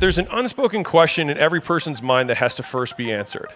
There's an unspoken question in every person's mind that has to first be answered,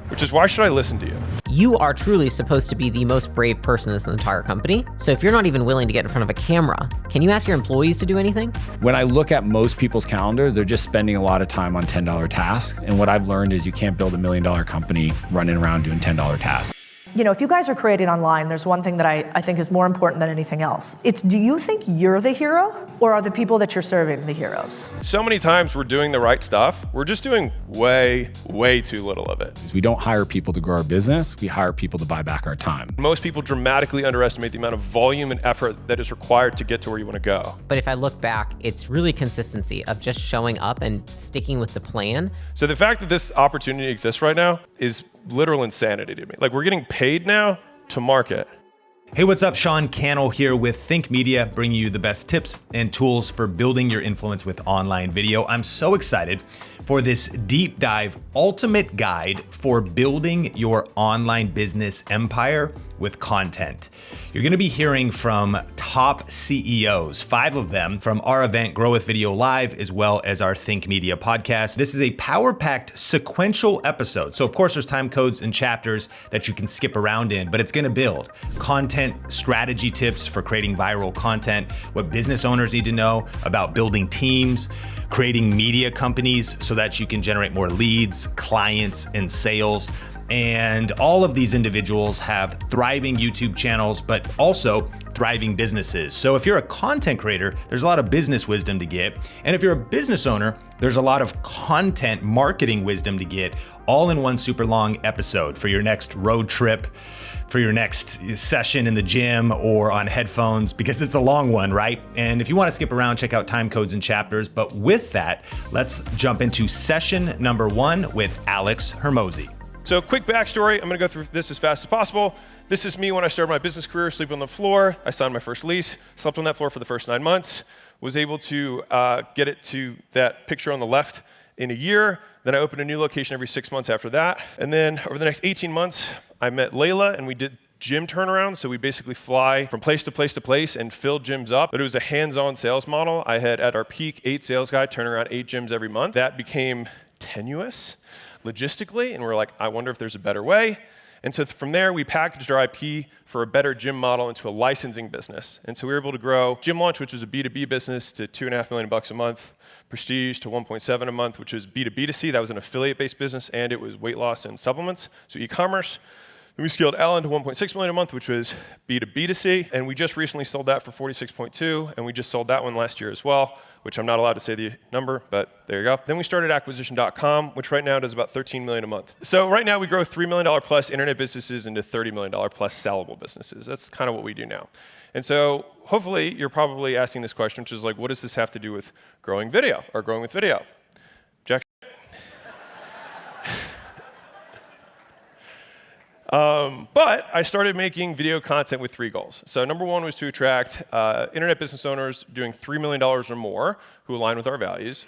which is, why should I listen to you? You are truly supposed to be the most brave person in this entire company. So if you're not even willing to get in front of a camera, can you ask your employees to do anything? When I look at most people's calendar, they're just spending a lot of time on $10 tasks. And what I've learned is you can't build $1 million company running around doing $10 tasks. You know, if you guys are creating online, there's one thing that I think is more important than anything else. It's, do you think you're the hero, or are the people that you're serving the heroes? So many times we're doing the right stuff. We're just doing way, way too little of it. We don't hire people to grow our business. We hire people to buy back our time. Most people dramatically underestimate the amount of volume and effort that is required to get to where you want to go. But if I look back, it's really consistency of just showing up and sticking with the plan. So the fact that this opportunity exists right now is literal insanity to me. Like, we're getting paid now to market. Hey, what's up? Sean Cannell here with Think Media, bringing you the best tips and tools for building your influence with online video. I'm so excited for this deep dive ultimate guide for building your online business empire with content. You're gonna be hearing from top CEOs, 5 of them from our event, Grow with Video Live, as well as our Think Media podcast. This is a power-packed sequential episode. So of course there's time codes and chapters that you can skip around in, but it's gonna build content strategy tips for creating viral content, what business owners need to know about building teams, creating media companies so that you can generate more leads, clients, and sales. And all of these individuals have thriving YouTube channels, but also thriving businesses. So if you're a content creator, there's a lot of business wisdom to get. And if you're a business owner, there's a lot of content marketing wisdom to get, all in one super long episode for your next road trip, for your next session in the gym or on headphones, because it's a long one, right? And if you want to skip around, check out time codes and chapters. But with that, let's jump into session number 1 with Leila Hormozi. So quick backstory, I'm gonna go through this as fast as possible. This is me when I started my business career, sleeping on the floor. I signed my first lease, slept on that floor for the first 9 months, was able to get it to that picture on the left in a year. Then I opened a new location every 6 months after that. And then over the next 18 months, I met Leila and we did gym turnarounds. So we basically fly from place to place to place and fill gyms up. But it was a hands-on sales model. I had at our peak 8 sales guys turning around 8 gyms every month. That became tenuous logistically, and we're like, I wonder if there's a better way. And so from there, we packaged our IP for a better gym model into a licensing business. And so we were able to grow Gym Launch, which was a B2B business, to $2.5 million a month, Prestige to 1.7 a month, which was B2B2C. That was an affiliate-based business, and it was weight loss and supplements, so e-commerce. Then we scaled Ellen to 1.6 million a month, which was B2B2C, and we just recently sold that for 46.2, and we just sold that one last year as well, which I'm not allowed to say the number, but there you go. Then we started acquisition.com, which right now does about 13 million a month. So right now we grow $3 million plus internet businesses into $30 million plus sellable businesses. That's kind of what we do now. And so hopefully you're probably asking this question, which is like, what does this have to do with growing video or growing with video? Jack. But I started making video content with 3 goals. So number 1 was to attract internet business owners doing $3 million or more who align with our values.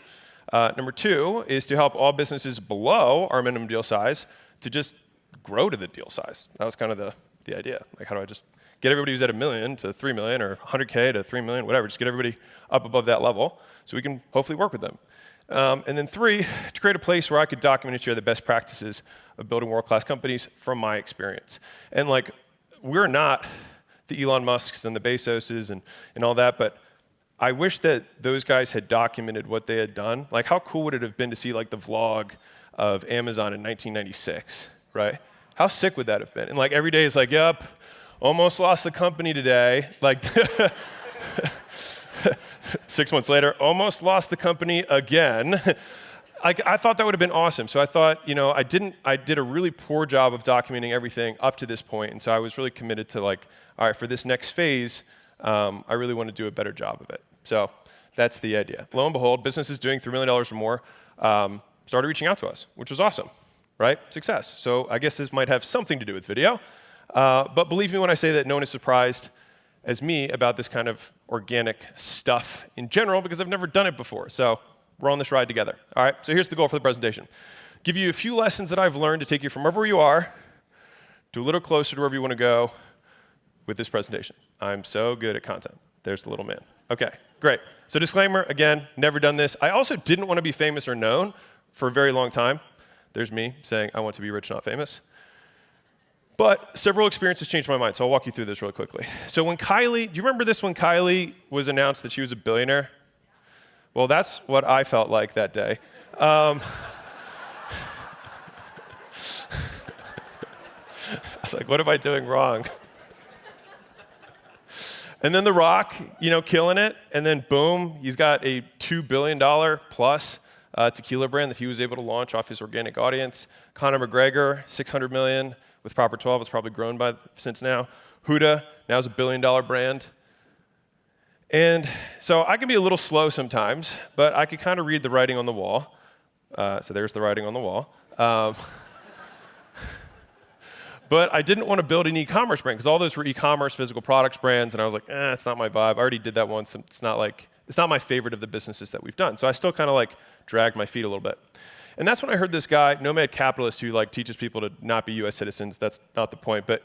Number 2 is to help all businesses below our minimum deal size to just grow to the deal size. That was kind of the idea. Like, how do I just get everybody who's at $1 million to $3 million or $100K to $3 million, whatever, just get everybody up above that level so we can hopefully work with them. And then 3, to create a place where I could document and share the best practices of building world-class companies from my experience. And like, we're not the Elon Musks and the Bezoses and all that, but I wish that those guys had documented what they had done. Like, how cool would it have been to see like the vlog of Amazon in 1996, right? How sick would that have been? And like, every day is like, yep, almost lost the company today. Like, 6 months later, almost lost the company again. I thought that would have been awesome. So I thought, you know, I did a really poor job of documenting everything up to this point. And so I was really committed to like, all right, for this next phase, I really want to do a better job of it. So that's the idea. Lo and behold, businesses doing $3 million or more started reaching out to us, which was awesome, right? Success. So I guess this might have something to do with video. But believe me when I say that no one is surprised as me about this kind of organic stuff in general, because I've never done it before. So we're on this ride together. All right, so here's the goal for the presentation. Give you a few lessons that I've learned to take you from wherever you are to a little closer to wherever you want to go with this presentation. I'm so good at content. There's the little man. Okay, Great. So disclaimer, again, never done this. I also didn't want to be famous or known for a very long time. There's me saying I want to be rich, not famous. But several experiences changed my mind, so I'll walk you through this really quickly. So when Kylie, do you remember this when Kylie was announced that she was a billionaire? Well, that's what I felt like that day. I was like, what am I doing wrong? And then The Rock, killing it, and then boom, he's got a $2 billion plus tequila brand that he was able to launch off his organic audience. Conor McGregor, $600 million with Proper 12, it's probably grown since now. Huda, now is a $1 billion brand. And so I can be a little slow sometimes, but I could kind of read the writing on the wall. So there's the writing on the wall. But I didn't want to build an e-commerce brand because all those were e-commerce physical products brands, and I was like, it's not my vibe. I already did that once. It's not my favorite of the businesses that we've done. So I still kind of dragged my feet a little bit. And that's when I heard this guy, Nomad Capitalist, who teaches people to not be U.S. citizens. That's not the point, but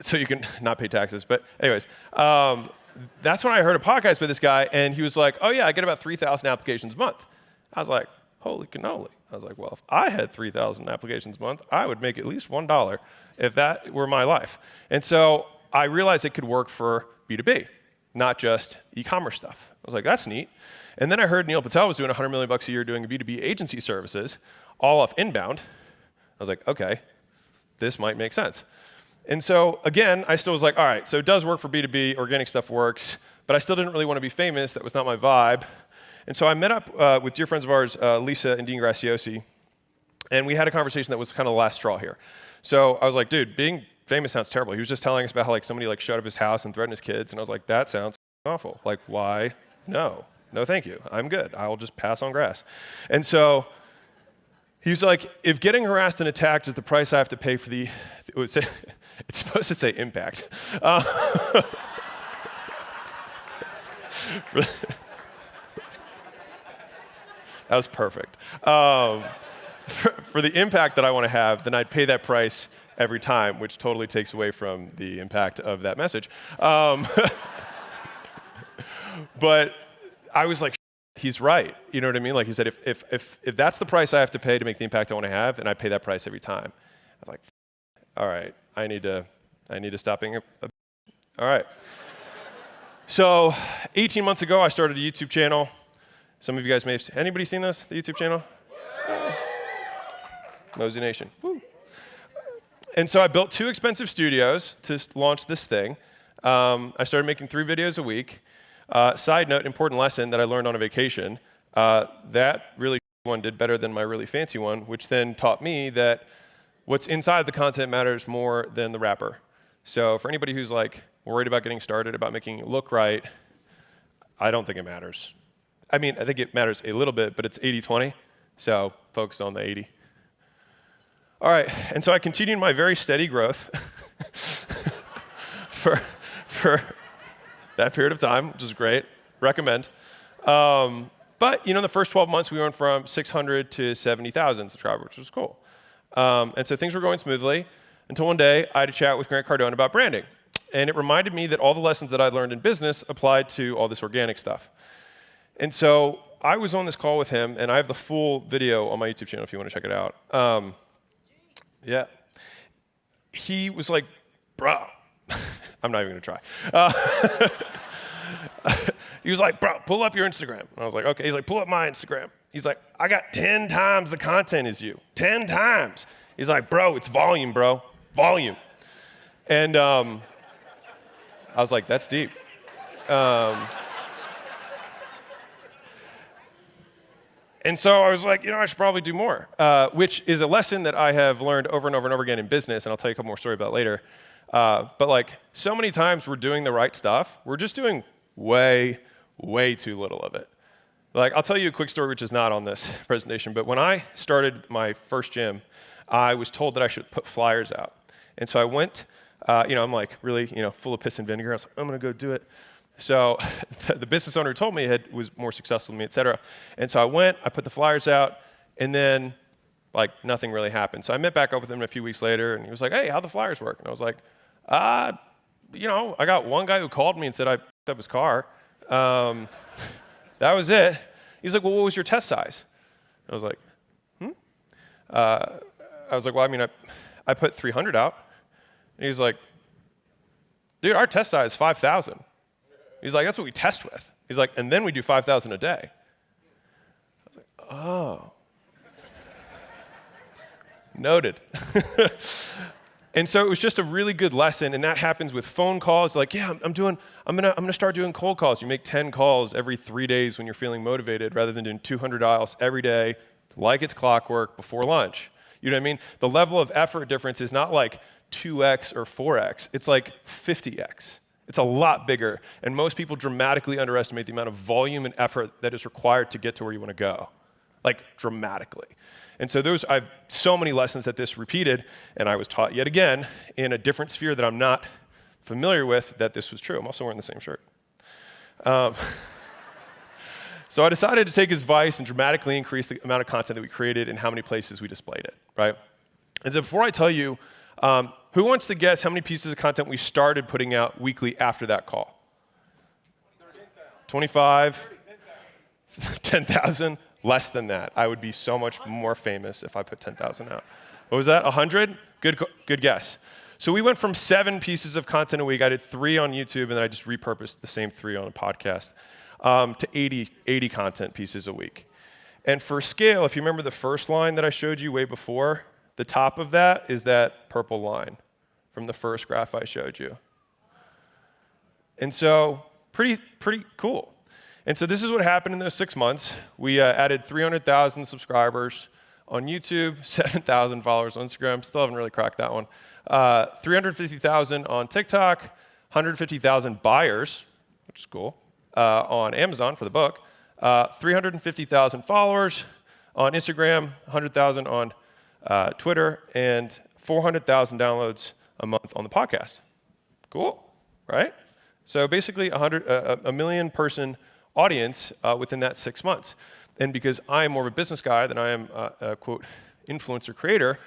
so you can not pay taxes. But anyways, that's when I heard a podcast by this guy, and he was like, oh yeah, I get about 3,000 applications a month. I was like, holy cannoli. I was like, well, if I had 3,000 applications a month, I would make at least $1 if that were my life. And so I realized it could work for B2B, not just e-commerce stuff. I was like, that's neat. And then I heard Neil Patel was doing $100 million a year doing B2B agency services, all off inbound. I was like, okay, this might make sense. And so again, I still was like, all right, so it does work for B2B, organic stuff works, but I still didn't really want to be famous. That was not my vibe. And so I met up with dear friends of ours, Lisa and Dean Graciosi, and we had a conversation that was kind of the last straw here. So I was like, dude, being famous sounds terrible. He was just telling us about how somebody shut up his house and threatened his kids, and I was like, that sounds awful. Why? No, thank you. I'm good. I'll just pass on grass. And so he was like, if getting harassed and attacked is the price I have to pay for it's supposed to say impact. That was perfect. For the impact that I want to have, then I'd pay that price every time, which totally takes away from the impact of that message. But I was like, he's right. You know what I mean? He said, if that's the price I have to pay to make the impact I want to have, then I pay that price every time. I was like, all right, I need to stop being all right. So 18 months ago, I started a YouTube channel. Some of you guys may have anybody seen this, the YouTube channel? Nosy Nation. Woo. And so I built 2 expensive studios to launch this thing. I started making 3 videos a week. Side note, important lesson that I learned on a vacation. That really one did better than my really fancy one, which then taught me that what's inside the content matters more than the wrapper. So for anybody who's worried about getting started, about making it look right, I don't think it matters. I mean, I think it matters a little bit, but it's 80-20, so focus on the 80. All right, and so I continued my very steady growth for that period of time, which is great, recommend. But, the first 12 months we went from 600 to 70,000 subscribers, which was cool. And so things were going smoothly until one day I had a chat with Grant Cardone about branding. And it reminded me that all the lessons that I learned in business applied to all this organic stuff. And so I was on this call with him, and I have the full video on my YouTube channel if you want to check it out. Yeah. He was like, bro, I'm not even going to try. He was like, bro, pull up your Instagram. And I was like, okay. He's like, pull up my Instagram. He's like, I got 10 times the content as you. 10 times. He's like, bro, it's volume, bro. Volume. And I was like, that's deep. And so I was like, I should probably do more, which is a lesson that I have learned over and over and over again in business, and I'll tell you a couple more stories about it later. But so many times we're doing the right stuff. We're just doing way, way too little of it. I'll tell you a quick story, which is not on this presentation, but when I started my first gym, I was told that I should put flyers out. And so I went, I'm really, full of piss and vinegar. I was like, I'm going to go do it. So the business owner who told me was more successful than me, et cetera. And so I went, I put the flyers out, and then nothing really happened. So I met back up with him a few weeks later, and he was like, hey, how'd the flyers work? And I was like, I got one guy who called me and said I up his car. That was it. He's like, well, what was your test size? I was like, I was like, well, I mean, I put 300 out. And he's like, dude, our test size is 5,000. He's like, that's what we test with. He's like, and then we do 5,000 a day. I was like, oh. Noted. And so it was just a really good lesson, and that happens with phone calls. Like, yeah, I'm gonna start doing cold calls. You make 10 calls every 3 days when you're feeling motivated, rather than doing 200 dials every day, like it's clockwork before lunch. You know what I mean? The level of effort difference is not like 2x or 4x. It's like 50x. It's a lot bigger, and most people dramatically underestimate the amount of volume and effort that is required to get to where you want to go, like dramatically. And so I have so many lessons that this repeated, and I was taught yet again in a different sphere that I'm not familiar with that this was true. I'm also wearing the same shirt. So I decided to take his advice and dramatically increase the amount of content that we created and how many places we displayed it, right? And so before I tell you, who wants to guess how many pieces of content we started putting out weekly after that call? 25? 10,000? Less than that. I would be so much more famous if I put 10,000 out. What was that, 100? Good guess. So we went from 7 pieces of content a week. I did 3 on YouTube, and then I just repurposed the same 3 on a podcast, to 80 content pieces a week. And for scale, if you remember the first line that I showed you way before, the top of that is that purple line from the first graph I showed you. And so pretty cool. And so this is what happened in those 6 months. We added 300,000 subscribers on YouTube, 7,000 followers on Instagram. Still haven't really cracked that one. 350,000 on TikTok, 150,000 buyers, which is cool, on Amazon for the book, 350,000 followers on Instagram, 100,000 on Twitter, and 400,000 downloads a month on the podcast. Cool, right? So basically a million person audience within that 6 months. And because I am more of a business guy than I am a quote influencer creator,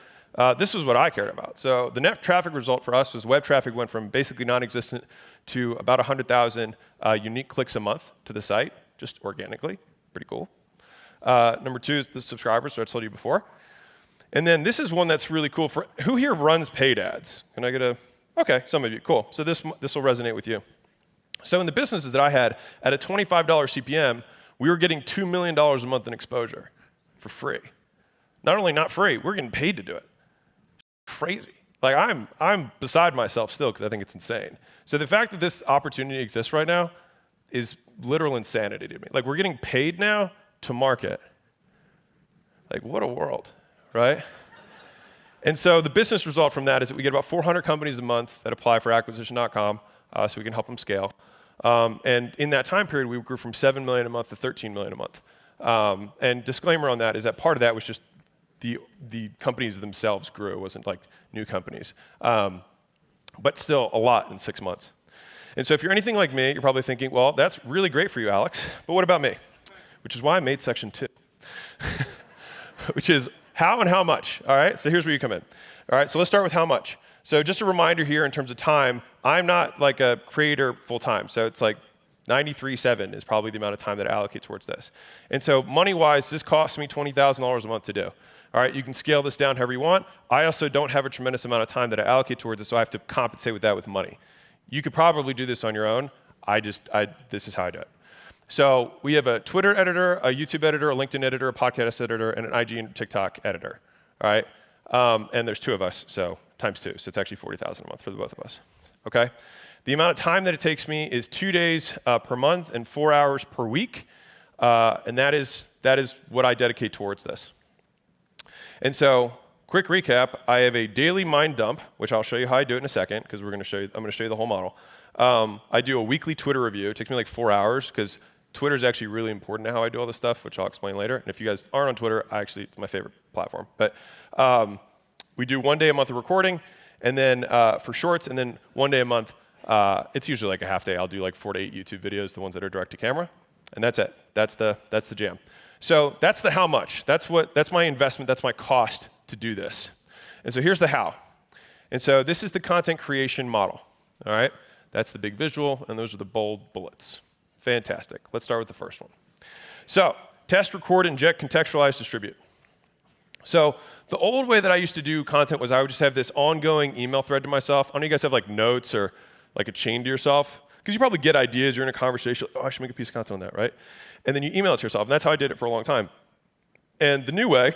this was what I cared about. So the net traffic result for us was web traffic went from basically non-existent to about 100,000 unique clicks a month to the site, just organically. Pretty cool. Number 2 is the subscribers, so I told you before. And then this is one that's really cool. For who here runs paid ads? Can I get a, okay, some of you, cool. So this will resonate with you. So in the businesses that I had, at a $25 CPM, we were getting $2 million a month in exposure for free. Not only not free, we're getting paid to do it. Crazy. Like I'm beside myself still because I think it's insane. So the fact that this opportunity exists right now is literal insanity to me. Like we're getting paid now to market. Like what a world, right? And so the business result from that is that we get about 400 companies a month that apply for acquisition.com, so we can help them scale. And in that time period, we grew from 7 million a month to 13 million a month. And disclaimer on that is that part of that was just the companies themselves grew. It wasn't like new companies. But still a lot in 6 months. And so if you're anything like me, you're probably thinking, well, that's really great for you, Alex, but what about me? Which is why I made section 2, which is how and how much, all right? So here's where you come in. All right, so let's start with how much. So just a reminder here in terms of time, I'm not like a creator full-time, so it's like 93.7 is probably the amount of time that I allocate towards this. And so money-wise, this costs me $20,000 a month to do. All right, you can scale this down however you want. I also don't have a tremendous amount of time that I allocate towards it, so I have to compensate with that with money. You could probably do this on your own. This is how I do it. So we have a Twitter editor, a YouTube editor, a LinkedIn editor, a podcast editor, and an IG and TikTok editor, all right? And there's 2 of us, so times 2, so it's actually $40,000 a month for the both of us, okay? The amount of time that it takes me is 2 days per month and 4 hours per week, and that is what I dedicate towards this. And so, quick recap, I have a daily mind dump, which I'll show you how I do it in a second, because I'm going to show you the whole model. I do a weekly Twitter review. It takes me like 4 hours, because Twitter is actually really important to how I do all this stuff, which I'll explain later. And if you guys aren't on Twitter, it's my favorite platform. But we do 1 day a month of recording, and then for shorts, and then 1 day a month. It's usually like a half day. I'll do like 4 to 8 YouTube videos, the ones that are direct to camera, and that's it. That's the jam. So that's the how much. That's my investment. That's my cost to do this. And so here's the how. And so this is the content creation model. All right. That's the big visual, and those are the bold bullets. Fantastic. Let's start with the first one. So, test, record, inject, contextualize, distribute. So the old way that I used to do content was I would just have this ongoing email thread to myself. I don't know you guys have like notes or like a chain to yourself? Because you probably get ideas, you're in a conversation, like, oh, I should make a piece of content on that, right? And then you email it to yourself, and that's how I did it for a long time. And the new way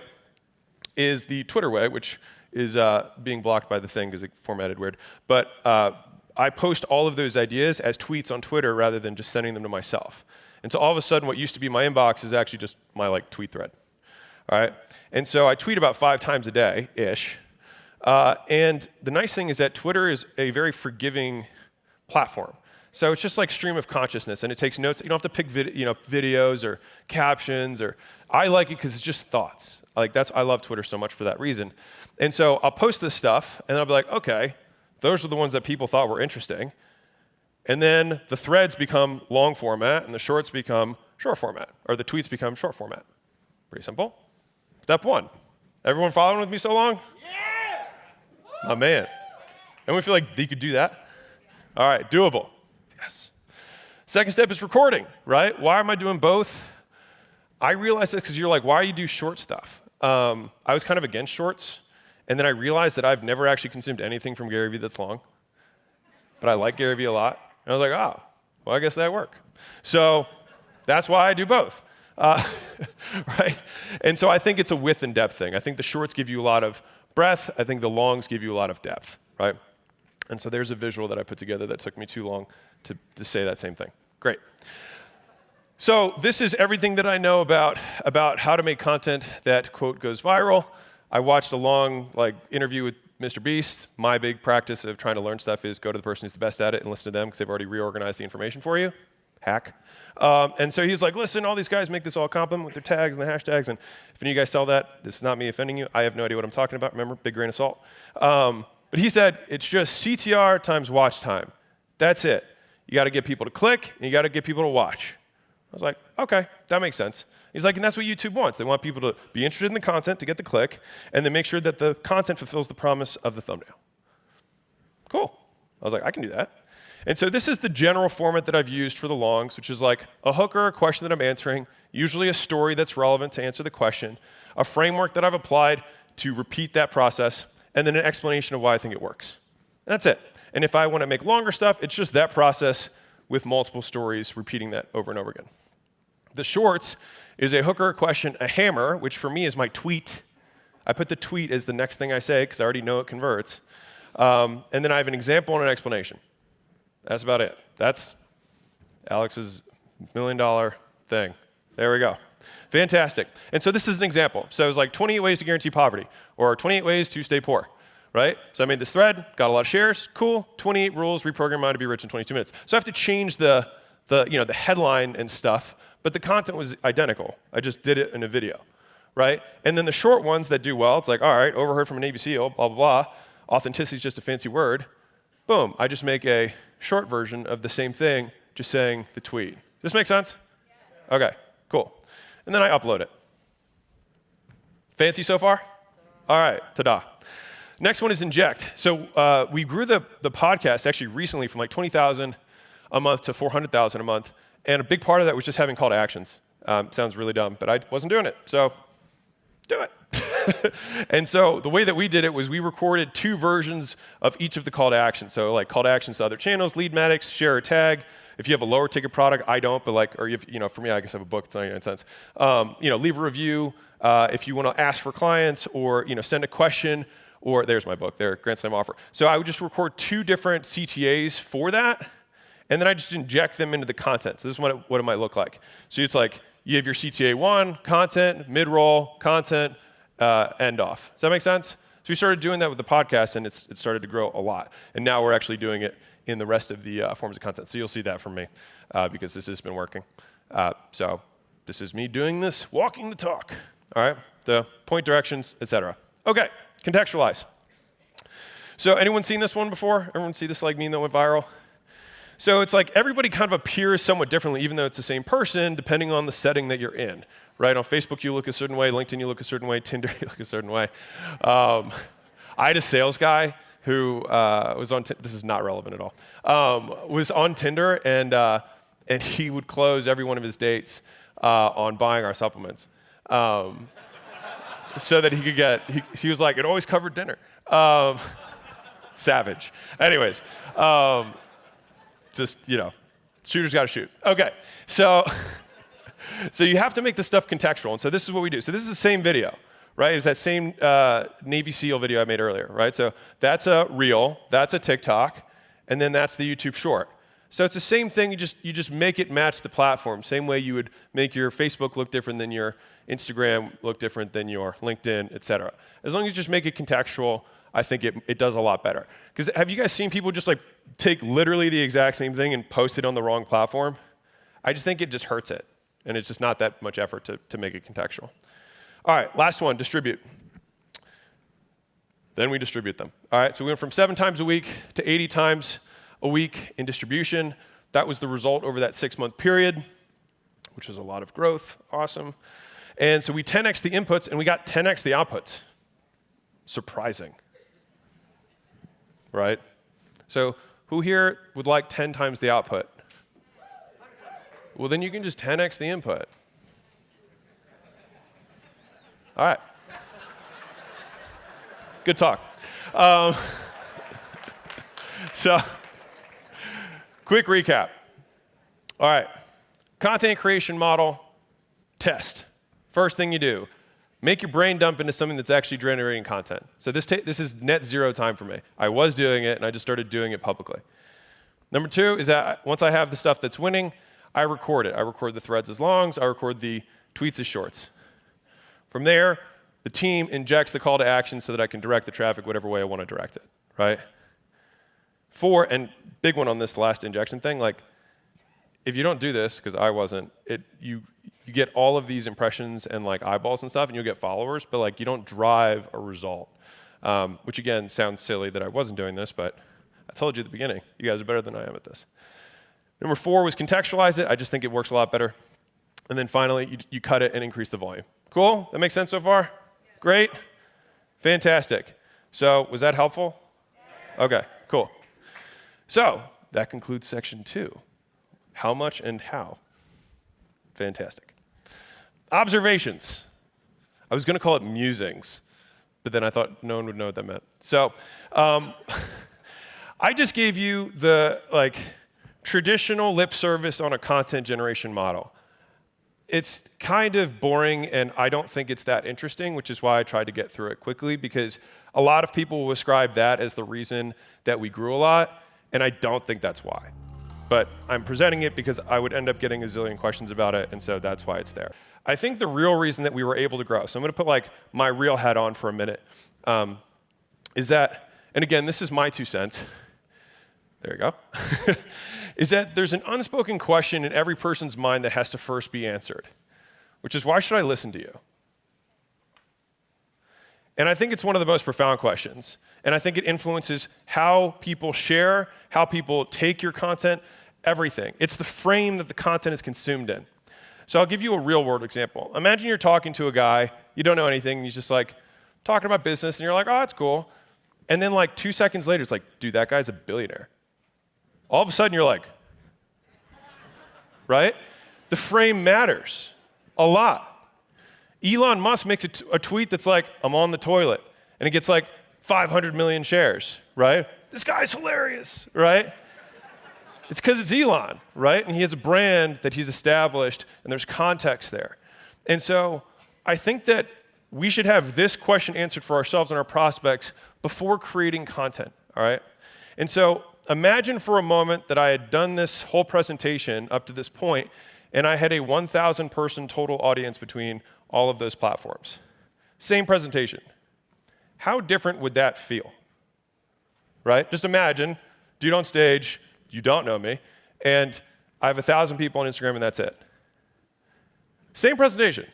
is the Twitter way, which is being blocked by the thing because it formatted weird. But I post all of those ideas as tweets on Twitter rather than just sending them to myself. And so all of a sudden what used to be my inbox is actually just my like tweet thread. All right? And so I tweet about 5 times a day-ish. And the nice thing is that Twitter is a very forgiving platform. So it's just like stream of consciousness, and it takes notes. You don't have to pick videos or captions. I like it because it's just thoughts. I love Twitter so much for that reason. And so I'll post this stuff, and I'll be like, okay, those are the ones that people thought were interesting. And then the threads become long format, and the shorts become short format, or the tweets become short format. Pretty simple. Step 1. Everyone following with me so long? Yeah! My man. Anyone feel like they could do that? All right, doable. Yes. Second step is recording, right? Why am I doing both? I realized this because you're like, why do you do short stuff? I was kind of against shorts, and then I realized that I've never actually consumed anything from Gary Vee that's long. But I like Gary Vee a lot. And I was like, oh, well, I guess that worked. So that's why I do both. Right? And so I think it's a width and depth thing. I think the shorts give you a lot of breadth. I think the longs give you a lot of depth, right? And so there's a visual that I put together that took me too long to say that same thing. Great. So this is everything that I know about how to make content that, quote, goes viral. I watched a long interview with Mr. Beast. My big practice of trying to learn stuff is go to the person who's the best at it and listen to them because they've already reorganized the information for you. Hack. And so he's like, listen, all these guys make this all compliment with their tags and the hashtags, and if any of you guys sell that, this is not me offending you. I have no idea what I'm talking about. Remember, big grain of salt. But he said, it's just CTR times watch time. That's it. You got to get people to click, and you got to get people to watch. I was like, okay, that makes sense. He's like, and that's what YouTube wants. They want people to be interested in the content to get the click, and then make sure that the content fulfills the promise of the thumbnail. Cool. I was like, I can do that. And so this is the general format that I've used for the longs, which is like a hook or a question that I'm answering, usually a story that's relevant to answer the question, a framework that I've applied to repeat that process, and then an explanation of why I think it works. And that's it. And if I want to make longer stuff, it's just that process with multiple stories, repeating that over and over again. The shorts is a hook or a question, a hammer, which for me is my tweet. I put the tweet as the next thing I say because I already know it converts. And then I have an example and an explanation. That's about it. That's Alex's $1 million thing. There we go. Fantastic. And so this is an example. So it's like 28 ways to guarantee poverty, or 28 ways to stay poor, right? So I made this thread, got a lot of shares, cool. 28 rules, reprogram your mind to be rich in 22 minutes. So I have to change the headline and stuff, but the content was identical. I just did it in a video, right? And then the short ones that do well, it's like, all right, overheard from a Navy SEAL, blah, blah, blah. Authenticity is just a fancy word. Boom, I just make a short version of the same thing, just saying the tweet. Does this make sense? Yeah. Okay, cool. And then I upload it. Fancy so far? All right, ta-da. Next one is inject. So we grew the podcast actually recently from like 20,000 a month to 400,000 a month, and a big part of that was just having call to actions. Sounds really dumb, but I wasn't doing it, so do it. And so the way that we did it was we recorded 2 versions of each of the call to actions. So like call to actions to other channels, lead medics, share or tag. If you have a lower ticket product, I don't, but or if, for me, I guess I have a book, it's 99 cents. Leave a review if you want to ask for clients or, send a question, or there's my book there, Grand Slam offer. So I would just record 2 different CTAs for that, and then I just inject them into the content. So this is what it might look like. So it's like you have your CTA 1, content, mid-roll, content, end off. Does that make sense? So we started doing that with the podcast, and it started to grow a lot. And now we're actually doing it in the rest of the forms of content. So you'll see that from me because this has been working. So this is me doing this, walking the talk. All right, the point directions, etc. Okay, contextualize. So anyone seen this one before? Everyone see this like meme that went viral? So it's like everybody kind of appears somewhat differently, even though it's the same person, depending on the setting that you're in. Right? On Facebook, you look a certain way. LinkedIn, you look a certain way. Tinder, you look a certain way. I had a sales guy who was on, this is not relevant at all, was on Tinder, and he would close every one of his dates on buying our supplements. So that he could get, he was like, it always covered dinner. Savage. Anyways, just, shooters gotta shoot. Okay, so you have to make this stuff contextual, and so this is what we do. So this is the same video, right? It's that same Navy SEAL video I made earlier, right? So that's a Reel, that's a TikTok, and then that's the YouTube Short. So it's the same thing, you just make it match the platform. Same way you would make your Facebook look different than your Instagram look different than your LinkedIn, et cetera. As long as you just make it contextual, I think it does a lot better. Because have you guys seen people just like take literally the exact same thing and post it on the wrong platform? I just think it just hurts it. And it's just not that much effort to make it contextual. All right, last one, distribute. Then we distribute them. All right, so we went from 7 times a week to 80 times a week in distribution. That was the result over that 6-month period, which was a lot of growth. Awesome. And so we 10x the inputs, and we got 10x the outputs. Surprising, right? So who here would like 10 times the output? Well, then you can just 10x the input. All right. Good talk. So, quick recap. All right. Content creation model, test. First thing you do, make your brain dump into something that's actually generating content. So this is net zero time for me. I was doing it, and I just started doing it publicly. Number 2 is that once I have the stuff that's winning, I record it. I record the threads as longs. I record the tweets as shorts. From there, the team injects the call to action so that I can direct the traffic whatever way I want to direct it, right? 4, and big one on this last injection thing, like if you don't do this, because I wasn't, you get all of these impressions and like eyeballs and stuff, and you'll get followers, but like you don't drive a result. Which again sounds silly that I wasn't doing this, but I told you at the beginning, you guys are better than I am at this. Number 4 was contextualize it. I just think it works a lot better. And then finally, you cut it and increase the volume. Cool? That makes sense so far? Great? Fantastic. So was that helpful? Okay, cool. So that concludes section 2. How much and how? Fantastic. Observations. I was going to call it musings, but then I thought no one would know what that meant. So I just gave you the traditional lip service on a content generation model. It's kind of boring, and I don't think it's that interesting, which is why I tried to get through it quickly, because a lot of people will ascribe that as the reason that we grew a lot, and I don't think that's why. But I'm presenting it because I would end up getting a zillion questions about it, and so that's why it's there. I think the real reason that we were able to grow, so I'm going to put my real hat on for a minute, is that, and again, this is my 2 cents. There you go. Is that there's an unspoken question in every person's mind that has to first be answered, which is, why should I listen to you? And I think it's one of the most profound questions. And I think it influences how people share, how people take your content, everything. It's the frame that the content is consumed in. So I'll give you a real-world example. Imagine you're talking to a guy, you don't know anything, and he's just talking about business, and you're like, oh, that's cool. And then 2 seconds later, it's like, dude, that guy's a billionaire. All of a sudden, you're like, right? The frame matters a lot. Elon Musk makes a tweet that's like, I'm on the toilet, and it gets 500 million shares, right? This guy's hilarious, right? It's because it's Elon, right? And he has a brand that he's established, and there's context there. And so I think that we should have this question answered for ourselves and our prospects before creating content, all right? And so imagine for a moment that I had done this whole presentation up to this point, and I had a 1,000 person total audience between all of those platforms. Same presentation. How different would that feel? Right? Just imagine, dude on stage, you don't know me, and I have 1,000 people on Instagram, and that's it. Same presentation.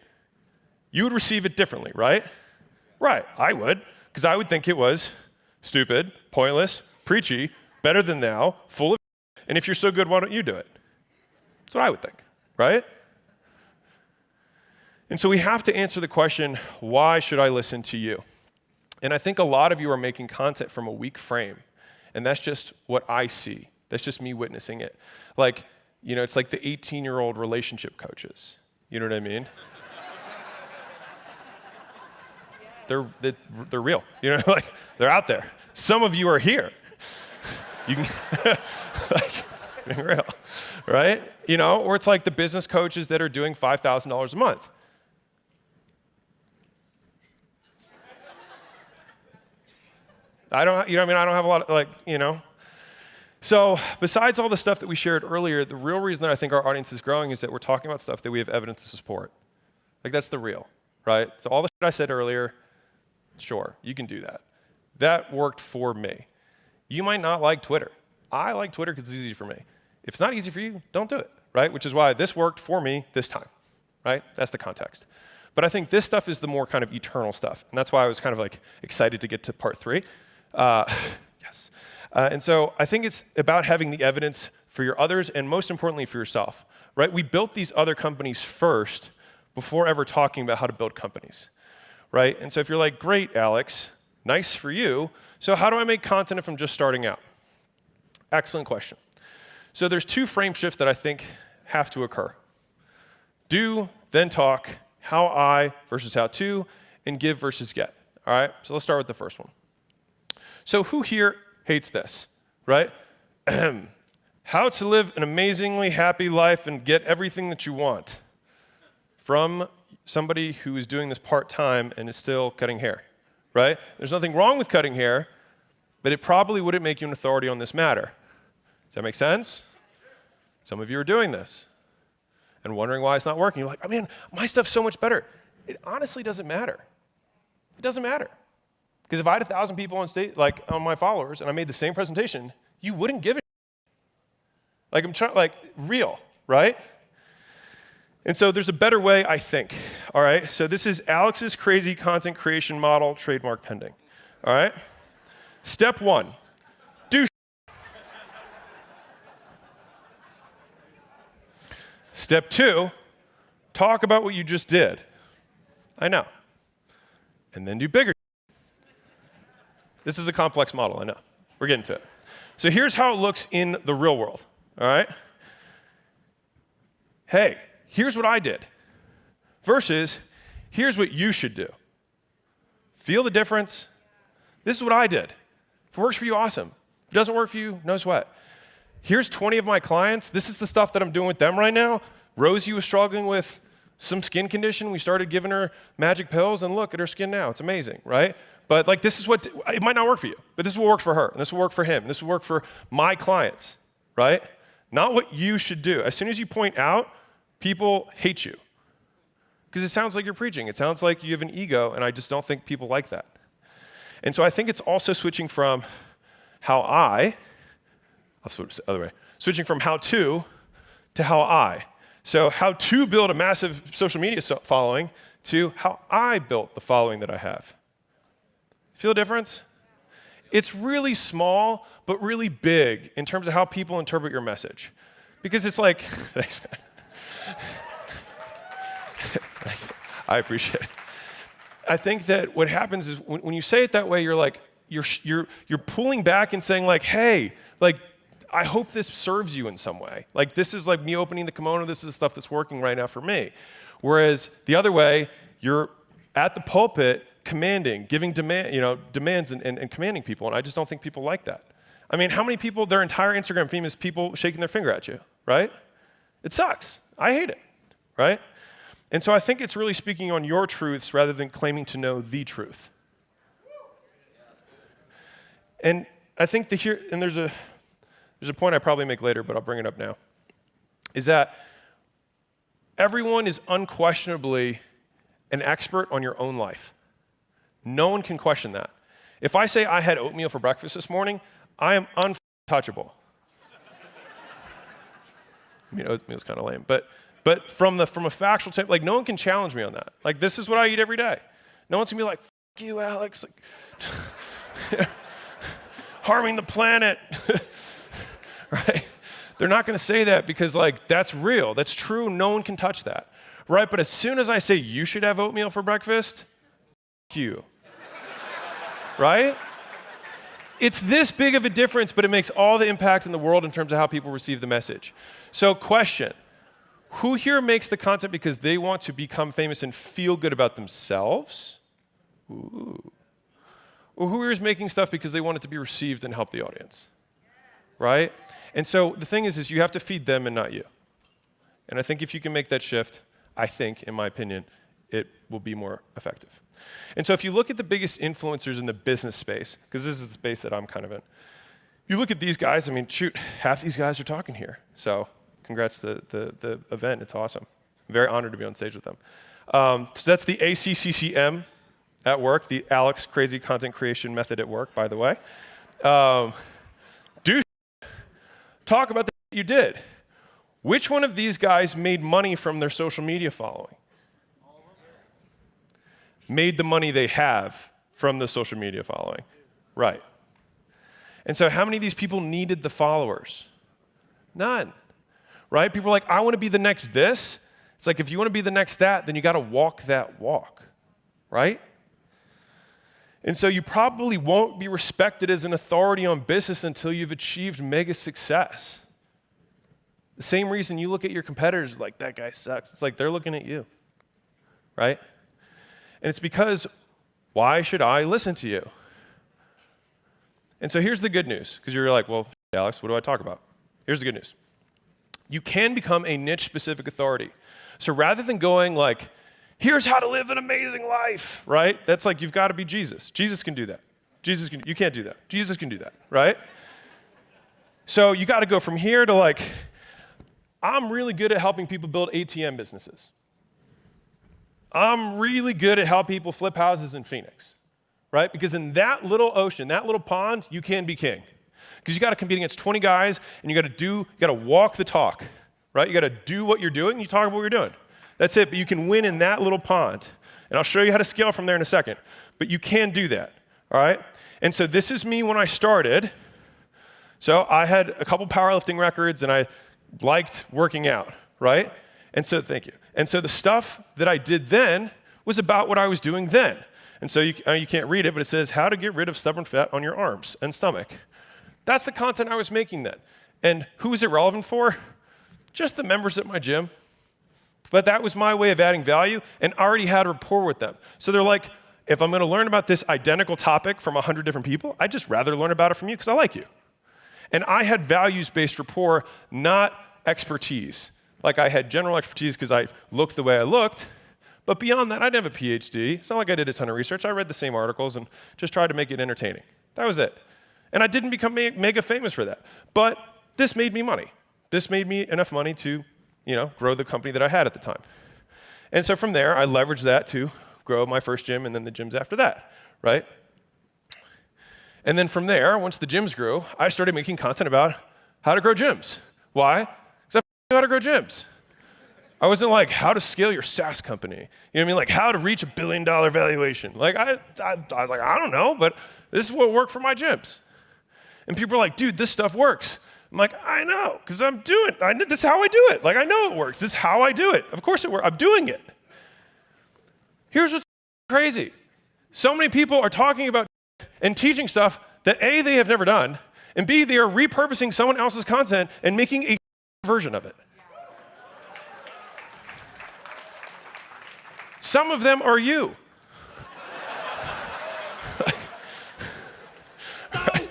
You would receive it differently, right? Right, I would, because I would think it was stupid, pointless, preachy, better than thou, full of, and if you're so good, why don't you do it? That's what I would think, right? And so we have to answer the question, why should I listen to you? And I think a lot of you are making content from a weak frame. And that's just what I see. That's just me witnessing it. Like, you know, it's like the 18-year-old relationship coaches. You know what I mean? They're real. You know, like, they're out there. Some of you are here. You can, like, being real, right? You know, or it's like the business coaches that are doing $5,000 a month. I don't have a lot of, like, you know. So besides all the stuff that we shared earlier, the real reason that I think our audience is growing is that we're talking about stuff that we have evidence to support. Like, that's the real, right? So all the shit I said earlier, sure, you can do that. That worked for me. You might not like Twitter. I like Twitter because it's easy for me. If it's not easy for you, don't do it, right? Which is why this worked for me this time, right? That's the context. But I think this stuff is the more kind of eternal stuff. And that's why I was kind of like excited to get to part 3. Yes. And so I think it's about having the evidence for your others and most importantly for yourself, right? We built these other companies first before ever talking about how to build companies, right? And so if you're like, great, Alex, nice for you. So how do I make content if I'm just starting out? Excellent question. So there's 2 frame shifts that I think have to occur. Do, then talk, how I versus how to, and give versus get. All right, so let's start with the first one. So who here hates this, right? How to live an amazingly happy life and get everything that you want from somebody who is doing this part-time and is still cutting hair, right? There's nothing wrong with cutting hair, but it probably wouldn't make you an authority on this matter. Does that make sense? Some of you are doing this and wondering why it's not working. You're like, oh man, my stuff's so much better. It honestly doesn't matter. It doesn't matter. Because if I had 1,000 people on stage, like on my followers, and I made the same presentation, you wouldn't give it. Like, I'm trying, like, real, right? And so there's a better way, I think. All right? So this is Alex's crazy content creation model, trademark pending. All right? Step 1, do. Step 2, talk about what you just did. I know. And then do bigger. This is a complex model, I know. We're getting to it. So here's how it looks in the real world, all right? Hey, here's what I did versus here's what you should do. Feel the difference? This is what I did. If it works for you, awesome. If it doesn't work for you, no sweat. Here's 20 of my clients. This is the stuff that I'm doing with them right now. Rosie was struggling with some skin condition. We started giving her magic pills, and look at her skin now. It's amazing, right? But like, this is what, it might not work for you, but this will work for her, and this will work for him, and this will work for my clients, right? Not what you should do. As soon as you point out, people hate you. Because it sounds like you're preaching. It sounds like you have an ego, and I just don't think people like that. And so I think it's also switching from I'll switch the other way. Switching from how to how I. So how to build a massive social media following to how I built the following that I have. Feel the difference? It's really small, but really big in terms of how people interpret your message. Because it's like, thanks, man. I appreciate it. I think that what happens is when you say it that way, you're like, you're pulling back and saying like, hey, like, I hope this serves you in some way. Like, this is like me opening the kimono. This is the stuff that's working right now for me. Whereas the other way, you're at the pulpit commanding, giving demands and commanding people. And I just don't think people like that. I mean, how many people, their entire Instagram feed is people shaking their finger at you, right? It sucks. I hate it, right? And so I think it's really speaking on your truths rather than claiming to know the truth. And I think there's a point I probably make later, but I'll bring it up now, is that everyone is unquestionably an expert on your own life. No one can question that. If I say I had oatmeal for breakfast this morning, I am untouchable. I mean, oatmeal's kind of lame, but from a factual standpoint, like, no one can challenge me on that. Like, this is what I eat every day. No one's gonna be like, "Fuck you, Alex," like, harming the planet. Right? They're not going to say that because, like, that's real. That's true. No one can touch that. Right? But as soon as I say you should have oatmeal for breakfast, you. right? It's this big of a difference, but it makes all the impact in the world in terms of how people receive the message. So question, who here makes the content because they want to become famous and feel good about themselves? Ooh. Or who here is making stuff because they want it to be received and help the audience? Right? And so the thing is you have to feed them and not you. And I think if you can make that shift, I think, in my opinion, it will be more effective. And so if you look at the biggest influencers in the business space, because this is the space that I'm kind of in, you look at these guys, I mean, shoot, half these guys are talking here. So congrats to the event, it's awesome. I'm very honored to be on stage with them. So that's the ACCCM at work, the Alex Crazy Content Creation Method at work, by the way. Talk about the you did. Which one of these guys made money from their social media following? Made the money they have from the social media following. Right. And so how many of these people needed the followers? None. Right? People are like, I want to be the next this. It's like, if you want to be the next that, then you got to walk that walk. Right? And so you probably won't be respected as an authority on business until you've achieved mega success. The same reason you look at your competitors like, that guy sucks. It's like they're looking at you, right? And it's because, why should I listen to you? And so here's the good news, because you're like, well, Alex, what do I talk about? Here's the good news. You can become a niche-specific authority. So rather than going like, here's how to live an amazing life, right? That's like, you've got to be Jesus. Jesus can do that. You can't do that. Jesus can do that, right? So you got to go from here to like, I'm really good at helping people build ATM businesses. I'm really good at how people flip houses in Phoenix, right? Because in that little ocean, that little pond, you can be king. Because you got to compete against 20 guys, and you got to walk the talk, right? You got to do what you're doing, and you talk about what you're doing. That's it, but you can win in that little pond. And I'll show you how to scale from there in a second. But you can do that, all right? And so this is me when I started. So I had a couple powerlifting records, and I liked working out, right? And so, thank you. And so the stuff that I did then was about what I was doing then. And so you can't read it, but it says how to get rid of stubborn fat on your arms and stomach. That's the content I was making then. And who is it relevant for? Just the members at my gym. But that was my way of adding value, and I already had rapport with them. So they're like, if I'm going to learn about this identical topic from 100 different people, I'd just rather learn about it from you because I like you. And I had values-based rapport, not expertise. Like I had general expertise because I looked the way I looked, but beyond that, I didn't have a PhD. It's not like I did a ton of research. I read the same articles and just tried to make it entertaining. That was it. And I didn't become mega famous for that. But this made me money. This made me enough money to, grow the company that I had at the time. And so from there, I leveraged that to grow my first gym and then the gyms after that, right? And then from there, once the gyms grew, I started making content about how to grow gyms. Why? Because I knew how to grow gyms. I wasn't like, how to scale your SaaS company. You know what I mean? Like, how to reach $1 billion valuation. Like, I was like, I don't know, but this is what worked for my gyms. And people are like, dude, this stuff works. I'm like, I know, because I'm doing it. This is how I do it. Like, I know it works. This is how I do it. Of course it works. I'm doing it. Here's what's crazy. So many people are talking about and teaching stuff that A, they have never done, and B, they are repurposing someone else's content and making a version of it. Some of them are you. Right?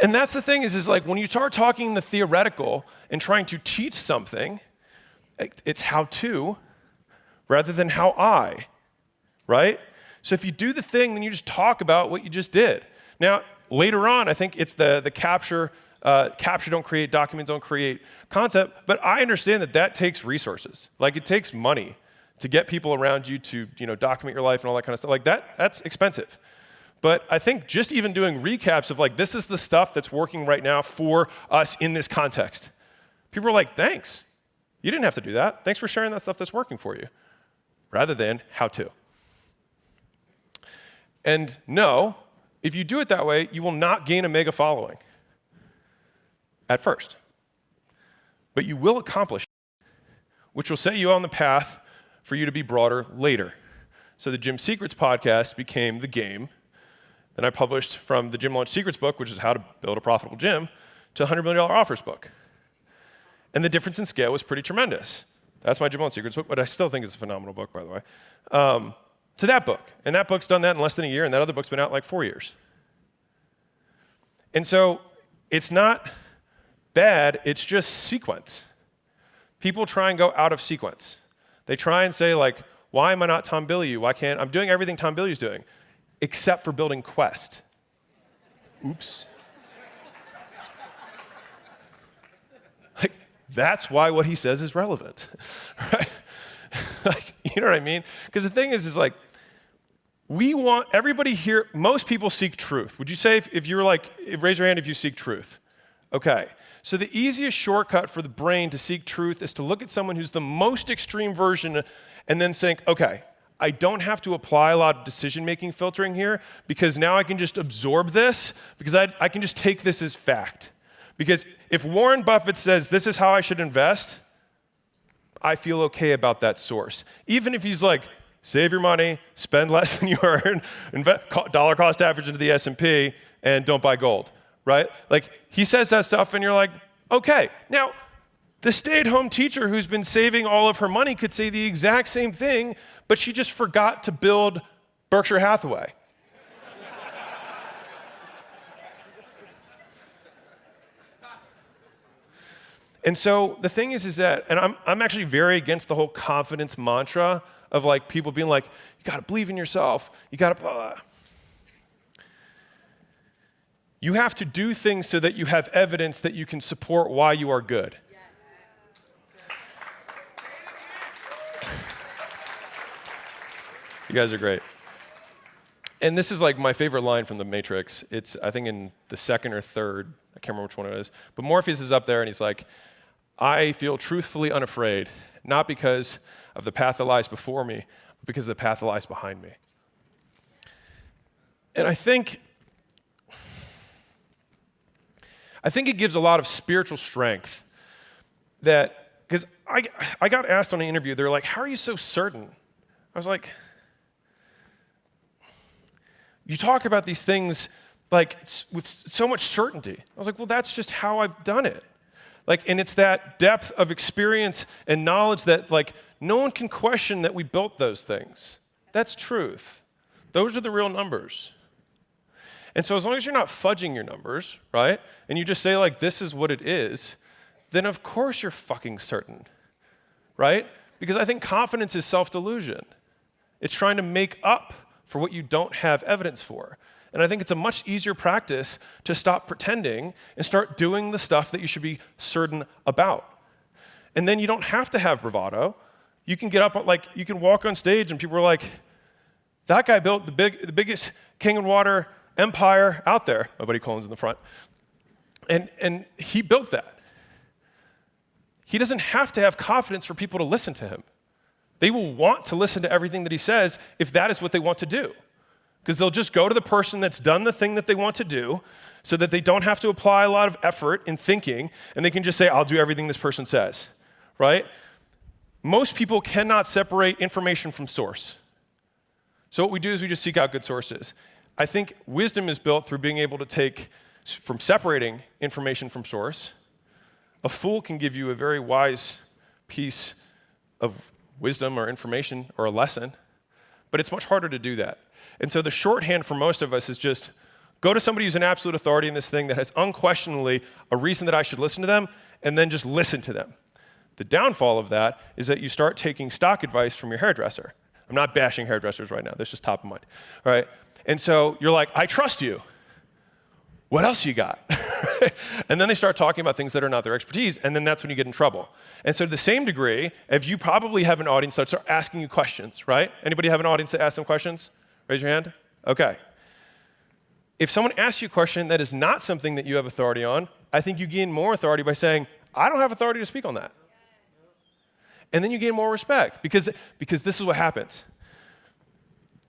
And that's the thing is like when you start talking the theoretical and trying to teach something, it's how to rather than how I, right? So if you do the thing, then you just talk about what you just did. Now, later on, I think it's the capture don't create, documents don't create concept, but I understand that takes resources. Like it takes money to get people around you to document your life and all that kind of stuff. Like that's expensive. But I think just even doing recaps of like, this is the stuff that's working right now for us in this context. People are like, thanks. You didn't have to do that. Thanks for sharing that stuff that's working for you. Rather than how to. And no, if you do it that way, you will not gain a mega following at first. But you will accomplish it, which will set you on the path for you to be broader later. So the YTSecrets podcast became the game Then I published from the Gym Launch Secrets book, which is how to build a profitable gym, to the $100 million offers book. And the difference in scale was pretty tremendous. That's my Gym Launch Secrets book, but I still think it's a phenomenal book, by the way. To that book. And that book's done that in less than a year, and that other book's been out like 4 years. And so it's not bad, it's just sequence. People try and go out of sequence. They try and say, like, why am I not Tom Bilyeu? Why can't I'm doing everything Tom Bilyeu's doing, except for building Quest. Oops. Like, that's why what he says is relevant, right? Like, you know what I mean? Because the thing is like, we want everybody here, most people seek truth. Would you say if you were like, raise your hand if you seek truth? Okay. So the easiest shortcut for the brain to seek truth is to look at someone who's the most extreme version and then think, okay, I don't have to apply a lot of decision-making filtering here because now I can just absorb this because I can just take this as fact. Because if Warren Buffett says this is how I should invest, I feel okay about that source. Even if he's like, save your money, spend less than you earn, dollar cost average into the S&P, and don't buy gold. Right? Like, he says that stuff, and you're like, okay. Now, the stay-at-home teacher who's been saving all of her money could say the exact same thing, but she just forgot to build Berkshire Hathaway. And so the thing is that, and I'm actually very against the whole confidence mantra of like people being like, you gotta believe in yourself, you gotta blah, blah. You have to do things so that you have evidence that you can support why you are good. You guys are great. And this is like my favorite line from The Matrix. It's, I think, in the second or third, I can't remember which one it is, but Morpheus is up there and he's like, I feel truthfully unafraid, not because of the path that lies before me, but because of the path that lies behind me. And I think it gives a lot of spiritual strength that, because I got asked on an interview, they're like, how are you so certain? I was like, you talk about these things like with so much certainty. I was like, well, that's just how I've done it. Like, and it's that depth of experience and knowledge that like no one can question that we built those things. That's truth. Those are the real numbers. And so as long as you're not fudging your numbers, right, and you just say like, this is what it is, then of course you're fucking certain, right? Because I think confidence is self-delusion. It's trying to make up for what you don't have evidence for. And I think it's a much easier practice to stop pretending and start doing the stuff that you should be certain about. And then you don't have to have bravado. You can get up, like, you can walk on stage and people are like, that guy built the biggest king and water empire out there. My buddy Colin's in the front. And he built that. He doesn't have to have confidence for people to listen to him. They will want to listen to everything that he says if that is what they want to do. Because they'll just go to the person that's done the thing that they want to do so that they don't have to apply a lot of effort in thinking, and they can just say, I'll do everything this person says, right? Most people cannot separate information from source. So what we do is we just seek out good sources. I think wisdom is built through being able to take from separating information from source. A fool can give you a very wise piece of wisdom or information or a lesson, but it's much harder to do that. And so the shorthand for most of us is just go to somebody who's an absolute authority in this thing that has unquestionably a reason that I should listen to them, and then just listen to them. The downfall of that is that you start taking stock advice from your hairdresser. I'm not bashing hairdressers right now. That's just top of mind, all right? And so you're like, I trust you. What else you got? And then they start talking about things that are not their expertise, and then that's when you get in trouble. And so to the same degree, if you probably have an audience that starts asking you questions, right? Anybody have an audience that asks them questions? Raise your hand. Okay. If someone asks you a question that is not something that you have authority on, I think you gain more authority by saying, I don't have authority to speak on that. And then you gain more respect because this is what happens.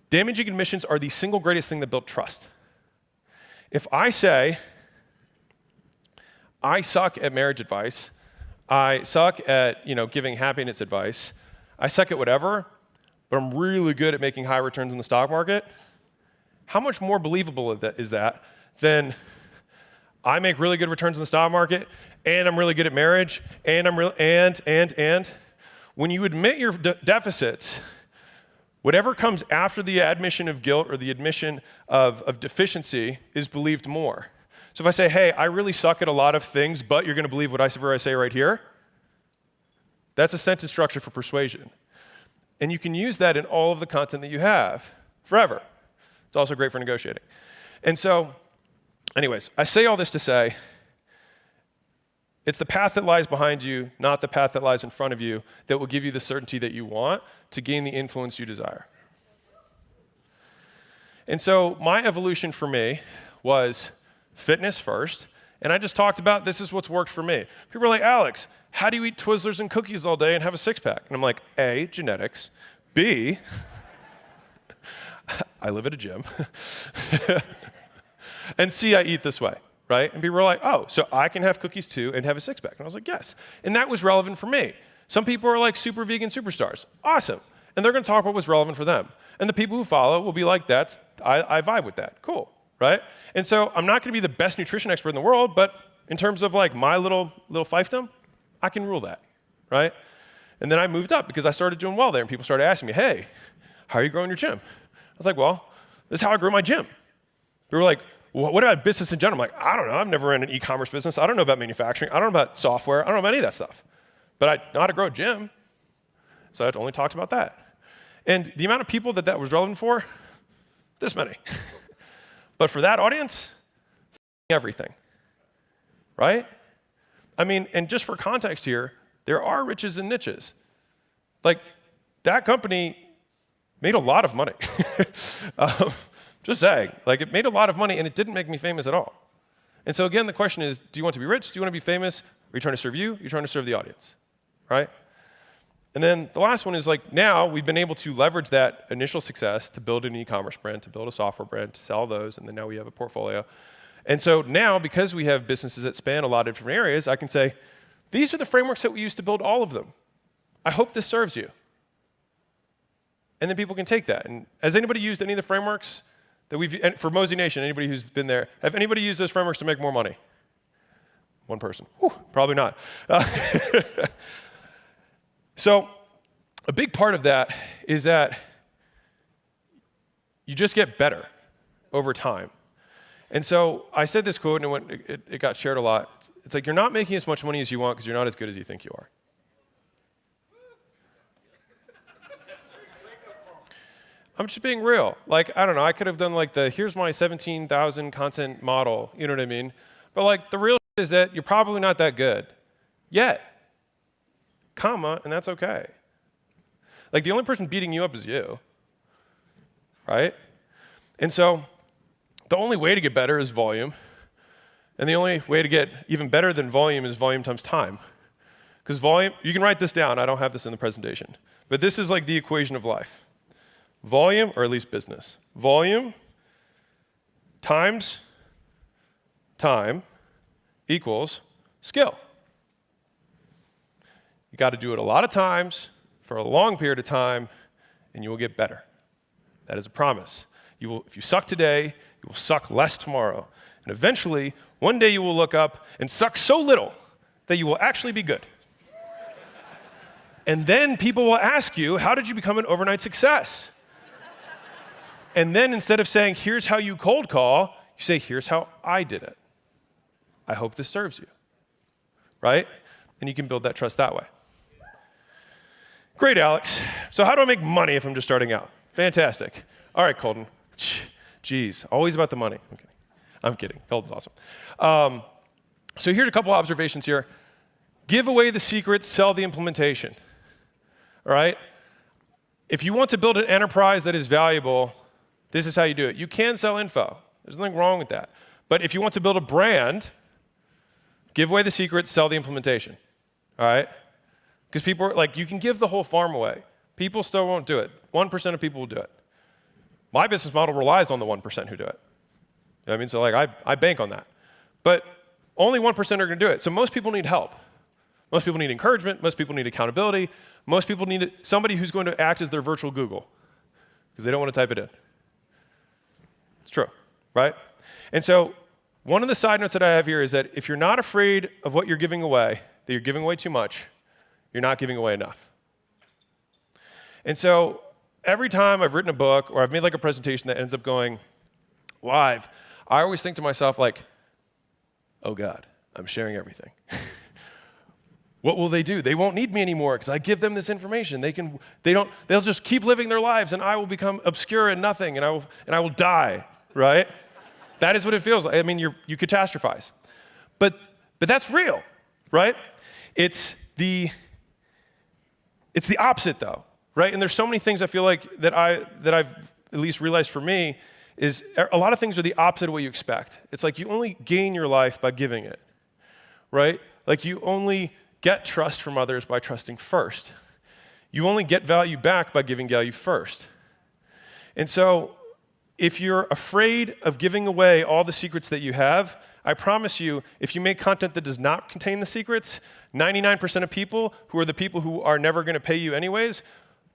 Damaging admissions are the single greatest thing that built trust. If I say, I suck at marriage advice, I suck at giving happiness advice, I suck at whatever, but I'm really good at making high returns in the stock market, how much more believable is that than I make really good returns in the stock market, and I'm really good at marriage, and I'm and. When you admit your deficits, whatever comes after the admission of guilt or the admission of deficiency is believed more. So if I say, hey, I really suck at a lot of things, but you're going to believe whatever I say right here, that's a sentence structure for persuasion. And you can use that in all of the content that you have forever. It's also great for negotiating. And so, anyways, I say all this to say, it's the path that lies behind you, not the path that lies in front of you, that will give you the certainty that you want to gain the influence you desire. And so my evolution for me was fitness first, and I just talked about this is what's worked for me. People are like, Alex, how do you eat Twizzlers and cookies all day and have a six-pack? And I'm like, A, genetics. B, I live at a gym. And C, I eat this way. Right? And people were like, oh, so I can have cookies too and have a six-pack. And I was like, yes. And that was relevant for me. Some people are like super vegan superstars. Awesome. And they're going to talk about what's relevant for them. And the people who follow will be like, I vibe with that. Cool. Right? And so I'm not going to be the best nutrition expert in the world, but in terms of like my little fiefdom, I can rule that. Right? And then I moved up because I started doing well there. And people started asking me, hey, how are you growing your gym? I was like, well, this is how I grew my gym. They were like, what about business in general? I'm like, I don't know. I've never ran an e-commerce business. I don't know about manufacturing. I don't know about software. I don't know about any of that stuff. But I know how to grow a gym. So I only talked about that. And the amount of people that was relevant for, this many. But for that audience, everything. Right? I mean, and just for context here, there are riches and niches. Like, that company made a lot of money. Just saying, like it made a lot of money and it didn't make me famous at all. And so again, the question is, do you want to be rich? Do you want to be famous? Are you trying to serve you? Are you trying to serve the audience, right? And then the last one is like now we've been able to leverage that initial success to build an e-commerce brand, to build a software brand, to sell those, and then now we have a portfolio. And so now, because we have businesses that span a lot of different areas, I can say, these are the frameworks that we use to build all of them. I hope this serves you. And then people can take that. And has anybody used any of the frameworks that for Mozi Nation, anybody who's been there, have anybody used those frameworks to make more money? One person. Whew, probably not. So a big part of that is that you just get better over time. And so I said this quote, and it got shared a lot. It's like, you're not making as much money as you want because you're not as good as you think you are. I'm just being real. Like, I don't know, I could have done like here's my 17,000 content model, you know what I mean? But like, the real is that you're probably not that good yet, and that's okay. Like, the only person beating you up is you, right? And so the only way to get better is volume. And the only way to get even better than volume is volume times time. Because volume, you can write this down, I don't have this in the presentation, but this is like the equation of life. Volume, or at least business. Volume times time equals skill. You got to do it a lot of times for a long period of time, and you will get better. That is a promise. If you suck today, you will suck less tomorrow. And eventually, one day you will look up and suck so little that you will actually be good. And then people will ask you, how did you become an overnight success? And then instead of saying, here's how you cold call, you say, here's how I did it. I hope this serves you, right? And you can build that trust that way. Great, Alex. So how do I make money if I'm just starting out? Fantastic. All right, Colton. Jeez, always about the money. Okay. I'm kidding. Colton's awesome. So here's a couple observations here. Give away the secrets, sell the implementation. All right? If you want to build an enterprise that is valuable, this is how you do it. You can sell info. There's nothing wrong with that. But if you want to build a brand, give away the secrets, sell the implementation. All right? Because people are like, you can give the whole farm away. People still won't do it. 1% of people will do it. My business model relies on the 1% who do it. You know what I mean? So like I bank on that. But only 1% are going to do it. So most people need help. Most people need encouragement. Most people need accountability. Most people need somebody who's going to act as their virtual Google because they don't want to type it in. It's true, right? And so one of the side notes that I have here is that if you're not afraid of what you're giving away, that you're giving away too much, you're not giving away enough. And so every time I've written a book or I've made like a presentation that ends up going live, I always think to myself like, oh God, I'm sharing everything. What will they do? They won't need me anymore because I give them this information. They'll just keep living their lives and I will become obscure and nothing and I will die, right? That is what it feels like. I mean, you catastrophize. But that's real, right? It's the opposite though, right? And there's so many things I feel like that I've at least realized for me is a lot of things are the opposite of what you expect. It's like you only gain your life by giving it, right? Like you only get trust from others by trusting first. You only get value back by giving value first. And so if you're afraid of giving away all the secrets that you have, I promise you, if you make content that does not contain the secrets, 99% of people who are the people who are never going to pay you anyways,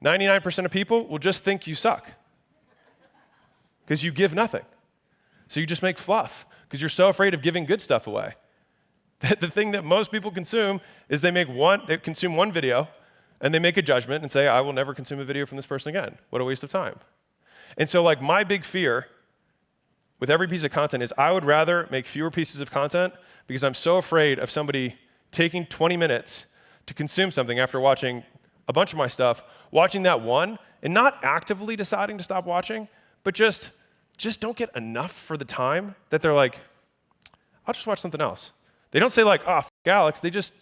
99% of people will just think you suck because you give nothing. So you just make fluff because you're so afraid of giving good stuff away. The thing that most people consume is they consume one video and they make a judgment and say, I will never consume a video from this person again. What a waste of time. And so like my big fear with every piece of content is I would rather make fewer pieces of content because I'm so afraid of somebody taking 20 minutes to consume something after watching a bunch of my stuff, watching that one and not actively deciding to stop watching, but just don't get enough for the time that they're like, I'll just watch something else. They don't say like, oh, f*** Alex. They just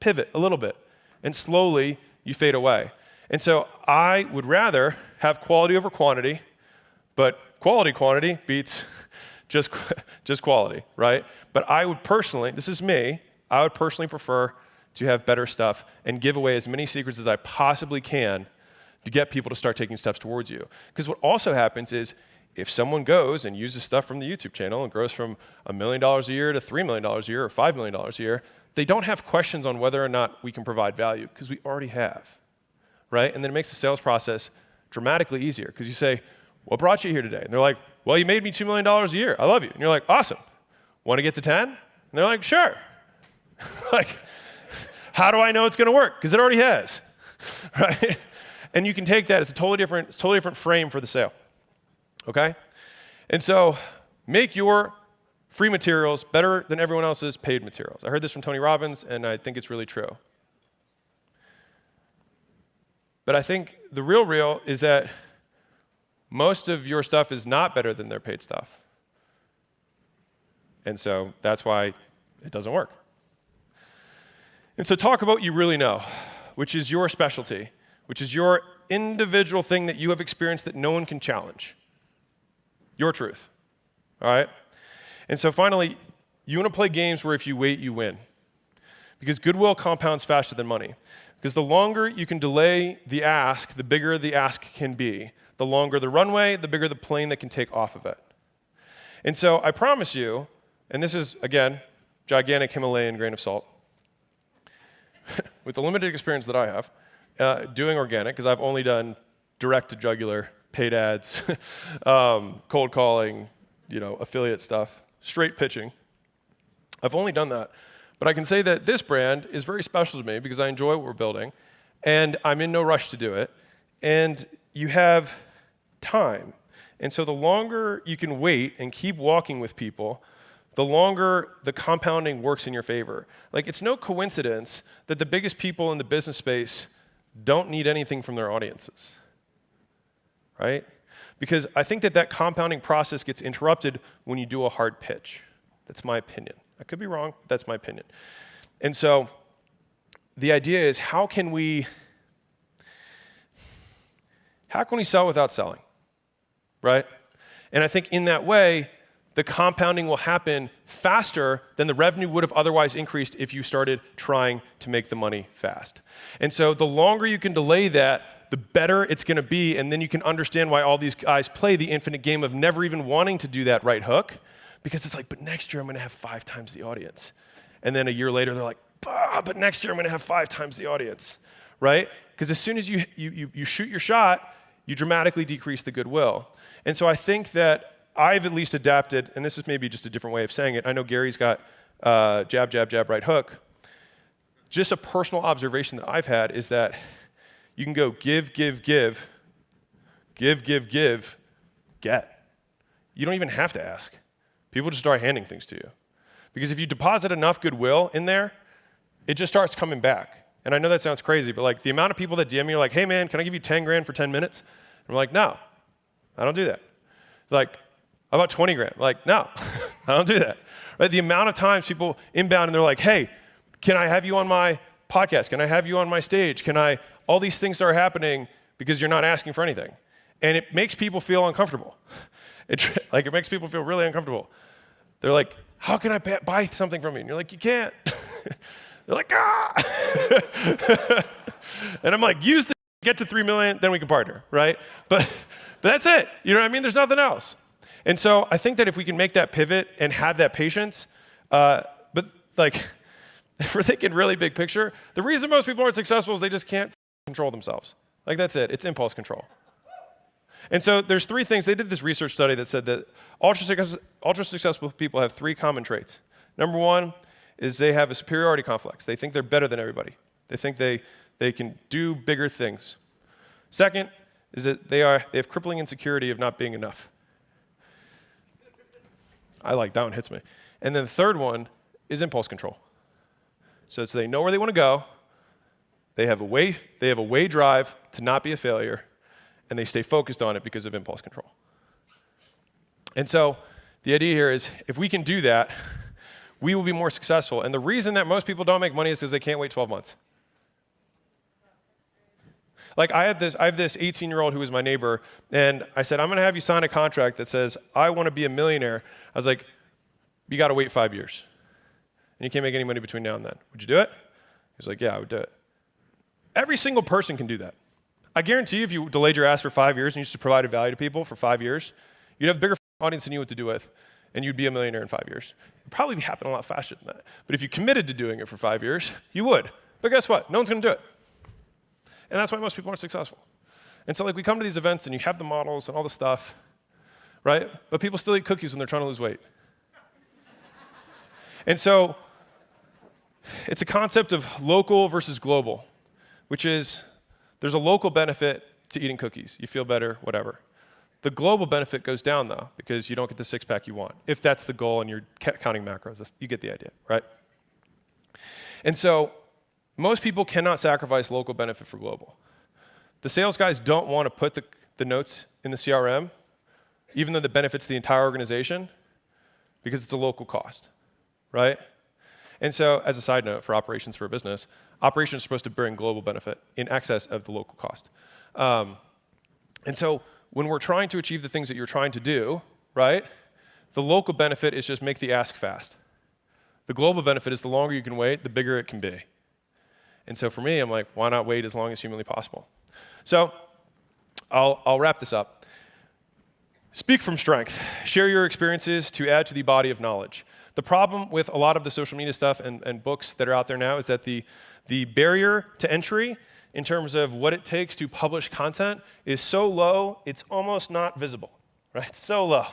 pivot a little bit, and slowly you fade away. And so I would rather have quality over quantity, but quantity beats just quality, right? But I would personally, this is me, I would personally prefer to have better stuff and give away as many secrets as I possibly can to get people to start taking steps towards you. Because what also happens is if someone goes and uses stuff from the YouTube channel and grows from $1 million a year to $3 million a year or $5 million a year, they don't have questions on whether or not we can provide value because we already have, right? And then it makes the sales process dramatically easier because you say, what brought you here today? And they're like, well, you made me $2 million a year. I love you. And you're like, awesome. Want to get to 10? And they're like, sure. Like, how do I know it's going to work? Because it already has, right? And you can take that. It's a totally different frame for the sale. Okay? And so make your free materials better than everyone else's paid materials. I heard this from Tony Robbins, and I think it's really true. But I think the real is that most of your stuff is not better than their paid stuff. And so that's why it doesn't work. And so talk about what you really know, which is your specialty, which is your individual thing that you have experienced that no one can challenge. Your truth, all right? And so finally, you want to play games where if you wait, you win. Because goodwill compounds faster than money. Because the longer you can delay the ask, the bigger the ask can be. The longer the runway, the bigger the plane that can take off of it. And so I promise you, and this is, again, gigantic Himalayan grain of salt, with the limited experience that I have, doing organic, because I've only done direct-to-jugular paid ads, cold calling, affiliate stuff, straight pitching. I've only done that. But I can say that this brand is very special to me because I enjoy what we're building, and I'm in no rush to do it. And you have time. And so the longer you can wait and keep walking with people, the longer the compounding works in your favor. Like, it's no coincidence that the biggest people in the business space don't need anything from their audiences. Right? Because I think that compounding process gets interrupted when you do a hard pitch. That's my opinion. I could be wrong, but that's my opinion. And so the idea is how can we sell without selling? Right? And I think in that way, the compounding will happen faster than the revenue would have otherwise increased if you started trying to make the money fast. And so the longer you can delay that, the better it's going to be, and then you can understand why all these guys play the infinite game of never even wanting to do that right hook, because it's like, but next year I'm going to have 5 times the audience. And then a year later, they're like, but next year I'm going to have 5 times the audience, right? Because as soon as you shoot your shot, you dramatically decrease the goodwill. And so I think that I've at least adapted, and this is maybe just a different way of saying it. I know Gary's got jab, jab, jab, right hook. Just a personal observation that I've had is that you can go give, give, give, give, give, give, get. You don't even have to ask. People just start handing things to you. Because if you deposit enough goodwill in there, it just starts coming back. And I know that sounds crazy, but like the amount of people that DM me are like, hey man, can I give you 10 grand for 10 minutes? And I'm like, no, I don't do that. Like, how about 20 grand? I'm like, no, I don't do that. Right? The amount of times people inbound and they're like, hey, can I have you on my podcast? Can I have you on my stage? All these things start happening because you're not asking for anything. And it makes people feel uncomfortable. It makes people feel really uncomfortable. They're like, how can I buy something from you? And you're like, you can't. They're like, ah. And I'm like, use the get to 3 million, then we can partner, right? But that's it. You know what I mean? There's nothing else. And so I think that if we can make that pivot and have that patience, but like, if we're thinking really big picture, the reason most people aren't successful is they just can't control themselves. Like that's it. It's impulse control. And so there's 3 things. They did this research study that said that ultra successful people have 3 common traits. Number 1 is they have a superiority complex. They think they're better than everybody. They think they can do bigger things. Second is that they have crippling insecurity of not being enough. I like that one, hits me. And then the third one is impulse control. So they know where they want to go. They have a way drive to not be a failure, and they stay focused on it because of impulse control. And so the idea here is if we can do that, we will be more successful. And the reason that most people don't make money is because they can't wait 12 months. Like I have this 18-year-old who was my neighbor, and I said, I'm going to have you sign a contract that says, I want to be a millionaire. I was like, you got to wait 5 years. And you can't make any money between now and then. Would you do it? He was like, yeah, I would do it. Every single person can do that. I guarantee you if you delayed your ass for 5 years and you just provided value to people for 5 years, you'd have a bigger audience than you knew what to do with, and you'd be a millionaire in 5 years. It would probably happen a lot faster than that. But if you committed to doing it for 5 years, you would. But guess what? No one's going to do it. And that's why most people aren't successful. And so like we come to these events and you have the models and all the stuff, right? But people still eat cookies when they're trying to lose weight. And so it's a concept of local versus global, which is there's a local benefit to eating cookies. You feel better, whatever. The global benefit goes down, though, because you don't get the six-pack you want. If that's the goal and you're counting macros, you get the idea, right? And so most people cannot sacrifice local benefit for global. The sales guys don't want to put the notes in the CRM, even though that benefits the entire organization, because it's a local cost, right? And so, as a side note for operations for a business, operations are supposed to bring global benefit in excess of the local cost. And so, when we're trying to achieve the things that you're trying to do, right, the local benefit is just make the ask fast. The global benefit is the longer you can wait, the bigger it can be. And so for me, I'm like, why not wait as long as humanly possible? So I'll wrap this up. Speak from strength. Share your experiences to add to the body of knowledge. The problem with a lot of the social media stuff and books that are out there now is that the barrier to entry in terms of what it takes to publish content is so low, it's almost not visible, right? It's so low.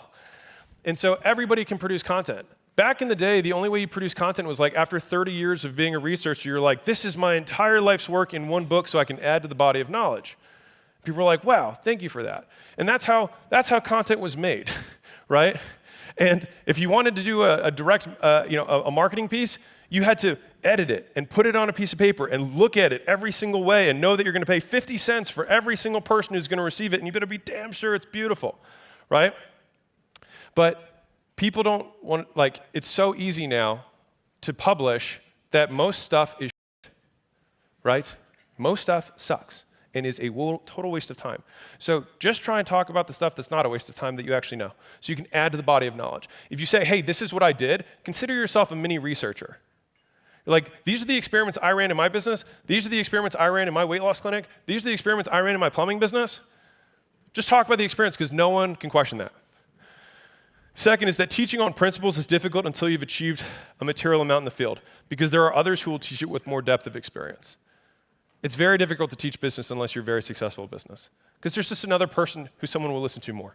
And so everybody can produce content. Back in the day, the only way you produce content was like after 30 years of being a researcher, you're like, this is my entire life's work in one book so I can add to the body of knowledge. People are like, wow, thank you for that. And that's how content was made, right? And if you wanted to do a direct, a marketing piece, you had to edit it and put it on a piece of paper and look at it every single way and know that you're going to pay 50 cents for every single person who's going to receive it, and you better be damn sure it's beautiful, right? But people don't want, like, it's so easy now to publish that most stuff is shit, right? Most stuff sucks and is a total waste of time. So just try and talk about the stuff that's not a waste of time that you actually know, so you can add to the body of knowledge. If you say, hey, this is what I did, consider yourself a mini researcher. Like, these are the experiments I ran in my business. These are the experiments I ran in my weight loss clinic. These are the experiments I ran in my plumbing business. Just talk about the experience because no one can question that. Second is that teaching on principles is difficult until you've achieved a material amount in the field, because there are others who will teach it with more depth of experience. It's very difficult to teach business unless you're very successful at business, because there's just another person who someone will listen to more,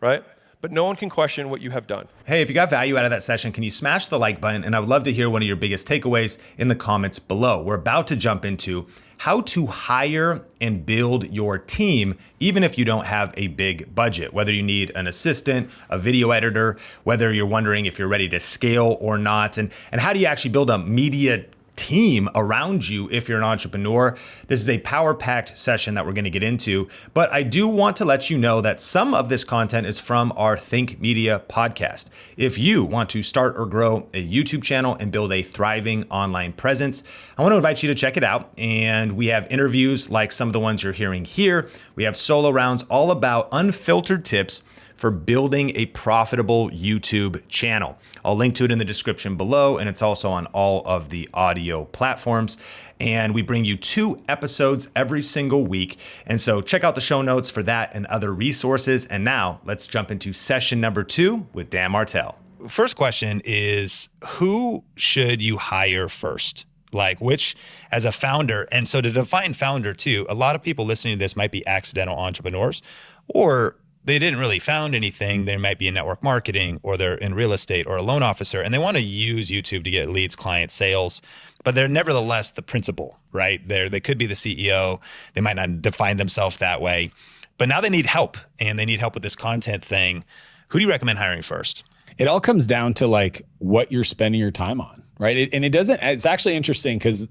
right? but no one can question what you have done. Hey, if you got value out of that session, can you smash the like button? And I would love to hear one of your biggest takeaways in the comments below. We're about to jump into how to hire and build your team, even if you don't have a big budget, whether you need an assistant, a video editor, whether you're wondering if you're ready to scale or not, and how do you actually build a media team around you if you're an entrepreneur. This is a power-packed session that we're going to get into, but I do want to let you know that some of this content is from our Think Media podcast. If you want to start or grow a YouTube channel and build a thriving online presence, I want to invite you to check it out. And we have interviews like some of the ones you're hearing here. We have solo rounds all about unfiltered tips for building a profitable YouTube channel. I'll link to it in the description below, and it's also on all of the audio platforms. And we bring you 2 episodes every single week. And so check out the show notes for that and other resources. And now let's jump into session number 2 with Dan Martell. First question is, who should you hire first? Like which, as a founder, and so to define founder too, a lot of people listening to this might be accidental entrepreneurs, or they didn't really found anything. They might be in network marketing, or they're in real estate, or a loan officer, and they want to use YouTube to get leads, clients, sales, but they're nevertheless the principal, right? They could be the CEO. They might not define themselves that way, but now they need help, and they need help with this content thing. Who do you recommend hiring first? It all comes down to like what you're spending your time on, right? It's actually interesting because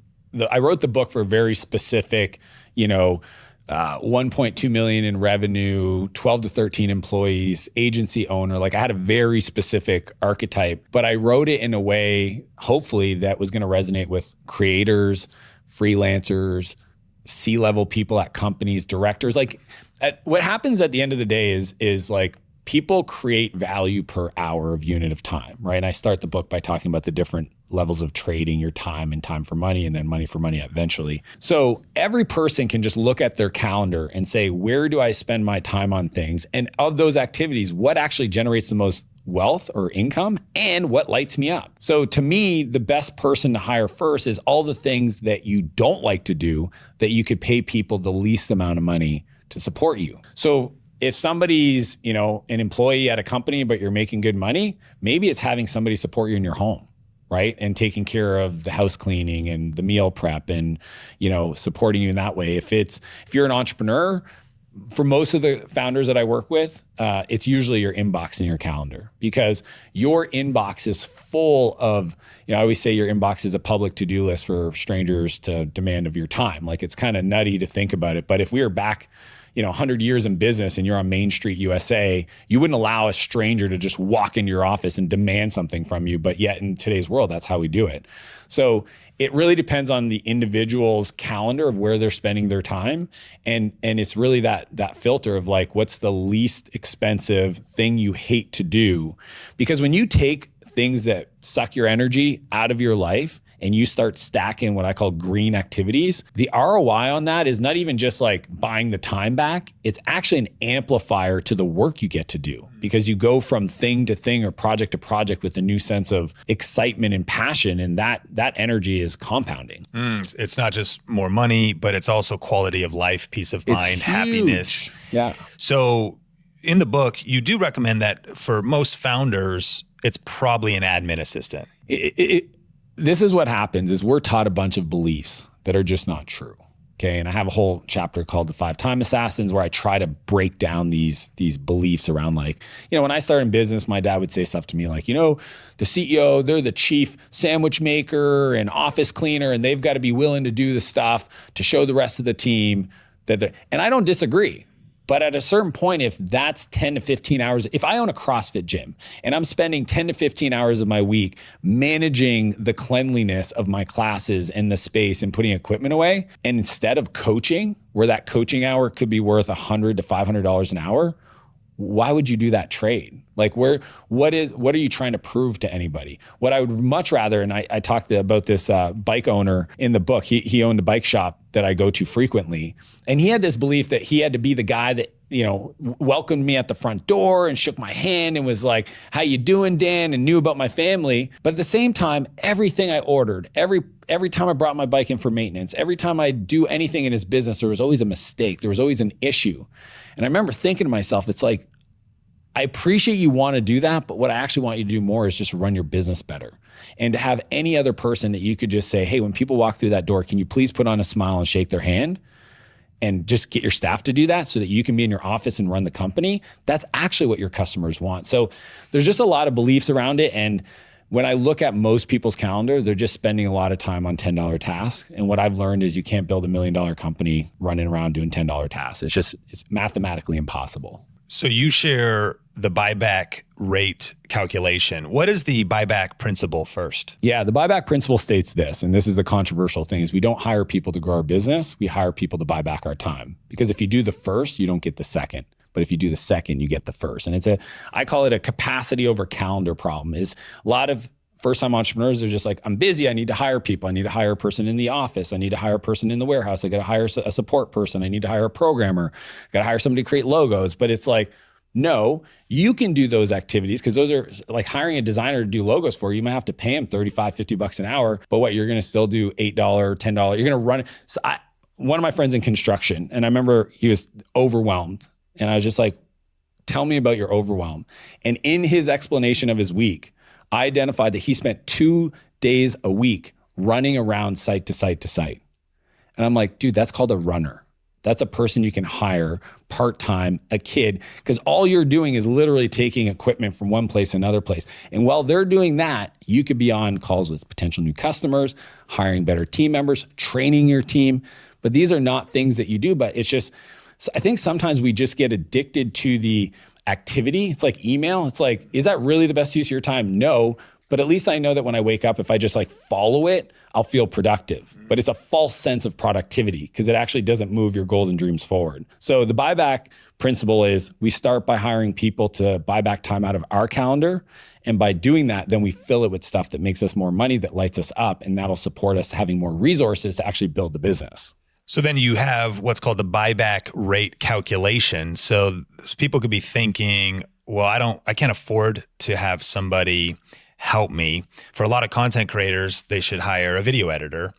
I wrote the book for a very specific, 1.2 million in revenue, 12 to 13 employees, agency owner. Like I had a very specific archetype, but I wrote it in a way, hopefully, that was going to resonate with creators, freelancers, C-level people at companies, directors. Like what happens at the end of the day is like people create value per hour of unit of time, right? And I start the book by talking about the different levels of trading your time and time for money, and then money for money eventually. So every person can just look at their calendar and say, where do I spend my time on things? And of those activities, what actually generates the most wealth or income, and what lights me up? So to me, the best person to hire first is all the things that you don't like to do that you could pay people the least amount of money to support you. So if somebody's, an employee at a company, but you're making good money, maybe it's having somebody support you in your home, right? And taking care of the house cleaning and the meal prep and, supporting you in that way. If you're an entrepreneur, for most of the founders that I work with, it's usually your inbox and your calendar, because your inbox is full of, I always say your inbox is a public to-do list for strangers to demand of your time. Like it's kind of nutty to think about it. But if we were back 100 years in business and you're on Main Street, USA, you wouldn't allow a stranger to just walk into your office and demand something from you. But yet in today's world, that's how we do it. So it really depends on the individual's calendar of where they're spending their time. And it's really that filter of like, what's the least expensive thing you hate to do? Because when you take things that suck your energy out of your life and you start stacking what I call green activities, the ROI on that is not even just like buying the time back. It's actually an amplifier to the work you get to do, because you go from thing to thing or project to project with a new sense of excitement and passion, and that energy is compounding. It's not just more money, but it's also quality of life, peace of mind, happiness. Yeah. So in the book, you do recommend that for most founders, it's probably an admin assistant. This is what happens is we're taught a bunch of beliefs that are just not true. Okay. And I have a whole chapter called The 5 Time Assassins, where I try to break down these beliefs around like, when I started in business, my dad would say stuff to me like, the CEO, they're the chief sandwich maker and office cleaner, and they've got to be willing to do the stuff to show the rest of the team that and I don't disagree. But at a certain point, if that's 10 to 15 hours, if I own a CrossFit gym and I'm spending 10 to 15 hours of my week managing the cleanliness of my classes and the space and putting equipment away, and instead of coaching, where that coaching hour could be worth $100 to $500 an hour, why would you do that trade? Like what are you trying to prove to anybody? What I would much rather, and I talked about this bike owner in the book, he owned a bike shop that I go to frequently. And he had this belief that he had to be the guy that, welcomed me at the front door and shook my hand and was like, how you doing, Dan? And knew about my family. But at the same time, everything I ordered, every time I brought my bike in for maintenance, every time I do anything in his business, there was always a mistake. There was always an issue. And I remember thinking to myself, it's like, I appreciate you want to do that, but what I actually want you to do more is just run your business better. And to have any other person that you could just say, hey, when people walk through that door, can you please put on a smile and shake their hand? And just get your staff to do that so that you can be in your office and run the company. That's actually what your customers want. So there's just a lot of beliefs around it. And when I look at most people's calendar, they're just spending a lot of time on $10 tasks. And what I've learned is you can't build $1 million company running around doing $10 tasks. It's mathematically impossible. So you share the buyback rate calculation. What is the buyback principle first? Yeah, the buyback principle states this, and this is the controversial thing, is we don't hire people to grow our business. We hire people to buy back our time. Because if you do the first, you don't get the second. But if you do the second, you get the first. And I call it a capacity over calendar problem. Is a lot of first-time entrepreneurs are just like, I'm busy, I need to hire people. I need to hire a person in the office. I need to hire a person in the warehouse. I got to hire a support person. I need to hire a programmer. I got to hire somebody to create logos. But it's like, no, you can do those activities because those are like hiring a designer to do logos for you. You might have to pay him $35, $50 an hour, but what, you're going to still do $8, $10. You're going to run it. So one of my friends in construction, and I remember he was overwhelmed. And I was just like, tell me about your overwhelm. And in his explanation of his week, I identified that he spent 2 days a week running around site to site to site. And I'm like, dude, that's called a runner. That's a person you can hire part-time, a kid, because all you're doing is literally taking equipment from one place to another place. And while they're doing that, you could be on calls with potential new customers, hiring better team members, training your team. But these are not things that you do, but it's just, I think sometimes we just get addicted to the activity. It's like email. It's like, is that really the best use of your time? No. But at least I know that when I wake up, if I just like follow it, I'll feel productive. But it's a false sense of productivity because it actually doesn't move your goals and dreams forward. So the buyback principle is we start by hiring people to buy back time out of our calendar. And by doing that, then we fill it with stuff that makes us more money, that lights us up, and that'll support us having more resources to actually build the business. So then you have what's called the buyback rate calculation. So people could be thinking, well, I can't afford to have somebody help me. For a lot of content creators, they should hire a video editor,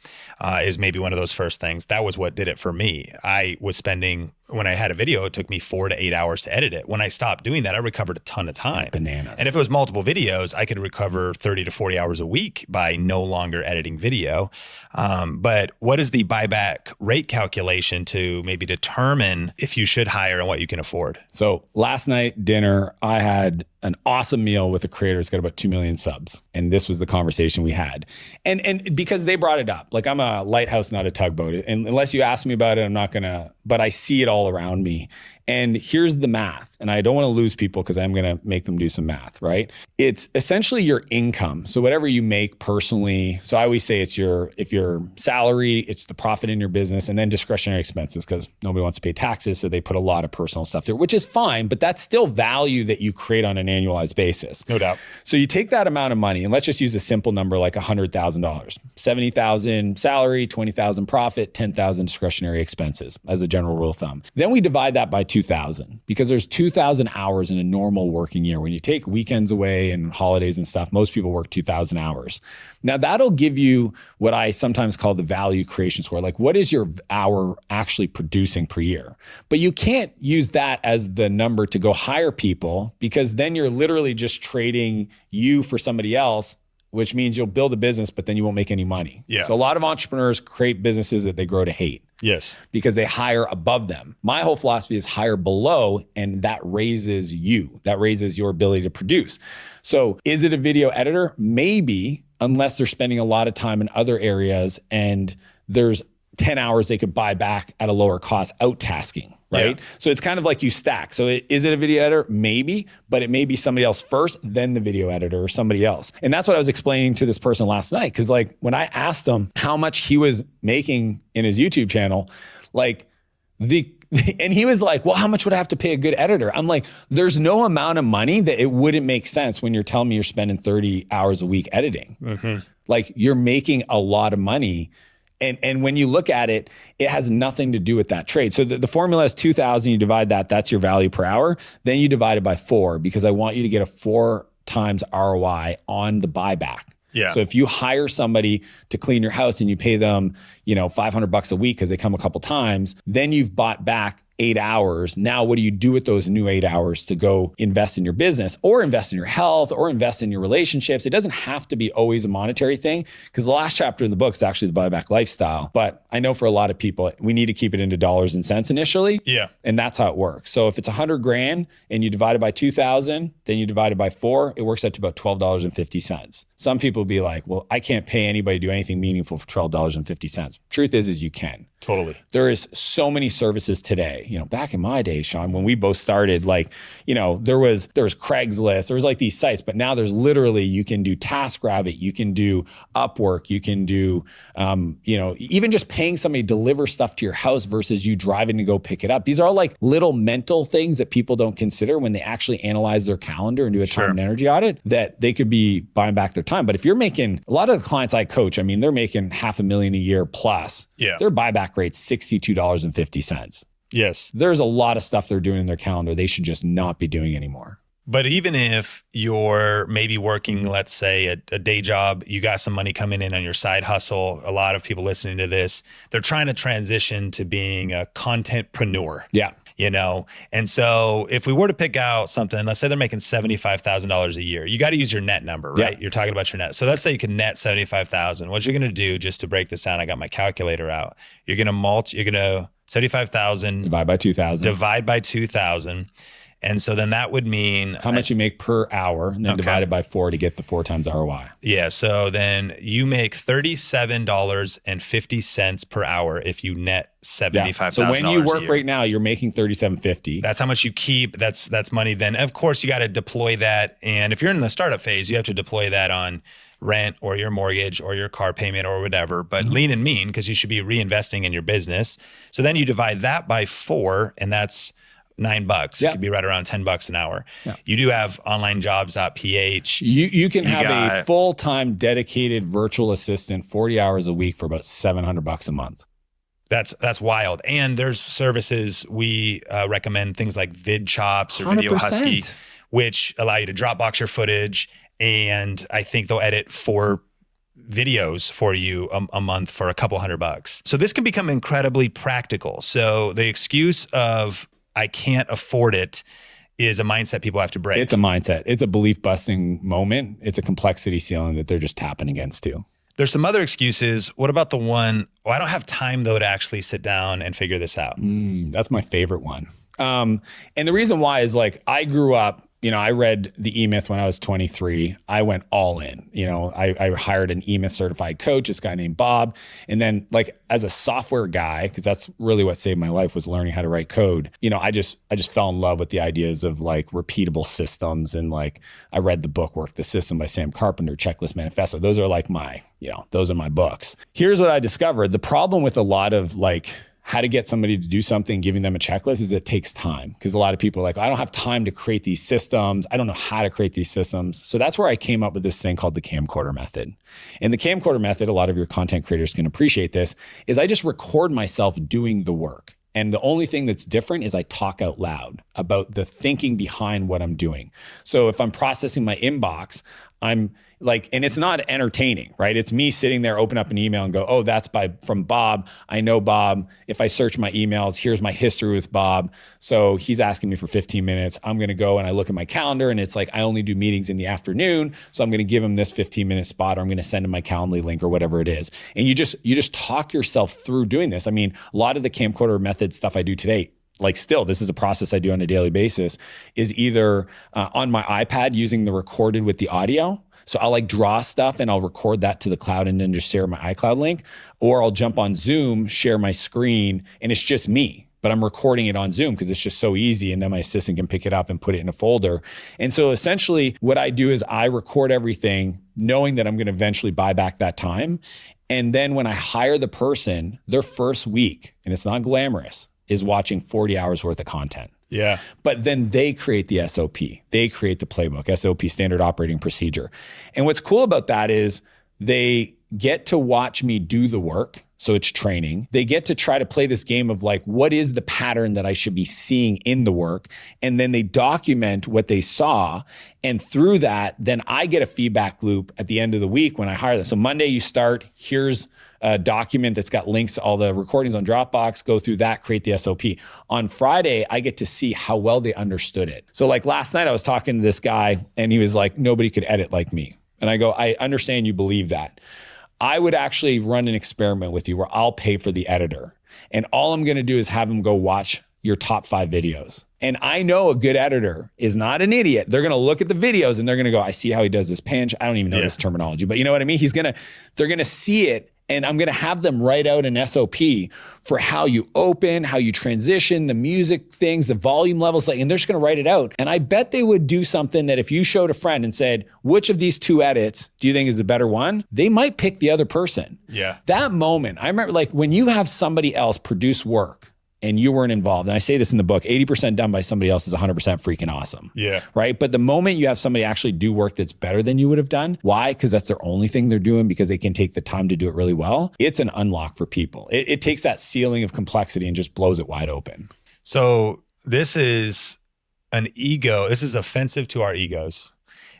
is maybe one of those first things. That was what did it for me. I was spending, when I had a video, it took me 4 to 8 hours to edit it. When I stopped doing that, I recovered a ton of time. That's bananas. And if it was multiple videos, I could recover 30 to 40 hours a week by no longer editing video. But what is the buyback rate calculation to maybe determine if you should hire and what you can afford? So last night, dinner, I had an awesome meal with a creator who's got about 2 million subs. And this was the conversation we had. And because they brought it up, like I'm a lighthouse, not a tugboat. And unless you ask me about it, I'm not gonna, but I see it all around me. And here's the math. And I don't want to lose people because I'm going to make them do some math, right? It's essentially your income. So whatever you make personally. So I always say if your salary, it's the profit in your business, and then discretionary expenses because nobody wants to pay taxes. So they put a lot of personal stuff there, which is fine, but that's still value that you create on an annualized basis. No doubt. So you take that amount of money and let's just use a simple number like $100,000, 70,000 salary, 20,000 profit, 10,000 discretionary expenses as a general rule of thumb. Then we divide that by 2,000 because there's 2,000 hours in a normal working year. When you take weekends away and holidays and stuff, most people work 2,000 hours. Now that'll give you what I sometimes call the value creation score. Like what is your hour actually producing per year? But you can't use that as the number to go hire people because then you're literally just trading you for somebody else, which means you'll build a business, but then you won't make any money. Yeah. So a lot of entrepreneurs create businesses that they grow to hate. Yes. Because they hire above them. My whole philosophy is hire below, and that raises you. That raises your ability to produce. So is it a video editor? Maybe, unless they're spending a lot of time in other areas and there's 10 hours they could buy back at a lower cost out tasking. Right? Yeah. So it's kind of like you stack. So is it a video editor? Maybe, but it may be somebody else first, then the video editor or somebody else. And that's what I was explaining to this person last night. Cause like when I asked him how much he was making in his YouTube channel, like and he was like, well, how much would I have to pay a good editor? I'm like, there's no amount of money that it wouldn't make sense when you're telling me you're spending 30 hours a week editing. Mm-hmm. Like you're making a lot of money. And when you look at it, it has nothing to do with that trade. So the formula is 2,000, you divide that, that's your value per hour. Then you divide it by 4 because I want you to get a 4 times ROI on the buyback. Yeah. So if you hire somebody to clean your house and you pay them, $500 a week because they come a couple times, then you've bought back 8 hours. Now, what do you do with those new 8 hours to go invest in your business or invest in your health or invest in your relationships? It doesn't have to be always a monetary thing, because the last chapter in the book is actually the buyback lifestyle. But I know for a lot of people, we need to keep it into dollars and cents initially. Yeah. And that's how it works. So if it's $100,000 and you divide it by 2,000, then you divide it by 4, it works out to about $12.50. Some people be like, well, I can't pay anybody to do anything meaningful for $12.50. Truth is you can. Totally. There is so many services today. Back in my day, Sean, when we both started, there was Craigslist, there was like these sites, but now there's literally, you can do TaskRabbit, you can do Upwork, you can do, even just paying somebody to deliver stuff to your house versus you driving to go pick it up. These are all like little mental things that people don't consider when they actually analyze their calendar and do a time and energy audit, that they could be buying back their time. But if you're making, a lot of the clients I coach, they're making $500,000 a year plus. Yeah. Their buyback rate's $62.50. Yes. There's a lot of stuff they're doing in their calendar they should just not be doing anymore. But even if you're maybe working, let's say a day job, you got some money coming in on your side hustle. A lot of people listening to this, they're trying to transition to being a contentpreneur. Yeah. And so if we were to pick out something, let's say they're making $75,000 a year, you got to use your net number, right? Yeah. You're talking about your net. So let's say you can net 75,000. What you're going to do, just to break this down, I got my calculator out. You're going to 75,000 divide by 2,000. And so then that would mean how much you make per hour, and then divide it by 4 to get the 4 times ROI. Yeah. So then you make $37.50 per hour if you net $75,000. So when you work right now, you're making $37.50. That's how much you keep. That's money. Then of course you got to deploy that. And if you're in the startup phase, you have to deploy that on rent or your mortgage or your car payment or whatever, but lean and mean, because you should be reinvesting in your business. So then you divide that by 4, and that's $9. It could be right around $10 an hour. Yeah. You do have onlinejobs.ph. You can have a full-time dedicated virtual assistant 40 hours a week for about $700 a month. That's wild. And there's services we recommend, things like VidChops or 100%. Video Husky, which allow you to Dropbox your footage. And I think they'll edit 4 videos for you a month for a couple $100. So this can become incredibly practical. So the excuse of I can't afford it is a mindset people have to break. It's a mindset. It's a belief busting moment. It's a complexity ceiling that they're just tapping against too. There's some other excuses. What about the one, I don't have time though to actually sit down and figure this out? That's my favorite one. And the reason why is I grew up, I read the E-Myth when I was 23. I went all in. I hired an E-Myth certified coach, this guy named Bob. And then as a software guy, because that's really what saved my life, was learning how to write code. I just fell in love with the ideas of repeatable systems. And I read the book Work the System by Sam Carpenter, Checklist Manifesto. Those are those are my books. Here's what I discovered. The problem with a lot of how to get somebody to do something, giving them a checklist, is it takes time. Because a lot of people are I don't have time to create these systems. I don't know how to create these systems. So that's where I came up with this thing called the camcorder method. And the camcorder method, a lot of your content creators can appreciate this, is I just record myself doing the work. And the only thing that's different is I talk out loud about the thinking behind what I'm doing. So if I'm processing my inbox, I'm and it's not entertaining, right? It's me sitting there, open up an email and go, oh, that's from Bob. I know Bob. If I search my emails, here's my history with Bob. So he's asking me for 15 minutes. I'm going to go and I look at my calendar and it's I only do meetings in the afternoon. So I'm going to give him this 15-minute spot, or I'm going to send him my Calendly link or whatever it is. And you just talk yourself through doing this. A lot of the camcorder method stuff I do today, still, this is a process I do on a daily basis, is either on my iPad using the recorded with the audio. So I'll draw stuff and I'll record that to the cloud and then just share my iCloud link, or I'll jump on Zoom, share my screen, and it's just me, but I'm recording it on Zoom because it's just so easy. And then my assistant can pick it up and put it in a folder. And so essentially what I do is I record everything knowing that I'm going to eventually buy back that time. And then when I hire the person, their first week, and it's not glamorous, is watching 40 hours worth of content. Yeah. But then they create the SOP. They create the playbook, SOP, standard operating procedure. And what's cool about that is they get to watch me do the work. So it's training. They get to try to play this game of what is the pattern that I should be seeing in the work? And then they document what they saw. And through that, then I get a feedback loop at the end of the week when I hire them. So Monday you start, here's a document that's got links to all the recordings on Dropbox, go through that, create the SOP. On Friday, I get to see how well they understood it. So like last night I was talking to this guy and he was like, nobody could edit like me. And I go, I understand you believe that. I would actually run an experiment with you where I'll pay for the editor. And all I'm going to do is have him go watch your top 5 videos. And I know a good editor is not an idiot. They're going to look at the videos and they're going to go, I see how he does this pinch. I don't even know this terminology, but you know what I mean? They're going to see it. And I'm going to have them write out an SOP for how you open, how you transition, the music things, the volume levels, and they're just going to write it out. And I bet they would do something that if you showed a friend and said, which of these 2 edits do you think is the better one? They might pick the other person. Yeah. That moment, I remember like when you have somebody else produce work and you weren't involved, and I say this in the book, 80% done by somebody else is 100% freaking awesome. Yeah. Right? But the moment you have somebody actually do work that's better than you would have done, why? Because that's their only thing they're doing because they can take the time to do it really well. It's an unlock for people. It takes that ceiling of complexity and just blows it wide open. So this is an ego. This is offensive to our egos.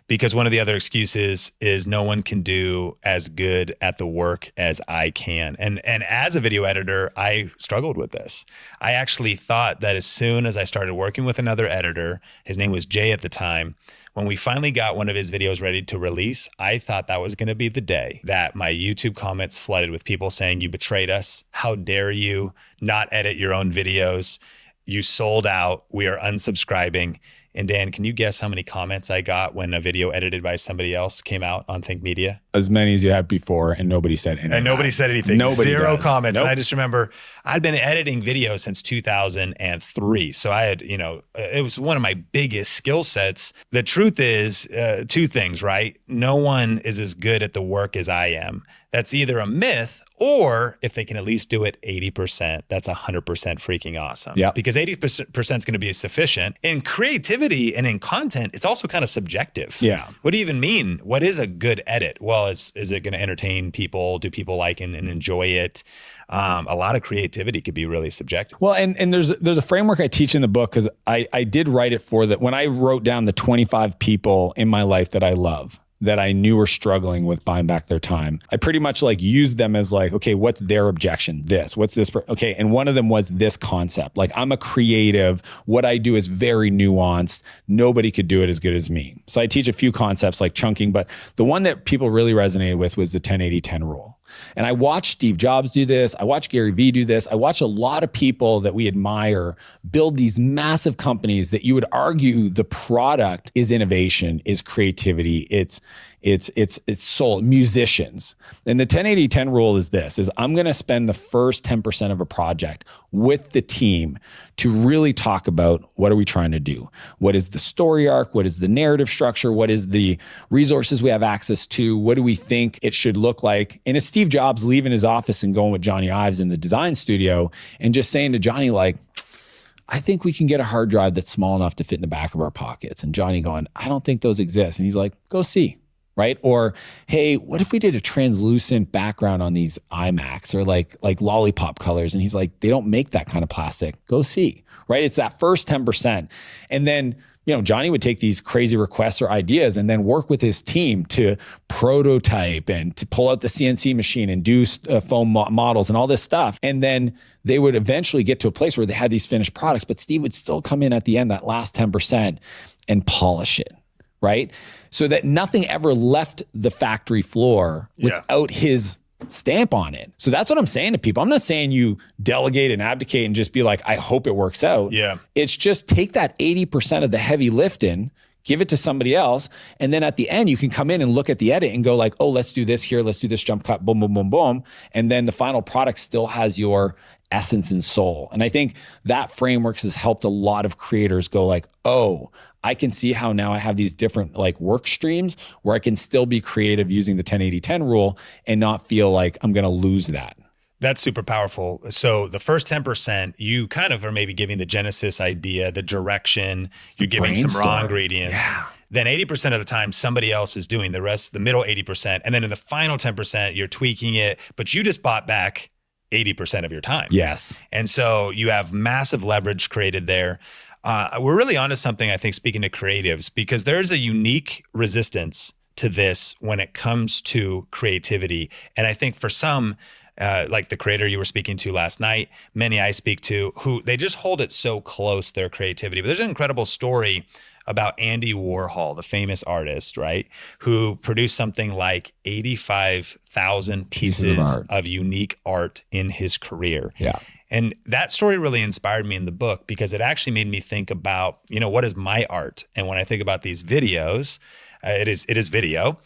Because one of the other excuses is no one can do as good at the work as I can. And as a video editor, I struggled with this. I actually thought that as soon as I started working with another editor, his name was Jay at the time, when we finally got one of his videos ready to release, I thought that was going to be the day that my YouTube comments flooded with people saying, you betrayed us. How dare you not edit your own videos? You sold out. We are unsubscribing. And Dan, can you guess how many comments I got when a video edited by somebody else came out on Think Media? As many as you had before, and nobody said anything. And nobody said anything. Nobody Zero does. comments. Nope. And I just remember I'd been editing videos since 2003. So I had, it was one of my biggest skill sets. The truth is 2 things, right? No one is as good at the work as I am. That's either a myth, or if they can at least do it 80%, that's 100% freaking awesome. Yeah. Because 80% is going to be sufficient. In creativity and in content, it's also kind of subjective. Yeah. What do you even mean? What is a good edit? Well, is it going to entertain people? Do people like and enjoy it? A lot of creativity could be really subjective. Well, and there's a framework I teach in the book because I did write it for that. When I wrote down the 25 people in my life that I love, that I knew were struggling with buying back their time, I pretty much like used them as like, okay, what's their objection? This, what's this? Okay. And one of them was this concept. Like, I'm a creative. What I do is very nuanced. Nobody could do it as good as me. So I teach a few concepts like chunking, but the one that people really resonated with was the 10-80-10 rule. And I watched Steve Jobs do this. I watched Gary Vee do this. I watched a lot of people that we admire build these massive companies that you would argue the product is innovation, is creativity, it's soul, musicians. And the 10-80-10 rule is this, is I'm going to spend the first 10% of a project with the team to really talk about what are we trying to do? What is the story arc? What is the narrative structure? What is the resources we have access to? What do we think it should look like? And it's Steve Jobs leaving his office and going with Johnny Ives in the design studio and just saying to Johnny, like, I think we can get a hard drive that's small enough to fit in the back of our pockets. And Johnny going, I don't think those exist. And he's like, go see. Right? Or, hey, what if we did a translucent background on these iMacs or like lollipop colors? And he's like, they don't make that kind of plastic. Go see. Right? It's that first 10%. And then, Johnny would take these crazy requests or ideas and then work with his team to prototype and to pull out the CNC machine and do foam models and all this stuff. And then they would eventually get to a place where they had these finished products, but Steve would still come in at the end, that last 10%, and polish it. Right? So that nothing ever left the factory floor without his stamp on it. So that's what I'm saying to people. I'm not saying you delegate and abdicate and just be like, I hope it works out. Yeah. It's just take that 80% of the heavy lifting, give it to somebody else. And then at the end, you can come in and look at the edit and go like, oh, let's do this here. Let's do this jump cut, boom, boom, boom, boom. And then the final product still has your essence and soul. And I think that framework has helped a lot of creators go like, oh, I can see how now I have these different like work streams where I can still be creative using the 10-80-10 rule and not feel like I'm going to lose that. That's super powerful. So the first 10%, you kind of are maybe giving the genesis idea, the direction, you're giving some raw ingredients. Yeah. Then 80% of the time, somebody else is doing the rest, the middle 80%. And then in the final 10%, you're tweaking it, but you just bought back 80% of your time. Yes. And so you have massive leverage created there. We're really onto something, I think, speaking to creatives, because there's a unique resistance to this when it comes to creativity. And I think for some, like the creator you were speaking to last night, many I speak to, who they just hold it so close, their creativity. But there's an incredible story about Andy Warhol, the famous artist, right? Who produced something like 85,000 pieces of unique art in his career. Yeah. And that story really inspired me in the book because it actually made me think about, what is my art? And when I think about these videos, it is video.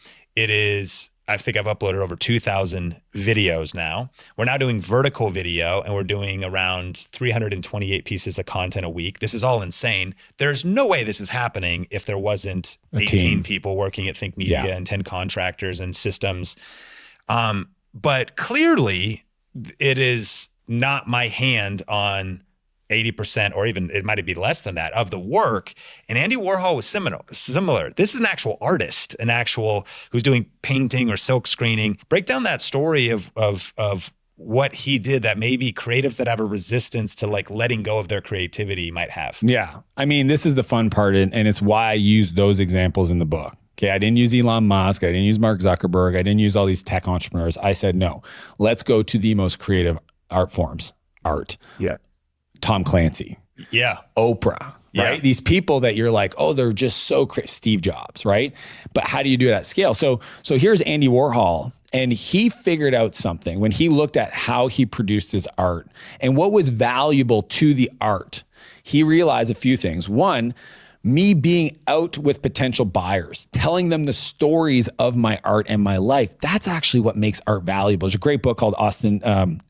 I think I've uploaded over 2,000 videos now. We're now doing vertical video and we're doing around 328 pieces of content a week. This is all insane. There's no way this is happening if there wasn't 18 people working at Think Media and 10 contractors and systems. But clearly it is not my hand on 80% or even it might be less than that of the work. And Andy Warhol was similar. This is an actual artist, who's doing painting or silk screening. Break down that story of what he did that maybe creatives that have a resistance to like letting go of their creativity might have. Yeah. I mean, this is the fun part and it's why I use those examples in the book. Okay, I didn't use Elon Musk. I didn't use Mark Zuckerberg. I didn't use all these tech entrepreneurs. I said, no, let's go to the most creative art forms. Art. Yeah. Tom Clancy. Yeah. Oprah. Right? Yeah. These people that you're like, oh, they're just so creative. Steve Jobs, right? But how do you do it at scale? So here's Andy Warhol, and he figured out something when he looked at how he produced his art and what was valuable to the art. He realized a few things. One, me being out with potential buyers, telling them the stories of my art and my life, that's actually what makes art valuable. There's a great book called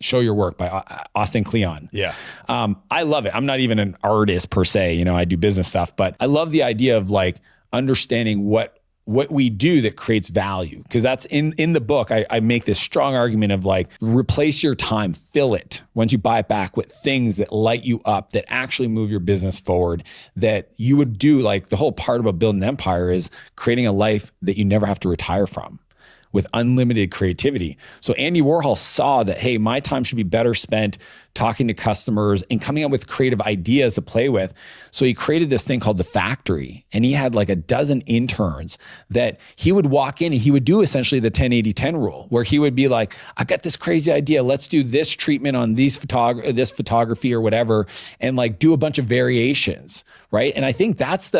Show Your Work by Austin Kleon. Yeah. I love it. I'm not even an artist per se, I do business stuff, but I love the idea of like understanding what we do that creates value. Because that's in the book, I make this strong argument of like, replace your time, fill it once you buy it back with things that light you up, that actually move your business forward, that you would do. Like the whole part about building an empire is creating a life that you never have to retire from with unlimited creativity. So Andy Warhol saw that, hey, my time should be better spent talking to customers and coming up with creative ideas to play with. So he created this thing called The Factory, and he had like a dozen interns that he would walk in and he would do essentially the 10-80-10 rule, where he would be like, I got this crazy idea. Let's do this treatment on this photography or whatever, and like do a bunch of variations, right? And I think that's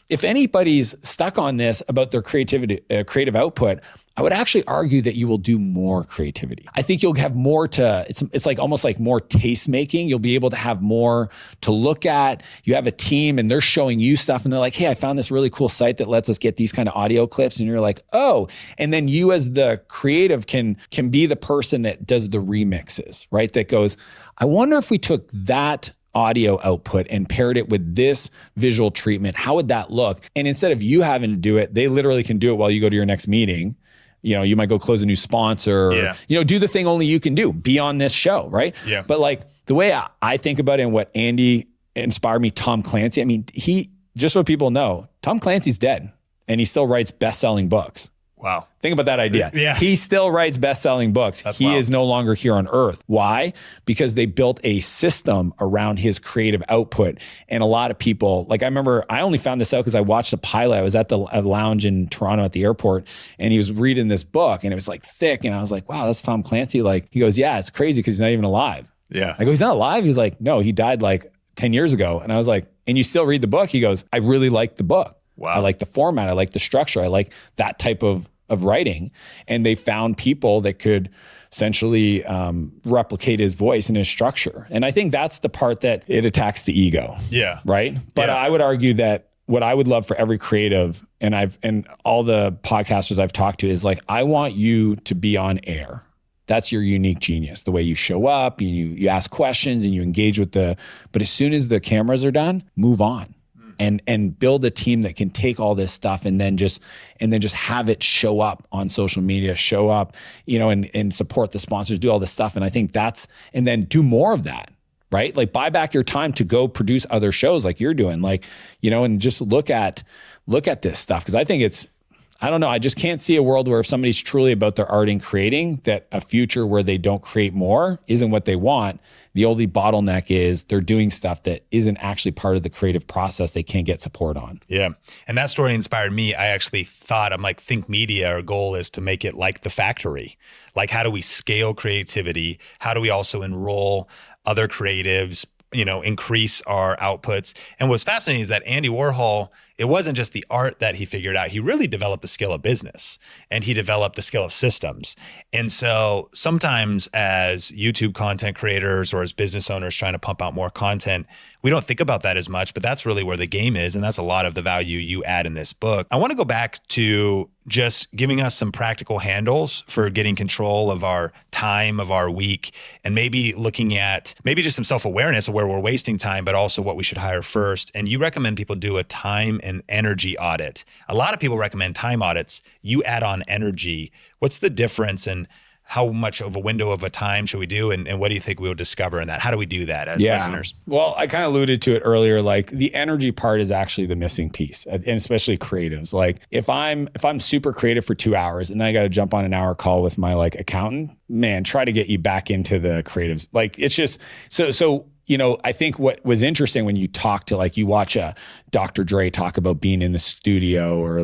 if anybody's stuck on this about their creative output, I would actually argue that you will do more creativity. I think you'll have more it's like almost like more taste making. You'll be able to have more to look at. You have a team and they're showing you stuff and they're like, hey, I found this really cool site that lets us get these kind of audio clips. And you're like, oh, and then you as the creative can be the person that does the remixes, right? That goes, I wonder if we took that audio output and paired it with this visual treatment, how would that look? And instead of you having to do it, they literally can do it while you go to your next meeting. You might go close a new sponsor, do the thing only you can do, be on this show, right? Yeah. But like the way I think about it and what Andy inspired me, Tom Clancy, I mean, just so people know, Tom Clancy's dead and he still writes best-selling books. Wow. Think about that idea. Yeah. He still writes best-selling books. That's he wild. is no longer here on earth. Why? Because they built a system around his creative output. And a lot of people, like I remember, I only found this out because I watched a pilot. I was at the lounge in Toronto at the airport and he was reading this book and it was like thick. And I was like, wow, that's Tom Clancy. Like, he goes, yeah, it's crazy because he's not even alive. Yeah. I go, he's not alive? He was like, no, he died like 10 years ago. And I was like, and you still read the book? He goes, I really like the book. Wow. I like the format. I like the structure. I like that type of writing. And they found people that could essentially replicate his voice and his structure. And I think that's the part that it attacks the ego. Yeah. Right. But I would argue that what I would love for every creative, and all the podcasters I've talked to, is like, I want you to be on air. That's your unique genius, the way you show up, you ask questions and you engage with but as soon as the cameras are done, move on. And build a team that can take all this stuff and then just have it show up on social media, show up, and support the sponsors, do all this stuff. And I think and then do more of that, right? Like buy back your time to go produce other shows like you're doing, like, and just look at this stuff. Cause I think I don't know. I just can't see a world where if somebody's truly about their art and creating, that a future where they don't create more isn't what they want. The only bottleneck is they're doing stuff that isn't actually part of the creative process they can't get support on. Yeah. And that story inspired me. I actually thought, I'm like, Think Media, our goal is to make it like the factory. Like, how do we scale creativity? How do we also enroll other creatives, increase our outputs? And what's fascinating is that Andy Warhol, it wasn't just the art that he figured out. He really developed the skill of business, and he developed the skill of systems. And so sometimes as YouTube content creators or as business owners trying to pump out more content, we don't think about that as much, but that's really where the game is. And that's a lot of the value you add in this book. I want to go back to just giving us some practical handles for getting control of our time, of our week, and maybe looking at maybe just some self-awareness of where we're wasting time, but also what we should hire first. And you recommend people do a time and energy audit. A lot of people recommend time audits. You add on energy. What's the difference, and how much of a window of a time should we do? And what do you think we'll discover in that? How do we do that as listeners? Well, I kind of alluded to it earlier. Like, the energy part is actually the missing piece, and especially creatives. Like, if I'm super creative for 2 hours and then I got to jump on an hour call with my accountant, man, try to get you back into the creatives. Like, it's just so. I think what was interesting when you talk to, you watch a Dr. Dre talk about being in the studio, or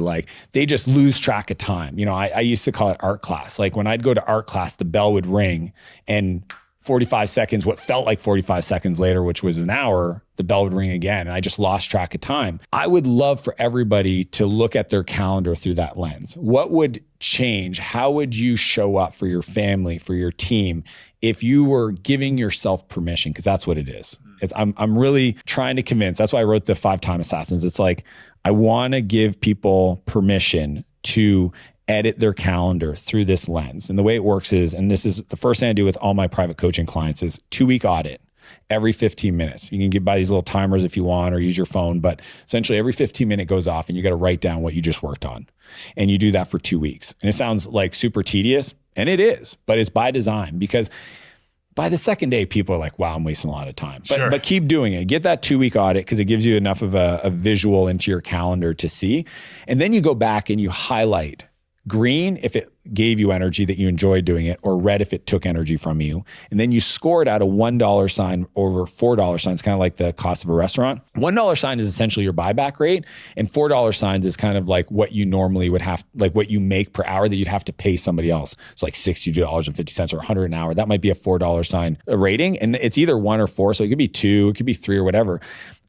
they just lose track of time. I used to call it art class. Like, when I'd go to art class, the bell would ring, and 45 seconds, what felt like 45 seconds later, which was an hour, the bell would ring again, and I just lost track of time. I would love for everybody to look at their calendar through that lens. What would change? How would you show up for your family, for your team, if you were giving yourself permission? Because that's what it is. I'm really trying to convince. That's why I wrote the 5 Time Assassins. It's like, I want to give people permission to edit their calendar through this lens. And the way it works is, and this is the first thing I do with all my private coaching clients, is 2-week audit every 15 minutes. You can buy these little timers if you want, or use your phone, but essentially every 15 minutes goes off and you got to write down what you just worked on. And you do that for 2 weeks. And it sounds like super tedious, and it is, but it's by design, because by the second day, people are like, wow, I'm wasting a lot of time. But keep doing it. Get that 2-week audit, because it gives you enough of a visual into your calendar to see. And then you go back and you highlight green if it gave you energy that you enjoyed doing it, or red if it took energy from you. And then you score it at a $1 sign over $4 signs, kind of like the cost of a restaurant. $1 sign is essentially your buyback rate, and $4 signs is kind of like what you normally would have, like what you make per hour that you'd have to pay somebody else. It's like $62.50 or $100 an hour. That might be a $4 sign rating, and it's either 1 or 4. So it could be 2, it could be 3, or whatever.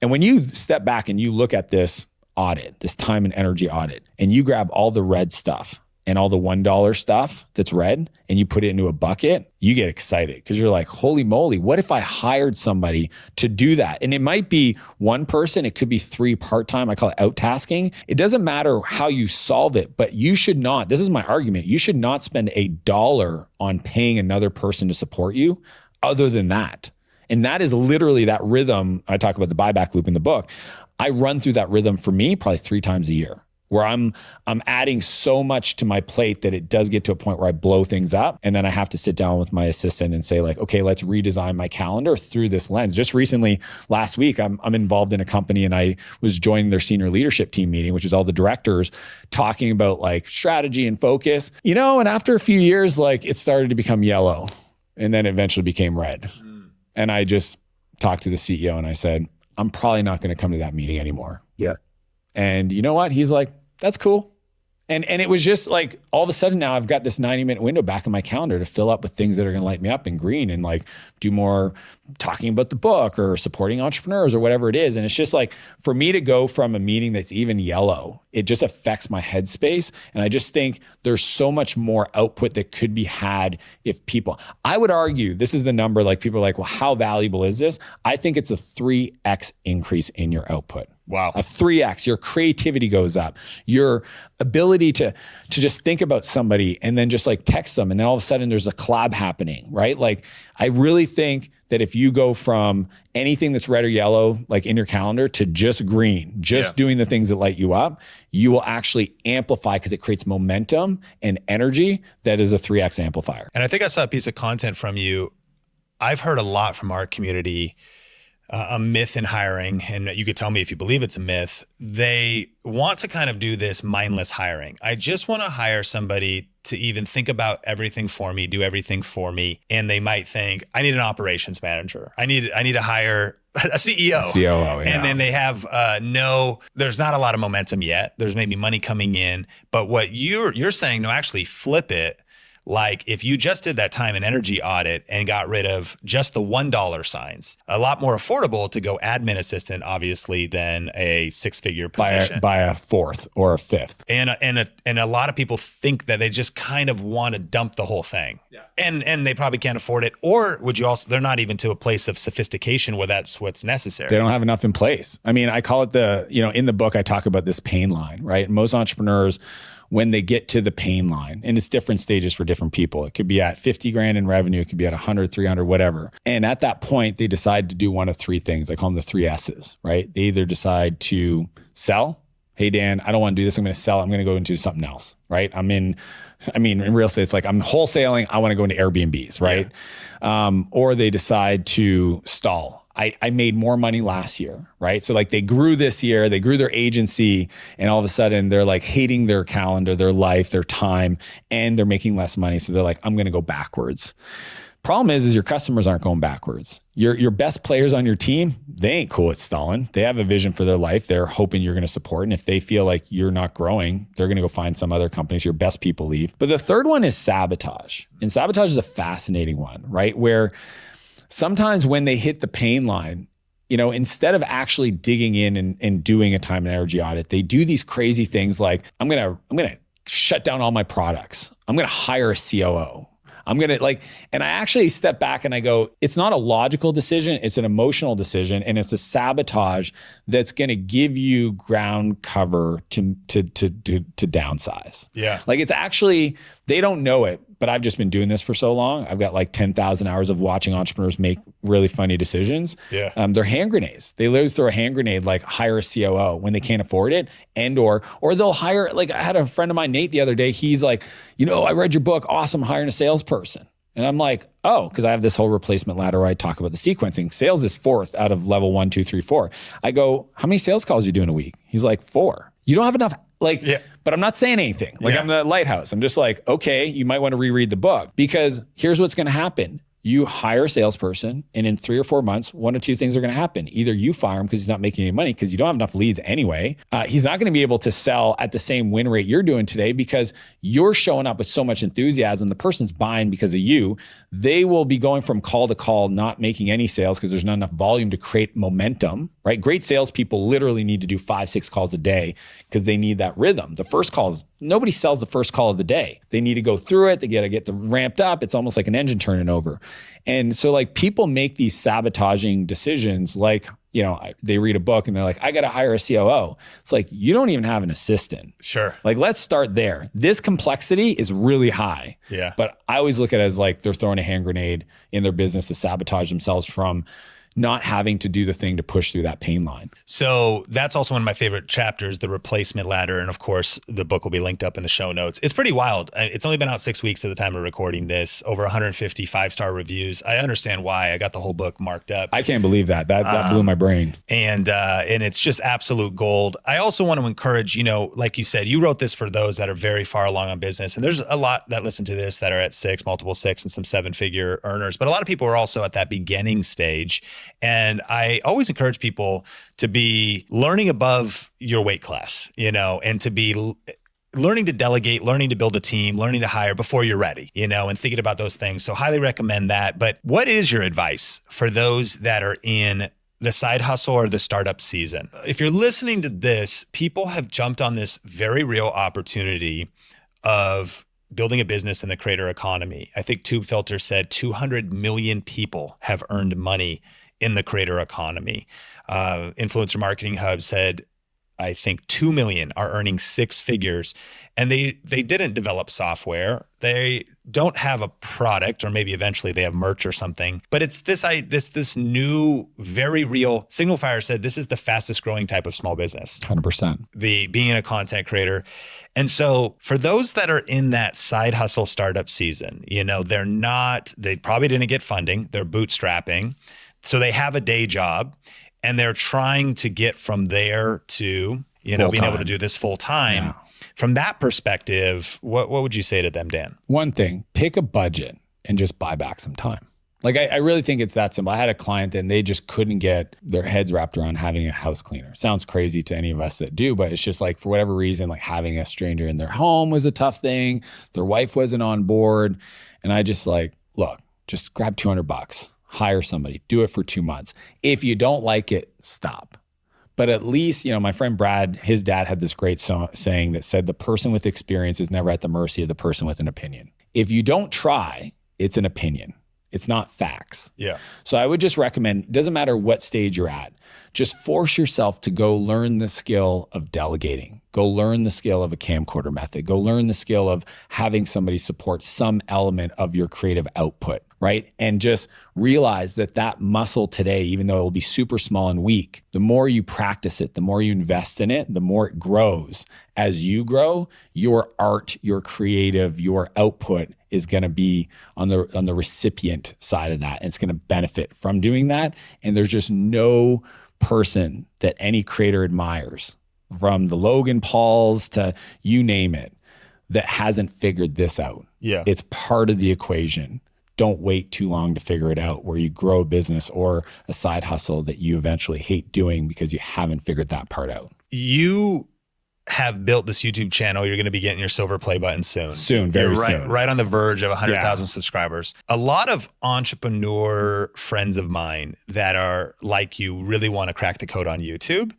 And when you step back and you look at this audit, this time and energy audit, and you grab all the red stuff and all the $1 stuff that's red, and you put it into a bucket, you get excited, because you're like, holy moly, what if I hired somebody to do that? And it might be one person, it could be 3 part-time. I call it out-tasking. It doesn't matter how you solve it, but you should not, this is my argument, you should not spend $1 on paying another person to support you other than that. And that is literally that rhythm. I talk about the buyback loop in the book. I run through that rhythm for me probably 3 times a year, where I'm adding so much to my plate that it does get to a point where I blow things up. And then I have to sit down with my assistant and say, like, okay, let's redesign my calendar through this lens. Just recently, last week, I'm involved in a company, and I was joining their senior leadership team meeting, which is all the directors talking about like strategy and focus, and after a few years, like, it started to become yellow, and then eventually became red. And I just talked to the CEO and I said, I'm probably not going to come to that meeting anymore. Yeah. And you know what? He's like, that's cool. And it was just like, all of a sudden now I've got this 90-minute window back in my calendar to fill up with things that are going to light me up in green, and like do more talking about the book or supporting entrepreneurs or whatever it is. And it's just like, for me to go from a meeting that's even yellow, it just affects my headspace. And I just think there's so much more output that could be had if people, I would argue, this is the number, like people are like, well, how valuable is this? I think it's a 3x increase in your output. Wow. A 3x. Your creativity goes up. Your ability to just think about somebody and then just like text them, and then all of a sudden there's a collab happening, right? Like, I really think that if you go from anything that's red or yellow, like in your calendar, to just green, just doing the things that light you up, you will actually amplify, because it creates momentum and energy that is a 3x amplifier. And I think I saw a piece of content from you. I've heard a lot from our community a myth in hiring, and you could tell me if you believe it's a myth. They want to kind of do this mindless hiring. I just want to hire somebody to even think about everything for me, do everything for me. And they might think, I need an operations manager. I need to hire a CEO. COO, yeah. And then they have there's not a lot of momentum yet. There's maybe money coming in. But what you're saying, no, actually flip it. Like if you just did that time and energy audit and got rid of just the $1 signs, a lot more affordable to go admin assistant, obviously, than a six-figure position. By a fourth or a fifth. And a lot of people think that they just kind of want to dump the whole thing. Yeah. And they probably can't afford it. Or would you also, they're not even to a place of sophistication where that's what's necessary. They don't have enough in place. I mean, I call it in the book, I talk about this pain line, right? Most entrepreneurs, when they get to the pain line, and it's different stages for different people. It could be at 50 grand in revenue. It could be at 100, 300, whatever. And at that point, they decide to do one of three things. I call them the 3 S's, right? They either decide to sell. Hey, Dan, I don't want to do this. I'm going to sell. I'm going to go into something else, right? In real estate, it's like I'm wholesaling. I want to go into Airbnbs, right? Yeah. Or they decide to stall. I made more money last year, right? So like they grew this year, they grew their agency, and all of a sudden they're like hating their calendar, their life, their time, and they're making less money. So they're like, I'm going to go backwards. Problem is your customers aren't going backwards. Your best players on your team, they ain't cool at stalling. They have a vision for their life. They're hoping you're going to support. And if they feel like you're not growing, they're going to go find some other companies. Your best people leave. But the third one is sabotage. And sabotage is a fascinating one, right? Where sometimes when they hit the pain line, instead of actually digging in and doing a time and energy audit, they do these crazy things like, I'm going to shut down all my products. I'm going to hire a COO. And I actually step back and I go, it's not a logical decision. It's an emotional decision. And it's a sabotage that's going to give you ground cover to downsize. Yeah. Like it's actually, they don't know it, but I've just been doing this for so long. I've got like 10,000 hours of watching entrepreneurs make really funny decisions. Yeah. They're hand grenades. They literally throw a hand grenade, like hire a COO when they can't afford it, or they'll hire, like I had a friend of mine, Nate, the other day, he's like, I read your book. Awesome. Hiring a salesperson. And I'm like, oh, because I have this whole replacement ladder where I talk about the sequencing. Sales is 4th out of level 1, 2, 3, 4. I go, how many sales calls are you doing a week? He's like, 4. You don't have enough. But I'm not saying anything. I'm the lighthouse. I'm just like, okay, you might want to reread the book, because here's what's going to happen. You hire a salesperson, and in 3 or 4 months, one of two things are going to happen. Either you fire him because he's not making any money because you don't have enough leads anyway. He's not going to be able to sell at the same win rate you're doing today because you're showing up with so much enthusiasm. The person's buying because of you. They will be going from call to call, not making any sales because there's not enough volume to create momentum, right? Great salespeople literally need to do 5, 6 calls a day because they need that rhythm. The first calls, nobody sells the first call of the day. They need to go through it. They got to get ramped up. It's almost like an engine turning over. And so like people make these sabotaging decisions, like, they read a book and they're like, I got to hire a COO. It's like, you don't even have an assistant. Sure. Like, let's start there. This complexity is really high. Yeah. But I always look at it as like they're throwing a hand grenade in their business to sabotage themselves from not having to do the thing to push through that pain line. So that's also one of my favorite chapters, the replacement ladder. And of course, the book will be linked up in the show notes. It's pretty wild. It's only been out 6 weeks at the time of recording this, over 150 5-star reviews. I understand why. I got the whole book marked up. I can't believe that. That blew my brain. And it's just absolute gold. I also want to encourage, like you said, you wrote this for those that are very far along on business. And there's a lot that listen to this that are at 6, multiple 6, and some 7-figure earners. But a lot of people are also at that beginning stage. And I always encourage people to be learning above your weight class, and to be learning to delegate, learning to build a team, learning to hire before you're ready, and thinking about those things. So highly recommend that. But what is your advice for those that are in the side hustle or the startup season? If you're listening to this, people have jumped on this very real opportunity of building a business in the creator economy. I think TubeFilter said 200 million people have earned money in the creator economy. Influencer Marketing Hub said, I think 2 million are earning 6 figures, and they didn't develop software. They don't have a product, or maybe eventually they have merch or something. But it's this new, very real. Signal Fire said this is the fastest growing type of small business. 100%. The being a content creator. And so for those that are in that side hustle startup season, they probably didn't get funding. They're bootstrapping. So they have a day job and they're trying to get from there to, being able to do this full time. Yeah. From that perspective, what would you say to them, Dan? One thing, pick a budget and just buy back some time. Like, I really think it's that simple. I had a client and they just couldn't get their heads wrapped around having a house cleaner. Sounds crazy to any of us that do, but it's just like, for whatever reason, like having a stranger in their home was a tough thing. Their wife wasn't on board. And I just like, look, just grab $200, hire somebody, do it for 2 months. If you don't like it, stop. But at least, my friend Brad, his dad had this great saying that said, the person with experience is never at the mercy of the person with an opinion. If you don't try, it's an opinion. It's not facts. Yeah. So I would just recommend, doesn't matter what stage you're at, just force yourself to go learn the skill of delegating. Go learn the skill of a camcorder method. Go learn the skill of having somebody support some element of your creative output, right? And just realize that muscle today, even though it will be super small and weak, the more you practice it, the more you invest in it, the more it grows. As you grow, your art, your creative, your output is going to be on the recipient side of that. And it's going to benefit from doing that. And there's just no person that any creator admires, from the Logan Pauls to you name it, that hasn't figured this out. Yeah. It's part of the equation. Don't wait too long to figure it out, where you grow a business or a side hustle that you eventually hate doing because you haven't figured that part out. You have built this YouTube channel. You're going to be getting your silver play button soon. Very soon. Right on the verge of 100,000 subscribers. A lot of entrepreneur friends of mine that are like you really want to crack the code on YouTube.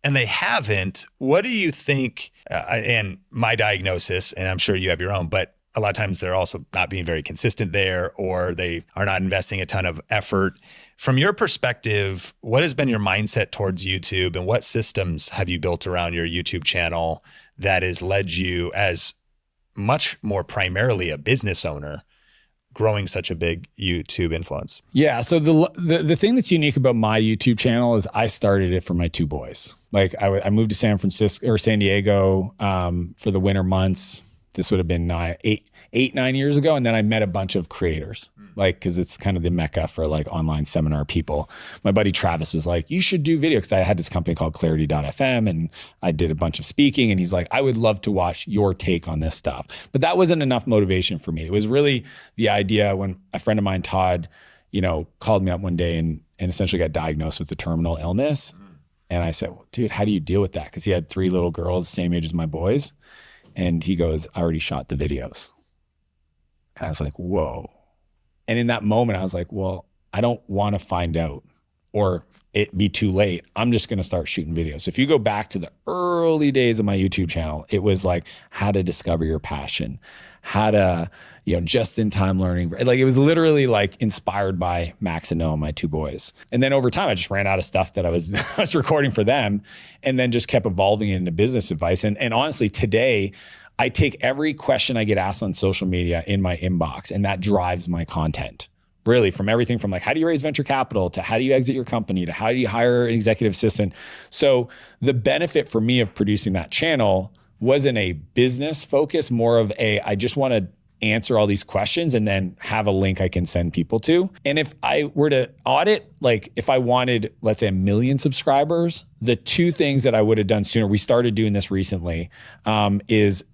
And they haven't. What do you think, and my diagnosis, and I'm sure you have your own, but a lot of times they're also not being very consistent there, or they are not investing a ton of effort. From your perspective, what has been your mindset towards YouTube, and what systems have you built around your YouTube channel that has led you, as much more primarily a business owner, growing such a big YouTube influence? Yeah. So the thing that's unique about my YouTube channel is I started it for my two boys. Like I moved to San Diego for the winter months. This would have been 9 years ago. And then I met a bunch of creators, like, cause it's kind of the mecca for like online seminar people. My buddy Travis was like, you should do video. Cause I had this company called Clarity.fm and I did a bunch of speaking, and he's like, I would love to watch your take on this stuff. But that wasn't enough motivation for me. It was really the idea when a friend of mine, Todd, called me up one day and essentially got diagnosed with a terminal illness. And I said, well, dude, how do you deal with that? Cause he had 3 little girls, same age as my boys. And he goes, I already shot the videos. And I was like, whoa. And in that moment, I was like, well, I don't want to find out or it be too late. I'm just going to start shooting videos. So if you go back to the early days of my YouTube channel, it was like how to discover your passion, how to, just in time learning. Like it was literally like inspired by Max and Noah, my 2 boys. And then over time, I just ran out of stuff that I was recording for them, and then just kept evolving it into business advice. And honestly, today, I take every question I get asked on social media in my inbox, and that drives my content. Really, from everything from like, how do you raise venture capital, to how do you exit your company, to how do you hire an executive assistant? So the benefit for me of producing that channel wasn't a business focus, more of I just want to answer all these questions and then have a link I can send people to. And if I were to audit, like if I wanted, let's say 1 million subscribers, the 2 things that I would have done sooner, we started doing this recently, is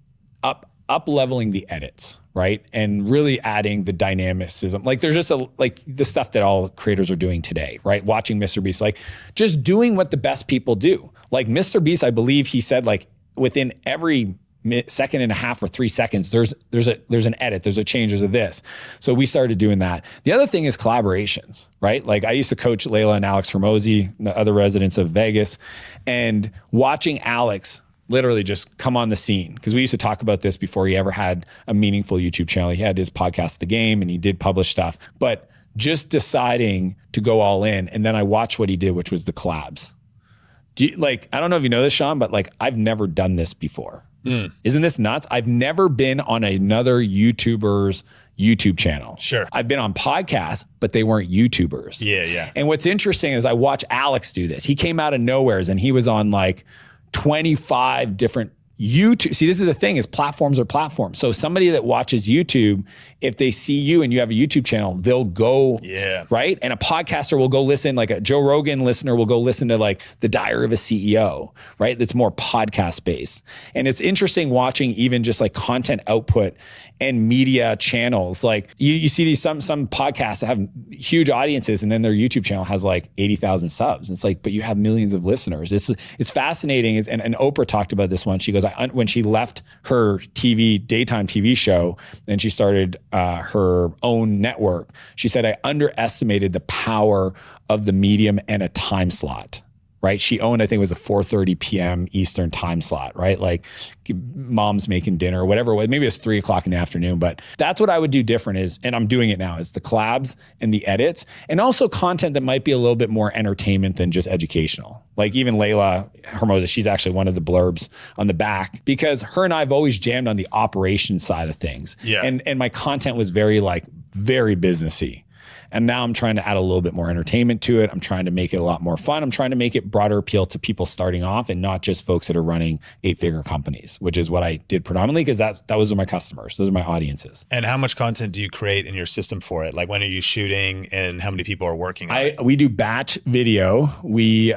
up leveling the edits, right? And really adding the dynamicism. Like there's just like the stuff that all creators are doing today, right? Watching Mr. Beast, like just doing what the best people do. Like Mr. Beast, I believe he said like within every second and a half or 3 seconds, there's an edit, there's a change, there's a this. So we started doing that. The other thing is collaborations, right? Like I used to coach Leila and Alex Hormozi, the other residents of Vegas, and watching Alex literally just come on the scene. Because we used to talk about this before he ever had a meaningful YouTube channel. He had his podcast, The Game, and he did publish stuff. But just deciding to go all in, and then I watched what he did, which was the collabs. I don't know if you know this, Sean, but like I've never done this before. Isn't this nuts? I've never been on another YouTuber's YouTube channel. Sure. I've been on podcasts, but they weren't YouTubers. Yeah. And what's interesting is I watch Alex do this. He came out of nowhere and he was on like 25 different YouTube, see, this is the thing, is platforms are platforms. So somebody that watches YouTube, if they see you and you have a YouTube channel, they'll go, right? And a podcaster will go listen, like a Joe Rogan listener will go listen to like The Diary of a CEO, right? That's more podcast based. And it's interesting watching even just like content output and media channels. Like you see these some podcasts that have huge audiences and then their YouTube channel has like 80,000 subs. It's like, but you have millions of listeners. It's fascinating. And Oprah talked about this one. She goes, when she left her daytime TV show and she started her own network, she said, I underestimated the power of the medium and a time slot. Right? She owned, I think it was a 4:30 p.m. Eastern time slot, right? Like mom's making dinner or whatever it was. Maybe it was 3 o'clock in the afternoon, but that's what I would do different is, and I'm doing it now, is the collabs and the edits and also content that might be a little bit more entertainment than just educational. Like even Leila Hormozi, she's actually one of the blurbs on the back because her and I have always jammed on the operations side of things. Yeah. And my content was very businessy. And now I'm trying to add a little bit more entertainment to it. I'm trying to make it a lot more fun. I'm trying to make it broader appeal to people starting off and not just folks that are running 8-figure companies, which is what I did predominantly because those are my customers. Those are my audiences. And how much content do you create in your system for it? Like when are you shooting and how many people are working on it? We do batch video. We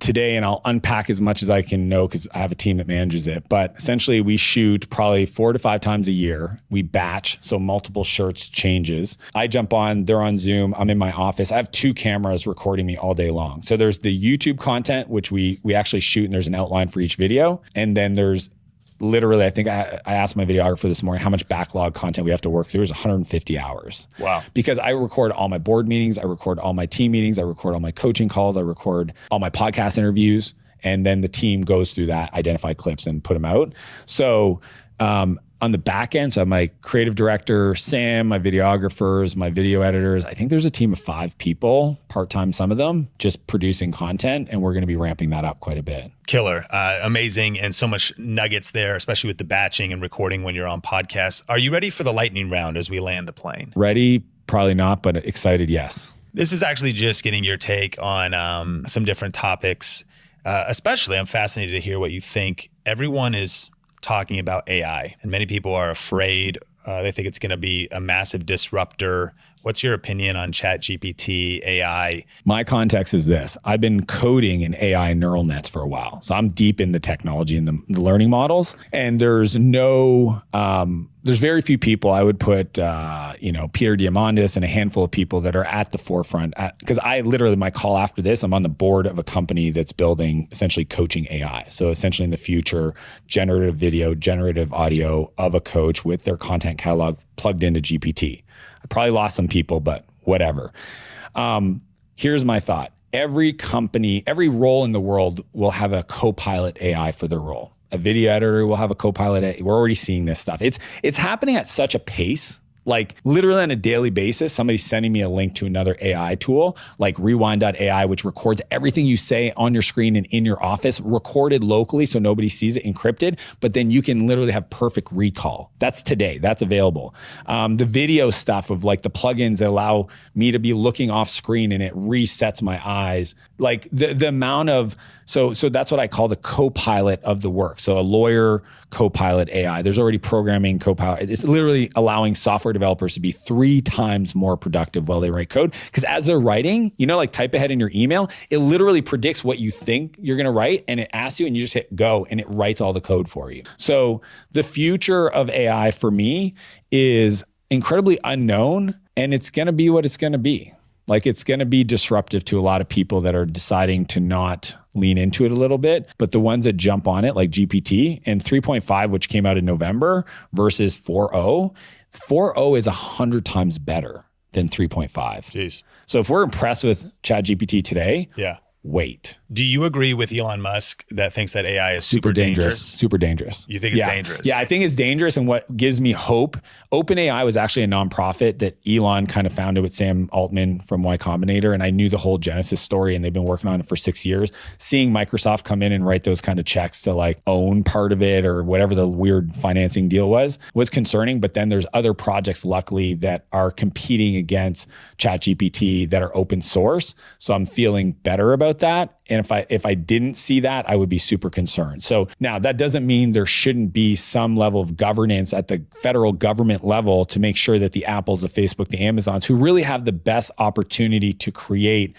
today, and I'll unpack as much as I can know because I have a team that manages it, but essentially we shoot probably 4 to 5 times a year. We batch, so multiple shirts changes. I jump on, they're on Zoom. I'm in my office. I have 2 cameras recording me all day long. So there's the YouTube content, which we actually shoot and there's an outline for each video. And then there's literally, I think I asked my videographer this morning how much backlog content we have to work through. Is 150 hours. Wow. Because I record all my board meetings. I record all my team meetings. I record all my coaching calls. I record all my podcast interviews. And then the team goes through that, identify clips and put them out. So, on the back end, so I have my creative director, Sam, my videographers, my video editors. I think there's a team of 5 people, part-time, some of them, just producing content. And we're going to be ramping that up quite a bit. Killer. Amazing. And so much nuggets there, especially with the batching and recording when you're on podcasts. Are you ready for the lightning round as we land the plane? Ready? Probably not, but excited, yes. This is actually just getting your take on some different topics. Especially, I'm fascinated to hear what you think. Everyone is talking about AI, and many people are afraid. They think it's going to be a massive disruptor. What's your opinion on ChatGPT, AI? My context is this. I've been coding in AI neural nets for a while. So I'm deep in the technology and the learning models. And there's very few people. I would put, Peter Diamandis and a handful of people that are at the forefront. Because my call after this, I'm on the board of a company that's building essentially coaching AI. So essentially in the future, generative video, generative audio of a coach with their content catalog plugged into GPT. I probably lost some people, but whatever. Here's my thought. Every company, every role in the world will have a co-pilot AI for their role. A video editor will have a co-pilot AI. We're already seeing this stuff. It's happening at such a pace. Like literally on a daily basis, somebody's sending me a link to another AI tool like Rewind.ai, which records everything you say on your screen and in your office, recorded locally so nobody sees it, encrypted, but then you can literally have perfect recall. That's today, that's available. The video stuff of like the plugins that allow me to be looking off screen and it resets my eyes. Like the amount of, so that's what I call the co-pilot of the work. So a lawyer co-pilot AI, there's already programming co-pilot. It's literally allowing software developers to be 3 times more productive while they write code. Because as they're writing, like type ahead in your email, it literally predicts what you think you're going to write and it asks you and you just hit go and it writes all the code for you. So the future of AI for me is incredibly unknown and it's going to be what it's going to be. Like it's going to be disruptive to a lot of people that are deciding to not lean into it a little bit. But the ones that jump on it, like GPT and 3.5, which came out in November versus 4.0, 4.0 is 100 times better than 3.5. Jeez. So if we're impressed with ChatGPT today, wait. Do you agree with Elon Musk that thinks that AI is super dangerous? Super dangerous. You think it's dangerous? Yeah, I think it's dangerous. And what gives me hope, OpenAI was actually a nonprofit that Elon kind of founded with Sam Altman from Y Combinator. And I knew the whole Genesis story and they've been working on it for 6 years. Seeing Microsoft come in and write those kind of checks to like own part of it or whatever the weird financing deal was concerning. But then there's other projects, luckily, that are competing against ChatGPT that are open source. So I'm feeling better about about that. And if I didn't see that, I would be super concerned. So now that doesn't mean there shouldn't be some level of governance at the federal government level to make sure that the Apples, the Facebook, the Amazons, who really have the best opportunity to create,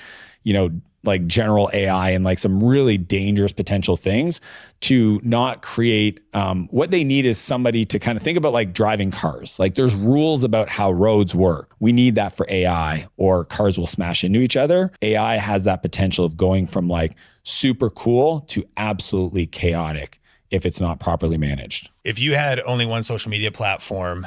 like general AI and like some really dangerous potential things, to not create, what they need is somebody to kind of think about like driving cars. Like there's rules about how roads work. We need that for AI, or cars will smash into each other. AI has that potential of going from like super cool to absolutely chaotic if it's not properly managed. If you had only one social media platform,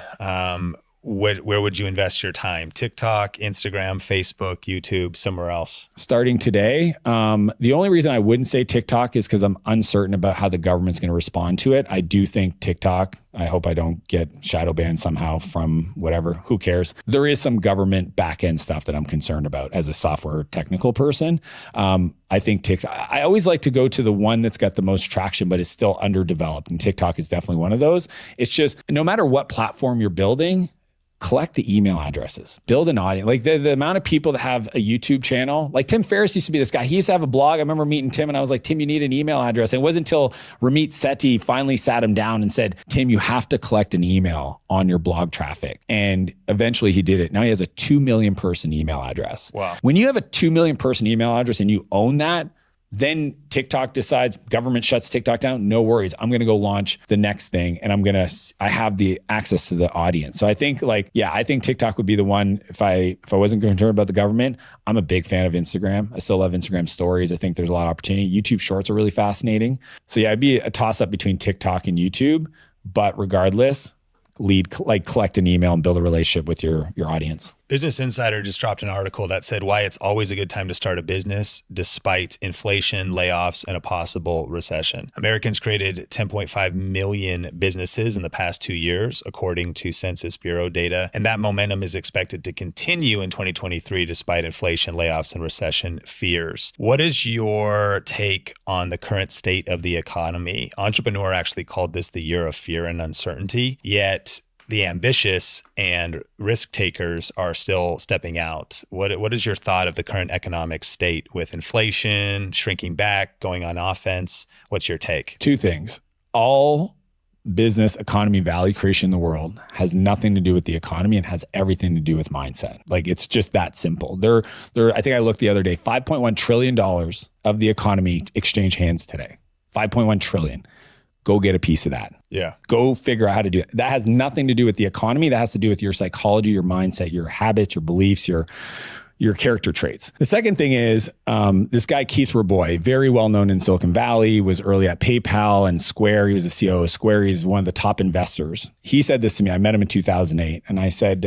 where would you invest your time? TikTok, Instagram, Facebook, YouTube, somewhere else? Starting today, the only reason I wouldn't say TikTok is because I'm uncertain about how the government's going to respond to it. I do think TikTok, I hope I don't get shadow banned somehow from whatever, who cares? There is some government back end stuff that I'm concerned about as a software technical person. I think TikTok, I always like to go to the one that's got the most traction, but is still underdeveloped. And TikTok is definitely one of those. It's just, no matter what platform you're building, collect the email addresses, build an audience. Like the amount of people that have a YouTube channel, like Tim Ferriss used to be this guy. He used to have a blog. I remember meeting Tim and I was like, Tim, you need an email address. And it wasn't until Ramit Sethi finally sat him down and said, Tim, you have to collect an email on your blog traffic. And eventually he did it. Now he has a 2 million person email address. Wow. When you have a 2 million person email address and you own that, then TikTok decides, government shuts TikTok down. No worries. I'm going to go launch the next thing, and I have the access to the audience. So I think I think TikTok would be the one. If I wasn't concerned about the government, I'm a big fan of Instagram. I still love Instagram stories. I think there's a lot of opportunity. YouTube Shorts are really fascinating. So yeah, it'd be a toss up between TikTok and YouTube, but regardless, collect an email and build a relationship with your audience. Business Insider just dropped an article that said why it's always a good time to start a business despite inflation, layoffs, and a possible recession. Americans created 10.5 million businesses in the past 2 years, according to Census Bureau data. And that momentum is expected to continue in 2023 despite inflation, layoffs, and recession fears. What is your take on the current state of the economy? Entrepreneur actually called this the year of fear and uncertainty, yet the ambitious and risk takers are still stepping out. What is your thought of the current economic state with inflation, shrinking back, going on offense? What's your take? Two things. All business economy value creation in the world has nothing to do with the economy and has everything to do with mindset. Like it's just that simple. I think I looked the other day, $5.1 trillion of the economy exchange hands today. 5.1 trillion. Go get a piece of that. Yeah. Go figure out how to do it. That has nothing to do with the economy. That has to do with your psychology, your mindset, your habits, your beliefs, your character traits. The second thing is this guy, Keith Rabois, very well known in Silicon Valley, was early at PayPal and Square. He was the CEO of Square. He's one of the top investors. He said this to me. I met him in 2008. And I said,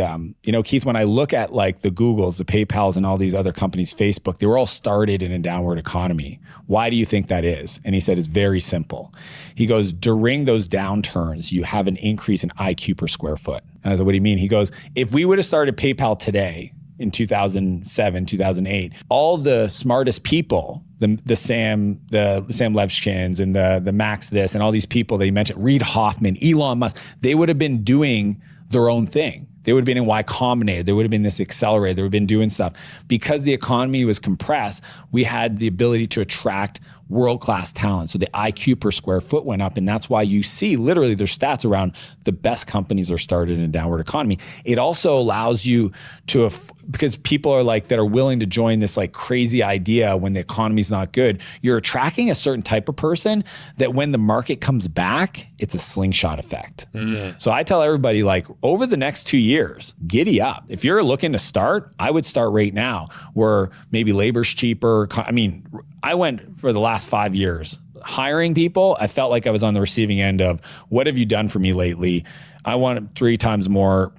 Keith, when I look at like the Googles, the PayPals, and all these other companies, Facebook, they were all started in a downward economy. Why do you think that is? And he said, it's very simple. He goes, during those downturns, you have an increase in IQ per square foot. And I said, what do you mean? He goes, if we would have started PayPal today, in 2007, 2008, all the smartest people, the Sam Levchkins and the Max this and all these people that you mentioned, Reid Hoffman, Elon Musk, they would have been doing their own thing. They would have been in Y Combinator. They would have been this accelerator. They would have been doing stuff. Because the economy was compressed, we had the ability to attract world-class talent. So the IQ per square foot went up. And that's why you see literally their stats around the best companies are started in a downward economy. It also allows you to, because people are like, that are willing to join this like crazy idea when the economy's not good, you're attracting a certain type of person that when the market comes back, it's a slingshot effect. Mm-hmm. So I tell everybody, like, over the next 2 years, giddy up. If you're looking to start, I would start right now, where maybe labor's cheaper. I mean, I went for the last 5 years hiring people. I felt like I was on the receiving end of, what have you done for me lately? I want 3 times more,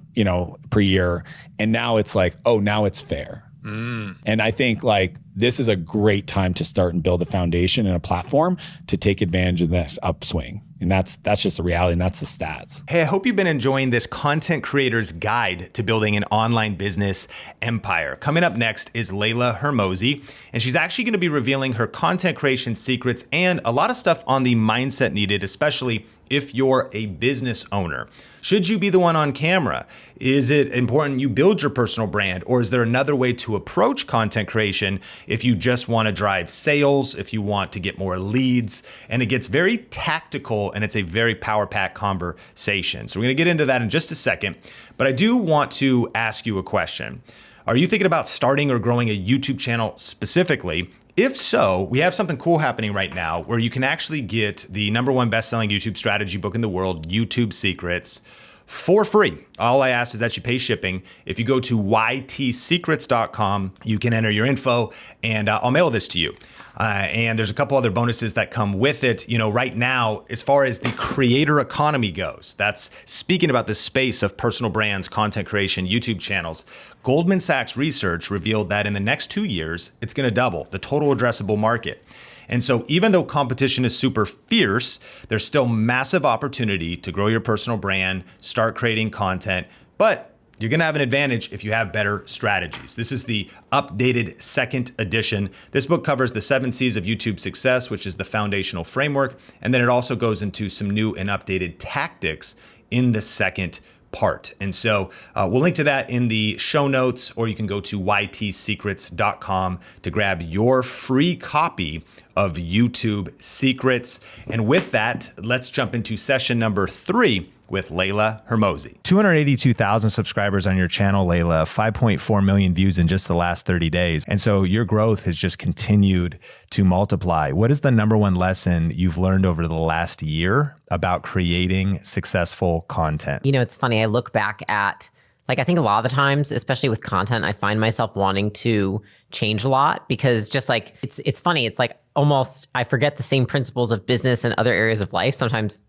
per year. And now it's like, oh, now it's fair. Mm. And I think like this is a great time to start and build a foundation and a platform to take advantage of this upswing. And that's just the reality, and that's the stats. Hey, I hope you've been enjoying this content creator's guide to building an online business empire. Coming up next is Leila Hormozi, and she's actually going to be revealing her content creation secrets and a lot of stuff on the mindset needed, especially if you're a business owner. Should you be the one on camera? Is it important you build your personal brand? Or is there another way to approach content creation if you just want to drive sales, if you want to get more leads? And it gets very tactical, and it's a very power-packed conversation. So we're going to get into that in just a second. But I do want to ask you a question. Are you thinking about starting or growing a YouTube channel specifically? If so, we have something cool happening right now where you can actually get the #1 best-selling YouTube strategy book in the world, YTSecrets, for free. All I ask is that you pay shipping. If you go to YTSecrets.com, you can enter your info, and I'll mail this to you. And there's a couple other bonuses that come with it. You know, right now, as far as the creator economy goes, that's speaking about the space of personal brands, content creation, YouTube channels. Goldman Sachs research revealed that in the next 2 years, it's going to double the total addressable market. And so even though competition is super fierce, there's still massive opportunity to grow your personal brand, start creating content, but you're going to have an advantage if you have better strategies. This is the updated second edition. This book covers the 7 C's of YouTube success, which is the foundational framework. And then it also goes into some new and updated tactics in the second part. And so we'll link to that in the show notes, or you can go to YTSecrets.com to grab your free copy of YouTube Secrets. And with that, let's jump into session number 3 with Leila Hormozi. 282,000 subscribers on your channel, Leila, 5.4 million views in just the last 30 days. And so your growth has just continued to multiply. What is the #1 lesson you've learned over the last year about creating successful content? You know, it's funny. I look back at, like, I think a lot of the times, especially with content, I find myself wanting to change a lot because just like, it's funny. It's like almost, I forget the same principles of business and other areas of life. Sometimes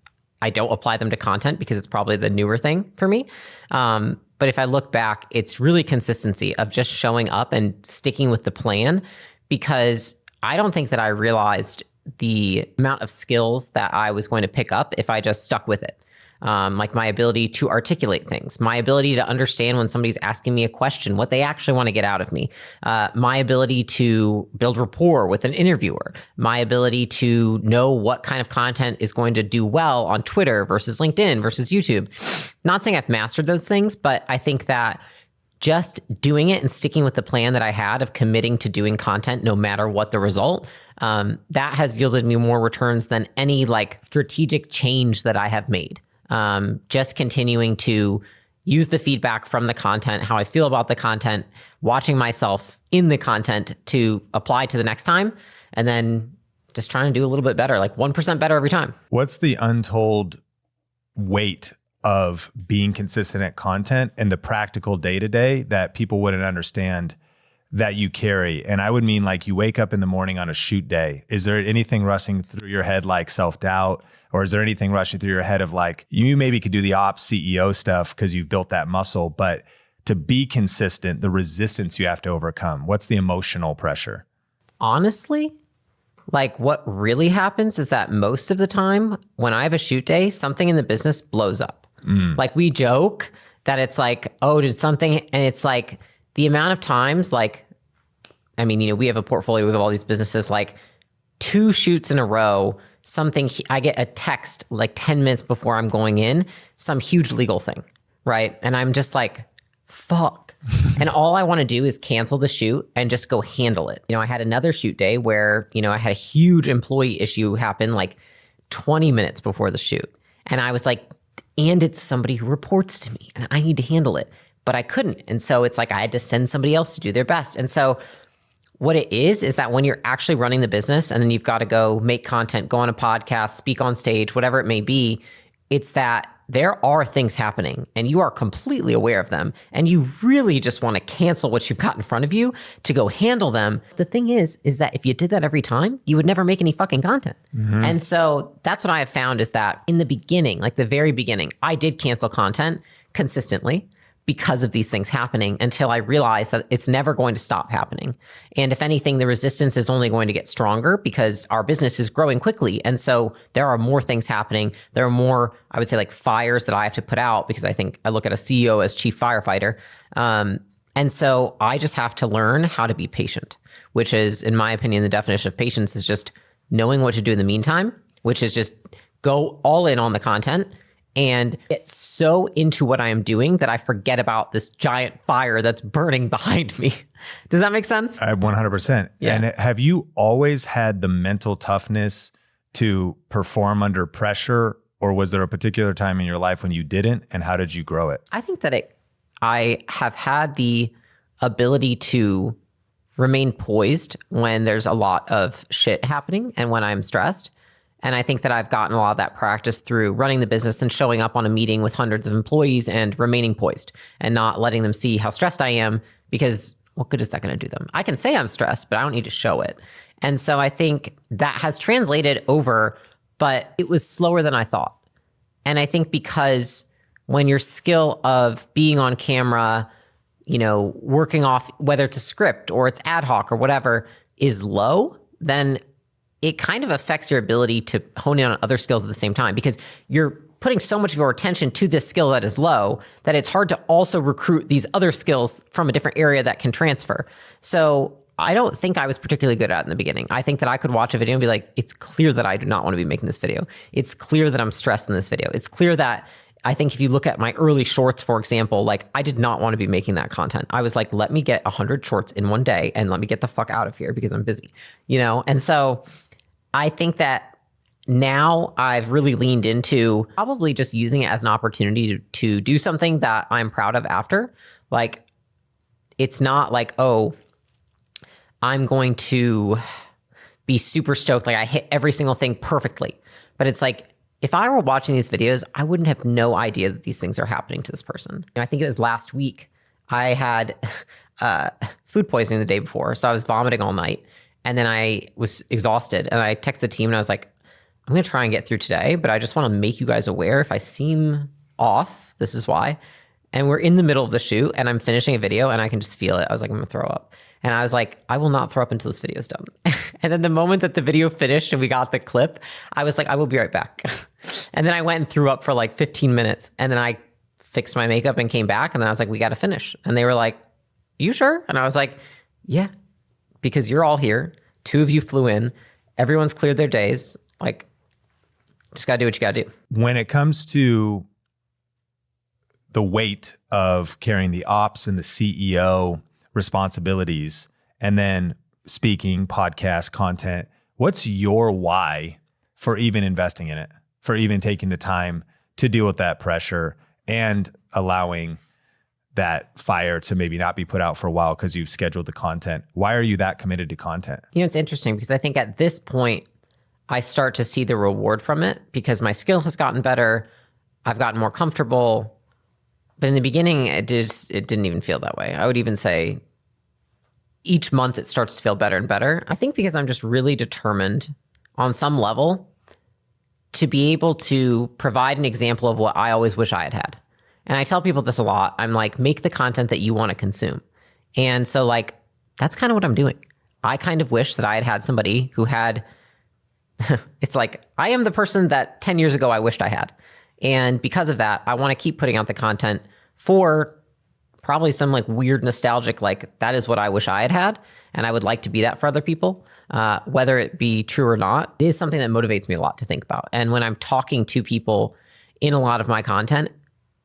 I don't apply them to content because it's probably the newer thing for me. But if I look back, it's really consistency of just showing up and sticking with the plan, because I don't think that I realized the amount of skills that I was going to pick up if I just stuck with it. Like my ability to articulate things, my ability to understand when somebody's asking me a question, what they actually want to get out of me, my ability to build rapport with an interviewer, my ability to know what kind of content is going to do well on Twitter versus LinkedIn versus YouTube. Not saying I've mastered those things, but I think that just doing it and sticking with the plan that I had of committing to doing content no matter what the result, that has yielded me more returns than any like strategic change that I have made. Just continuing to use the feedback from the content, how I feel about the content, watching myself in the content to apply to the next time, and then just trying to do a little bit better, like 1% better every time. What's the untold weight of being consistent at content and the practical day-to-day that people wouldn't understand that you carry? And I would mean like you wake up in the morning on a shoot day. Is there anything rushing through your head like self-doubt? Or is there anything rushing through your head of like, you maybe could do the ops CEO stuff because you've built that muscle, but to be consistent, the resistance you have to overcome, what's the emotional pressure? Honestly, like what really happens is that most of the time when I have a shoot day, something in the business blows up. Like we joke that it's like, oh, did something, and it's like the amount of times, like, I mean, you know, we have a portfolio, we have all these businesses, like 2 shoots in a row, something, I get a text like 10 minutes before I'm going in, some huge legal thing, right? And I'm just like, fuck. And all I want to do is cancel the shoot and just go handle it. You know, I had another shoot day where, you know, I had a huge employee issue happen like 20 minutes before the shoot. And I was like, and it's somebody who reports to me and I need to handle it, but I couldn't. And so it's like, I had to send somebody else to do their best. And so what it is that when you're actually running the business and then you've got to go make content, go on a podcast, speak on stage, whatever it may be, it's that there are things happening and you are completely aware of them and you really just want to cancel what you've got in front of you to go handle them. The thing is that if you did that every time, you would never make any fucking content. And so that's what I have found is that in the beginning, like the very beginning, I did cancel content consistently. because of these things happening until I realized that it's never going to stop happening. And if anything, the resistance is only going to get stronger because our business is growing quickly. And so there are more things happening. There are more, I would say, like fires that I have to put out, because I think I look at a CEO as chief firefighter. And so I just have to learn how to be patient, which is, in my opinion, the definition of patience is just knowing what to do in the meantime, which is just go all in on the content and get so into what I am doing that I forget about this giant fire that's burning behind me. Does that make sense? 100%. Yeah. And have you always had the mental toughness to perform under pressure, or was there a particular time in your life when you didn't, and how did you grow it? I think that I have had the ability to remain poised when there's a lot of shit happening and when I'm stressed. And I think that I've gotten a lot of that practice through running the business and showing up on a meeting with hundreds of employees and remaining poised and not letting them see how stressed I am, because what good is that going to do them? I can say I'm stressed, but I don't need to show it. And so I think that has translated over, but it was slower than I thought. And I think because when your skill of being on camera, working off, whether it's a script or it's ad hoc or whatever, is low, then it kind of affects your ability to hone in on other skills at the same time, because you're putting so much of your attention to this skill that is low that it's hard to also recruit these other skills from a different area that can transfer. So I don't think I was particularly good at it in the beginning. I think that I could watch a video and be like, it's clear that I do not want to be making this video. It's clear that I'm stressed in this video. It's clear that I think if you look at my early shorts, for example, like I did not want to be making that content. I was like, let me get 100 shorts in one day and let me get the fuck out of here because I'm busy, And so I think that now I've really leaned into probably just using it as an opportunity to do something that I'm proud of after. Like, it's not like, oh, I'm going to be super stoked, like I hit every single thing perfectly. But it's like, if I were watching these videos, I wouldn't have no idea that these things are happening to this person. I think it was last week, I had food poisoning the day before. So I was vomiting all night. And then I was exhausted. And I texted the team and I was like, I'm going to try and get through today, but I just want to make you guys aware if I seem off, this is why. And we're in the middle of the shoot and I'm finishing a video and I can just feel it. I was like, I'm going to throw up. And I was like, I will not throw up until this video is done. And then the moment that the video finished and we got the clip, I was like, I will be right back. And then I went and threw up for like 15 minutes. And then I fixed my makeup and came back. And then I was like, we got to finish. And they were like, you sure? And I was like, yeah, because you're all here. 2 of you flew in. Everyone's cleared their days. Like, just got to do what you got to do. When it comes to the weight of carrying the ops and the CEO responsibilities, and then speaking, podcast, content, what's your why for even investing in it, for even taking the time to deal with that pressure and allowing that fire to maybe not be put out for a while because you've scheduled the content? Why are you that committed to content? It's interesting because I think at this point, I start to see the reward from it because my skill has gotten better. I've gotten more comfortable. But in the beginning, it didn't even feel that way. I would even say each month it starts to feel better and better. I think because I'm just really determined on some level to be able to provide an example of what I always wish I had had. And I tell people this a lot. I'm like, make the content that you want to consume. And so like, that's kind of what I'm doing. I kind of wish that I had had somebody who had, it's like, I am the person that 10 years ago I wished I had. And because of that, I want to keep putting out the content for probably some like weird nostalgic, like that is what I wish I had had. And I would like to be that for other people, whether it be true or not. It is something that motivates me a lot to think about. And when I'm talking to people in a lot of my content,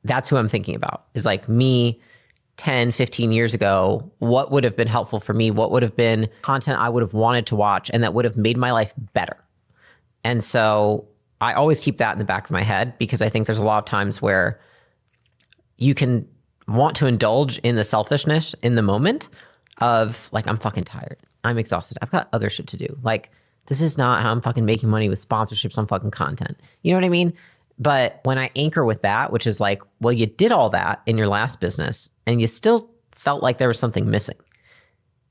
that's who I'm thinking about, is like me 10, 15 years ago, what would have been helpful for me? What would have been content I would have wanted to watch and that would have made my life better? And so I always keep that in the back of my head because I think there's a lot of times where you can want to indulge in the selfishness in the moment of like, I'm fucking tired. I'm exhausted. I've got other shit to do. Like, this is not how I'm fucking making money with sponsorships on fucking content. You know what I mean? But when I anchor with that, which is like, well, you did all that in your last business and you still felt like there was something missing.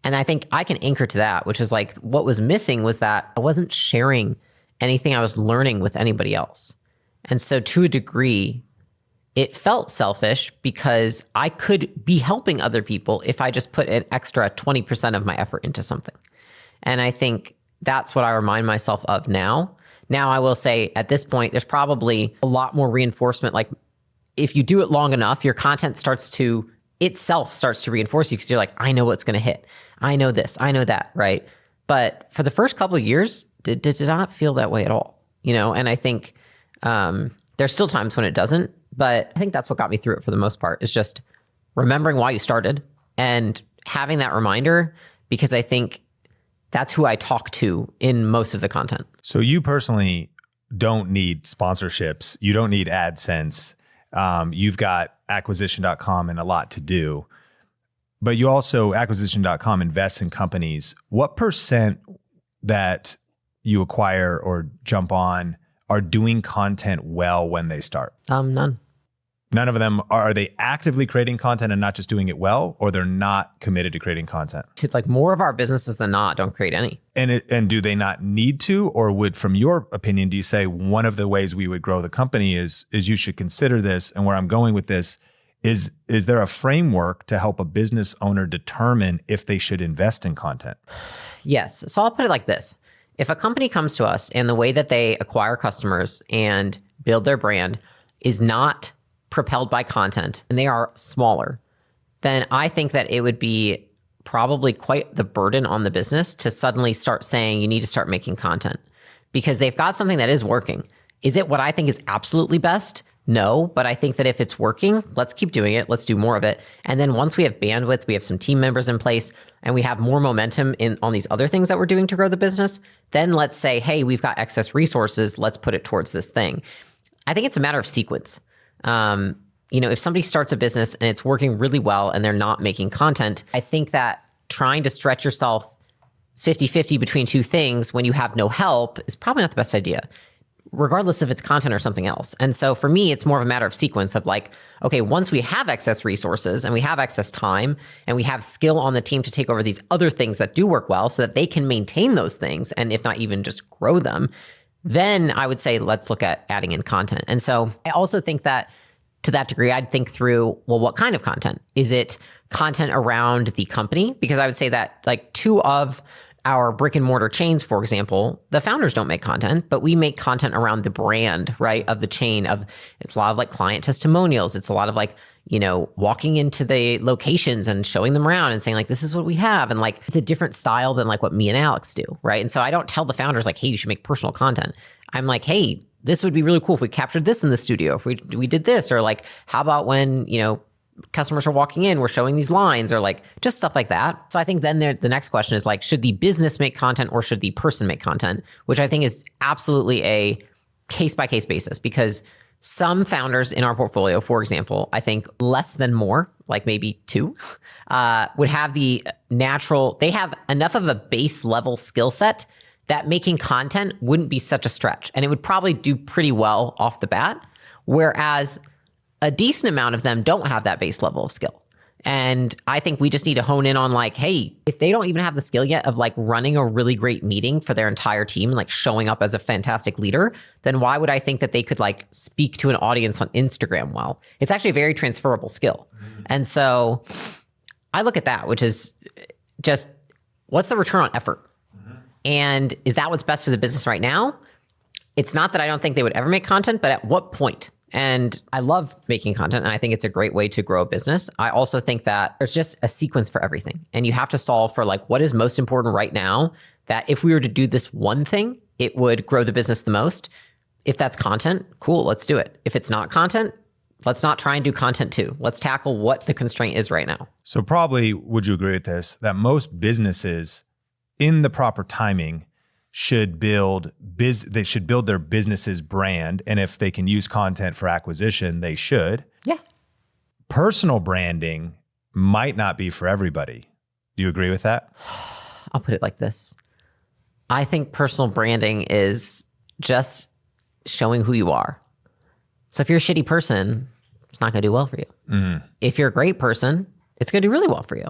And I think I can anchor to that, which is like, what was missing was that I wasn't sharing anything I was learning with anybody else. And so to a degree, it felt selfish because I could be helping other people if I just put an extra 20% of my effort into something. And I think that's what I remind myself of now. Now, I will say at this point, there's probably a lot more reinforcement. Like if you do it long enough, your content starts to reinforce you because you're like, I know what's going to hit. I know this, I know that, right? But for the first couple of years, did not feel that way at all, And I think there's still times when it doesn't, but I think that's what got me through it for the most part, is just remembering why you started and having that reminder, because I think that's who I talk to in most of the content. So you personally don't need sponsorships. You don't need AdSense. You've got acquisition.com and a lot to do, but you also, acquisition.com invests in companies. What percent that you acquire or jump on are doing content well when they start? None. None of them are they actively creating content and not just doing it well, or they're not committed to creating content? It's like more of our businesses than not don't create any. And do they not need to, or would, from your opinion, do you say one of the ways we would grow the company is you should consider this? And where I'm going with this is there a framework to help a business owner determine if they should invest in content? Yes. So I'll put it like this. If a company comes to us and the way that they acquire customers and build their brand is not propelled by content and they are smaller, then I think that it would be probably quite the burden on the business to suddenly start saying you need to start making content, because they've got something that is working. Is it what I think is absolutely best? No, but I think that if it's working, let's keep doing it. Let's do more of it. And then once we have bandwidth, we have some team members in place, and we have more momentum on these other things that we're doing to grow the business, then let's say, hey, we've got excess resources. Let's put it towards this thing. I think it's a matter of sequence. If somebody starts a business and it's working really well and they're not making content, I think that trying to stretch yourself 50-50 between two things when you have no help is probably not the best idea, regardless if it's content or something else. And so for me, it's more of a matter of sequence of like, okay, once we have excess resources and we have excess time and we have skill on the team to take over these other things that do work well so that they can maintain those things, and if not even just grow them, then I would say, let's look at adding in content. And so I also think that to that degree, I'd think through, well, what kind of content? Is it content around the company? Because I would say that like two of our brick and mortar chains, for example, the founders don't make content, but we make content around the brand, right, of the chain. It's a lot of like client testimonials. It's a lot of like, walking into the locations and showing them around and saying like, this is what we have. And like, it's a different style than like what me and Alex do, right? And so I don't tell the founders like, hey, you should make personal content. I'm like, hey, this would be really cool if we captured this in the studio, if we did this, or like, how about when, customers are walking in, we're showing these lines, or like just stuff like that. So I think then the next question is like, should the business make content or should the person make content? Which I think is absolutely a case-by-case basis, because some founders in our portfolio, for example, I think less than more, like maybe two, would have they have enough of a base level skill set that making content wouldn't be such a stretch, and it would probably do pretty well off the bat. Whereas a decent amount of them don't have that base level of skill. And I think we just need to hone in on like, hey, if they don't even have the skill yet of like running a really great meeting for their entire team and like showing up as a fantastic leader, then why would I think that they could like speak to an audience on Instagram well? It's actually a very transferable skill. And so I look at that, which is just, what's the return on effort? And is that what's best for the business right now? It's not that I don't think they would ever make content, but at what point? And I love making content, and I think it's a great way to grow a business. I also think that there's just a sequence for everything, and you have to solve for like, what is most important right now, that if we were to do this one thing, it would grow the business the most. If that's content, cool, let's do it. If it's not content, let's not try and do content too. Let's tackle what the constraint is right now. So probably, would you agree with this, that most businesses in the proper timing should build their business's brand, and if they can use content for acquisition, they should. Yeah. Personal branding might not be for everybody. Do you agree with that? I'll put it like this. I think personal branding is just showing who you are. So if you're a shitty person, it's not going to do well for you. If you're a great person, it's going to do really well for you.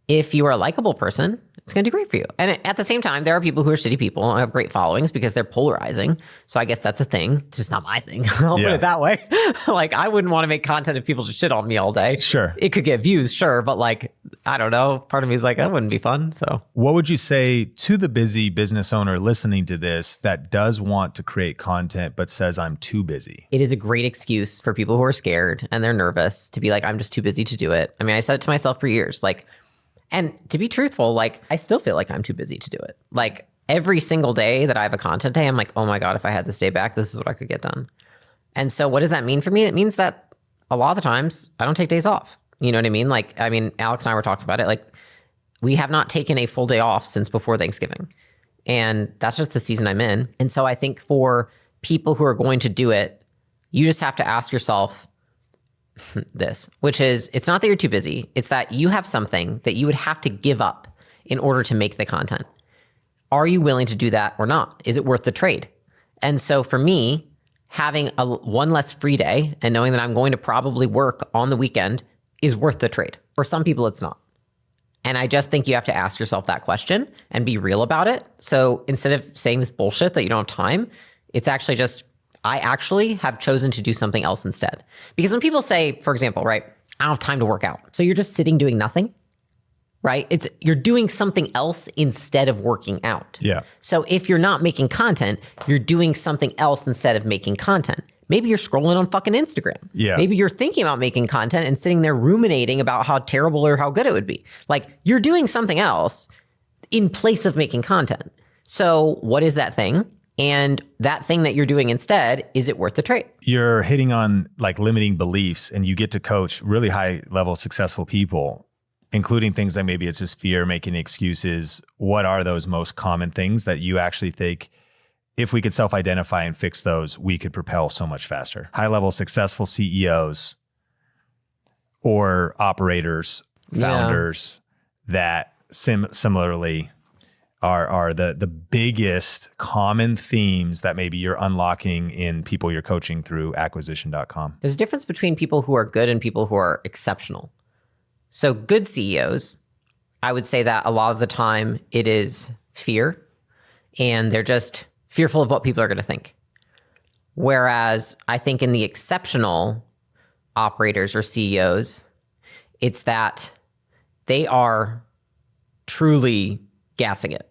If you are a likable person, it's going to do great for you. And at the same time, there are people who are shitty people and have great followings because they're polarizing. So I guess that's a thing. It's just not my thing. I'll put it that way. Like, I wouldn't want to make content if people just shit on me all day. Sure. It could get views, sure. But like, I don't know. Part of me is like, that wouldn't be fun. So What would you say to the busy business owner listening to this that does want to create content but says, I'm too busy? it is a great excuse for people who are scared and they're nervous to be like, I'm just too busy to do it. I mean, I said it to myself for years. Like, and to be truthful, like, I still feel like I'm too busy to do it. Like, every single day that I have a content day, I'm like, oh my God, if I had this day back, this is what I could get done. And so what does that mean for me? It means that a lot of the times I don't take days off. You know what I mean? Like, I mean, Alex and I were talking about it. Like, we have not taken a full day off since before Thanksgiving. And that's just the season I'm in. And so I think for people who are going to do it, you just have to ask yourself this, which is, it's not that you're too busy. It's that you have something that you would have to give up in order to make the content. Are you willing to do that or not? Is it worth the trade? And so for me, having one less free day and knowing that I'm going to probably work on the weekend is worth the trade. For some people, it's not. And I just think you have to ask yourself that question and be real about it. So instead of saying this bullshit that you don't have time, it's actually just, I actually have chosen to do something else instead. Because when people say, for example, right, I don't have time to work out. So you're just sitting doing nothing, right? You're doing something else instead of working out. Yeah. So if you're not making content, you're doing something else instead of making content. Maybe you're scrolling on fucking Instagram. Yeah. Maybe you're thinking about making content and sitting there ruminating about how terrible or how good it would be. Like, you're doing something else in place of making content. So what is that thing? And that thing that you're doing instead, is it worth the trade? You're hitting on like limiting beliefs, and you get to coach really high level successful people, including things like maybe it's just fear, making excuses. What are those most common things that you actually think, if we could self-identify and fix those, we could propel so much faster? High level successful CEOs or operators, founders that similarly are the biggest common themes that maybe you're unlocking in people you're coaching through acquisition.com. There's a difference between people who are good and people who are exceptional. So good CEOs, I would say that a lot of the time it is fear, and they're just fearful of what people are going to think. Whereas I think in the exceptional operators or CEOs, it's that they are truly gassing it.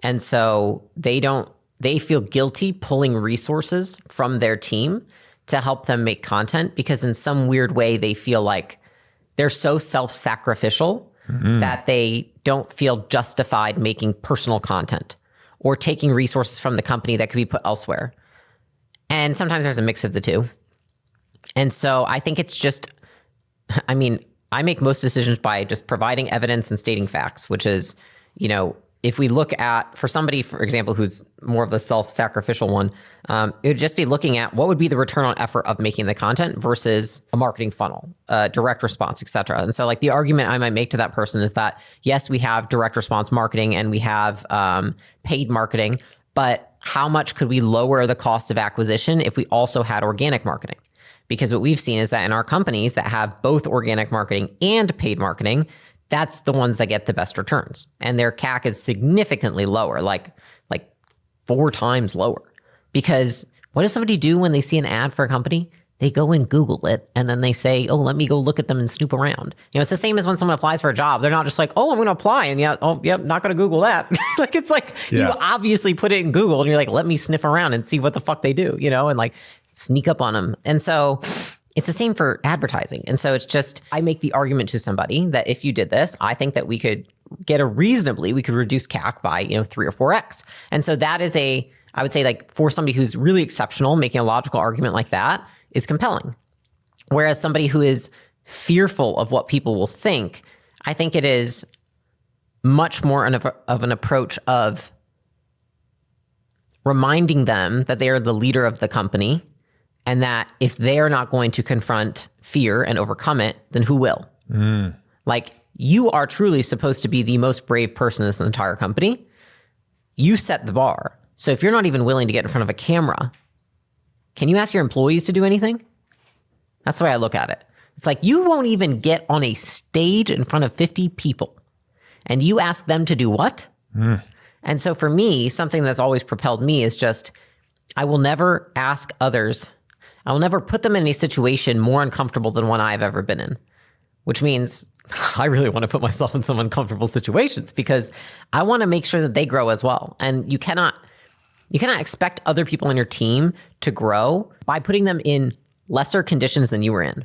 And so they feel guilty pulling resources from their team to help them make content, because in some weird way they feel like they're so self-sacrificial that they don't feel justified making personal content or taking resources from the company that could be put elsewhere. And sometimes there's a mix of the two. And so I think it's just, I mean, I make most decisions by just providing evidence and stating facts, which is, you know, if we look at, for somebody, for example, who's more of the self-sacrificial one, it would just be looking at what would be the return on effort of making the content versus a marketing funnel, direct response, et cetera. And so like the argument I might make to that person is that, yes, we have direct response marketing and we have paid marketing, but how much could we lower the cost of acquisition if we also had organic marketing? Because what we've seen is that in our companies that have both organic marketing and paid marketing, that's the ones that get the best returns. And their CAC is significantly lower, like 4 times lower. Because what does somebody do when they see an ad for a company? They go and Google it, and then they say, oh, let me go look at them and snoop around. You know, it's the same as when someone applies for a job. They're not just like, oh, I'm going to apply, and not going to Google that. Like, it's like, you obviously put it in Google, and you're like, let me sniff around and see what the fuck they do, you know, and like sneak up on them. And so it's the same for advertising. And so it's just, I make the argument to somebody that if you did this, I think that we could we could reduce CAC by, 3 or 4x. And so that is I would say, like, for somebody who's really exceptional, making a logical argument like that is compelling. Whereas somebody who is fearful of what people will think, I think it is much more of an approach of reminding them that they are the leader of the company, and that if they are not going to confront fear and overcome it, then who will? Like, you are truly supposed to be the most brave person in this entire company. You set the bar. So if you're not even willing to get in front of a camera, can you ask your employees to do anything? That's the way I look at it. It's like, you won't even get on a stage in front of 50 people. and you ask them to do what? And so for me, something that's always propelled me is just, I will never ask others. I will never put them in a situation more uncomfortable than one I've ever been in, which means I really want to put myself in some uncomfortable situations because I want to make sure that they grow as well. And you cannot expect other people on your team to grow by putting them in lesser conditions than you were in.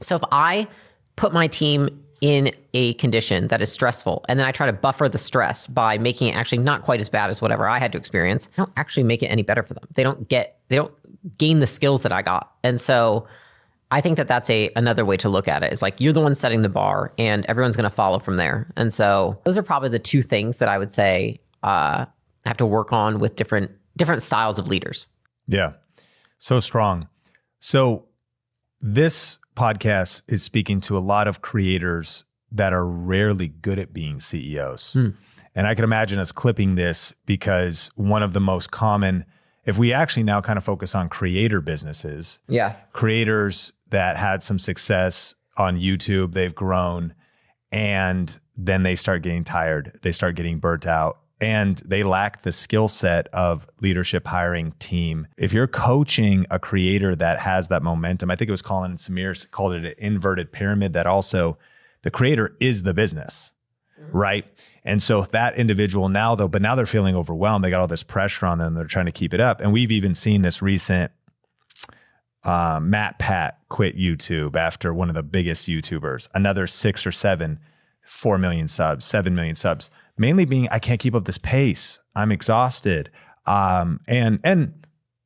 So if I put my team in a condition that is stressful, and then I try to buffer the stress by making it actually not quite as bad as whatever I had to experience, I don't actually make it any better for them. They don't gain the skills that I got. And so I think that that's another way to look at it is like, you're the one setting the bar and everyone's going to follow from there. And so those are probably the two things that I would say, I have to work on with different styles of leaders. Yeah. So strong. So this podcast is speaking to a lot of creators that are rarely good at being CEOs. And I can imagine us clipping this because one of the most common, if we actually now kind of focus on creator businesses, creators that had some success on YouTube, they've grown, and then they start getting tired, they start getting burnt out, and they lack the skill set of leadership, hiring, team. If you're coaching a creator that has that momentum, I think it was Colin and Samir called it an inverted pyramid, that also the creator is the business, right? And so if that individual now they're feeling overwhelmed, they got all this pressure on them, they're trying to keep it up. And we've even seen this recent Matt Pat quit YouTube after one of the biggest YouTubers, another 6 or 7, 4 million subs, 7 million subs. Mainly being, I can't keep up this pace. I'm exhausted. And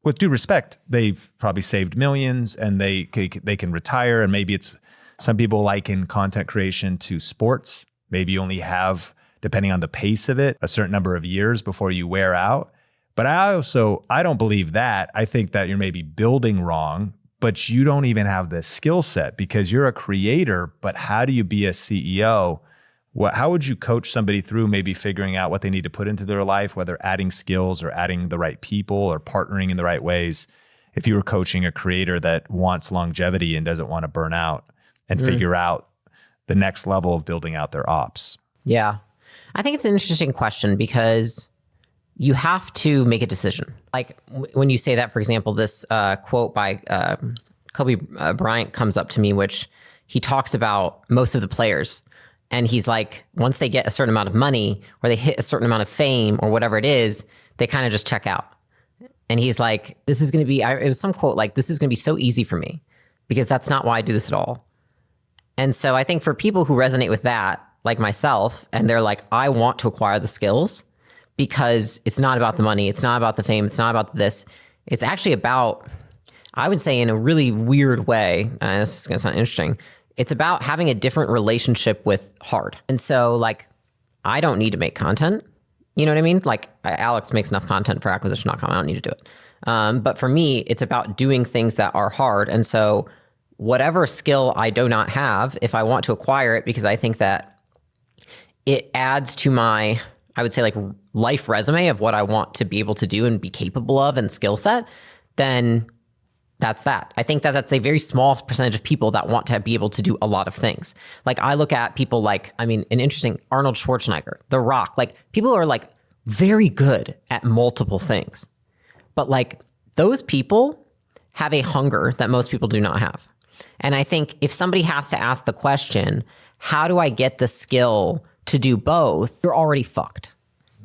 with due respect, they've probably saved millions and they can retire. And maybe it's, some people liken content creation to sports. Maybe you only have, depending on the pace of it, a certain number of years before you wear out. But I don't believe that. I think that you're maybe building wrong, but you don't even have the skill set because you're a creator. But how do you be a CEO? How would you coach somebody through maybe figuring out what they need to put into their life, whether adding skills or adding the right people or partnering in the right ways, if you were coaching a creator that wants longevity and doesn't want to burn out and figure out the next level of building out their ops? Yeah. I think it's an interesting question because you have to make a decision. Like when you say that, for example, this quote by Kobe Bryant comes up to me, which he talks about most of the players. And he's like, once they get a certain amount of money or they hit a certain amount of fame or whatever it is, they kind of just check out. And he's like, this is going to be, it was some quote like, this is going to be so easy for me because that's not why I do this at all. And so I think for people who resonate with that, like myself, and they're like, I want to acquire the skills because it's not about the money. It's not about the fame. It's not about this. It's actually about, I would say in a really weird way, this is going to sound interesting, it's about having a different relationship with hard. And so like, I don't need to make content. You know what I mean? Like Alex makes enough content for acquisition.com. I don't need to do it. But for me, it's about doing things that are hard. And so whatever skill I do not have, if I want to acquire it, because I think that it adds to my, I would say like life resume of what I want to be able to do and be capable of and skill set, then that's that. I think that that's a very small percentage of people that want to be able to do a lot of things. Like I look at people like, I mean, an interesting Arnold Schwarzenegger, The Rock, like people are like very good at multiple things. But like those people have a hunger that most people do not have. And I think if somebody has to ask the question, how do I get the skill to do both? You're already fucked.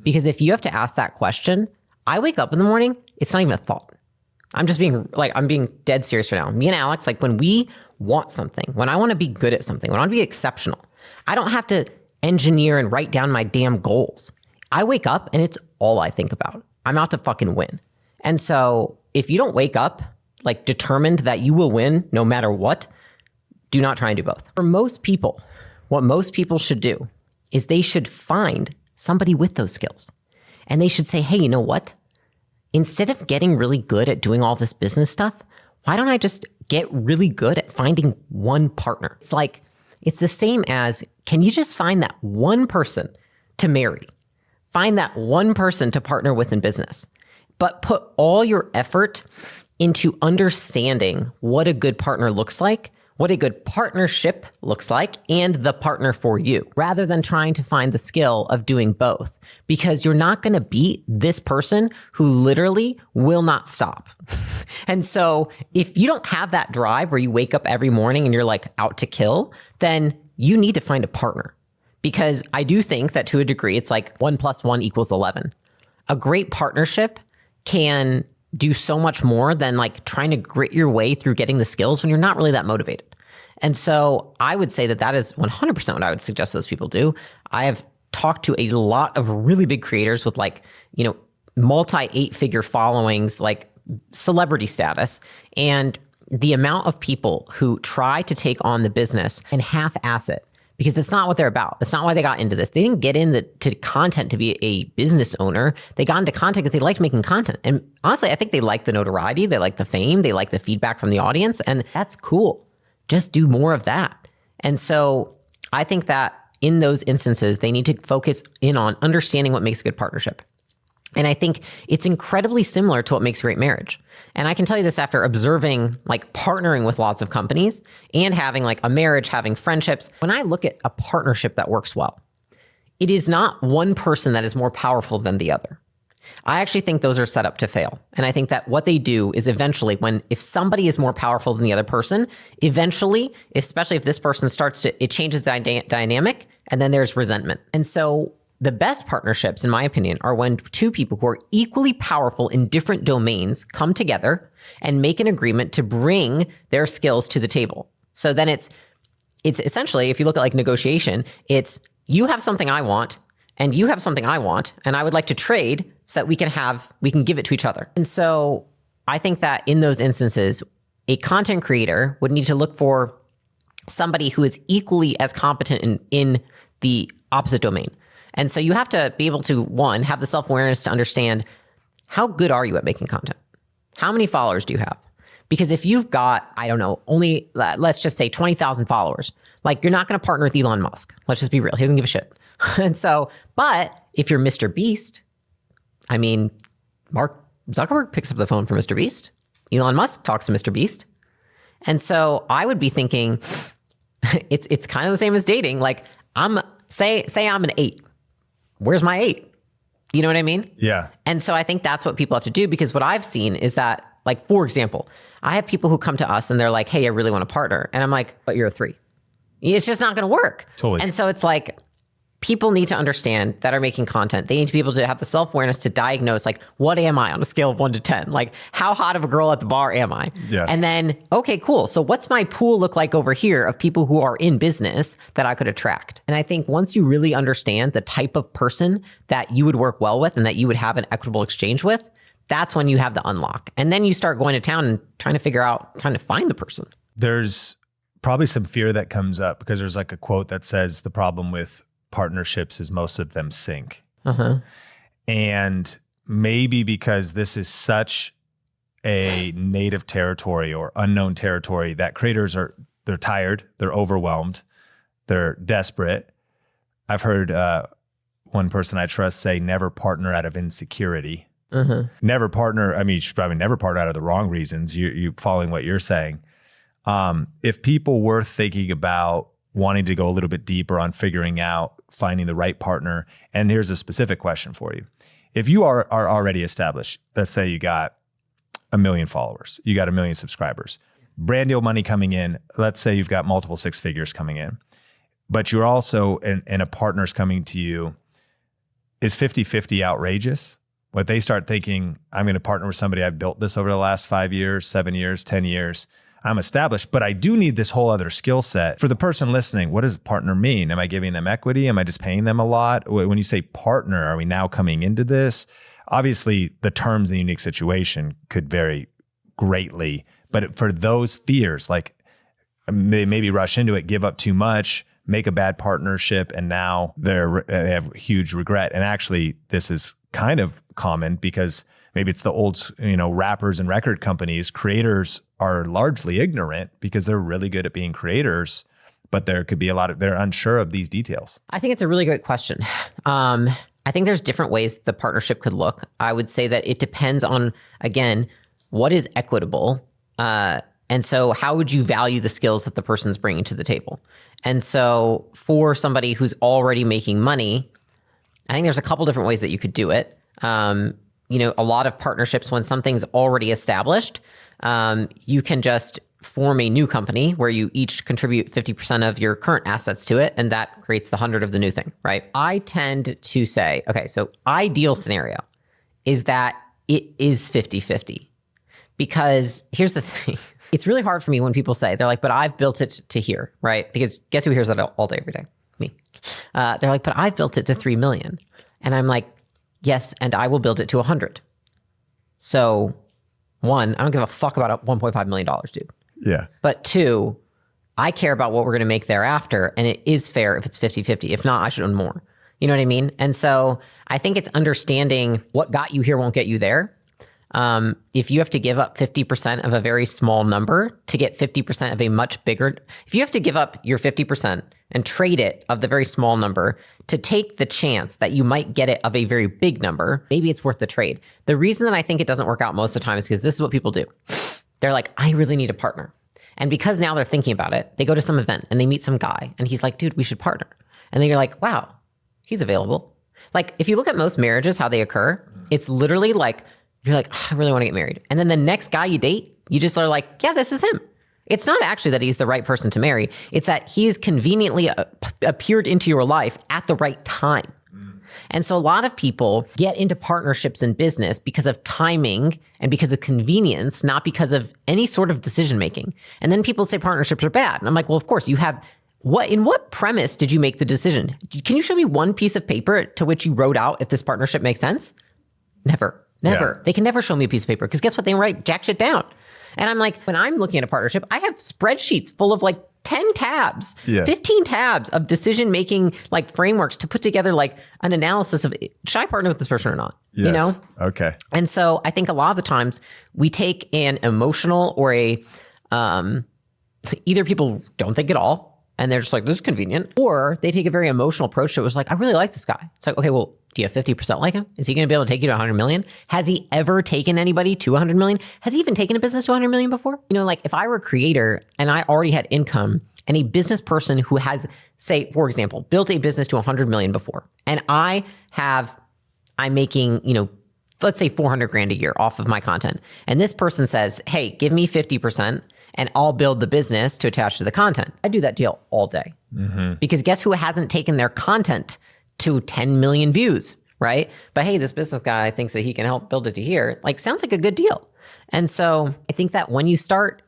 Because if you have to ask that question, I wake up in the morning, it's not even a thought. I'm being dead serious right now. Me and Alex, like when we want something, when I want to be good at something, when I want to be exceptional, I don't have to engineer and write down my damn goals. I wake up and it's all I think about. I'm out to fucking win. And so if you don't wake up like determined that you will win no matter what, do not try and do both. For most people, what most people should do is they should find somebody with those skills. And they should say, hey, you know what? Instead of getting really good at doing all this business stuff, why don't I just get really good at finding one partner? It's like, it's the same as, can you just find that one person to marry? Find that one person to partner with in business, but put all your effort into understanding what a good partner looks like what a good partnership looks like and the partner for you, rather than trying to find the skill of doing both, because you're not going to beat this person who literally will not stop. And so if you don't have that drive where you wake up every morning and you're like out to kill, then you need to find a partner. Because I do think that to a degree, it's like 1 + 1 = 11. A great partnership can do so much more than like trying to grit your way through getting the skills when you're not really that motivated. And so I would say that is 100% what I would suggest those people do. I have talked to a lot of really big creators with like, multi 8-figure followings, like celebrity status. And the amount of people who try to take on the business and half-ass it, because it's not what they're about. That's not why they got into this. They didn't get into content to be a business owner. They got into content because they liked making content. And honestly, I think they like the notoriety. They like the fame. They like the feedback from the audience. And that's cool. Just do more of that. And so I think that in those instances, they need to focus in on understanding what makes a good partnership. And I think it's incredibly similar to what makes a great marriage. And I can tell you this after observing, like partnering with lots of companies and having like a marriage, having friendships. When I look at a partnership that works well, it is not one person that is more powerful than the other. I actually think those are set up to fail. And I think that what they do is eventually if somebody is more powerful than the other person, eventually, especially if this person it changes the dynamic, and then there's resentment. And so the best partnerships, in my opinion, are when two people who are equally powerful in different domains come together and make an agreement to bring their skills to the table. So then it's essentially, if you look at like negotiation, it's you have something I want and you have something I want, and I would like to trade so that we can give it to each other. And so I think that in those instances, a content creator would need to look for somebody who is equally as competent in the opposite domain. And so you have to be able to, one, have the self-awareness to understand how good are you at making content? How many followers do you have? Because if you've got, I don't know, only, let's just say 20,000 followers, like you're not going to partner with Elon Musk. Let's just be real. He doesn't give a shit. And so, but if you're Mr. Beast, I mean, Mark Zuckerberg picks up the phone for Mr. Beast. Elon Musk talks to Mr. Beast. And so I would be thinking, it's kind of the same as dating. Like say I'm an 8. Where's my 8? You know what I mean? Yeah. And so I think that's what people have to do, because what I've seen is that, like, for example, I have people who come to us and they're like, hey, I really want to partner. And I'm like, but you're a 3. It's just not going to work. Totally. And so it's like, people need to understand that are making content. They need to be able to have the self-awareness to diagnose, like, what am I on a scale of 1 to 10? Like, how hot of a girl at the bar am I? Yeah. And then, okay, cool. So what's my pool look like over here of people who are in business that I could attract? And I think once you really understand the type of person that you would work well with and that you would have an equitable exchange with, that's when you have the unlock. And then you start going to town and trying to find the person. There's probably some fear that comes up because there's like a quote that says the problem with partnerships is most of them sink. Uh-huh. And maybe because this is such a native territory or unknown territory that creators they're tired, they're overwhelmed, they're desperate. I've heard one person I trust say, never partner out of insecurity. Uh-huh. Never partner. I mean, you should probably never partner out of the wrong reasons. You following what you're saying. If people were thinking about wanting to go a little bit deeper on finding the right partner. And here's a specific question for you. If you are already established, let's say you got 1 million followers, you got 1 million subscribers, brand deal money coming in, let's say you've got multiple 6 figures coming in, but you're also, and a partner's coming to you, is 50-50 outrageous? When they start thinking, I'm going to partner with somebody, I've built this over the last 5 years, 7 years, 10 years, I'm established, but I do need this whole other skill set. For the person listening, what does partner mean? Am I giving them equity? Am I just paying them a lot? When you say partner, are we now coming into this? Obviously, the terms in the unique situation could vary greatly, but for those fears, like they maybe rush into it, give up too much, make a bad partnership, and now they have huge regret. And actually, this is kind of common because maybe it's the old, rappers and record companies. Creators are largely ignorant because they're really good at being creators, but there could be they're unsure of these details. I think it's a really great question. I think there's different ways the partnership could look. I would say that it depends on, again, what is equitable. And so how would you value the skills that the person's bringing to the table? And so for somebody who's already making money, I think there's a couple different ways that you could do it. A lot of partnerships, when something's already established, you can just form a new company where you each contribute 50% of your current assets to it, and that creates the 100 of the new thing, right? I tend to say, okay, so ideal scenario is that it is 50-50. Because here's the thing. It's really hard for me when people say, they're like, but I've built it to here, right? Because guess who hears that all day, every day? Me. They're like, but I've built it to 3 million. And I'm like, yes, and I will build it to 100. So one, I don't give a fuck about $1.5 million, dude. Yeah. But two, I care about what we're going to make thereafter. And it is fair if it's 50-50. If not, I should own more. You know what I mean? And so I think it's understanding what got you here won't get you there. If you have to give up 50% of a very small number to get 50% of a much bigger, if you have to give up your 50% and trade it of the very small number to take the chance that you might get it of a very big number, maybe it's worth the trade. The reason that I think it doesn't work out most of the time is because this is what people do. They're like, I really need a partner. And because now they're thinking about it, they go to some event and they meet some guy and he's like, dude, we should partner. And then you're like, wow, he's available. Like if you look at most marriages, how they occur, it's literally like, you're like, oh, I really want to get married. And then the next guy you date, you just are like, yeah, this is him. It's not actually that he's the right person to marry. It's that he's conveniently appeared into your life at the right time. And so a lot of people get into partnerships in business because of timing and because of convenience, not because of any sort of decision making. And then people say partnerships are bad. And I'm like, well, of course you have. In what premise did you make the decision? Can you show me one piece of paper to which you wrote out if this partnership makes sense? Never. Yeah. They can never show me a piece of paper because guess what? They write jack shit down. And I'm like, when I'm looking at a partnership, I have spreadsheets full of like 10 tabs, 15 tabs of decision-making like frameworks to put together like an analysis of, should I partner with this person or not? Yes. You know? Okay. And so I think a lot of the times we take an emotional or either people don't think at all and they're just like, this is convenient, or they take a very emotional approach to it. It was like, I really like this guy. It's like, okay, well, do you have 50% like him? Is he going to be able to take you to 100 million? Has he ever taken anybody to 100 million? Has he even taken a business to 100 million before? You know, like if I were a creator and I already had income and a business person who has, say, for example, built a business to 100 million before, and I'm making, let's say 400 grand a year off of my content. And this person says, hey, give me 50% and I'll build the business to attach to the content. I do that deal all day. Mm-hmm. Because guess who hasn't taken their content to 10 million views, right? But hey, this business guy thinks that he can help build it to here. Like, sounds like a good deal. And so I think that when you start,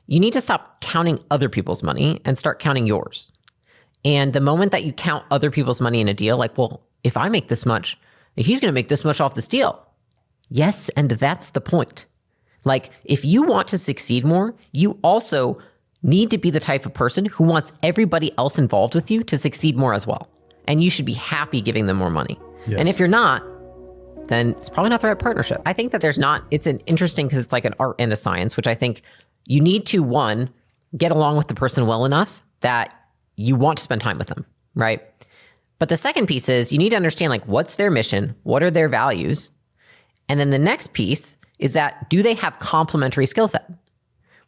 you need to stop counting other people's money and start counting yours. And the moment that you count other people's money in a deal, like, well, if I make this much, he's going to make this much off this deal. Yes, and that's the point. Like, if you want to succeed more, you also need to be the type of person who wants everybody else involved with you to succeed more as well. And you should be happy giving them more money. Yes. And if you're not, then it's probably not the right partnership. I think that it's an interesting because it's like an art and a science, which I think you need to, one, get along with the person well enough that you want to spend time with them, right? But the second piece is you need to understand, like, what's their mission? What are their values? And then the next piece is that, do they have complementary skill set?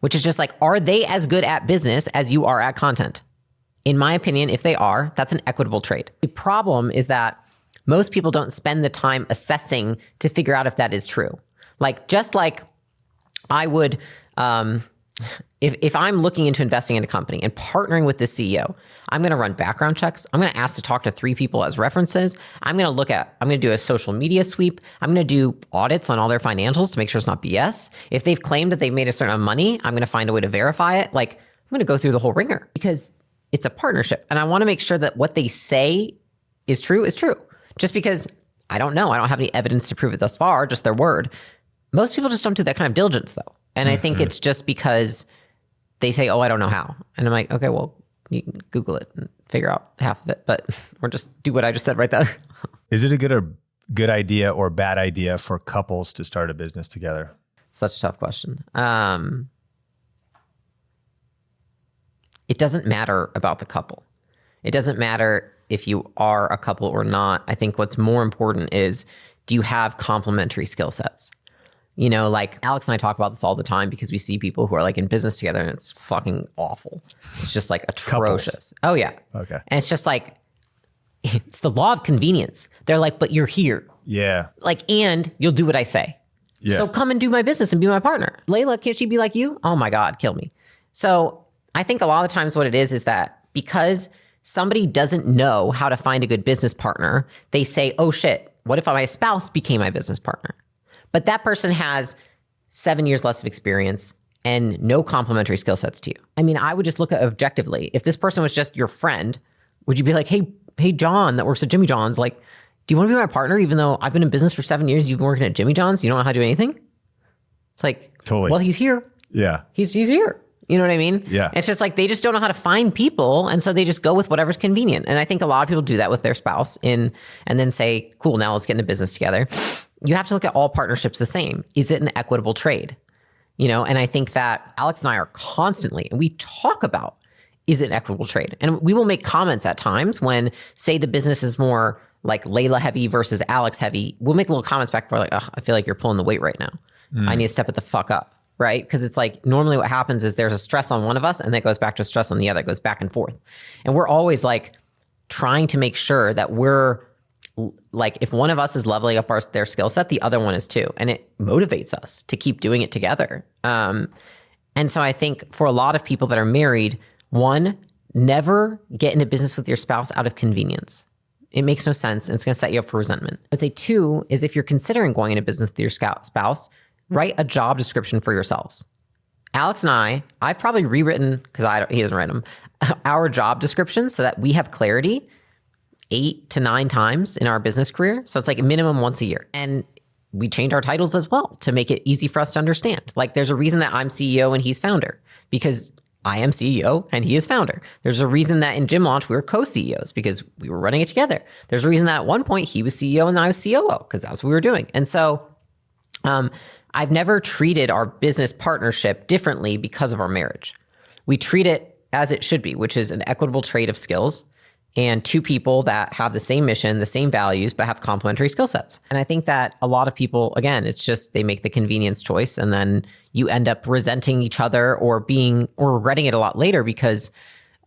Which is just like, are they as good at business as you are at content? In my opinion, if they are, that's an equitable trade. The problem is that most people don't spend the time assessing to figure out if that is true. Like, just like I would, if I'm looking into investing in a company and partnering with the CEO, I'm going to run background checks. I'm going to ask to talk to 3 people as references. I'm going to do a social media sweep. I'm going to do audits on all their financials to make sure it's not BS. If they've claimed that they've made a certain amount of money, I'm going to find a way to verify it. Like, I'm going to go through the whole ringer because it's a partnership. And I want to make sure that what they say is true is true. Just because I don't know, I don't have any evidence to prove it thus far, just their word. Most people just don't do that kind of diligence though. And I think it's just because they say, oh, I don't know how. And I'm like, okay, well, you can Google it and figure out half of it, or just do what I just said right there. Is it a good idea or bad idea for couples to start a business together? Such a tough question. It doesn't matter about the couple. It doesn't matter if you are a couple or not. I think what's more important is, do you have complementary skill sets? You know, like Alex and I talk about this all the time because we see people who are like in business together and it's fucking awful. It's just like atrocious. Oh yeah. Okay. And it's just like, it's the law of convenience. They're like, but you're here. Yeah. Like, and you'll do what I say. Yeah. So come and do my business and be my partner. Leila, can't she be like you? Oh my God, kill me. So I think a lot of times what it is that because somebody doesn't know how to find a good business partner, they say, oh shit, what if my spouse became my business partner? But that person has 7 years less of experience and no complementary skill sets to you. I mean, I would just look at objectively. If this person was just your friend, would you be like, hey, John that works at Jimmy John's, like, do you want to be my partner even though I've been in business for 7 years, you've been working at Jimmy John's, you don't know how to do anything? It's like, Totally. Well, he's here. Yeah. He's here. You know what I mean? Yeah. It's just like they just don't know how to find people. And so they just go with whatever's convenient. And I think a lot of people do that with their spouse and then say, cool, now let's get into business together. You have to look at all partnerships the same. Is it an equitable trade? You know, and I think that Alex and I are constantly, and we talk about, is it an equitable trade? And we will make comments at times when, say, the business is more like Leila heavy versus Alex heavy. We'll make little comments back for like, I feel like you're pulling the weight right now. I need to step it the fuck up. Right? Because it's like normally what happens is there's a stress on one of us and that goes back to a stress on the other. It goes back and forth. And we're always like trying to make sure that we're like, if one of us is leveling up their skill set, the other one is too. And it motivates us to keep doing it together. And so I think for a lot of people that are married, one, never get into business with your spouse out of convenience. It makes no sense and it's going to set you up for resentment. I'd say two is if you're considering going into business with your spouse, write a job description for yourselves. Alex and I've probably rewritten, because he doesn't write them, our job descriptions so that we have clarity 8 to 9 times in our business career. So it's like a minimum once a year. And we change our titles as well to make it easy for us to understand. Like there's a reason that I'm CEO and he's founder, because I am CEO and he is founder. There's a reason that in Gym Launch we were co-CEOs because we were running it together. There's a reason that at one point he was CEO and I was COO because that's what we were doing. And so I've never treated our business partnership differently because of our marriage. We treat it as it should be, which is an equitable trade of skills and two people that have the same mission, the same values, but have complementary skill sets. And I think that a lot of people, again, it's just they make the convenience choice and then you end up resenting each other or regretting it a lot later because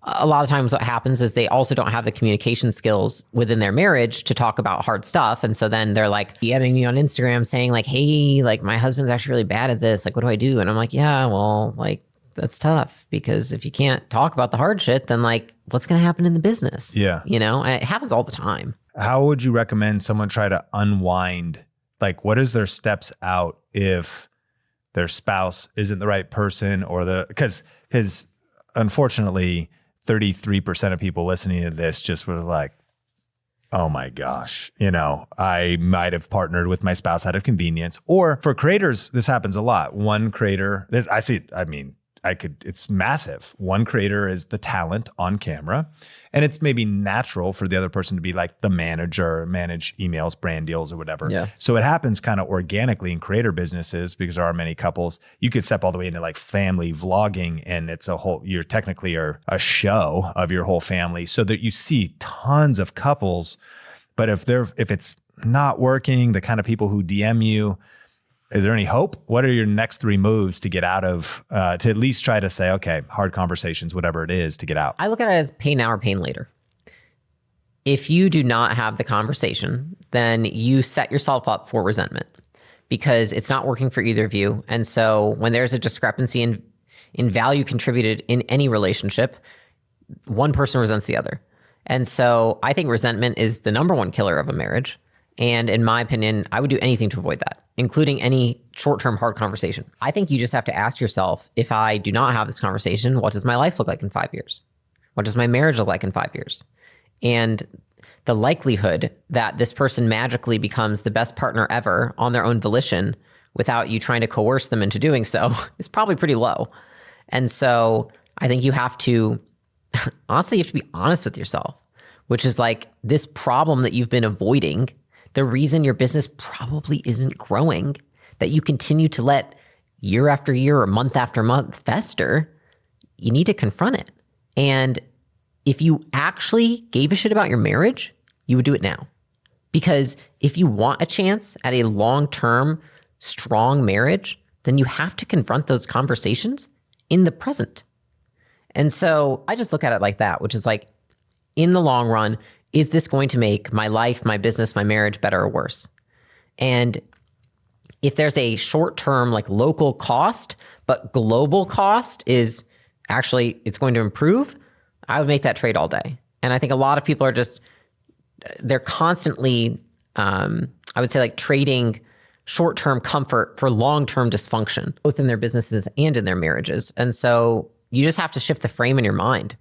a lot of times what happens is they also don't have the communication skills within their marriage to talk about hard stuff. And so then they're like DMing me on Instagram saying like, hey, like my husband's actually really bad at this. Like, what do I do? And I'm like, yeah, well, like that's tough because if you can't talk about the hard shit, then like what's going to happen in the business? Yeah. You know, and it happens all the time. How would you recommend someone try to unwind? Like, what is their steps out if their spouse isn't the right person or because unfortunately, 33% of people listening to this just was like, oh my gosh, I might have partnered with my spouse out of convenience. Or for creators, this happens a lot. One creator, it's massive. One creator is the talent on camera, and it's maybe natural for the other person to be like the manager, manage emails, brand deals or whatever. Yeah. So it happens kind of organically in creator businesses because there are many couples. You could step all the way into like family vlogging and you're technically a show of your whole family so that you see tons of couples. But if it's not working, the kind of people who DM you, is there any hope? What are your next 3 moves to get out of, to at least try to say, okay, hard conversations, whatever it is, to get out? I look at it as pain now or pain later. If you do not have the conversation, then you set yourself up for resentment because it's not working for either of you. And so when there's a discrepancy in value contributed in any relationship, one person resents the other. And so I think resentment is the number one killer of a marriage. And in my opinion, I would do anything to avoid that, including any short-term hard conversation. I think you just have to ask yourself, if I do not have this conversation, what does my life look like in 5 years? What does my marriage look like in 5 years? And the likelihood that this person magically becomes the best partner ever on their own volition without you trying to coerce them into doing so is probably pretty low. And so I think you have to, honestly, you have to be honest with yourself, which is like this problem that you've been avoiding. The reason your business probably isn't growing, that you continue to let year after year or month after month fester, you need to confront it. And if you actually gave a shit about your marriage, you would do it now. Because if you want a chance at a long-term, strong marriage, then you have to confront those conversations in the present. And so I just look at it like that, which is like, in the long run, is this going to make my life, my business, my marriage better or worse? And if there's a short-term, like local cost, but global cost is actually, it's going to improve, I would make that trade all day. And I think a lot of people are just, they're constantly, I would say, like trading short-term comfort for long-term dysfunction, both in their businesses and in their marriages. And so you just have to shift the frame in your mind.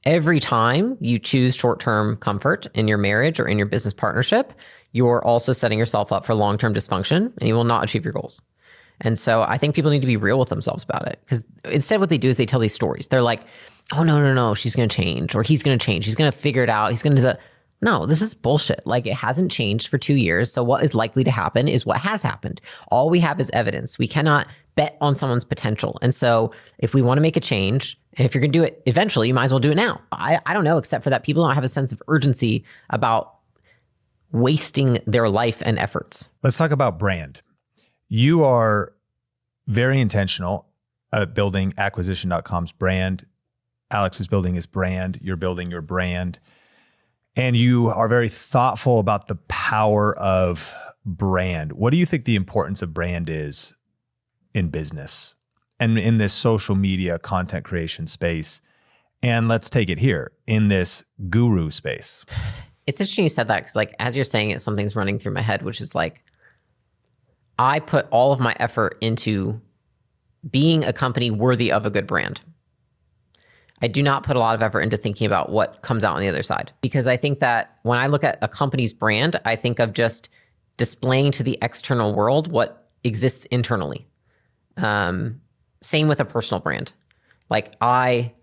Every time you choose short-term comfort in your marriage or in your business partnership, you're also setting yourself up for long-term dysfunction, and you will not achieve your goals. And so I think people need to be real with themselves about it, because instead what they do is they tell these stories. They're like, oh, no, she's going to change, or he's going to change. He's going to figure it out. He's going to do that. No, this is bullshit. Like, it hasn't changed for 2 years. So what is likely to happen is what has happened. All we have is evidence. We cannot bet on someone's potential. And so if we want to make a change, and if you're going to do it eventually, you might as well do it now. I don't know, except for that people don't have a sense of urgency about wasting their life and efforts. Let's talk about brand. You are very intentional at building acquisition.com's brand. Alex is building his brand. You're building your brand. And you are very thoughtful about the power of brand. What do you think the importance of brand is in business and in this social media content creation space? And let's take it here in this guru space. It's interesting you said that, because like, as you're saying it, something's running through my head, which is like, I put all of my effort into being a company worthy of a good brand. I do not put a lot of effort into thinking about what comes out on the other side, because I think that when I look at a company's brand, I think of just displaying to the external world what exists internally. Same with a personal brand. Like, I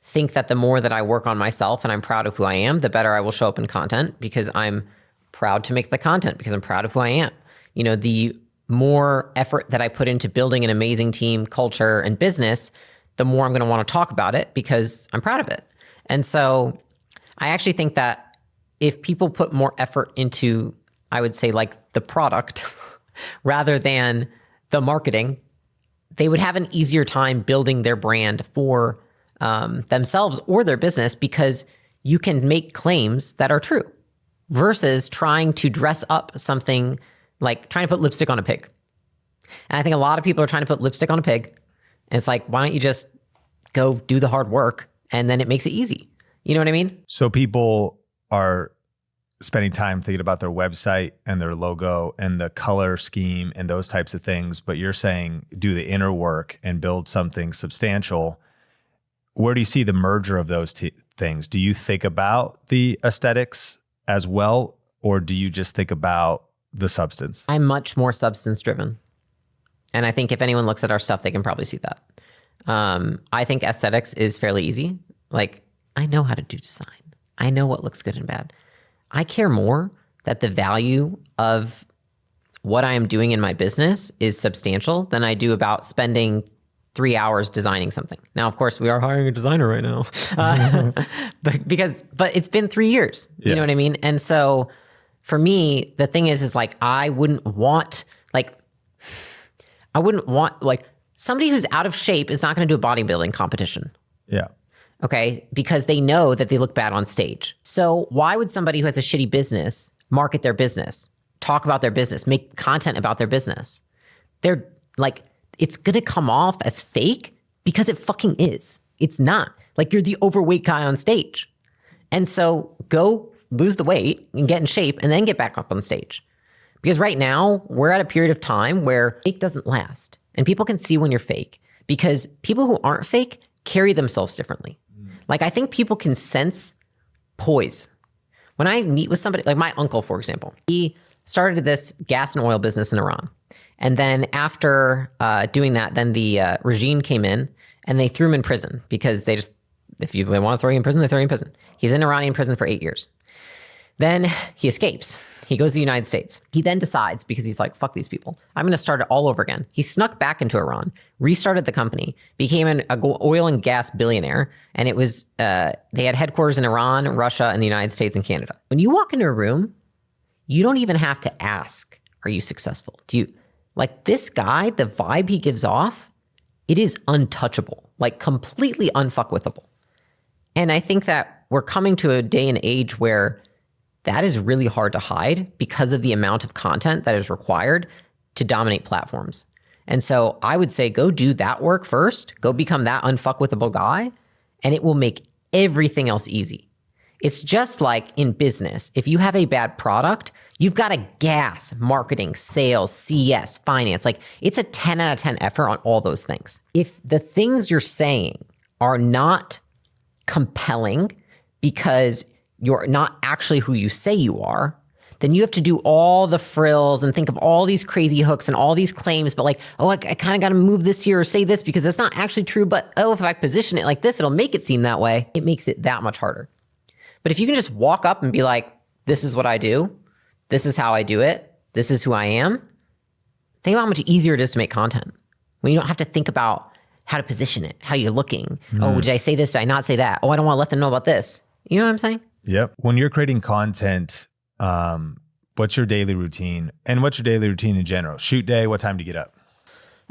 think that the more that I work on myself and I'm proud of who I am, the better I will show up in content, because I'm proud to make the content, because I'm proud of who I am. You know, the more effort that I put into building an amazing team, culture, and business, the more I'm going to want to talk about it, because I'm proud of it. And so I actually think that if people put more effort into, I would say, like the product rather than the marketing, they would have an easier time building their brand for themselves or their business, because you can make claims that are true versus trying to dress up something, like trying to put lipstick on a pig. And I think a lot of people are trying to put lipstick on a pig. And it's like, why don't you just go do the hard work, and then it makes it easy. You know what I mean? So people are spending time thinking about their website and their logo and the color scheme and those types of things. But you're saying do the inner work and build something substantial. Where do you see the merger of those things? Do you think about the aesthetics as well, or do you just think about the substance? I'm much more substance driven. And I think if anyone looks at our stuff, they can probably see that. I think aesthetics is fairly easy. Like, I know how to do design. I know what looks good and bad. I care more that the value of what I am doing in my business is substantial than I do about spending 3 hours designing something. Now, of course, we are hiring a designer right now, but it's been 3 years. You know what I mean? And so for me, the thing is like, I wouldn't want like somebody who's out of shape is not going to do a bodybuilding competition. Yeah. Okay. Because they know that they look bad on stage. So why would somebody who has a shitty business market their business, talk about their business, make content about their business? They're like, it's going to come off as fake because it fucking is. It's not. Like, you're the overweight guy on stage. And so go lose the weight and get in shape and then get back up on stage. Because right now we're at a period of time where fake doesn't last. And people can see when you're fake, because people who aren't fake carry themselves differently. Like, I think people can sense poise. When I meet with somebody, like my uncle, for example, he started this gas and oil business in Iran. And then after doing that, then the regime came in and they threw him in prison, because they just, if they want to throw you in prison, they throw you in prison. He's in Iranian prison for 8 years. Then he escapes. He goes to the United States. He then decides, because he's like, fuck these people, I'm going to start it all over again. He snuck back into Iran, restarted the company, became an oil and gas billionaire. And it was, they had headquarters in Iran, Russia, and the United States and Canada. When you walk into a room, you don't even have to ask, are you successful? like this guy, the vibe he gives off, it is untouchable, like completely unfuckwithable. And I think that we're coming to a day and age where that is really hard to hide because of the amount of content that is required to dominate platforms. And so I would say go do that work first, go become that unfuckwithable guy, and it will make everything else easy. It's just like in business. If you have a bad product, you've got to gas marketing, sales, CS, finance. Like it's a 10 out of 10 effort on all those things. If the things you're saying are not compelling because you're not actually who you say you are, then you have to do all the frills and think of all these crazy hooks and all these claims, but like, oh, I kind of got to move this here or say this because that's not actually true, but oh, if I position it like this, it'll make it seem that way. It makes it that much harder. But if you can just walk up and be like, this is what I do, this is how I do it, this is who I am, think about how much easier it is to make content when you don't have to think about how to position it, how you're looking. Oh, did I say this? Did I not say that? Oh, I don't want to let them know about this. You know what I'm saying? Yep. When you're creating content, what's your daily routine? And what's your daily routine in general? Shoot day, what time do you get up?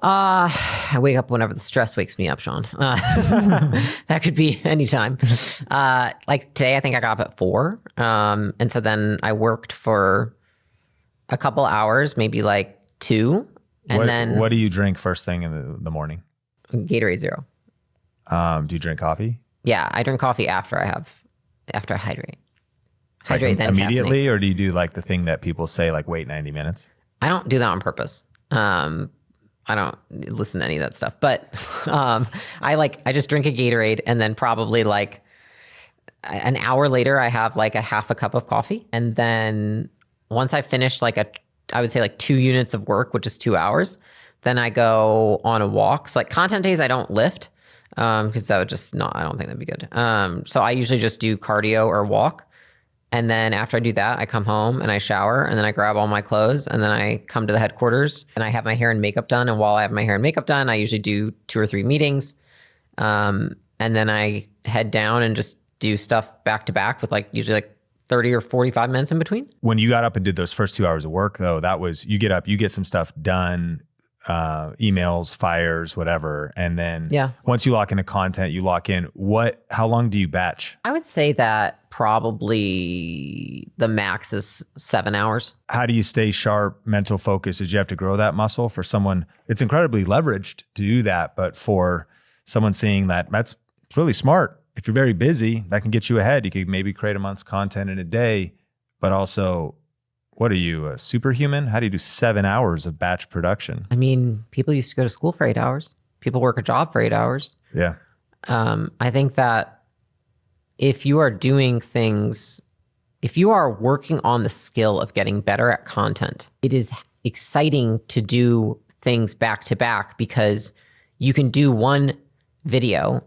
I wake up whenever the stress wakes me up, Sean. That could be anytime. Like today, I think I got up at 4. And so then I worked for a couple hours, maybe like 2. And what do you drink first thing in the morning? Gatorade Zero. Do you drink coffee? Yeah, I drink coffee after I hydrate. Like Hydrate then immediately, caffeinate. or do you do like the thing that people say, like wait 90 minutes? I don't do that on purpose. I don't listen to any of that stuff, but I just drink a Gatorade and then probably like an hour later I have like a half a cup of coffee. And then once I finish I would say like 2 units of work, which is 2 hours, then I go on a walk. So like content days, I don't lift because that would just I don't think that'd be good. So I usually just do cardio or walk. And then after I do that, I come home and I shower and then I grab all my clothes and then I come to the headquarters and I have my hair and makeup done. And while I have my hair and makeup done, I usually do 2 or 3 meetings. And then I head down and just do stuff back to back with usually 30 or 45 minutes in between. When you got up and did those first 2 hours of work though, that was, you get up, you get some stuff done, emails, fires, whatever. And then once you lock into content, you lock in how long do you batch? I would say that probably the max is 7 hours. How do you stay sharp, mental focus? Did you have to grow that muscle for someone? It's incredibly leveraged to do that. But for someone seeing that's really smart. If you're very busy, that can get you ahead. You could maybe create a month's content in a day, but also, what are you, a superhuman? How do you do 7 hours of batch production? I mean, people used to go to school for 8 hours. People work a job for 8 hours. Yeah. I think that if you are doing things, if you are working on the skill of getting better at content, it is exciting to do things back to back because you can do one video,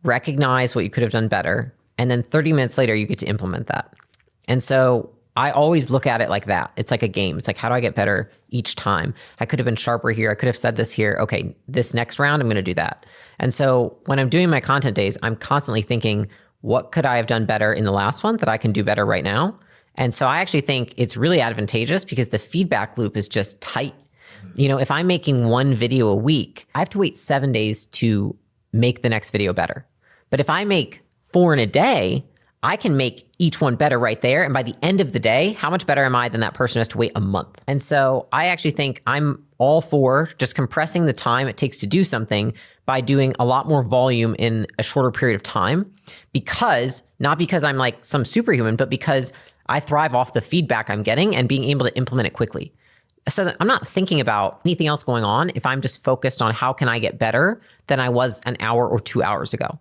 recognize what you could have done better, and then 30 minutes later, you get to implement that. And so I always look at it like that. It's like a game. It's like, how do I get better each time? I could have been sharper here. I could have said this here. Okay, this next round, I'm going to do that. And so when I'm doing my content days, I'm constantly thinking, what could I have done better in the last one that I can do better right now? And so I actually think it's really advantageous because the feedback loop is just tight. You know, if I'm making 1 video a week, I have to wait 7 days to make the next video better. But if I make 4 in a day, I can make each one better right there. And by the end of the day, how much better am I than that person who has to wait a month? And so I actually think I'm all for just compressing the time it takes to do something by doing a lot more volume in a shorter period of time, not because I'm like some superhuman, but because I thrive off the feedback I'm getting and being able to implement it quickly. So that I'm not thinking about anything else going on if I'm just focused on how can I get better than I was an hour or 2 hours ago.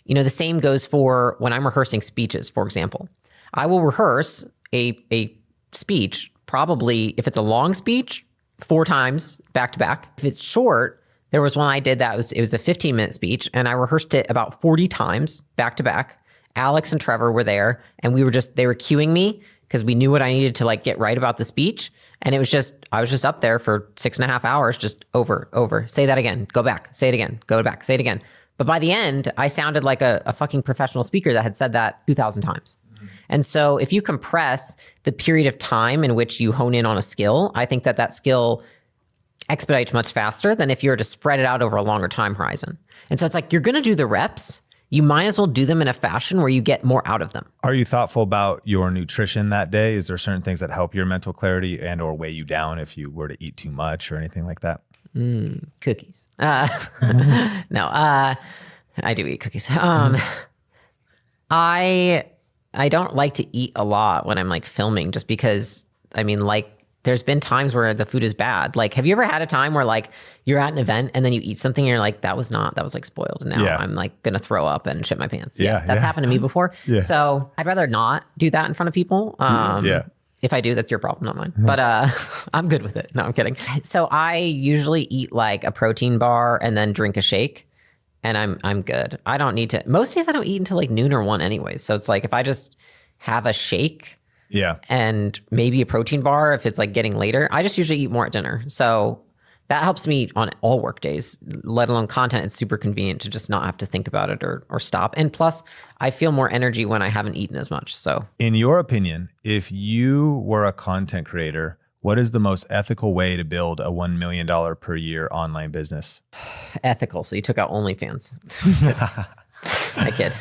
You know, the same goes for when I'm rehearsing speeches, for example. I will rehearse a speech, probably if it's a long speech, 4 times back to back. If it's short, there was one I did it was a 15-minute speech, and I rehearsed it about 40 times back to back. Alex and Trevor were there, and they were cueing me because we knew what I needed to get right about the speech. And I was just up there for 6.5 hours, just over, say that again, go back, say it again, go back, say it again. But by the end, I sounded like a fucking professional speaker that had said that 2,000 times. And so if you compress the period of time in which you hone in on a skill, I think that skill expedite much faster than if you were to spread it out over a longer time horizon. And so it's like, you're going to do the reps. You might as well do them in a fashion where you get more out of them. Are you thoughtful about your nutrition that day? Is there certain things that help your mental clarity and or weigh you down if you were to eat too much or anything like that? Cookies. No, I do eat cookies. I don't like to eat a lot when I'm like filming, just because, I mean, like, there's been times where the food is bad. Like, have you ever had a time where like you're at an event and then you eat something and you're like, that was like spoiled. And now I'm like going to throw up and shit my pants. Yeah. That's happened to me before. Yeah. So I'd rather not do that in front of people. If I do, that's your problem, not mine. But I'm good with it. No, I'm kidding. So I usually eat like a protein bar and then drink a shake, and I'm good. I don't need to. Most days I don't eat until like noon or 1 anyways. So it's like if I just have a shake, and maybe a protein bar if it's like getting later, I just usually eat more at dinner. So that helps me on all work days, let alone content. It's super convenient to just not have to think about it or stop. And plus, I feel more energy when I haven't eaten as much. So in your opinion, if you were a content creator, what is the most ethical way to build a $1 million per year online business? Ethical. So you took out OnlyFans. I kid.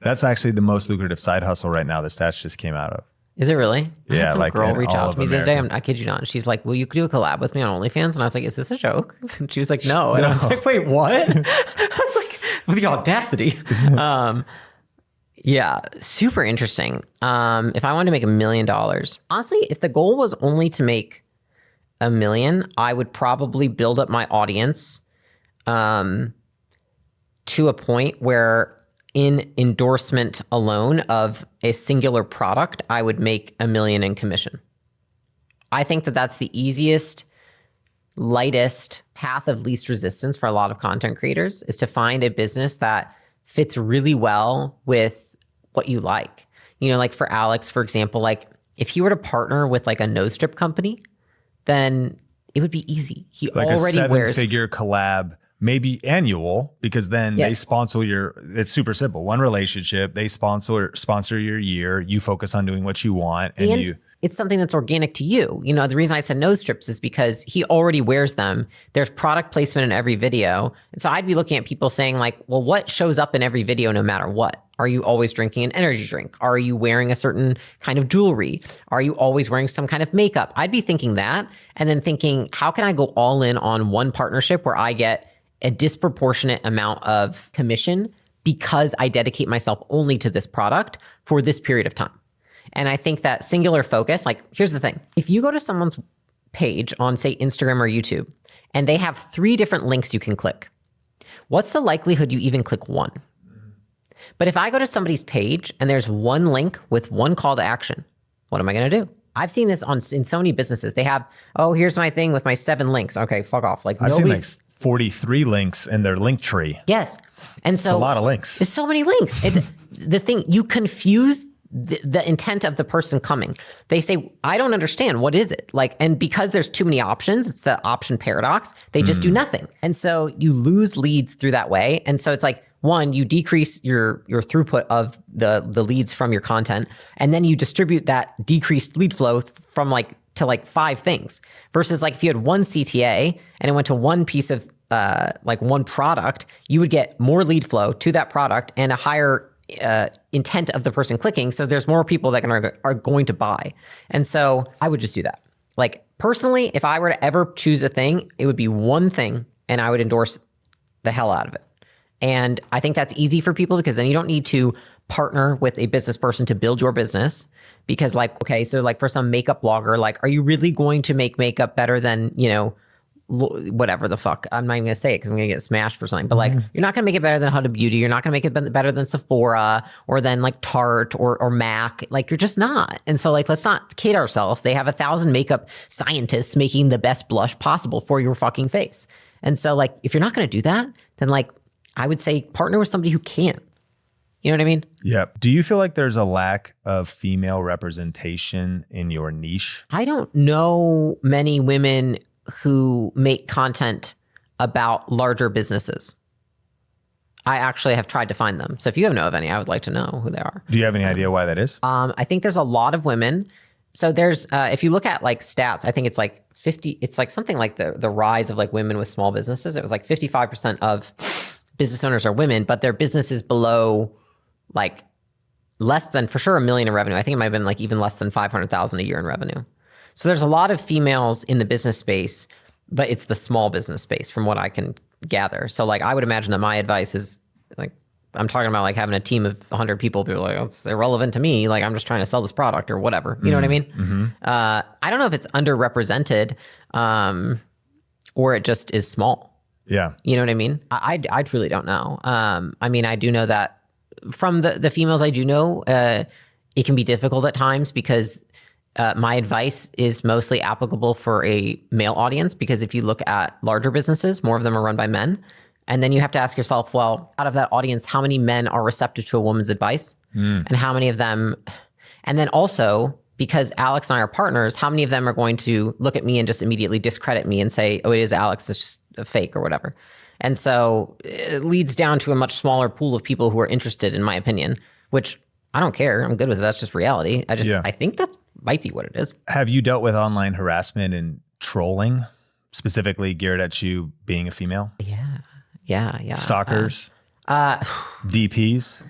That's actually the most lucrative side hustle right now. The stats just came out of. Is it really? I had some like girl reach out to me the other day. America. I kid you not. And she's like, will you do a collab with me on OnlyFans? And I was like, is this a joke? And she was like, no. And I was like, wait, what? I was like, with the audacity. Yeah, super interesting. If I wanted to make $1 million, honestly, if the goal was only to make $1 million, I would probably build up my audience to a point where in endorsement alone of a singular product, I would make $1 million in commission. I think that that's the easiest, lightest path of least resistance for a lot of content creators, is to find a business that fits really well with what you like. You know, like for Alex, for example, like if he were to partner with like a nose strip company, then it would be easy. He like already a wears 7-figure collab, maybe annual, because then they sponsor it's super simple. One relationship, they sponsor your year. You focus on doing what you want, and it's something that's organic to you. You know, the reason I said nose strips is because he already wears them. There's product placement in every video. And so I'd be looking at people saying like, well, what shows up in every video no matter what? Are you always drinking an energy drink? Are you wearing a certain kind of jewelry? Are you always wearing some kind of makeup? I'd be thinking that, and then thinking, how can I go all in on one partnership where I get a disproportionate amount of commission because I dedicate myself only to this product for this period of time. And I think that singular focus, like, here's the thing. If you go to someone's page on, say, Instagram or YouTube, and they have 3 different links you can click, what's the likelihood you even click one? But if I go to somebody's page and there's one link with one call to action, what am I going to do? I've seen this in so many businesses. They have, oh, here's my thing with my 7 links. Okay, fuck off. Like, I've seen like 43 links in their link tree. Yes. And so it's a lot of links. There's so many links. It's the thing, you confuse the intent of the person coming. They say, I don't understand. What is it? Like, and because there's too many options, it's the option paradox. They just do nothing. And so you lose leads through that way. And so it's like, one, you decrease your throughput of the leads from your content, and then you distribute that decreased lead flow from to 5 things. Versus like if you had one CTA and it went to one piece of one product, you would get more lead flow to that product and a higher intent of the person clicking. So there's more people that are going to buy. And so I would just do that. Like personally, if I were to ever choose a thing, it would be one thing and I would endorse the hell out of it. And I think that's easy for people because then you don't need to partner with a business person to build your business. Because so for some makeup blogger, like, are you really going to make makeup better than, whatever the fuck? I'm not even gonna say it because I'm gonna get smashed for something. But like, you're not gonna make it better than Huda Beauty. You're not gonna make it better than Sephora or than like Tarte or MAC. Like, you're just not. And so like, let's not kid ourselves. They have 1,000 makeup scientists making the best blush possible for your fucking face. And so like, if you're not gonna do that, then like, I would say partner with somebody who can. You know what I mean? Yeah. Do you feel like there's a lack of female representation in your niche? I don't know many women who make content about larger businesses. I actually have tried to find them. So if you know of any, I would like to know who they are. Do you have any idea why that is? I think there's a lot of women So there's, if you look at like stats, I think it's like 50, it's like something like the rise of like women with small businesses. It was like 55% of business owners are women, but their business is below like less than for sure $1 million in revenue. I think it might have been like even less than 500,000 a year in revenue. So there's a lot of females in the business space, but it's the small business space from what I can gather. So like, I would imagine that my advice is like, I'm talking about like having a team of 100 people. People are like, oh, it's irrelevant to me. Like, I'm just trying to sell this product or whatever. You know what I mean? Mm-hmm. I don't know if it's underrepresented or it just is small. Yeah. You know what I mean? I truly don't know. I mean, I do know that from the females I do know, it can be difficult at times because my advice is mostly applicable for a male audience, because if you look at larger businesses, more of them are run by men. And then you have to ask yourself, well, out of that audience, how many men are receptive to a woman's advice? And how many of them, and then also, because Alex and I are partners, how many of them are going to look at me and just immediately discredit me and say, oh, it is Alex, it's just a fake or whatever. And so it leads down to a much smaller pool of people who are interested, in my opinion, which I don't care. I'm good with it. That's just reality. I think that might be what it is. Have you dealt with online harassment and trolling, specifically geared at you being a female? Yeah. Stalkers? DPs?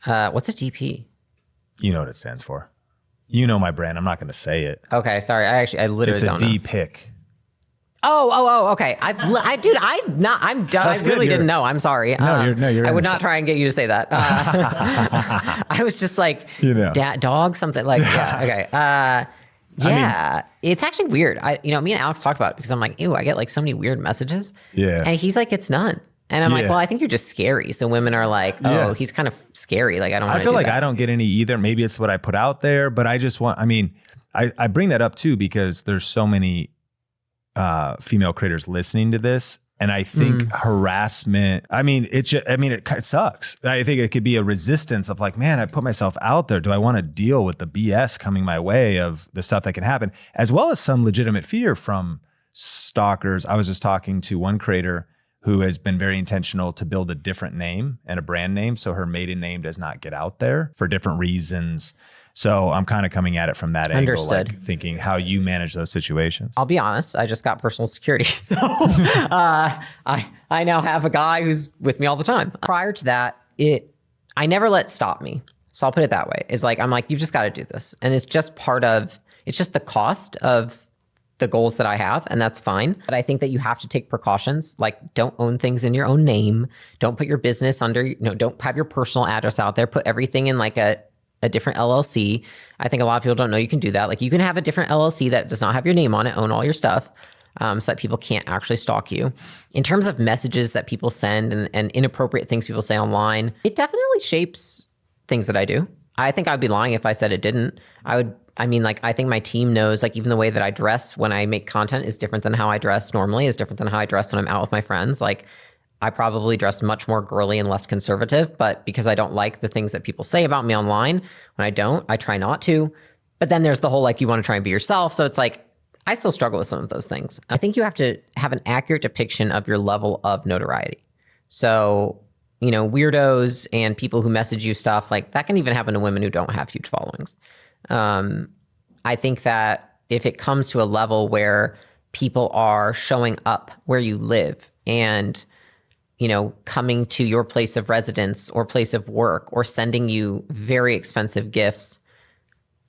What's a DP? You know what it stands for. You know my brand. I'm not going to say it. Okay, sorry. I literally It's a don't know. D-pick. Oh, okay. I really didn't know. I'm sorry. You're I would not try and get you to say that. I was just like, dog, something like, okay. It's actually weird. Me and Alex talked about it because I'm like, ew, I get like so many weird messages. Yeah. And he's like, it's none. And I'm like, well, I think you're just scary. So women are like, oh, he's kind of scary. Like, I don't want to I feel like I don't get any either. Maybe it's what I put out there, but I just want, I bring that up too, because there's so many female creators listening to this. And I think harassment, it sucks. I think it could be a resistance of like, man, I put myself out there. Do I want to deal with the BS coming my way of the stuff that can happen, as well as some legitimate fear from stalkers? I was just talking to one creator who has been very intentional to build a different name and a brand name, so her maiden name does not get out there for different reasons. So I'm kind of coming at it from that angle, like thinking how you manage those situations. I'll be honest, I just got personal security. So I now have a guy who's with me all the time. Prior to that, I never let it stop me. So I'll put it that way. It's like, I'm like, you've just got to do this. And it's just it's just the cost of the goals that I have, and that's fine. But I think that you have to take precautions, like don't own things in your own name. Don't put your business under, don't have your personal address out there. Put everything in like a different LLC. I think a lot of people don't know you can do that. Like you can have a different LLC that does not have your name on it, own all your stuff, so that people can't actually stalk you. In terms of messages that people send and inappropriate things people say online, it definitely shapes things that I do. I think I'd be lying if I said it didn't. I think my team knows, like even the way that I dress when I make content is different than how I dress normally, is different than how I dress when I'm out with my friends. Like I probably dress much more girly and less conservative, but because I don't like the things that people say about me online, when I try not to. But then there's the whole, like, you want to try and be yourself. So it's like, I still struggle with some of those things. I think you have to have an accurate depiction of your level of notoriety. So, weirdos and people who message you stuff, like that can even happen to women who don't have huge followings. I think that if it comes to a level where people are showing up where you live and, coming to your place of residence or place of work or sending you very expensive gifts,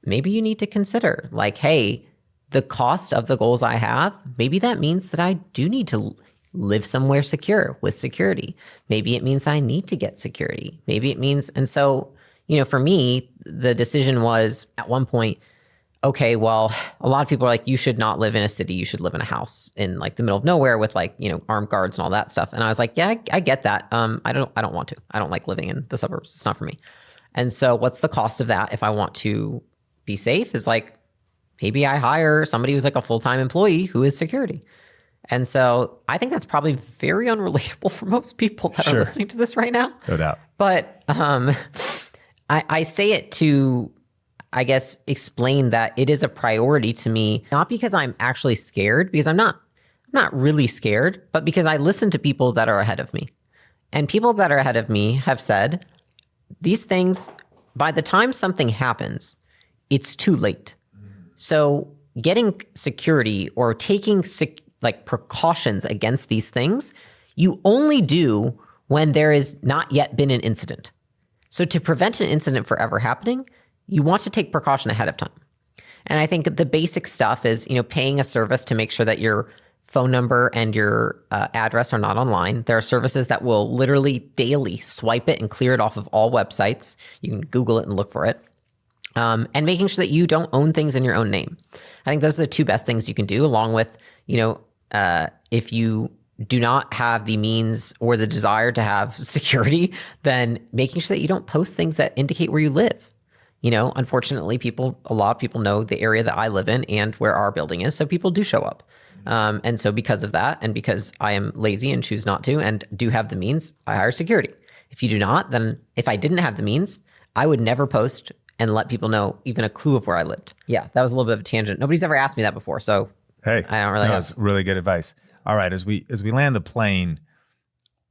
maybe you need to consider like, hey, the cost of the goals I have, maybe that means that I do need to live somewhere secure with security. Maybe it means I need to get security. Maybe it means, and so, for me, the decision was at one point, okay, well, a lot of people are like, you should not live in a city. You should live in a house in like the middle of nowhere with like, armed guards and all that stuff. And I was like, yeah, I get that. I don't want to. I don't like living in the suburbs. It's not for me. And so what's the cost of that if I want to be safe is like, maybe I hire somebody who's like a full-time employee who is security. And so I think that's probably very unrelatable for most people that are listening to this right now. No doubt. But I say it to, I guess, explain that it is a priority to me, not because I'm actually scared, because I'm not really scared, but because I listen to people that are ahead of me. And people that are ahead of me have said, these things, by the time something happens, it's too late. So getting security or taking like precautions against these things, you only do when there has not yet been an incident. So to prevent an incident from ever happening, you want to take precaution ahead of time. And I think the basic stuff is, paying a service to make sure that your phone number and your address are not online. There are services that will literally daily swipe it and clear it off of all websites. You can Google it and look for it. And making sure that you don't own things in your own name. I think those are the two best things you can do, along with, if you do not have the means or the desire to have security, then making sure that you don't post things that indicate where you live. Unfortunately, a lot of people know the area that I live in and where our building is, so people do show up. And so because of that, and because I am lazy and choose not to and do have the means, I hire security. If you do not, then if I didn't have the means, I would never post and let people know even a clue of where I lived. Yeah, that was a little bit of a tangent. Nobody's ever asked me that before, so hey, I don't really have. That's really good advice. All right, as we land the plane,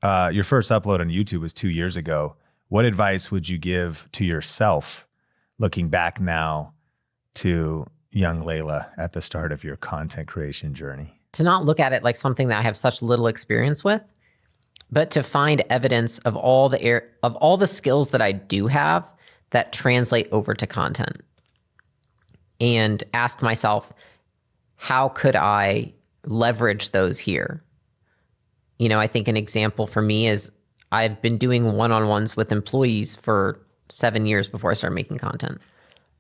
your first upload on YouTube was 2 years ago. What advice would you give to yourself, looking back now to young Leila at the start of your content creation journey? To not look at it like something that I have such little experience with, but to find evidence of all the skills that I do have that translate over to content, and ask myself, how could I leverage those here? I think an example for me is I've been doing one-on-ones with employees for 7 years before I started making content.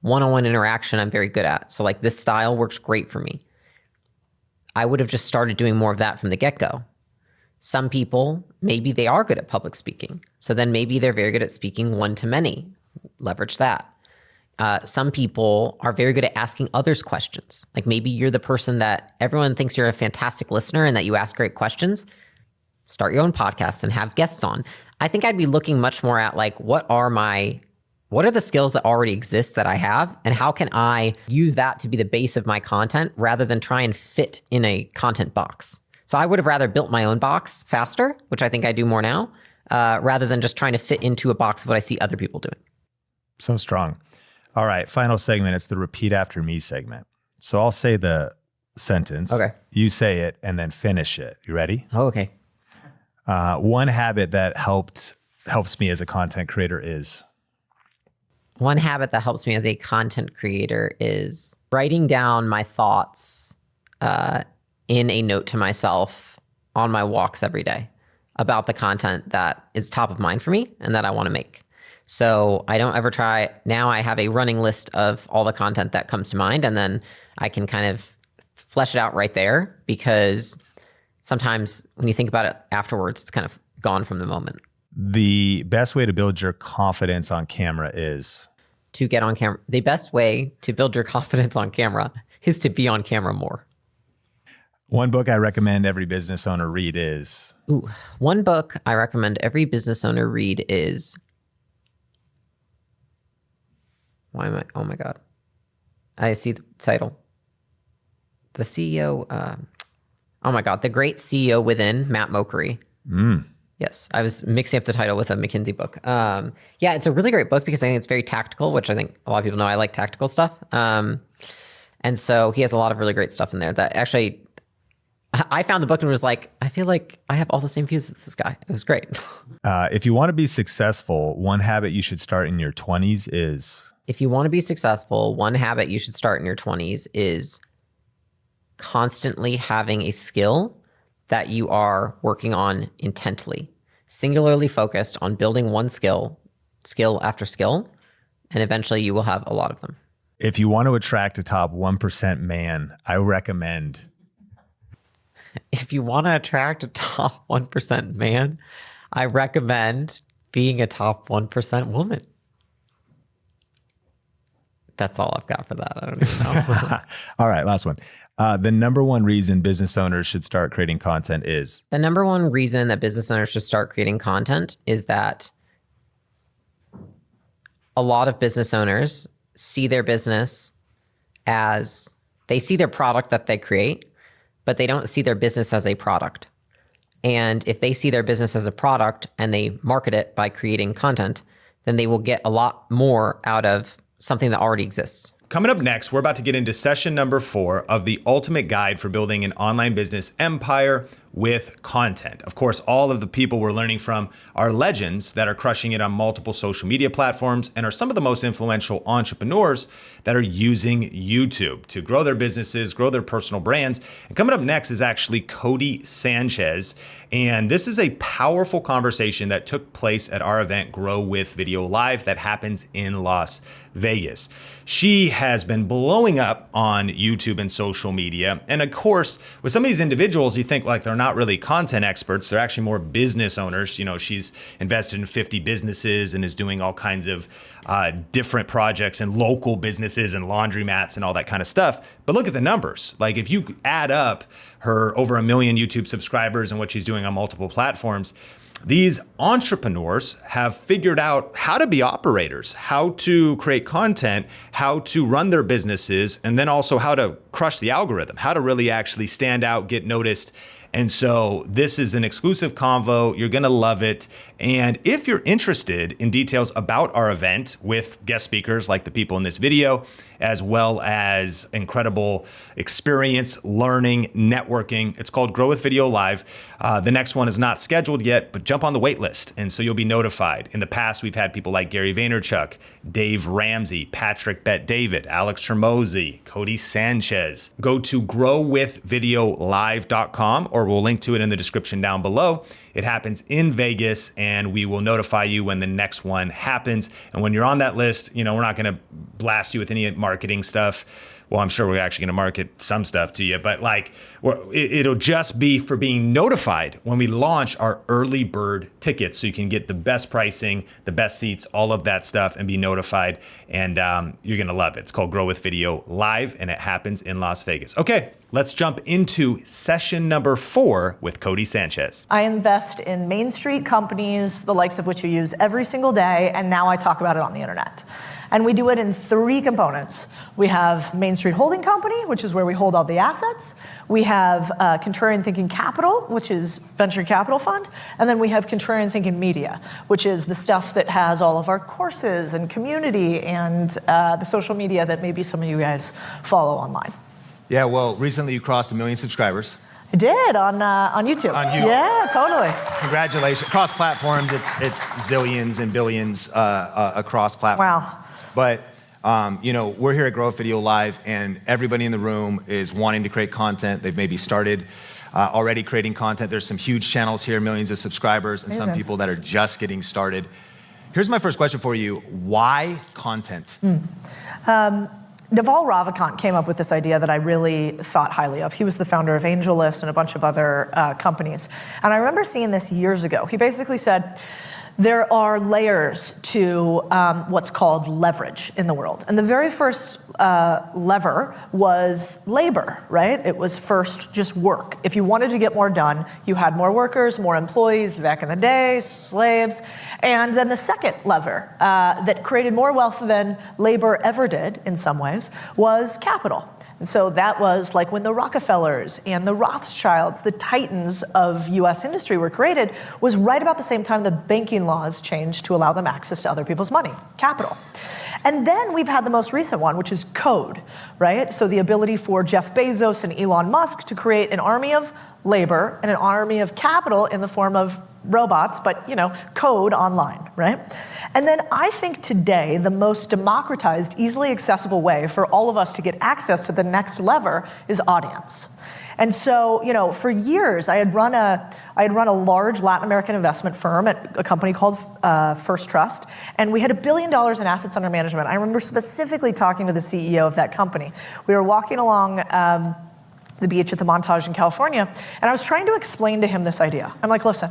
One-on-one interaction I'm very good at. So like this style works great for me. I would have just started doing more of that from the get-go. Some people, maybe they are good at public speaking. So then maybe they're very good at speaking one-to-many. Leverage that. Some people are very good at asking others questions. Like maybe you're the person that everyone thinks you're a fantastic listener and that you ask great questions. Start your own podcast and have guests on. I think I'd be looking much more at like, what are the skills that already exist that I have, and how can I use that to be the base of my content rather than try and fit in a content box? So I would have rather built my own box faster, which I think I do more now, rather than just trying to fit into a box of what I see other people doing. So strong. All right, final segment. It's the repeat after me segment. So I'll say the sentence. Okay. You say it and then finish it. You ready? Oh, okay. One habit that helps me as a content creator is? One habit that helps me as a content creator is writing down my thoughts in a note to myself on my walks every day about the content that is top of mind for me and that I want to make. So I don't ever try. Now I have a running list of all the content that comes to mind, and then I can kind of flesh it out right there, because sometimes when you think about it afterwards, it's kind of gone from the moment. The best way to build your confidence on camera is? To get on camera. The best way to build your confidence on camera is to be on camera more. One book I recommend every business owner read is? One book I recommend every business owner read is... Oh my God. I see the title. The CEO... oh my God. The Great CEO Within, Matt Mochary. Yes, I was mixing up the title with a McKinsey book. Yeah, it's a really great book because I think it's very tactical, which I think a lot of people know I like tactical stuff. And so he has a lot of really great stuff in there that actually, I found the book and was like, I feel like I have all the same views as this guy. It was great. If you want to be successful, one habit you should start in your 20s is? If you want to be successful, one habit you should start in your 20s is constantly having a skill that you are working on intently, singularly focused on building one skill after skill, and eventually you will have a lot of them. If you want to attract a top 1% man, I recommend. If you want to attract a top 1% man, I recommend being a top 1% woman. That's all I've got for that. I don't even know. All right, last one. The number one reason business owners should start creating content is? The number one reason that business owners should start creating content is that a lot of business owners see their business as, they see their product that they create, but they don't see their business as a product. And if they see their business as a product and they market it by creating content, then they will get a lot more out of something that already exists. Coming up next, we're about to get into session number 4 of the ultimate guide for building an online business empire with content. Of course, all of the people we're learning from are legends that are crushing it on multiple social media platforms and are some of the most influential entrepreneurs that are using YouTube to grow their businesses, grow their personal brands. And coming up next is actually Codie Sanchez. And this is a powerful conversation that took place at our event, Grow with Video Live, that happens in Las Vegas. She has been blowing up on YouTube and social media. And of course, with some of these individuals, you think like they're not really content experts. They're actually more business owners. You know, she's invested in 50 businesses and is doing all kinds of different projects and local businesses and laundromats and all that kind of stuff. But look at the numbers. Like if you add up her over 1 million YouTube subscribers and what she's doing on multiple platforms, these entrepreneurs have figured out how to be operators, how to create content, how to run their businesses, and then also how to crush the algorithm, how to really actually stand out, get noticed. And so this is an exclusive convo. You're going to love it. And if you're interested in details about our event with guest speakers like the people in this video, as well as incredible experience, learning, networking, it's called Grow with Video Live. The next one is not scheduled yet, but jump on the wait list. And so you'll be notified. In the past, we've had people like Gary Vaynerchuk, Dave Ramsey, Patrick Bet-David, Alex Hormozi, Codie Sanchez. Go to growwithvideolive.com, or we'll link to it in the description down below. It happens in Vegas, and we will notify you when the next one happens. And when you're on that list, you know, we're not going to blast you with any marketing stuff. Well, I'm sure we're actually going to market some stuff to you, but like it'll just be for being notified when we launch our early bird tickets, so you can get the best pricing, the best seats, all of that stuff, and be notified. And you're going to love it. It's called Grow with Video Live, and it happens in Las Vegas. Okay, let's jump into session number 4 with Codie Sanchez. I invest in Main Street companies, the likes of which you use every single day, and now I talk about it on the internet. And we do it in 3 components. We have Main Street Holding Company, which is where we hold all the assets. We have Contrarian Thinking Capital, which is venture capital fund. And then we have Contrarian Thinking Media, which is the stuff that has all of our courses and community and the social media that maybe some of you guys follow online. Yeah, well, recently you crossed 1 million subscribers. I did on YouTube. On YouTube. Yeah, totally. Congratulations. Across platforms, it's zillions and billions across platforms. Wow. But, you know, we're here at Grow with Video Live, and everybody in the room is wanting to create content. They've maybe started already creating content. There's some huge channels here, millions of subscribers, and some people that are just getting started. Here's my first question for you. Why content? Naval Ravikant came up with this idea that I really thought highly of. He was the founder of AngelList and a bunch of other companies. And I remember seeing this years ago. He basically said, there are layers to what's called leverage in the world. And the very first lever was labor, right? It was first just work. If you wanted to get more done, you had more workers, more employees back in the day, slaves. And then the second lever that created more wealth than labor ever did in some ways was capital. And so that was like when the Rockefellers and the Rothschilds, the titans of US industry were created, was right about the same time the banking laws changed to allow them access to other people's money, capital. And then we've had the most recent one, which is code, right? So the ability for Jeff Bezos and Elon Musk to create an army of labor and an army of capital in the form of robots, but you know, code online, right? And then I think today the most democratized, easily accessible way for all of us to get access to the next lever is audience. And so, you know, for years I had run a large Latin American investment firm at a company called First Trust, and we had $1 billion in assets under management. I remember specifically talking to the CEO of that company. We were walking along the beach at the Montage in California, and I was trying to explain to him this idea. I'm like, listen,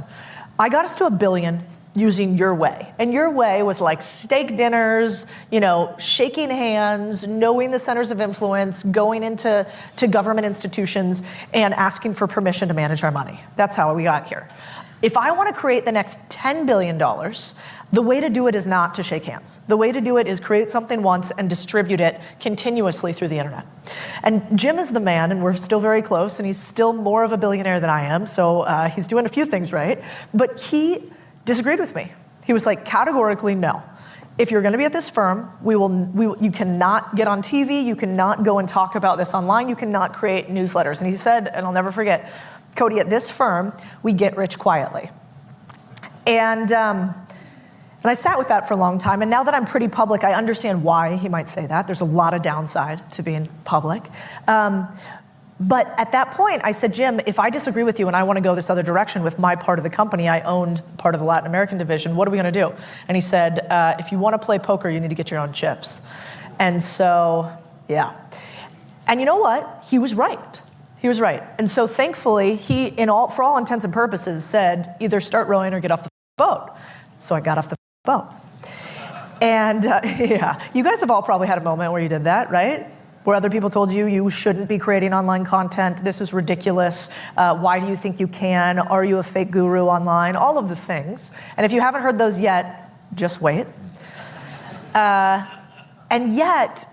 I got us to $1 billion using your way. And your way was like steak dinners, you know, shaking hands, knowing the centers of influence, going into government institutions and asking for permission to manage our money. That's how we got here. If I want to create the next $10 billion, the way to do it is not to shake hands. The way to do it is create something once and distribute it continuously through the internet. And Jim is the man, and we're still very close, and he's still more of a billionaire than I am, so he's doing a few things right. But he disagreed with me. He was like, categorically, no. if you're going to be at this firm, you cannot get on TV, you cannot go and talk about this online, you cannot create newsletters. And he said, and I'll never forget, Codie, at this firm, we get rich quietly. And I sat with that for a long time, and now that I'm pretty public, I understand why he might say that. There's a lot of downside to being public. But at that point, I said, Jim, if I disagree with you and I want to go this other direction with my part of the company, I owned part of the Latin American division, what are we going to do? And he said, if you want to play poker, you need to get your own chips. And so, yeah. And you know what? He was right. He was right. And so thankfully, he, for all intents and purposes, said, either start rowing or get off the boat. So I got off the boat. And yeah, you guys have all probably had a moment where you did that, right? Where other people told you, you shouldn't be creating online content, this is ridiculous, why do you think you can, are you a fake guru online, all of the things. And if you haven't heard those yet, just wait. And yet,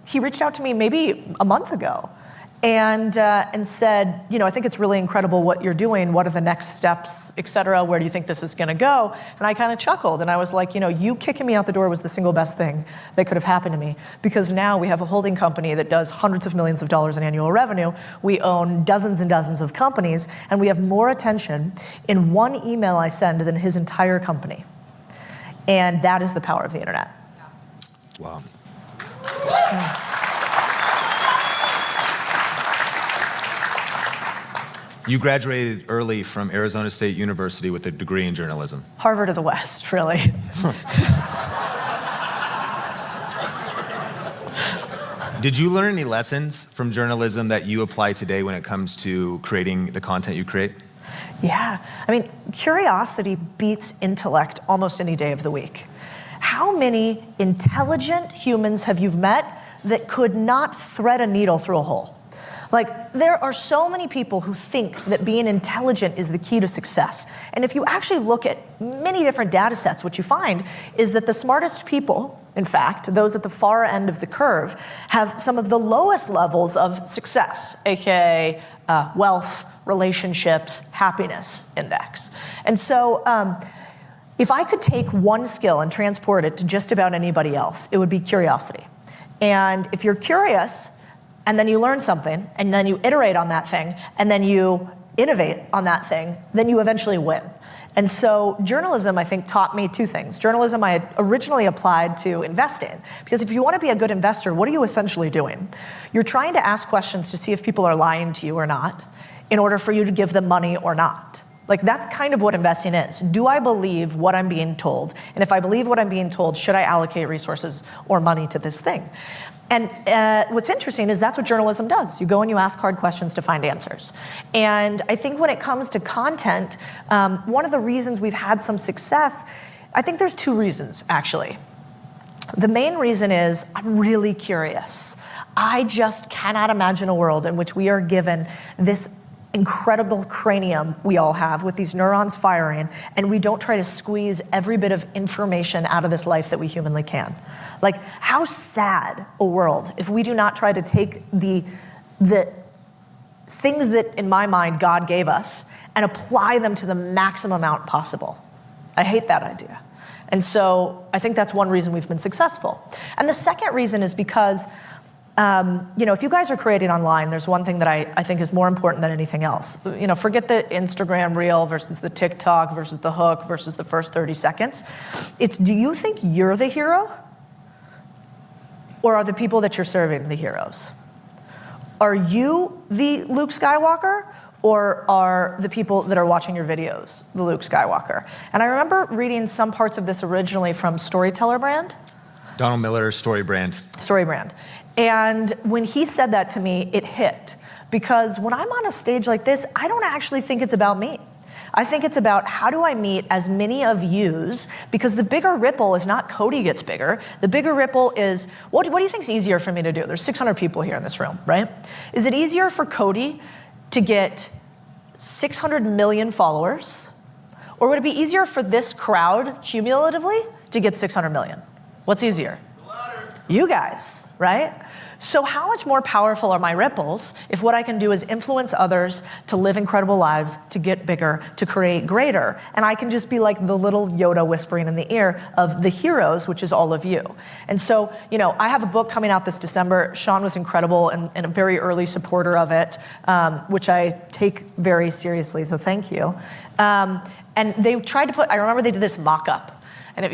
he reached out to me maybe a month ago and said, I think it's really incredible what you're doing, what are the next steps, et cetera, where do you think this is gonna go? And I kind of chuckled and I was like, you kicking me out the door was the single best thing that could have happened to me, because now we have a holding company that does hundreds of millions of dollars in annual revenue, we own dozens and dozens of companies, and we have more attention in one email I send than his entire company. And that is the power of the internet. Wow. You graduated early from Arizona State University with a degree in journalism. Harvard of the West, really. Did you learn any lessons from journalism that you apply today when it comes to creating the content you create? Yeah, curiosity beats intellect almost any day of the week. How many intelligent humans have you met that could not thread a needle through a hole? There are so many people who think that being intelligent is the key to success. And if you actually look at many different data sets, what you find is that the smartest people, in fact, those at the far end of the curve, have some of the lowest levels of success, aka wealth, relationships, happiness index. And so if I could take one skill and transport it to just about anybody else, it would be curiosity. And if you're curious, and then you learn something, and then you iterate on that thing, and then you innovate on that thing, then you eventually win. And so journalism, I think, taught me two things. Journalism I had originally applied to investing, because if you want to be a good investor, what are you essentially doing? You're trying to ask questions to see if people are lying to you or not, in order for you to give them money or not. That's kind of what investing is. Do I believe what I'm being told? And if I believe what I'm being told, should I allocate resources or money to this thing? And what's interesting is that's what journalism does. You go and you ask hard questions to find answers. And I think when it comes to content, one of the reasons we've had some success, I think there's two reasons, actually. The main reason is I'm really curious. I just cannot imagine a world in which we are given this incredible cranium we all have with these neurons firing, and we don't try to squeeze every bit of information out of this life that we humanly can. How sad a world if we do not try to take the things that, in my mind, God gave us and apply them to the maximum amount possible. I hate that idea. And so I think that's one reason we've been successful. And the second reason is because if you guys are creating online, there's one thing that I think is more important than anything else. Forget the Instagram reel versus the TikTok versus the hook versus the first 30 seconds. It's, do you think you're the hero? Or are the people that you're serving the heroes? Are you the Luke Skywalker? Or are the people that are watching your videos the Luke Skywalker? And I remember reading some parts of this originally from Storyteller Brand. Donald Miller, Story Brand. Story Brand. And when he said that to me, it hit. Because when I'm on a stage like this, I don't actually think it's about me. I think it's about how do I meet as many of yous, because the bigger ripple is not Codie gets bigger. The bigger ripple is, what do you think is easier for me to do? There's 600 people here in this room, right? Is it easier for Codie to get 600 million followers? Or would it be easier for this crowd cumulatively to get 600 million? What's easier? You guys, right? So how much more powerful are my ripples if what I can do is influence others to live incredible lives, to get bigger, to create greater? And I can just be like the little Yoda whispering in the ear of the heroes, which is all of you. And so, I have a book coming out this December. Sean was incredible and a very early supporter of it, which I take very seriously, so thank you. And they tried to I remember they did this mock-up. And if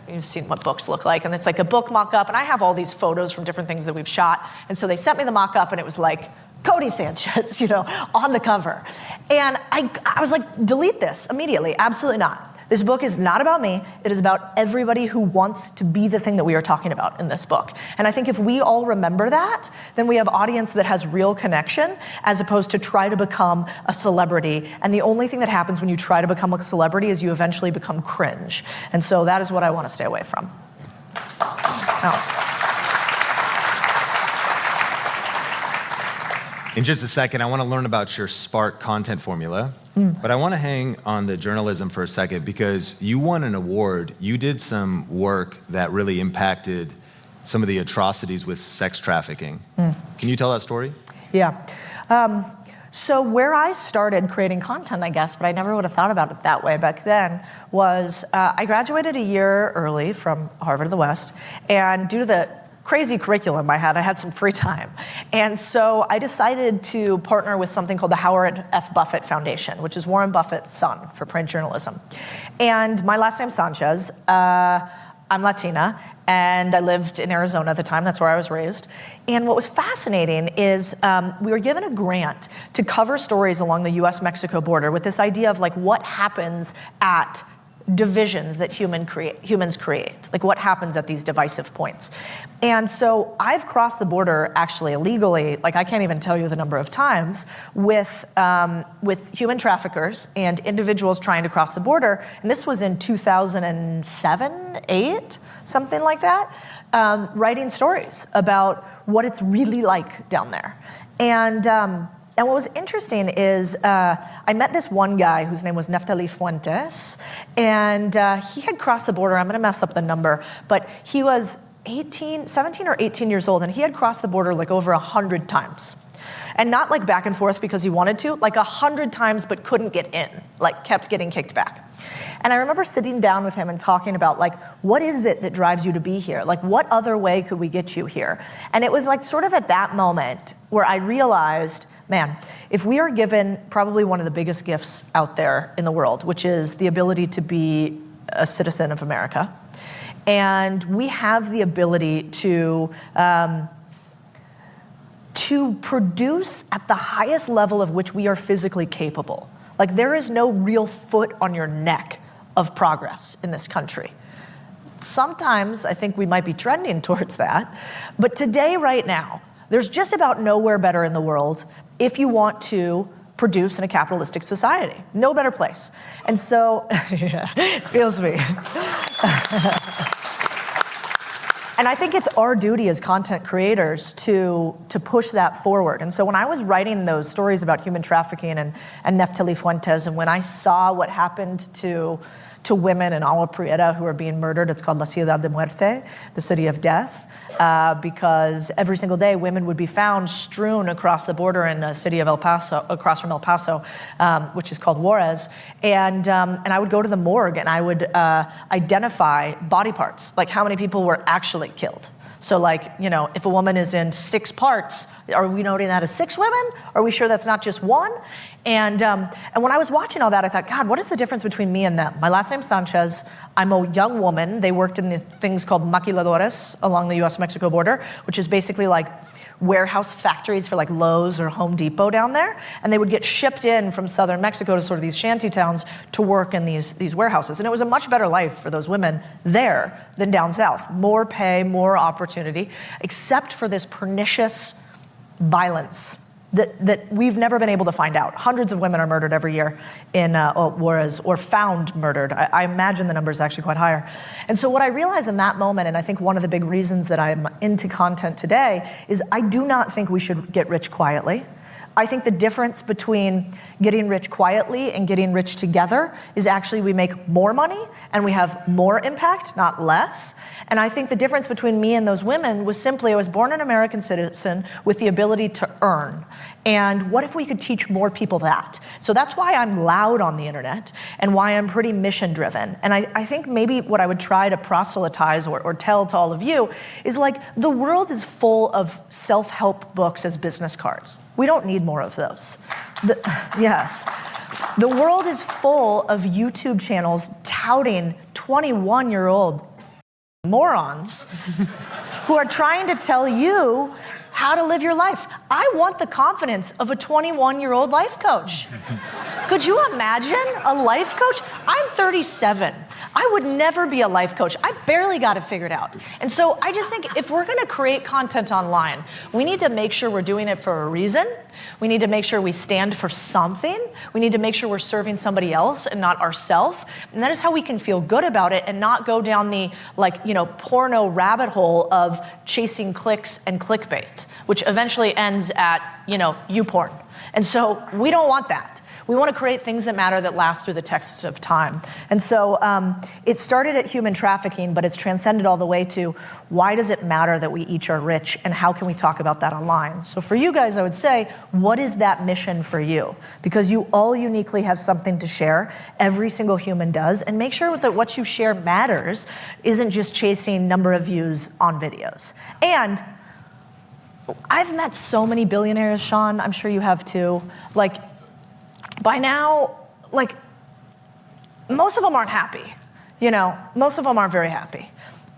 you've seen what books look like, and it's like a book mock-up, and I have all these photos from different things that we've shot, and so they sent me the mock-up, and it was like, Codie Sanchez, on the cover. And I was like, delete this immediately, absolutely not. This book is not about me, it is about everybody who wants to be the thing that we are talking about in this book. And I think if we all remember that, then we have audience that has real connection, as opposed to try to become a celebrity. And the only thing that happens when you try to become a celebrity is you eventually become cringe. And so that is what I want to stay away from. In just a second, I want to learn about your Spark content formula, but I want to hang on the journalism for a second because you won an award. You did some work that really impacted some of the atrocities with sex trafficking. Can you tell that story? Yeah. So where I started creating content, I guess, but I never would have thought about it that way back then, was I graduated a year early from Harvard of the West, and due to the crazy curriculum I had some free time. And so I decided to partner with something called the Howard F. Buffett Foundation, which is Warren Buffett's son for print journalism. And my last name's Sanchez. I'm Latina, and I lived in Arizona at the time. That's where I was raised. And what was fascinating is we were given a grant to cover stories along the US-Mexico border with this idea of like what happens at divisions that humans create, like what happens at these divisive points. And so I've crossed the border actually illegally, like I can't even tell you the number of times, with human traffickers and individuals trying to cross the border. And this was in 2007, 8, something like that, writing stories about what it's really like down there. And what was interesting is I met this one guy whose name was Neftali Fuentes, and he had crossed the border. I'm going to mess up the number, but he was 17 or 18 years old, and he had crossed the border like over 100 times. And not like back and forth because he wanted to, like 100 times but couldn't get in, like kept getting kicked back. And I remember sitting down with him and talking about like, what is it that drives you to be here? Like, what other way could we get you here? And it was like sort of at that moment where I realized, man, if we are given probably one of the biggest gifts out there in the world, which is the ability to be a citizen of America, and we have the ability to produce at the highest level of which we are physically capable. Like there is no real foot on your neck of progress in this country. Sometimes I think we might be trending towards that, but today, right now, there's just about nowhere better in the world if you want to produce in a capitalistic society. No better place. And so, yeah, it feels me. And I think it's our duty as content creators to push that forward. And so when I was writing those stories about human trafficking and Neftali Fuentes, and when I saw what happened to women in Agua Prieta who are being murdered, it's called La Ciudad de Muerte, the city of death, because every single day women would be found strewn across the border in the city of El Paso, across from El Paso, which is called Juarez. And I would go to the morgue and I would identify body parts, like how many people were actually killed. So like, you know, if a woman is in 6 parts, are we noting that as 6 women? Are we sure that's not just 1? And when I was watching all that, I thought, God, what is the difference between me and them? My last name's Sanchez. I'm a young woman. They worked in the things called maquiladores along the US-Mexico border, which is basically like warehouse factories for like Lowe's or Home Depot down there. And they would get shipped in from southern Mexico to sort of these shanty towns to work in these warehouses. And it was a much better life for those women there than down south. More pay, more opportunity, except for this pernicious violence that we've never been able to find out. Hundreds of women are murdered every year in Juarez, or found murdered. I imagine the number is actually quite higher. And so what I realized in that moment, and I think one of the big reasons that I'm into content today, is I do not think we should get rich quietly. I think the difference between getting rich quietly and getting rich together is actually we make more money and we have more impact, not less. And I think the difference between me and those women was simply I was born an American citizen with the ability to earn. And what if we could teach more people that? So that's why I'm loud on the internet and why I'm pretty mission driven. And I think maybe what I would try to proselytize or tell to all of you is like the world is full of self-help books as business cards. We don't need more of those. Yes. The world is full of YouTube channels touting 21-year-old morons who are trying to tell you how to live your life. I want the confidence of a 21-year-old life coach. Could you imagine a life coach? I'm 37. I would never be a life coach. I barely got it figured out. And so I just think if we're gonna create content online, we need to make sure we're doing it for a reason. We need to make sure we stand for something. We need to make sure we're serving somebody else and not ourselves. And that is how we can feel good about it and not go down the porno rabbit hole of chasing clicks and clickbait, which eventually ends at, YouPorn. And so we don't want that. We want to create things that matter that last through the test of time. And so it started at human trafficking, but it's transcended all the way to why does it matter that we each are rich and how can we talk about that online? So for you guys, I would say, what is that mission for you? Because you all uniquely have something to share. Every single human does. And make sure that what you share matters isn't just chasing number of views on videos. And I've met so many billionaires, Sean, I'm sure you have too. By now, most of them aren't happy. Most of them aren't very happy.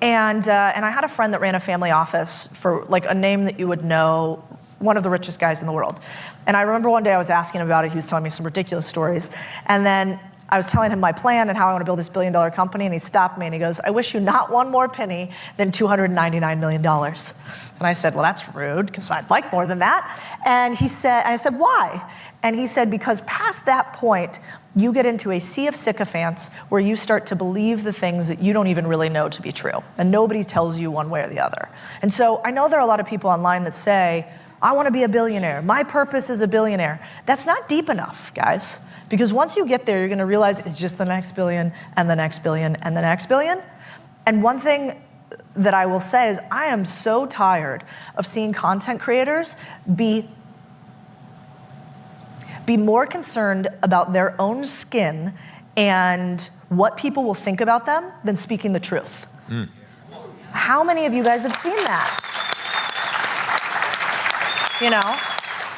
And I had a friend that ran a family office for a name that you would know, one of the richest guys in the world. And I remember one day I was asking him about it. He was telling me some ridiculous stories. And then I was telling him my plan and how I want to build this billion-dollar company. And he stopped me and he goes, I wish you not one more penny than $299 million. And I said, well, that's rude because I'd like more than that. And I said, why? And he said, because past that point, you get into a sea of sycophants where you start to believe the things that you don't even really know to be true. And nobody tells you one way or the other. And so I know there are a lot of people online that say, I want to be a billionaire. My purpose is a billionaire. That's not deep enough, guys. Because once you get there, you're going to realize it's just the next billion and the next billion and the next billion. And one thing that I will say is I am so tired of seeing content creators be more concerned about their own skin and what people will think about them than speaking the truth. How many of you guys have seen that?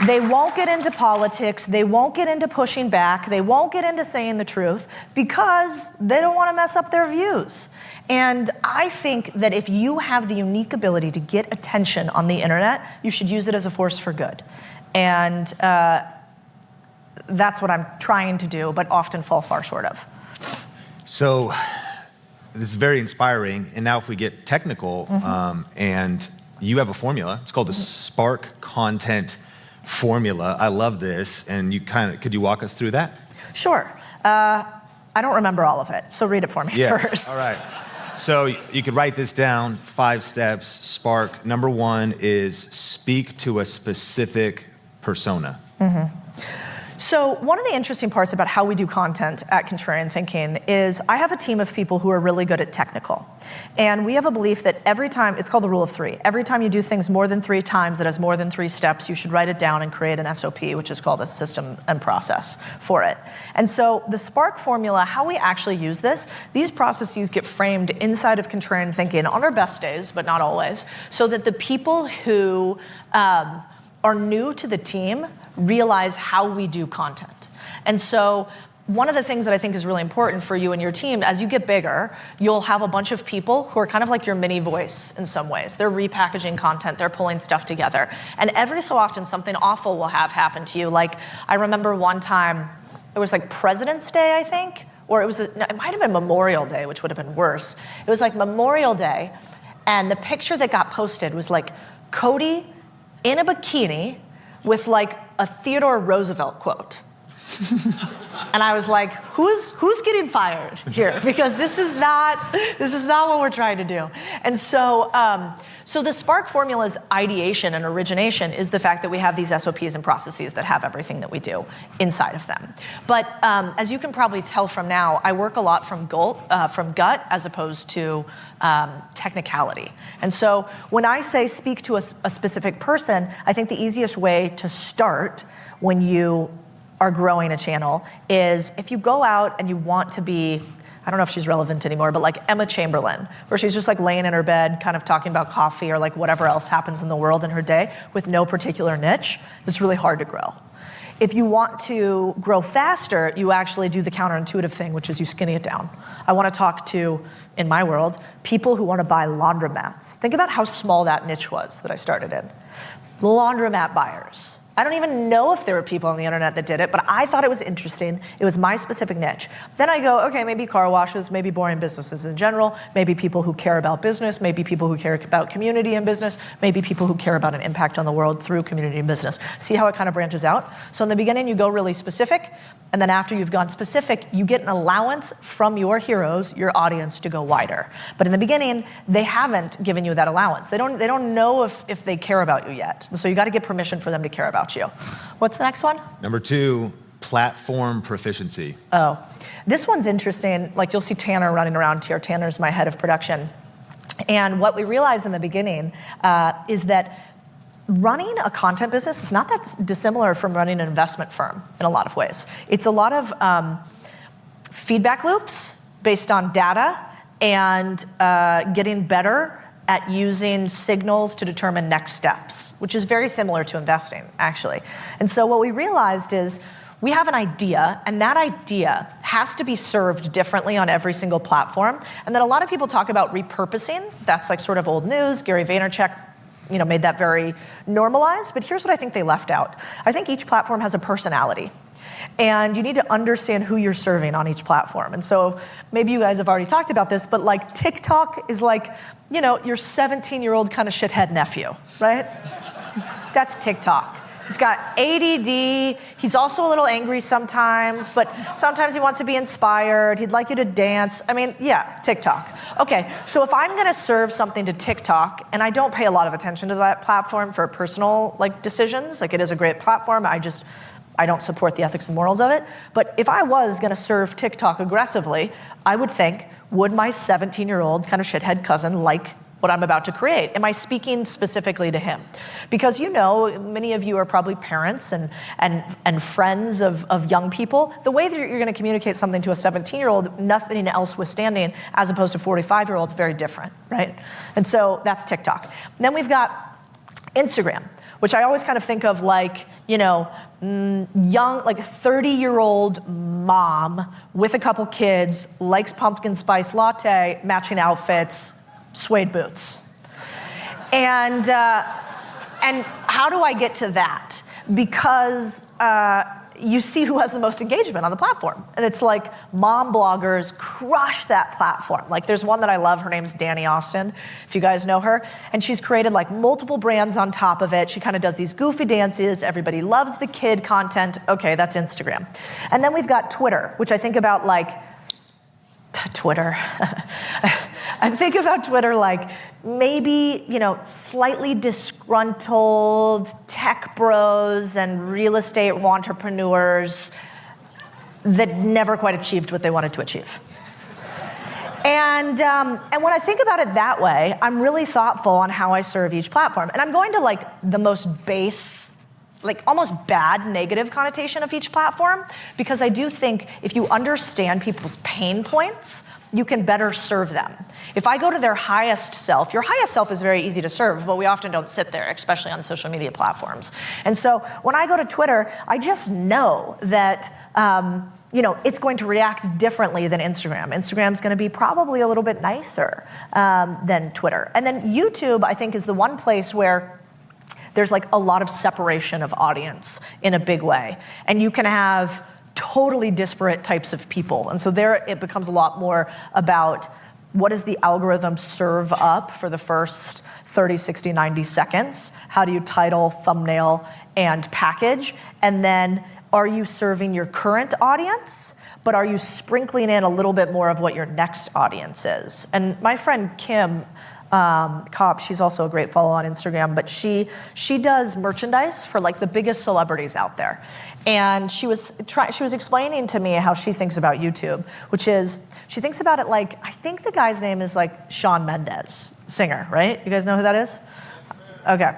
They won't get into politics, they won't get into pushing back, they won't get into saying the truth because they don't want to mess up their views. And I think that if you have the unique ability to get attention on the internet, you should use it as a force for good. And that's what I'm trying to do, but often fall far short of. So this is very inspiring. And now if we get technical, and you have a formula, it's called the Spark Content Formula. I love this. And could you walk us through that? Sure. I don't remember all of it, so read it for me first. All right. So you could write this down, 5 steps. Spark. Number 1 is speak to a specific persona. So one of the interesting parts about how we do content at Contrarian Thinking is I have a team of people who are really good at technical. And we have a belief that every time, it's called the rule of 3. Every time you do things more than 3 times that has more than 3 steps, you should write it down and create an SOP, which is called a system and process for it. And so the Spark formula, how we actually use this, these processes get framed inside of Contrarian Thinking on our best days, but not always, so that the people who are new to the team realize how we do content. And so one of the things that I think is really important for you and your team, as you get bigger, you'll have a bunch of people who are kind of like your mini voice in some ways. They're repackaging content, they're pulling stuff together. And every so often something awful will have happened to you. Like I remember one time, it was like President's Day, I think, or it might have been Memorial Day, which would have been worse. It was like Memorial Day, and the picture that got posted was like Codie in a bikini with like a Theodore Roosevelt quote. And I was like, who's getting fired here? Because this is not what we're trying to do. And so So the Spark formula's ideation and origination is the fact that we have these SOPs and processes that have everything that we do inside of them. But as you can probably tell from now, I work a lot from gut as opposed to technicality. And so when I say speak to a specific person, I think the easiest way to start when you are growing a channel is if you go out and you want to be, I don't know if she's relevant anymore, but like Emma Chamberlain, where she's just like laying in her bed kind of talking about coffee or like whatever else happens in the world in her day with no particular niche, it's really hard to grow. If you want to grow faster, you actually do the counterintuitive thing, which is you skinny it down. I want to talk to, in my world, people who want to buy laundromats. Think about how small that niche was that I started in. Laundromat buyers. I don't even know if there were people on the internet that did it, but I thought it was interesting. It was my specific niche. Then I go, okay, maybe car washes, maybe boring businesses in general, maybe people who care about business, maybe people who care about community and business, maybe people who care about an impact on the world through community and business. See how it kind of branches out? So in the beginning, you go really specific, and then after you've gone specific, you get an allowance from your heroes, your audience, to go wider. But in the beginning, they haven't given you that allowance. They don't know if they care about you yet. So you got to get permission for them to care about you. What's the next one? Number 2, platform proficiency. Oh, this one's interesting. Like you'll see Tanner running around here. Tanner's my head of production. And what we realized in the beginning is that running a content business is not that dissimilar from running an investment firm in a lot of ways. It's a lot of feedback loops based on data and getting better at using signals to determine next steps, which is very similar to investing, actually. And so what we realized is we have an idea, and that idea has to be served differently on every single platform. And then a lot of people talk about repurposing. That's like sort of old news. Gary Vaynerchuk made that very normalized, but here's what I think they left out. I think each platform has a personality, and you need to understand who you're serving on each platform. And so maybe you guys have already talked about this, but like TikTok is like, your 17-year-old kind of shithead nephew, right? That's TikTok. He's got ADD. He's also a little angry sometimes, but sometimes he wants to be inspired. He'd like you to dance. I mean, yeah, TikTok. Okay, so if I'm gonna serve something to TikTok, and I don't pay a lot of attention to that platform for personal decisions, it is a great platform, I don't support the ethics and morals of it, but if I was gonna serve TikTok aggressively, I would think, would my 17-year-old kind of shithead cousin like what I'm about to create? Am I speaking specifically to him? Because many of you are probably parents and friends of young people. The way that you're gonna communicate something to a 17-year-old, nothing else withstanding, as opposed to 45-year-old, very different, right? And so that's TikTok. And then we've got Instagram, which I always kind of think of young, 30-year-old mom with a couple kids, likes pumpkin spice latte, matching outfits, suede boots. And how do I get to that? Because you see who has the most engagement on the platform. And it's like mom bloggers crush that platform. There's one that I love, her name's Dani Austin, if you guys know her. And she's created multiple brands on top of it. She kind of does these goofy dances. Everybody loves the kid content. Okay, that's Instagram. And then we've got Twitter, which I think about Twitter. I think about Twitter maybe, slightly disgruntled tech bros and real estate entrepreneurs that never quite achieved what they wanted to achieve. And when I think about it that way, I'm really thoughtful on how I serve each platform. And I'm going to the most base, almost bad negative connotation of each platform, because I do think if you understand people's pain points, you can better serve them. If I go to their highest self, your highest self is very easy to serve, but we often don't sit there, especially on social media platforms. And so when I go to Twitter, I just know that it's going to react differently than Instagram. Instagram's gonna be probably a little bit nicer than Twitter. And then YouTube, I think, is the one place where there's a lot of separation of audience in a big way. And you can have totally disparate types of people. And so there it becomes a lot more about what does the algorithm serve up for the first 30, 60, 90 seconds? How do you title, thumbnail, and package? And then are you serving your current audience, but are you sprinkling in a little bit more of what your next audience is? And my friend Kim Kopp, she's also a great follow on Instagram, but she does merchandise for like the biggest celebrities out there. And she was explaining to me how she thinks about YouTube, which is, she thinks about it like, I think the guy's name is like Shawn Mendes, singer, right? You guys know who that is? Okay.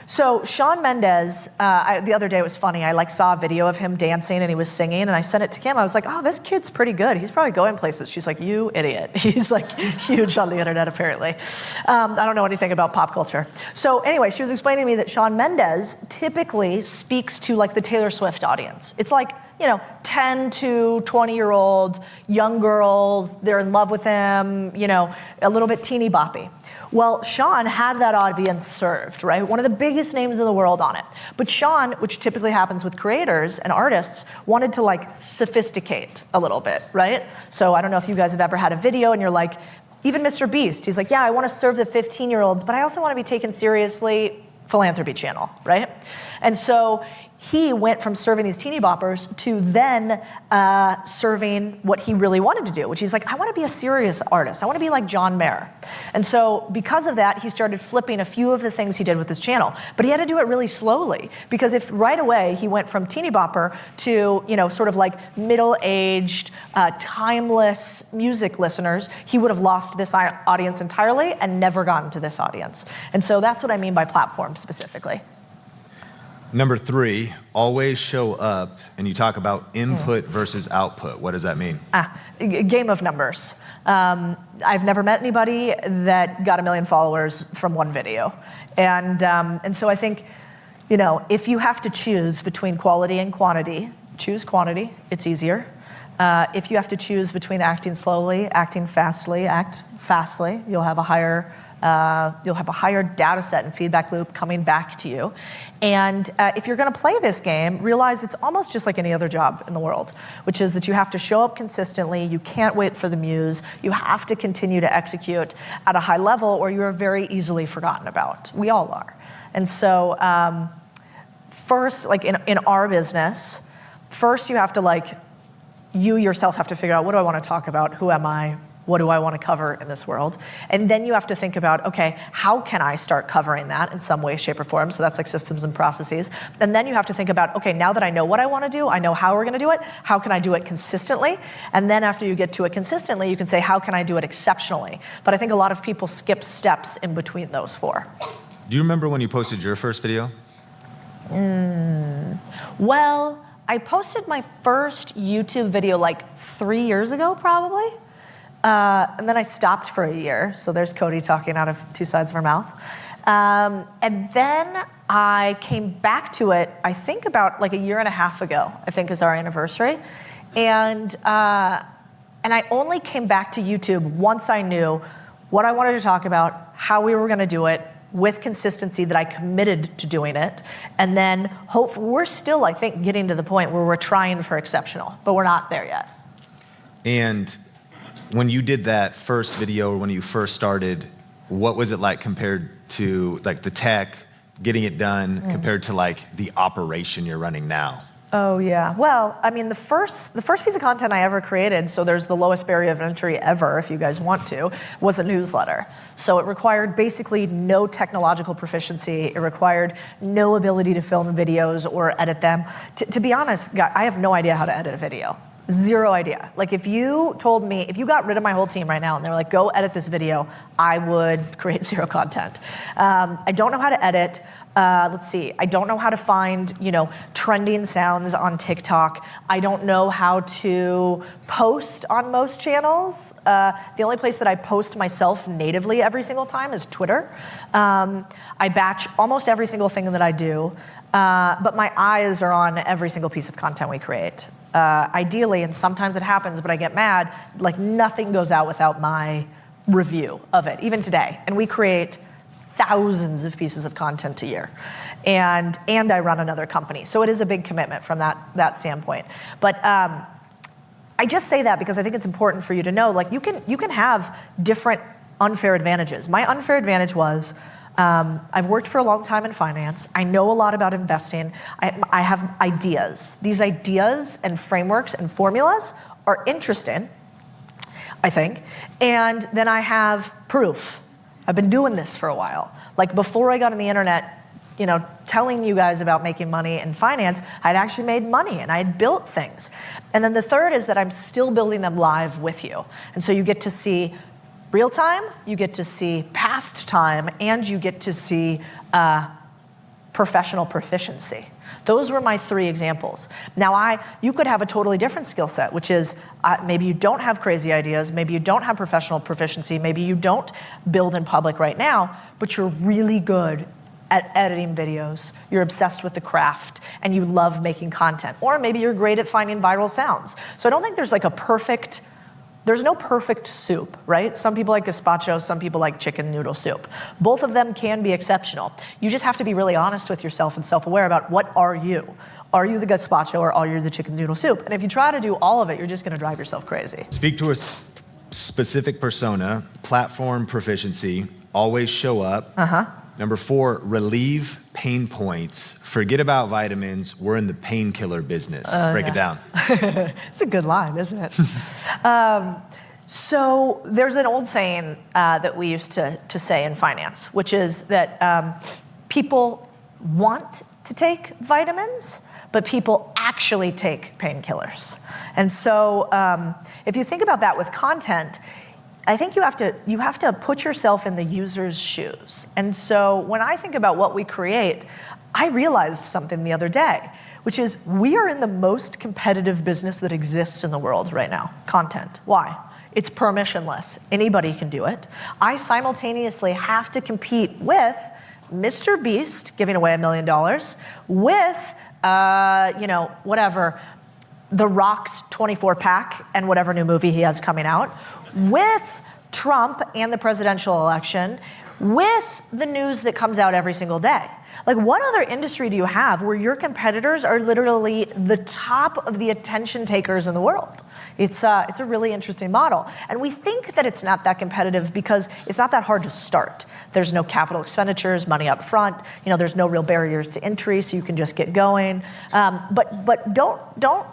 So Shawn Mendes, the other day it was funny, I like saw a video of him dancing and he was singing and I sent it to Kim. I was like, oh, this kid's pretty good. He's probably going places. She's like, you idiot. He's like huge on the internet apparently. I don't know anything about pop culture. So anyway, she was explaining to me that Shawn Mendes typically speaks to like the Taylor Swift audience. It's like, 10 to 20-year-old young girls, they're in love with him, a little bit teeny boppy. Well, Shawn had that audience served, right? One of the biggest names in the world on it. But Shawn, which typically happens with creators and artists, wanted to like sophisticate a little bit, right? So I don't know if you guys have ever had a video and you're like, even Mr. Beast, he's like, yeah, I want to serve the 15-year-olds, but I also want to be taken seriously, philanthropy channel, right? And so he went from serving these teeny boppers to then serving what he really wanted to do, which he's like, I want to be a serious artist. I want to be like John Mayer. And so because of that, he started flipping a few of the things he did with his channel. But he had to do it really slowly, because if right away he went from teeny bopper to, sort of like middle-aged, timeless music listeners, he would have lost this audience entirely and never gotten to this audience. And so that's what I mean by platform specifically. Number 3, always show up, and you talk about input versus output. What does that mean? Game of numbers. I've never met anybody that got 1 million followers from one video. And so I think, if you have to choose between quality and quantity, choose quantity, it's easier. If you have to choose between acting slowly, acting fastly, act fastly, you'll have a higher data set and feedback loop coming back to you. And if you're gonna play this game, realize it's almost just like any other job in the world, which is that you have to show up consistently, you can't wait for the muse, you have to continue to execute at a high level or you are very easily forgotten about. We all are. And so first, like in our business, first you have to you yourself have to figure out, what do I wanna talk about? Who am I? What do I want to cover in this world? And then you have to think about, okay, how can I start covering that in some way, shape, or form? So that's like systems and processes. And then you have to think about, okay, now that I know what I want to do, I know how we're going to do it, how can I do it consistently? And then after you get to it consistently, you can say, how can I do it exceptionally? But I think a lot of people skip steps in between those 4. Do you remember when you posted your first video? Well, I posted my first YouTube video like 3 years ago, probably. And then I stopped for a year. So there's Codie talking out of 2 sides of her mouth. And then I came back to it, I think about like 1.5 years ago, I think is our anniversary. And I only came back to YouTube once I knew what I wanted to talk about, how we were gonna do it, with consistency, that I committed to doing it. And then we're still, I think, getting to the point where we're trying for exceptional, but we're not there yet. And when you did that first video, or when you first started, what was it like compared to like the tech, getting it done, compared to like the operation you're running now? Oh yeah, well, I mean the first piece of content I ever created, so there's the lowest barrier of entry ever, if you guys want to, was a newsletter. So it required basically no technological proficiency, it required no ability to film videos or edit them. To be honest, I have no idea how to edit a video. 0 idea. Like if you told me, if you got rid of my whole team right now and they were like, go edit this video, I would create 0 content. I don't know how to edit. Let's see, I don't know how to find, trending sounds on TikTok. I don't know how to post on most channels. The only place that I post myself natively every single time is Twitter. I batch almost every single thing that I do, but my eyes are on every single piece of content we create. Ideally, and sometimes it happens, but I get mad, like nothing goes out without my review of it, even today. And we create thousands of pieces of content a year. And I run another company. So it is a big commitment from that standpoint. But I just say that because I think it's important for you to know, like you can have different unfair advantages. My unfair advantage was, I've worked for a long time in finance. I know a lot about investing. I have ideas. These ideas and frameworks and formulas are interesting, I think. And then I have proof. I've been doing this for a while. Like before I got on the internet, telling you guys about making money in finance, I'd actually made money and I had built things. And then the third is that I'm still building them live with you. And so you get to see real time, you get to see past time, and you get to see professional proficiency. Those were my 3 examples. Now you could have a totally different skill set, which is maybe you don't have crazy ideas, maybe you don't have professional proficiency, maybe you don't build in public right now, but you're really good at editing videos, you're obsessed with the craft, and you love making content. Or maybe you're great at finding viral sounds. So I don't think there's there's no perfect soup, right? Some people like gazpacho, some people like chicken noodle soup. Both of them can be exceptional. You just have to be really honest with yourself and self-aware about what are you? Are you the gazpacho or are you the chicken noodle soup? And if you try to do all of it, you're just gonna drive yourself crazy. Speak to a specific persona, platform proficiency, always show up. Number 4, relieve pain points. Forget about vitamins. We're in the painkiller business. Break it down. It's a good line, isn't it? So there's an old saying that we used to say in finance, which is that people want to take vitamins, but people actually take painkillers. And so if you think about that with content, I think you have to put yourself in the user's shoes. And so when I think about what we create, I realized something the other day, which is we are in the most competitive business that exists in the world right now, content. Why? It's permissionless. Anybody can do it. I simultaneously have to compete with Mr. Beast giving away $1 million, with, whatever, The Rock's 24-pack and whatever new movie he has coming out, with Trump and the presidential election, with the news that comes out every single day. Like, what other industry do you have where your competitors are literally the top of the attention takers in the world? It's a really interesting model. And we think that it's not that competitive because it's not that hard to start. There's no capital expenditures, money up front. There's no real barriers to entry, so you can just get going. But don't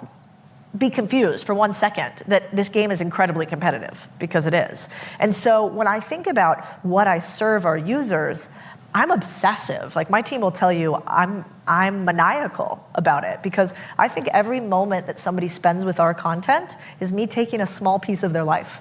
be confused for 1 second that this game is incredibly competitive, because it is. And so when I think about what I serve our users, I'm obsessive. Like, my team will tell you I'm maniacal about it, because I think every moment that somebody spends with our content is me taking a small piece of their life.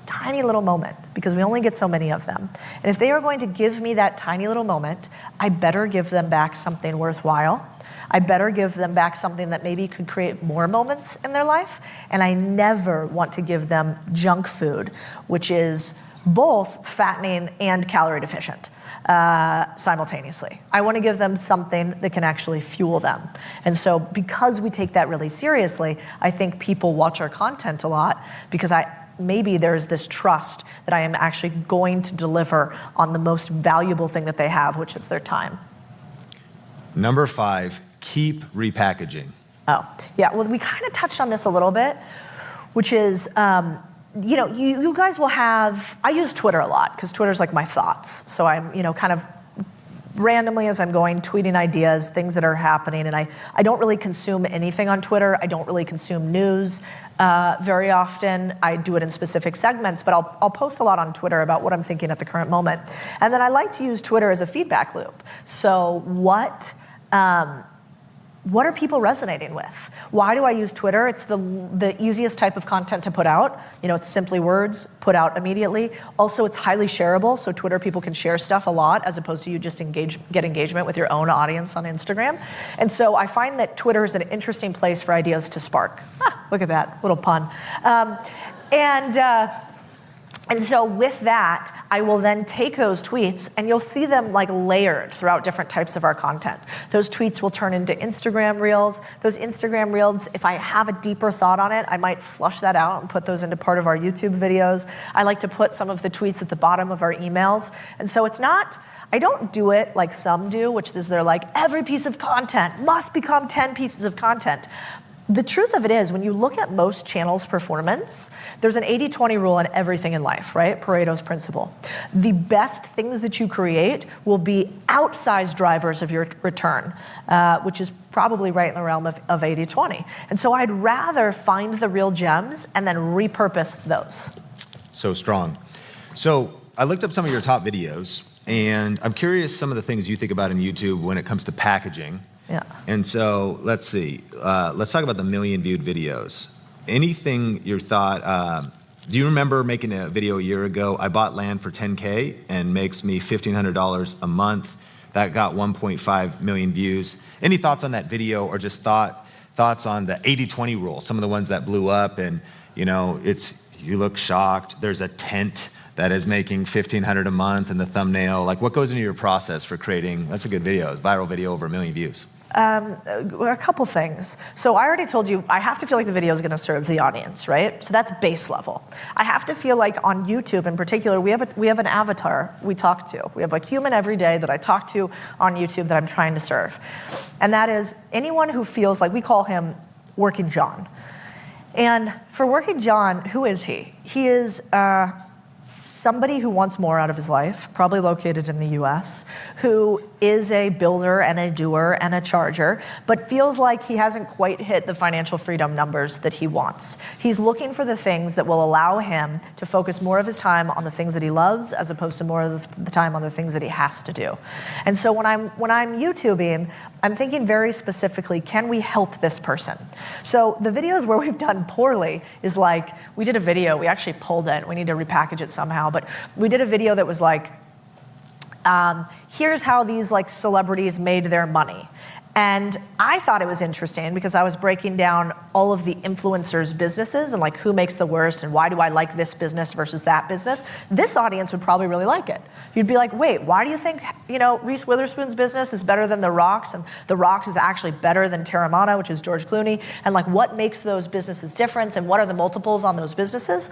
Tiny little moment, because we only get so many of them. And if they are going to give me that tiny little moment, I better give them back something worthwhile. I better give them back something that maybe could create more moments in their life. And I never want to give them junk food, which is both fattening and calorie deficient simultaneously. I want to give them something that can actually fuel them. And so because we take that really seriously, I think people watch our content a lot, because maybe there's this trust that I am actually going to deliver on the most valuable thing that they have, which is their time. Number 5, keep repackaging. Oh, yeah. Well, we kind of touched on this a little bit, which is, you guys will have, I use Twitter a lot because Twitter's like my thoughts. So I'm, kind of randomly as I'm going, tweeting ideas, things that are happening. And I don't really consume anything on Twitter. I don't really consume news very often. I do it in specific segments, but I'll post a lot on Twitter about what I'm thinking at the current moment. And then I like to use Twitter as a feedback loop. So what are people resonating with? Why do I use Twitter? It's the easiest type of content to put out. It's simply words, put out immediately. Also, it's highly shareable, so Twitter people can share stuff a lot, as opposed to you just get engagement with your own audience on Instagram. And so I find that Twitter is an interesting place for ideas to spark. Look at that, little pun. And so with that, I will then take those tweets, and you'll see them like layered throughout different types of our content. Those tweets will turn into Instagram Reels. Those Instagram Reels, if I have a deeper thought on it, I might flush that out and put those into part of our YouTube videos. I like to put some of the tweets at the bottom of our emails. And so I don't do it like some do, which is they're like, every piece of content must become 10 pieces of content. The truth of it is, when you look at most channels' performance, there's an 80-20 rule on everything in life, right? Pareto's principle. The best things that you create will be outsized drivers of your return, which is probably right in the realm of 80-20. And so I'd rather find the real gems and then repurpose those. So strong. So I looked up some of your top videos, and I'm curious some of the things you think about in YouTube when it comes to packaging. Yeah. And so let's see. Let's talk about the million viewed videos. Anything your thought? Do you remember making a video a year ago? I bought land for $10K and makes me $1,500 a month. That got 1.5 million views. Any thoughts on that video, or just thoughts on the 80-20 rule? Some of the ones that blew up, and you look shocked. There's a tent that is making $1,500 a month in the thumbnail. Like, what goes into your process for creating? That's a good video, viral video, over 1 million views. A couple things. So I already told you, I have to feel like the video is going to serve the audience, right? So that's base level. I have to feel like on YouTube in particular, we have an avatar we talk to. We have a human every day that I talk to on YouTube that I'm trying to serve. And that is anyone who feels like, we call him Working John. And for Working John, who is he? He is somebody who wants more out of his life, probably located in the US, who is a builder and a doer and a charger, but feels like he hasn't quite hit the financial freedom numbers that he wants. He's looking for the things that will allow him to focus more of his time on the things that he loves, as opposed to more of the time on the things that he has to do. And so when I'm YouTubing, I'm thinking very specifically, can we help this person? So the videos where we've done poorly is like, we did a video, we actually pulled it, we need to repackage it somehow, but we did a video that was like, here's how these like celebrities made their money. And I thought it was interesting because I was breaking down all of the influencers' businesses and like who makes the worst and why do I like this business versus that business. This audience would probably really like it. You'd be like, wait, why do you think, Reese Witherspoon's business is better than The Rock's, and The Rock's is actually better than Terramana, which is George Clooney, and like what makes those businesses different and what are the multiples on those businesses?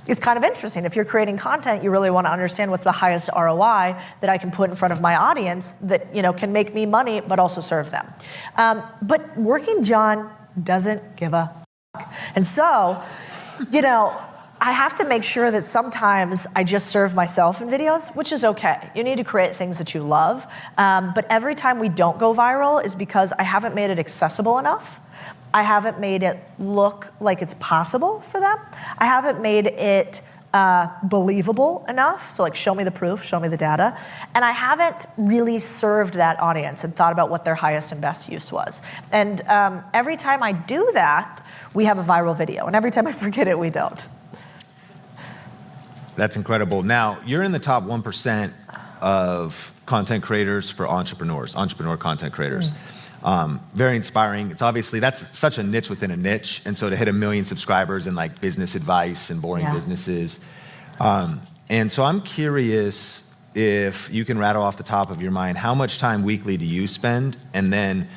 It's kind of interesting. If you're creating content, you really want to understand what's the highest ROI that I can put in front of my audience that, can make me money but also serve them. But Working John doesn't give a fuck. And so, I have to make sure that sometimes I just serve myself in videos, which is okay. You need to create things that you love. But every time we don't go viral is because I haven't made it accessible enough. I haven't made it look like it's possible for them. I haven't made it believable enough. So like, show me the proof, show me the data. And I haven't really served that audience and thought about what their highest and best use was. And every time I do that, we have a viral video. And every time I forget it, we don't. That's incredible. Now, you're in the top 1% of content creators for entrepreneur content creators. Very inspiring. It's obviously, that's such a niche within a niche. And so to hit 1 million subscribers in like business advice and boring businesses. And so I'm curious if you can rattle off the top of your mind, how much time weekly do you spend? And then,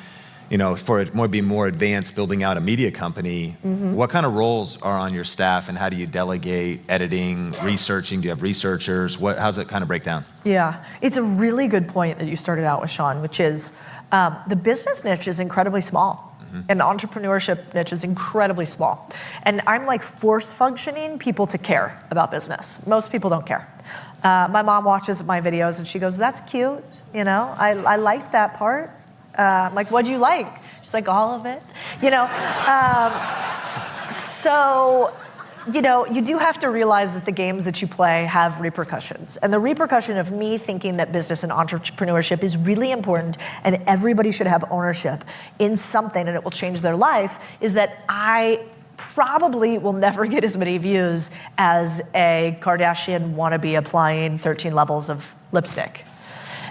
for it more be more advanced, building out a media company, what kind of roles are on your staff and how do you delegate editing, researching? Do you have researchers? How's it kind of break down? Yeah, it's a really good point that you started out with, Sean, which is the business niche is incredibly small. And the entrepreneurship niche is incredibly small. And I'm like force functioning people to care about business. Most people don't care. My mom watches my videos and she goes, that's cute. I liked that part. I'm like, what'd you like? She's like, all of it. So, you do have to realize that the games that you play have repercussions. And the repercussion of me thinking that business and entrepreneurship is really important and everybody should have ownership in something and it will change their life is that I probably will never get as many views as a Kardashian wannabe applying 13 levels of lipstick.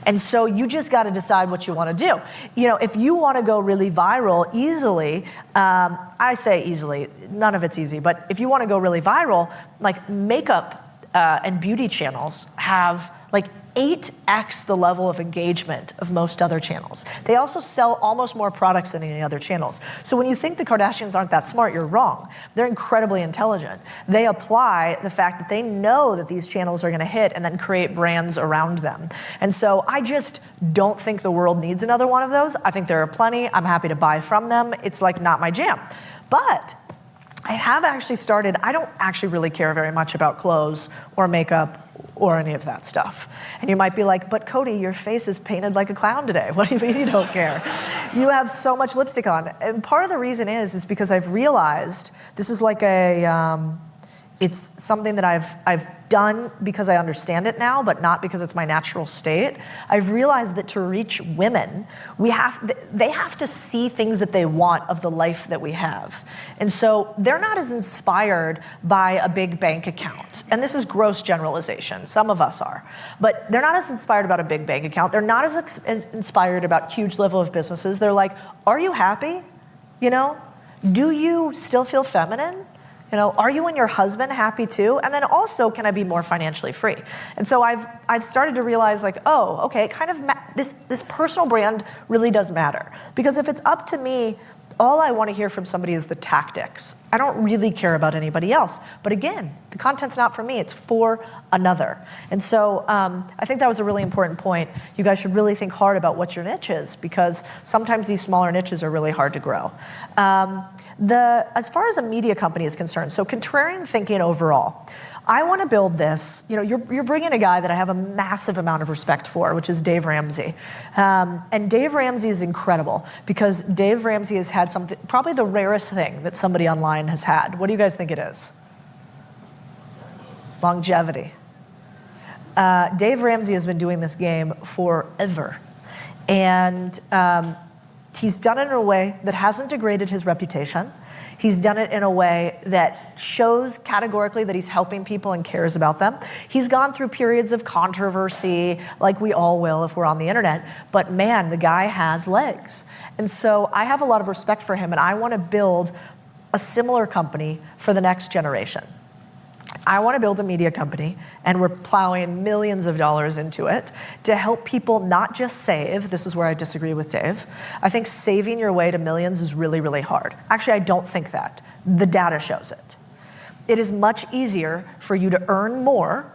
And so you just got to decide what you want to do. If you want to go really viral easily, I say easily, none of it's easy, but if you want to go really viral, like makeup and beauty channels have like 8x the level of engagement of most other channels. They also sell almost more products than any other channels. So when you think the Kardashians aren't that smart, you're wrong. They're incredibly intelligent. They apply the fact that they know that these channels are going to hit and then create brands around them. And so I just don't think the world needs another one of those. I think there are plenty. I'm happy to buy from them. It's like not my jam. But I have actually started, I don't actually really care very much about clothes or makeup or any of that stuff. And you might be like, but Codie, your face is painted like a clown today. What do you mean you don't care? You have so much lipstick on. And part of the reason is because I've realized this is like it's something that I've done because I understand it now, but not because it's my natural state. I've realized that to reach women, they have to see things that they want of the life that we have. And so they're not as inspired by a big bank account. And this is gross generalization. Some of us are. But they're not as inspired about a big bank account. They're not as inspired about huge level of businesses. They're like, are you happy? You know, do you still feel feminine? You know, are you and your husband happy too? And then also, can I be more financially free? And so I've started to realize, like, oh, okay, kind of this personal brand really does matter. Because if it's up to me, all I want to hear from somebody is the tactics. I don't really care about anybody else. But again, the content's not for me, it's for another. And so I think that was a really important point. You guys should really think hard about what your niche is, because sometimes these smaller niches are really hard to grow. As far as a media company is concerned, so contrarian thinking overall, I want to build this. You know, you're bringing a guy that I have a massive amount of respect for, which is Dave Ramsey. And Dave Ramsey is incredible because Dave Ramsey has had something, probably the rarest thing that somebody online has had. What do you guys think it is? Longevity. Dave Ramsey has been doing this game forever. And he's done it in a way that hasn't degraded his reputation. He's done it in a way that shows categorically that he's helping people and cares about them. He's gone through periods of controversy, like we all will if we're on the internet, but man, the guy has legs. And so I have a lot of respect for him, and I want to build a similar company for the next generation. I want to build a media company, and we're plowing millions of dollars into it to help people not just save. This is where I disagree with Dave. I think saving your way to millions is really, really hard. Actually, I don't think that. The data shows it. It is much easier for you to earn more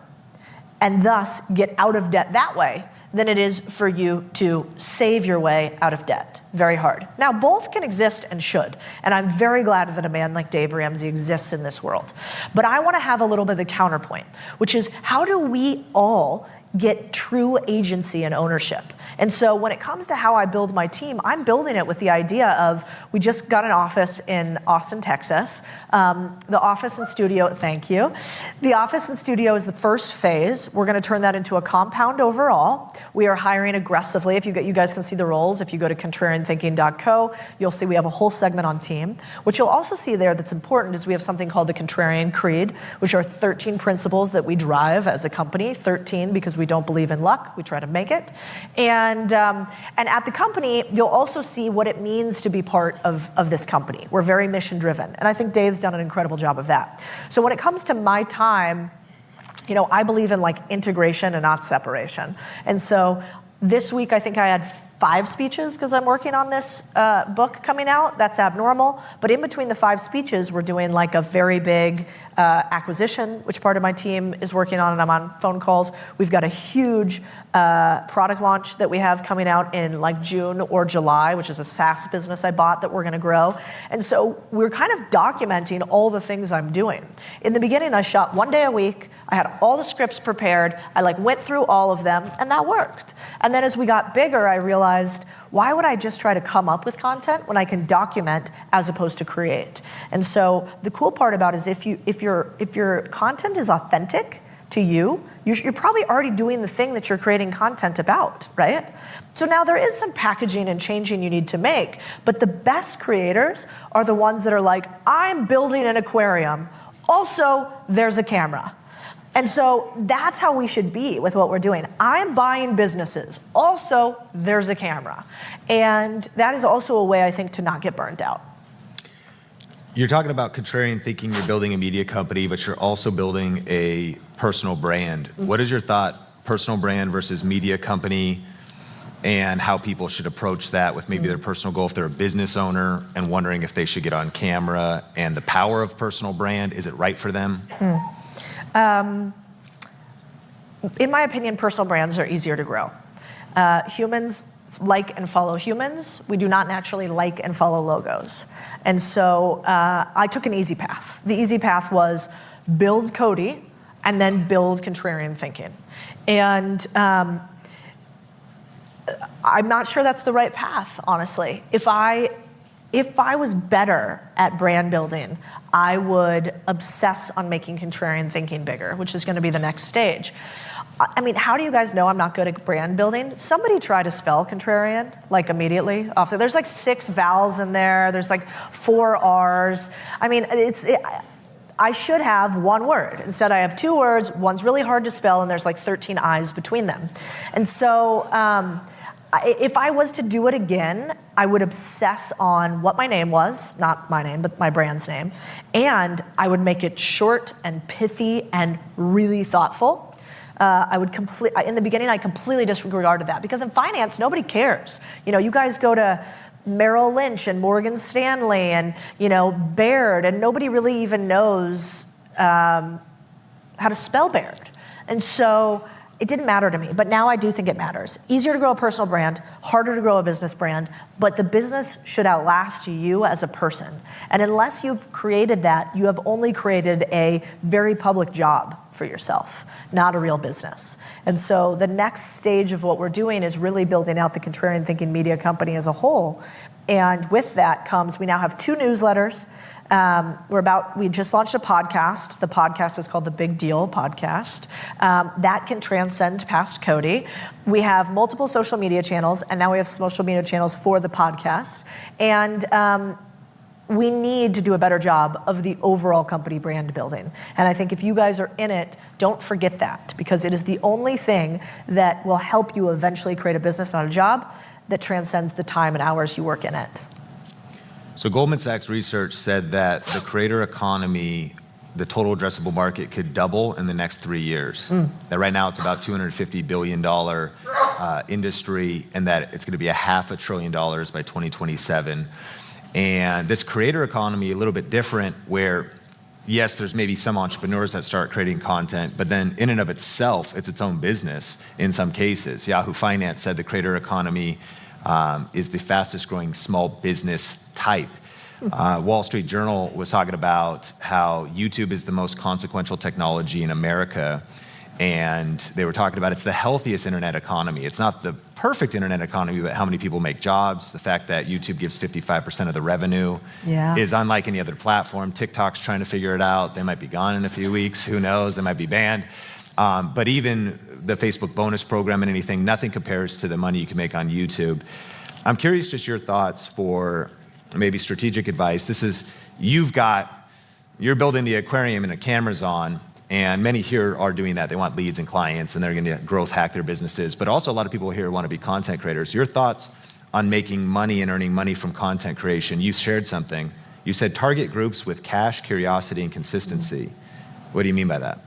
and thus get out of debt that way than it is for you to save your way out of debt. Very hard. Now, both can exist and should, and I'm very glad that a man like Dave Ramsey exists in this world. But I want to have a little bit of the counterpoint, which is how do we all get true agency and ownership? And so when it comes to how I build my team, I'm building it with the idea of, we just got an office in Austin, Texas. The office and studio, thank you. The office and studio is the first phase. We're going to turn that into a compound overall. We are hiring aggressively. If you guys can see the roles, if you go to contrarianthinking.co, you'll see we have a whole segment on team. What you'll also see there that's important is we have something called the Contrarian Creed, which are 13 principles that we drive as a company. 13 because we don't believe in luck. We try to make it. And at the company, you'll also see what it means to be part of this company. We're very mission driven. And I think Dave's done an incredible job of that. So when it comes to my time, you know, I believe in like integration and not separation. And so this week, I think I had 5 speeches because I'm working on this book coming out. That's abnormal. But in between the 5 speeches, we're doing like a very big acquisition, which part of my team is working on, and I'm on phone calls. We've got a huge product launch that we have coming out in like June or July, which is a SaaS business I bought that we're going to grow. And so we're kind of documenting all the things I'm doing. In the beginning, I shot 1 day a week. I had all the scripts prepared. I like went through all of them, and that worked. And then as we got bigger, I realized, why would I just try to come up with content when I can document as opposed to create? And so the cool part about it is if your content is authentic to you, you're probably already doing the thing that you're creating content about, right? So now there is some packaging and changing you need to make, but the best creators are the ones that are like, I'm building an aquarium. Also, there's a camera. And so that's how we should be with what we're doing. I'm buying businesses. Also, there's a camera. And that is also a way, I think, to not get burned out. You're talking about contrarian thinking, you're building a media company, but you're also building a personal brand. What is your thought, personal brand versus media company, and how people should approach that with maybe their personal goal if they're a business owner and wondering if they should get on camera, and the power of personal brand, is it right for them? In my opinion, personal brands are easier to grow. Humans like and follow humans. We do not naturally like and follow logos. And so I took an easy path. The easy path was build Codie and then build contrarian thinking. And I'm not sure that's the right path, honestly. If I If I was better at brand building, I would obsess on making contrarian thinking bigger, which is going to be the next stage. I mean, how do you guys know I'm not good at brand building? Somebody try to spell contrarian, like immediately. There's like 6 vowels in there. There's like 4 R's. I mean, I should have 1 word. Instead, I have 2 words. One's really hard to spell, and there's like 13 I's between them. And so if I was to do it again, I would obsess on what my name was, not my name, but my brand's name. And I would make it short and pithy and really thoughtful. In the beginning, I completely disregarded that because in finance, nobody cares. You know, you guys go to Merrill Lynch and Morgan Stanley and, you know, Baird, and nobody really even knows how to spell Baird. And so it didn't matter to me, but now I do think it matters. Easier to grow a personal brand, harder to grow a business brand, but the business should outlast you as a person. And unless you've created that, you have only created a very public job for yourself, not a real business. And so the next stage of what we're doing is really building out the Contrarian Thinking Media Company as a whole. And with that comes, we now have 2 newsletters. We just launched a podcast. The podcast is called The Big Deal Podcast. That can transcend past Codie. We have multiple social media channels, and now we have social media channels for the podcast. And we need to do a better job of the overall company brand building. And I think if you guys are in it, don't forget that, because it is the only thing that will help you eventually create a business, not a job, that transcends the time and hours you work in it. So Goldman Sachs research said that the creator economy, the total addressable market, could double in the next 3 years. That right now it's about $250 billion industry, and that it's going to be $500 billion by 2027. And this creator economy, a little bit different, where yes, there's maybe some entrepreneurs that start creating content, but then in and of itself, it's its own business in some cases. Yahoo Finance said the creator economy is the fastest growing small business type. Wall Street Journal was talking about how YouTube is the most consequential technology in America. And they were talking about it's the healthiest internet economy. It's not the perfect internet economy, but how many people make jobs. The fact that YouTube gives 55% of the revenue is unlike any other platform. TikTok's trying to figure it out. They might be gone in a few weeks. Who knows? They might be banned. But even the Facebook bonus program and anything, nothing compares to the money you can make on YouTube. I'm curious just your thoughts for maybe strategic advice. This is, you're building the aquarium and the camera's on, and many here are doing that. They want leads and clients, and they're going to growth hack their businesses. But also a lot of people here want to be content creators. Your thoughts on making money and earning money from content creation. You shared something. You said target groups with cash, curiosity, and consistency. What do you mean by that?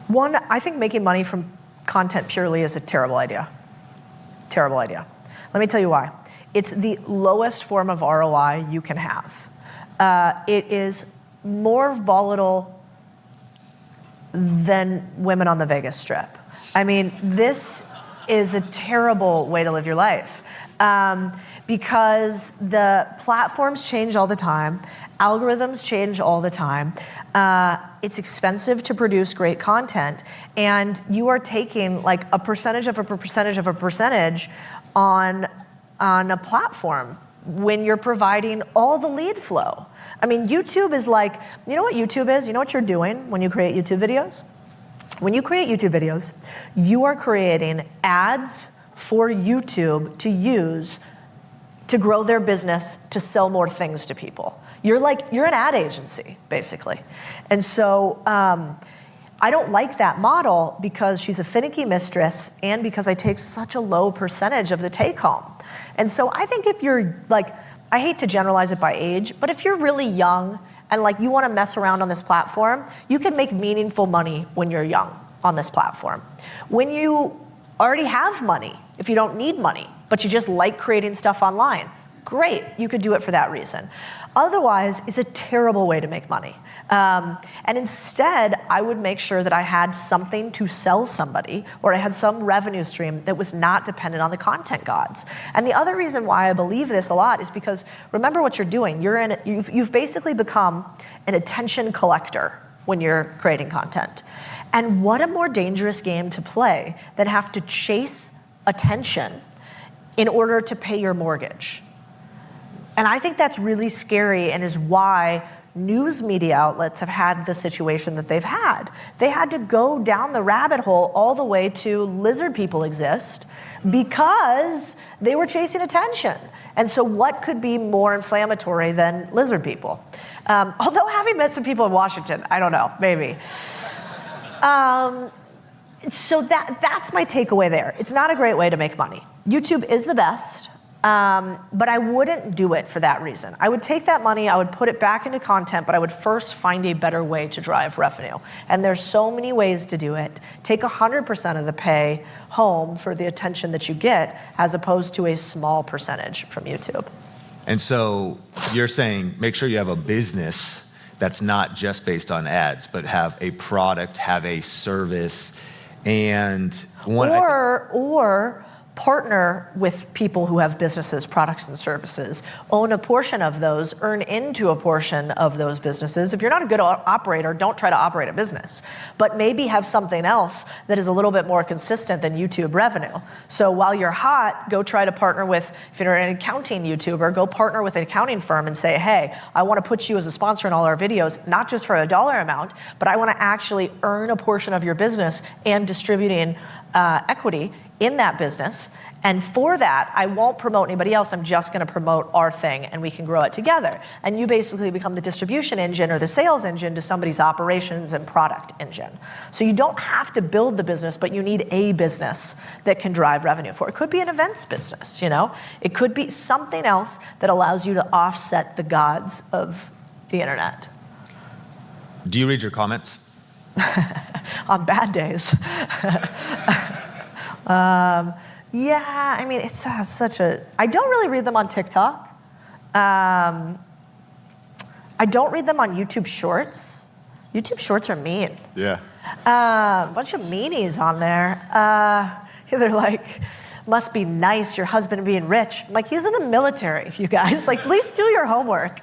One, I think making money from content purely is a terrible idea. Terrible idea. Let me tell you why. It's the lowest form of ROI you can have. It is more volatile than women on the Vegas Strip. I mean, this is a terrible way to live your life because the platforms change all the time. Algorithms change all the time. It's expensive to produce great content, and you are taking like a percentage of a percentage of a percentage on a platform when you're providing all the lead flow. I mean, YouTube is like, you know what YouTube is? You know what you're doing when you create YouTube videos? When you create YouTube videos, you are creating ads for YouTube to use to grow their business, to sell more things to people. You're an ad agency, basically. And so I don't like that model because she's a finicky mistress and because I take such a low percentage of the take home. And so I think if you're like, I hate to generalize it by age, but if you're really young and like you want to mess around on this platform, you can make meaningful money when you're young on this platform. When you already have money, if you don't need money, but you just like creating stuff online, great, you could do it for that reason. Otherwise, it's a terrible way to make money. And instead, I would make sure that I had something to sell somebody, or I had some revenue stream that was not dependent on the content gods. And the other reason why I believe this a lot is because remember what you're doing. You've basically become an attention collector when you're creating content. And what a more dangerous game to play than have to chase attention in order to pay your mortgage. And I think that's really scary and is why news media outlets have had the situation that they've had. They had to go down the rabbit hole all the way to lizard people exist because they were chasing attention. And so what could be more inflammatory than lizard people? Although having met some people in Washington, I don't know, maybe. So that's my takeaway there. It's not a great way to make money. YouTube is the best, but I wouldn't do it for that reason. I would take that money, I would put it back into content, but I would first find a better way to drive revenue. And there's so many ways to do it. Take 100% of the pay home for the attention that you get, as opposed to a small percentage from YouTube. And so you're saying make sure you have a business that's not just based on ads, but have a product, have a service, and one or partner with people who have businesses, products, and services. Own a portion of those, earn into a portion of those businesses. If you're not a good operator, don't try to operate a business. But maybe have something else that is a little bit more consistent than YouTube revenue. So while you're hot, go try to partner with, if you're an accounting YouTuber, go partner with an accounting firm and say, hey, I want to put you as a sponsor in all our videos, not just for a dollar amount, but I want to actually earn a portion of your business and distributing equity in that business. And for that, I won't promote anybody else. I'm just going to promote our thing and we can grow it together. And you basically become the distribution engine or the sales engine to somebody's operations and product engine. So you don't have to build the business, but you need a business that can drive revenue for it. It could be an events business, you know? It could be something else that allows you to offset the gods of the internet. Do you read your comments? On bad days. Yeah, I mean, it's such a... I don't really read them on TikTok. I don't read them on YouTube Shorts. YouTube Shorts are mean. Yeah. A bunch of meanies on there. They're like, must be nice, your husband being rich. I'm like, he's in the military, you guys. Like, please do your homework.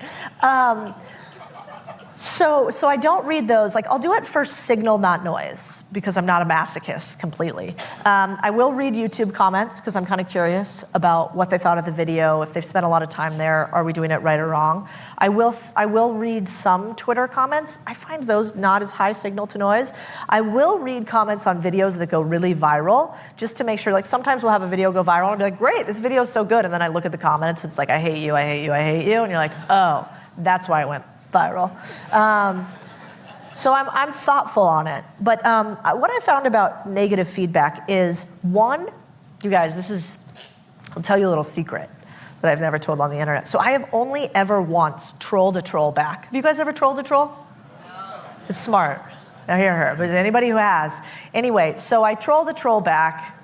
So I don't read those. Like, I'll do it for signal, not noise, because I'm not a masochist completely. I will read YouTube comments because I'm kind of curious about what they thought of the video. If they've spent a lot of time there, are we doing it right or wrong? I will read some Twitter comments. I find those not as high signal to noise. I will read comments on videos that go really viral, just to make sure. Like, sometimes we'll have a video go viral and be like, great, this video is so good. And then I look at the comments, it's like, I hate you, I hate you, I hate you. And you're like, oh, that's why it went viral. So I'm thoughtful on it. But what I found about negative feedback is, one, you guys, I'll tell you a little secret that I've never told on the internet. So I have only ever once trolled a troll back. Have you guys ever trolled a troll? No. It's smart. I hear her, but anybody who has. Anyway, so I trolled a troll back,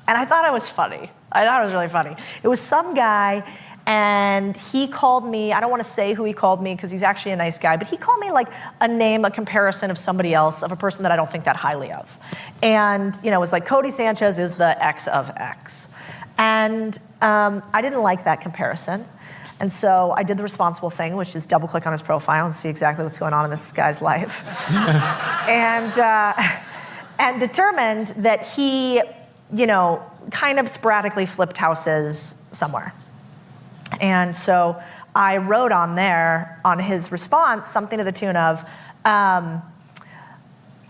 and I thought it was funny. I thought it was really funny. It was some guy, and he called me, I don't want to say who he called me because he's actually a nice guy, but he called me like a name, a comparison of somebody else, of a person that I don't think that highly of. And, you know, it was like, Codie Sanchez is the X of X. And I didn't like that comparison. And so I did the responsible thing, which is double click on his profile and see exactly what's going on in this guy's life. and determined that he, you know, kind of sporadically flipped houses somewhere. And so I wrote on there, on his response, something to the tune of, I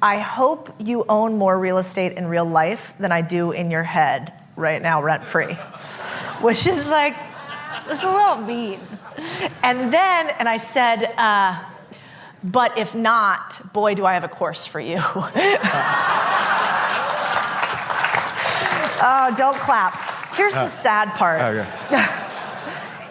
hope you own more real estate in real life than I do in your head right now, rent-free. Which is like, it's a little mean. And I said, but if not, boy, do I have a course for you. Oh, don't clap. Here's the sad part. Okay.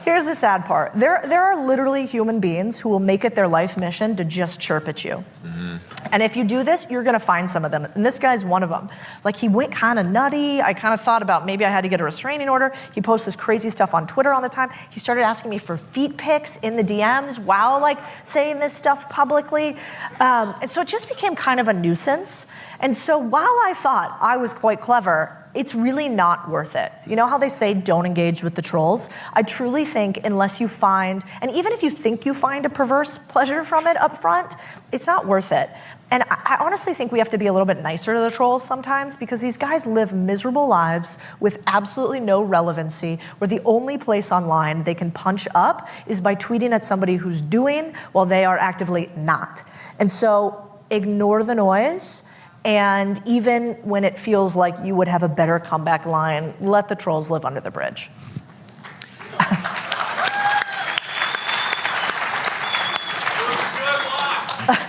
Here's the sad part. There are literally human beings who will make it their life mission to just chirp at you. Mm-hmm. And if you do this, you're gonna find some of them. And this guy's one of them. Like, he went kind of nutty. I kind of thought about maybe I had to get a restraining order. He posts this crazy stuff on Twitter all the time. He started asking me for feet pics in the DMs while like saying this stuff publicly. And so it just became kind of a nuisance. And so while I thought I was quite clever, it's really not worth it. You know how they say don't engage with the trolls? I truly think unless you find, and even if you think you find a perverse pleasure from it up front, it's not worth it. And I honestly think we have to be a little bit nicer to the trolls sometimes, because these guys live miserable lives with absolutely no relevancy, where the only place online they can punch up is by tweeting at somebody who's doing while they are actively not. And so ignore the noise. And even when it feels like you would have a better comeback line, let the trolls live under the bridge.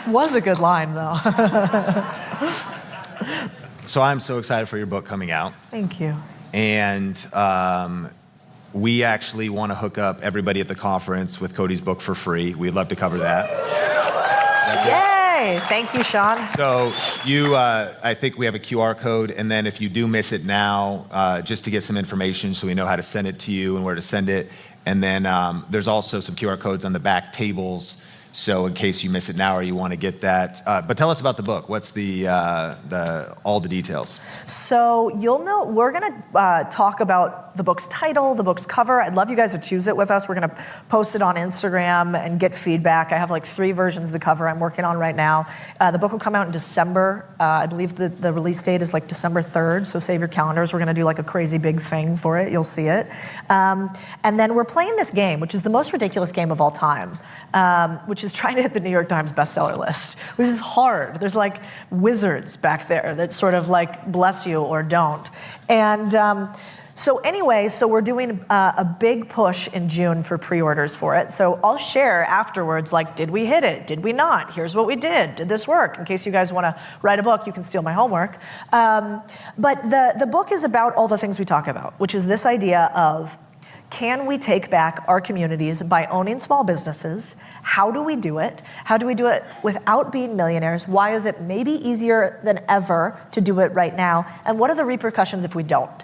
Was a good line, though. So I'm so excited for your book coming out. Thank you. And we actually want to hook up everybody at the conference with Codie's book for free. We'd love to cover that. Yay! Thank you, Sean. So I think we have a QR code, and then if you do miss it now, just to get some information so we know how to send it to you and where to send it. And then there's also some QR codes on the back tables, so in case you miss it now or you want to get that. But tell us about the book. What's all the details? So you'll know, we're going to talk about the book's title, the book's cover. I'd love you guys to choose it with us. We're going to post it on Instagram and get feedback. I have like 3 versions of the cover I'm working on right now. The book will come out in December. I believe the release date is like December 3rd, so save your calendars. We're going to do like a crazy big thing for it. You'll see it. And then we're playing this game, which is the most ridiculous game of all time, which is trying to hit the New York Times bestseller list, which is hard. There's like wizards back there that sort of like bless you or don't. And so we're doing a big push in June for pre-orders for it. So I'll share afterwards, like, did we hit it? Did we not? Here's what we did. Did this work? In case you guys want to write a book, you can steal my homework. But the book is about all the things we talk about, which is this idea of, can we take back our communities by owning small businesses? How do we do it? How do we do it without being millionaires? Why is it maybe easier than ever to do it right now? And what are the repercussions if we don't?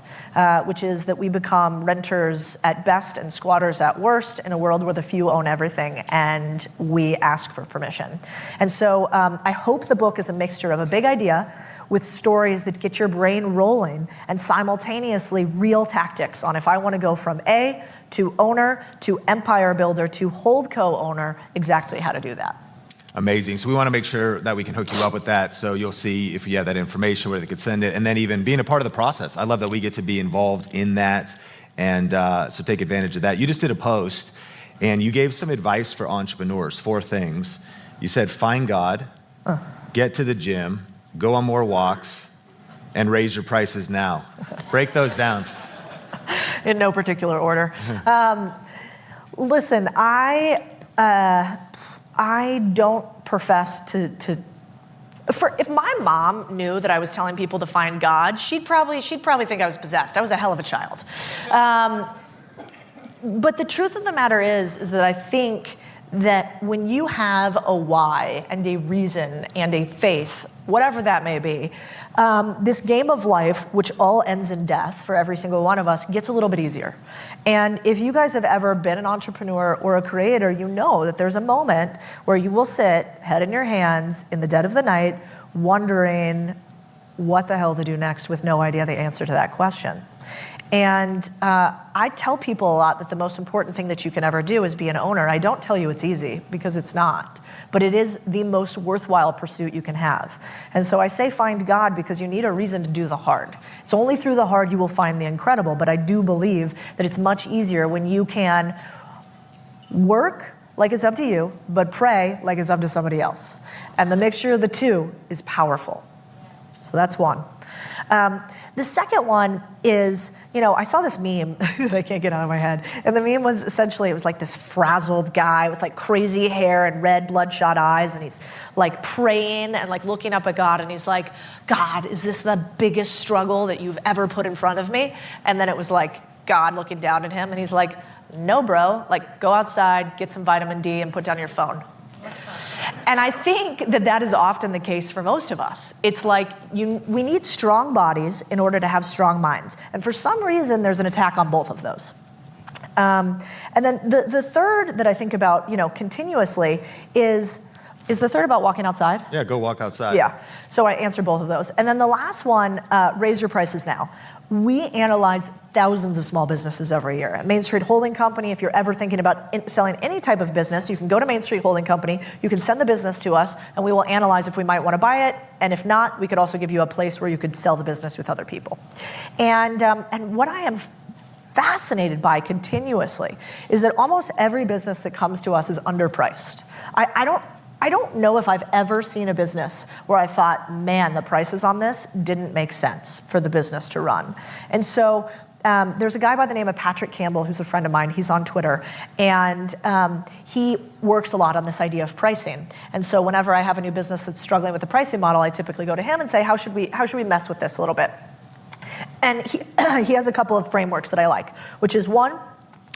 Which is that we become renters at best and squatters at worst in a world where the few own everything and we ask for permission. And so I hope the book is a mixture of a big idea with stories that get your brain rolling and simultaneously real tactics on if I want to go from A to owner to empire builder to holdco owner, exactly how to do that. Amazing. So we want to make sure that we can hook you up with that. So you'll see if you have that information where they could send it, and then even being a part of the process. I love that we get to be involved in that, and so take advantage of that. You just did a post, and you gave some advice for entrepreneurs, 4 things. You said, find God, get to the gym, go on more walks, and raise your prices now. Break those down. In no particular order. Listen, I don't profess to if my mom knew that I was telling people to find God, she'd probably think I was possessed. I was a hell of a child. But the truth of the matter is that I think that when you have a why and a reason and a faith, whatever that may be, this game of life, which all ends in death for every single one of us, gets a little bit easier. And if you guys have ever been an entrepreneur or a creator, you know that there's a moment where you will sit, head in your hands, in the dead of the night, wondering what the hell to do next with no idea the answer to that question. And I tell people a lot that the most important thing that you can ever do is be an owner. I don't tell you it's easy, because it's not. But it is the most worthwhile pursuit you can have. And so I say find God because you need a reason to do the hard. It's only through the hard you will find the incredible. But I do believe that it's much easier when you can work like it's up to you, but pray like it's up to somebody else. And the mixture of the two is powerful. So that's one. The second one is, I saw this meme that I can't get out of my head. And the meme was essentially, it was like this frazzled guy with like crazy hair and red bloodshot eyes. And he's like praying and like looking up at God. And he's like, God, is this the biggest struggle that you've ever put in front of me? And then it was like God looking down at him. And he's like, no, bro, like go outside, get some vitamin D and put down your phone. And I think that is often the case for most of us. It's like we need strong bodies in order to have strong minds. And for some reason, there's an attack on both of those. And then the third that I think about, continuously is Is the third about walking outside? Yeah, go walk outside. Yeah, so I answered both of those. And then the last one, raise your prices now. We analyze thousands of small businesses every year. At Main Street Holding Company, if you're ever thinking about selling any type of business, you can go to Main Street Holding Company, you can send the business to us, and we will analyze if we might want to buy it, and if not, we could also give you a place where you could sell the business with other people. And what I am fascinated by continuously is that almost every business that comes to us is underpriced. I don't know if I've ever seen a business where I thought, man, the prices on this didn't make sense for the business to run. And so there's a guy by the name of Patrick Campbell, who's a friend of mine. He's on Twitter, and he works a lot on this idea of pricing. And so whenever I have a new business that's struggling with the pricing model, I typically go to him and say, how should we mess with this a little bit? And he has a couple of frameworks that I like, which is one,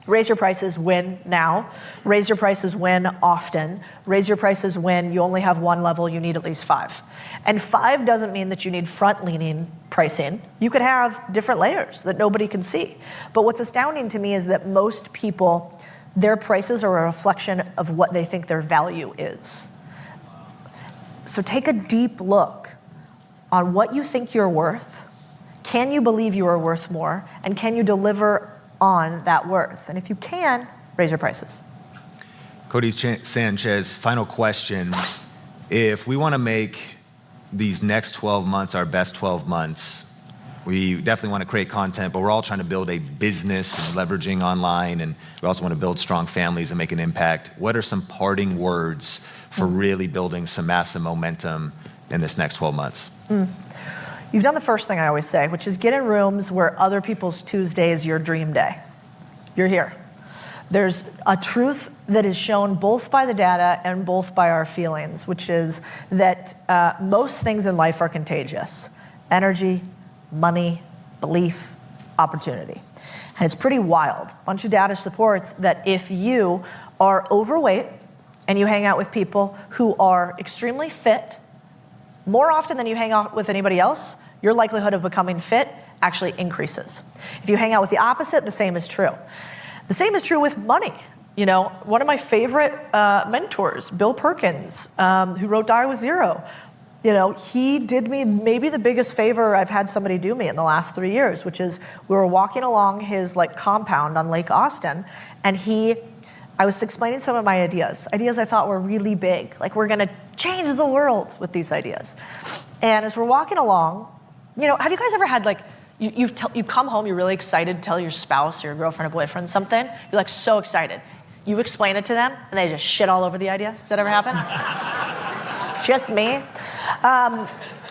raise your prices when now. Raise your prices when often. Raise your prices when you only have one level, you need at least 5. And 5 doesn't mean that you need front-leaning pricing. You could have different layers that nobody can see. But what's astounding to me is that most people, their prices are a reflection of what they think their value is. So take a deep look on what you think you're worth. Can you believe you are worth more? And can you deliver on that worth? And if you can, raise your prices. Codie Sanchez, final question. If we want to make these next 12 months our best 12 months, we definitely want to create content, but we're all trying to build a business and leveraging online, and we also want to build strong families and make an impact. What are some parting words for really building some massive momentum in this next 12 months? You've done the first thing I always say, which is get in rooms where other people's Tuesday is your dream day. You're here. There's a truth that is shown both by the data and both by our feelings, which is that most things in life are contagious. Energy, money, belief, opportunity. And it's pretty wild. A bunch of data supports that if you are overweight and you hang out with people who are extremely fit, more often than you hang out with anybody else, your likelihood of becoming fit actually increases. If you hang out with the opposite, the same is true. The same is true with money. You know, one of my favorite mentors, Bill Perkins, who wrote Die with Zero, you know, he did me maybe the biggest favor I've had somebody do me in the last 3 years, which is we were walking along his compound on Lake Austin, and I was explaining some of my ideas I thought were really big, like we're gonna change the world with these ideas. And as we're walking along, you know, have you guys ever had you've come home, you're really excited to tell your spouse or your girlfriend or boyfriend something, you're like so excited. You explain it to them and they just shit all over the idea. Does that ever happen? Just me?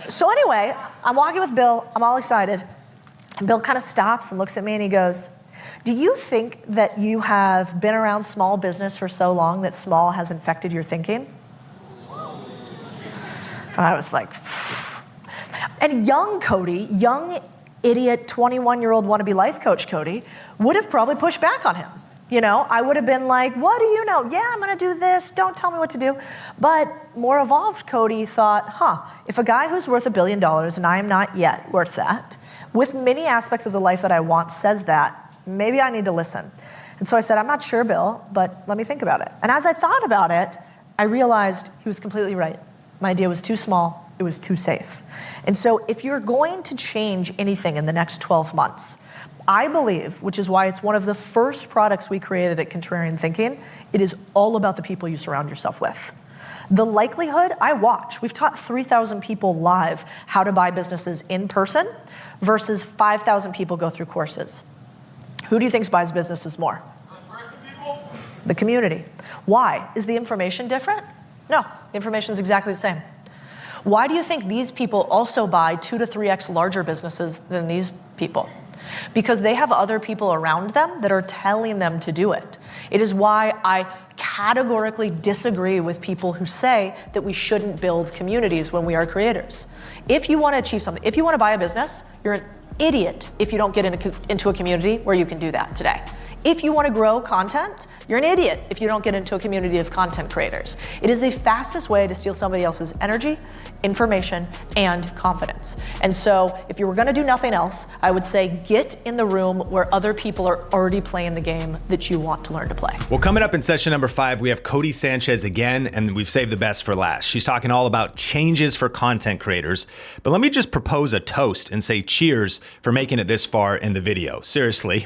So anyway, I'm walking with Bill, I'm all excited, and Bill kind of stops and looks at me and he goes, do you think that you have been around small business for so long that small has infected your thinking? And I was like, phew. And young Codie, young idiot 21-year-old wannabe life coach Codie, would have probably pushed back on him. You know, I would have been like, what do you know? Yeah, I'm gonna do this, don't tell me what to do. But more evolved Codie thought, if a guy who's worth $1 billion, and I am not yet worth that, with many aspects of the life that I want says that, maybe I need to listen. And so I said, I'm not sure, Bill, but let me think about it. And as I thought about it, I realized he was completely right. My idea was too small, it was too safe. And so if you're going to change anything in the next 12 months, I believe, which is why it's one of the first products we created at Contrarian Thinking, it is all about the people you surround yourself with. The likelihood, we've taught 3,000 people live how to buy businesses in person versus 5,000 people go through courses. Who do you think buys businesses more? The community. Why? Is the information different? No, the information is exactly the same. Why do you think these people also buy 2 to 3x larger businesses than these people? Because they have other people around them that are telling them to do it. It is why I categorically disagree with people who say that we shouldn't build communities when we are creators. If you want to achieve something, if you want to buy a business, you're an idiot if you don't get into a community where you can do that today. If you want to grow content, you're an idiot if you don't get into a community of content creators. It is the fastest way to steal somebody else's energy, information, and confidence. And so if you were going to do nothing else, I would say get in the room where other people are already playing the game that you want to learn to play. Well, coming up in session number 5, we have Codie Sanchez again, and we've saved the best for last. She's talking all about changes for content creators. But let me just propose a toast and say cheers for making it this far in the video. Seriously.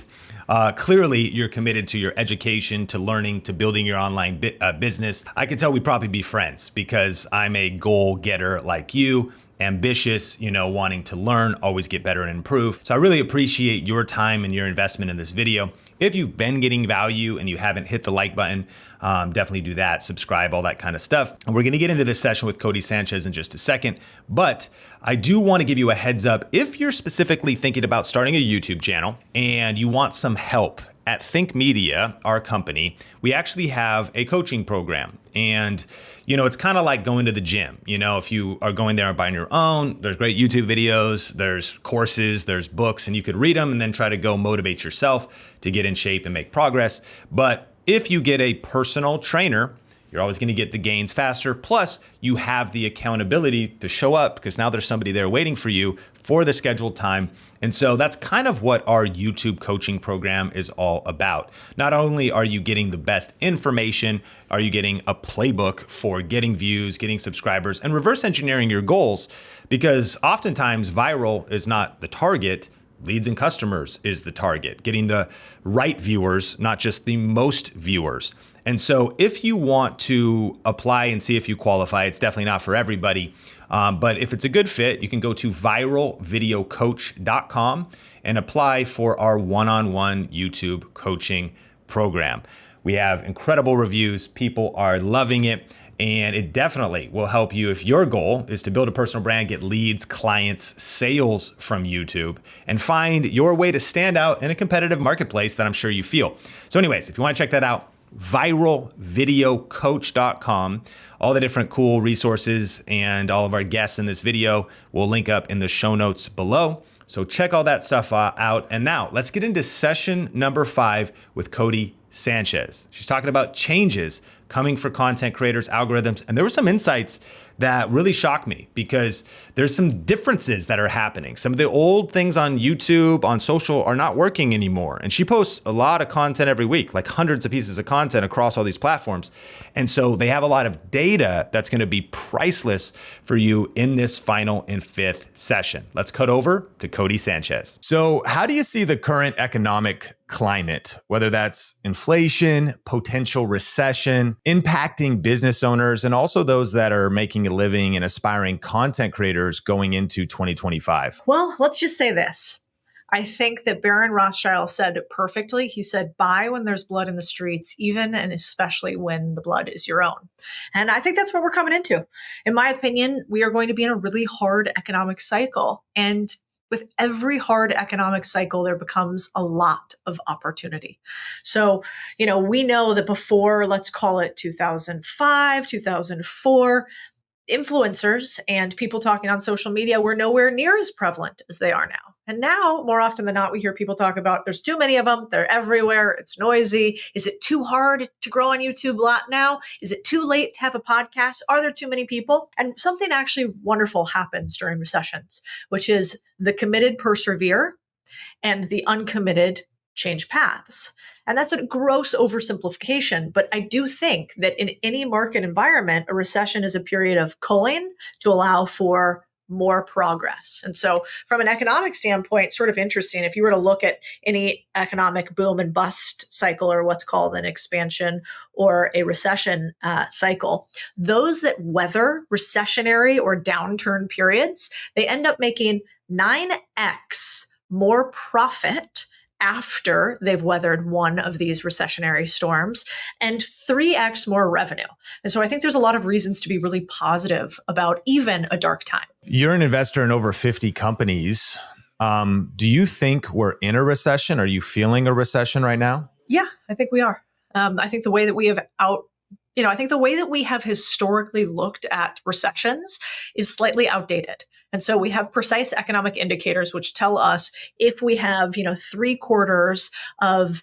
Clearly, you're committed to your education, to learning, to building your online business. I can tell we'd probably be friends because I'm a goal getter like you, ambitious, wanting to learn, always get better and improve. So I really appreciate your time and your investment in this video. If you've been getting value and you haven't hit the like button, definitely do that, subscribe, all that kind of stuff. And we're gonna get into this session with Codie Sanchez in just a second, but I do wanna give you a heads up. If you're specifically thinking about starting a YouTube channel and you want some help, at Think Media, our company, we actually have a coaching program. And it's kind of like going to the gym. If you are going there and buying your own, there's great YouTube videos, there's courses, there's books, and you could read them and then try to go motivate yourself to get in shape and make progress. But if you get a personal trainer, you're always going to get the gains faster. Plus, you have the accountability to show up because now there's somebody there waiting for you for the scheduled time. And so that's kind of what our YouTube coaching program is all about. Not only are you getting the best information, are you getting a playbook for getting views, getting subscribers, and reverse engineering your goals, because oftentimes viral is not the target. Leads and customers is the target, getting the right viewers, not just the most viewers. And so if you want to apply and see if you qualify, it's definitely not for everybody. But if it's a good fit, you can go to viralvideocoach.com and apply for our one-on-one YouTube coaching program. We have incredible reviews. People are loving it. And it definitely will help you if your goal is to build a personal brand, get leads, clients, sales from YouTube, and find your way to stand out in a competitive marketplace that I'm sure you feel. So anyways, if you want to check that out, viralvideocoach.com. All the different cool resources and all of our guests in this video will link up in the show notes below. So check all that stuff out. And now let's get into session number 5 with Codie Sanchez. She's talking about changes coming for content creators, algorithms, and there were some insights that really shocked me because there's some differences that are happening. Some of the old things on YouTube, on social are not working anymore. And she posts a lot of content every week, like hundreds of pieces of content across all these platforms. And so they have a lot of data that's gonna be priceless for you in this final and 5th session. Let's cut over to Codie Sanchez. So how do you see the current economic climate, whether that's inflation, potential recession, impacting business owners, and also those that are making a living and aspiring content creators going into 2025? Well, let's just say this. I think that Baron Rothschild said it perfectly. He said, buy when there's blood in the streets, even and especially when the blood is your own. And I think that's what we're coming into. In my opinion, we are going to be in a really hard economic cycle. And with every hard economic cycle, there becomes a lot of opportunity. So, we know that before, let's call it 2005, 2004, influencers and people talking on social media were nowhere near as prevalent as they are now. And now, more often than not, we hear people talk about there's too many of them, they're everywhere, it's noisy. Is it too hard to grow on YouTube a lot now? Is it too late to have a podcast? Are there too many people? And something actually wonderful happens during recessions, which is the committed persevere and the uncommitted change paths. And that's a gross oversimplification, but I do think that in any market environment, a recession is a period of culling to allow for more progress. And so from an economic standpoint, sort of interesting, if you were to look at any economic boom and bust cycle, or what's called an expansion or a recession cycle, those that weather recessionary or downturn periods, they end up making 9x more profit after they've weathered one of these recessionary storms and 3x more revenue. And so I think there's a lot of reasons to be really positive about even a dark time. You're an investor in over 50 companies. Do you think we're in a recession? Are you feeling a recession right now? Yeah, I think we are. I think the way that we have I think the way that we have historically looked at recessions is slightly outdated. And so we have precise economic indicators which tell us if we have, 3 quarters of,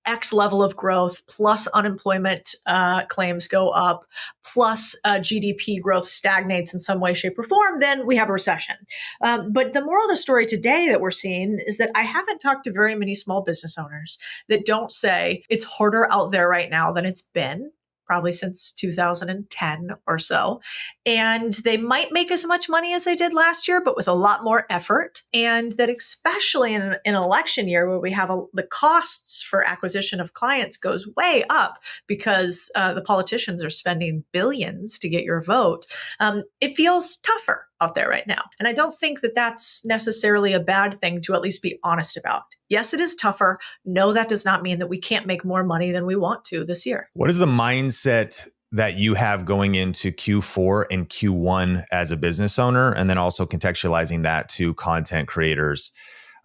X level of growth, plus unemployment claims go up, plus GDP growth stagnates in some way, shape, or form, then we have a recession. But the moral of the story today that we're seeing is that I haven't talked to very many small business owners that don't say it's harder out there right now than it's been, probably since 2010 or so. And they might make as much money as they did last year, but with a lot more effort. And that especially in an election year where we have the costs for acquisition of clients goes way up because the politicians are spending billions to get your vote. It feels tougher out there right now. And I don't think that that's necessarily a bad thing to at least be honest about. Yes, it is tougher. No, that does not mean that we can't make more money than we want to this year. What is the mindset that you have going into Q4 and Q1 as a business owner? And then also contextualizing that to content creators.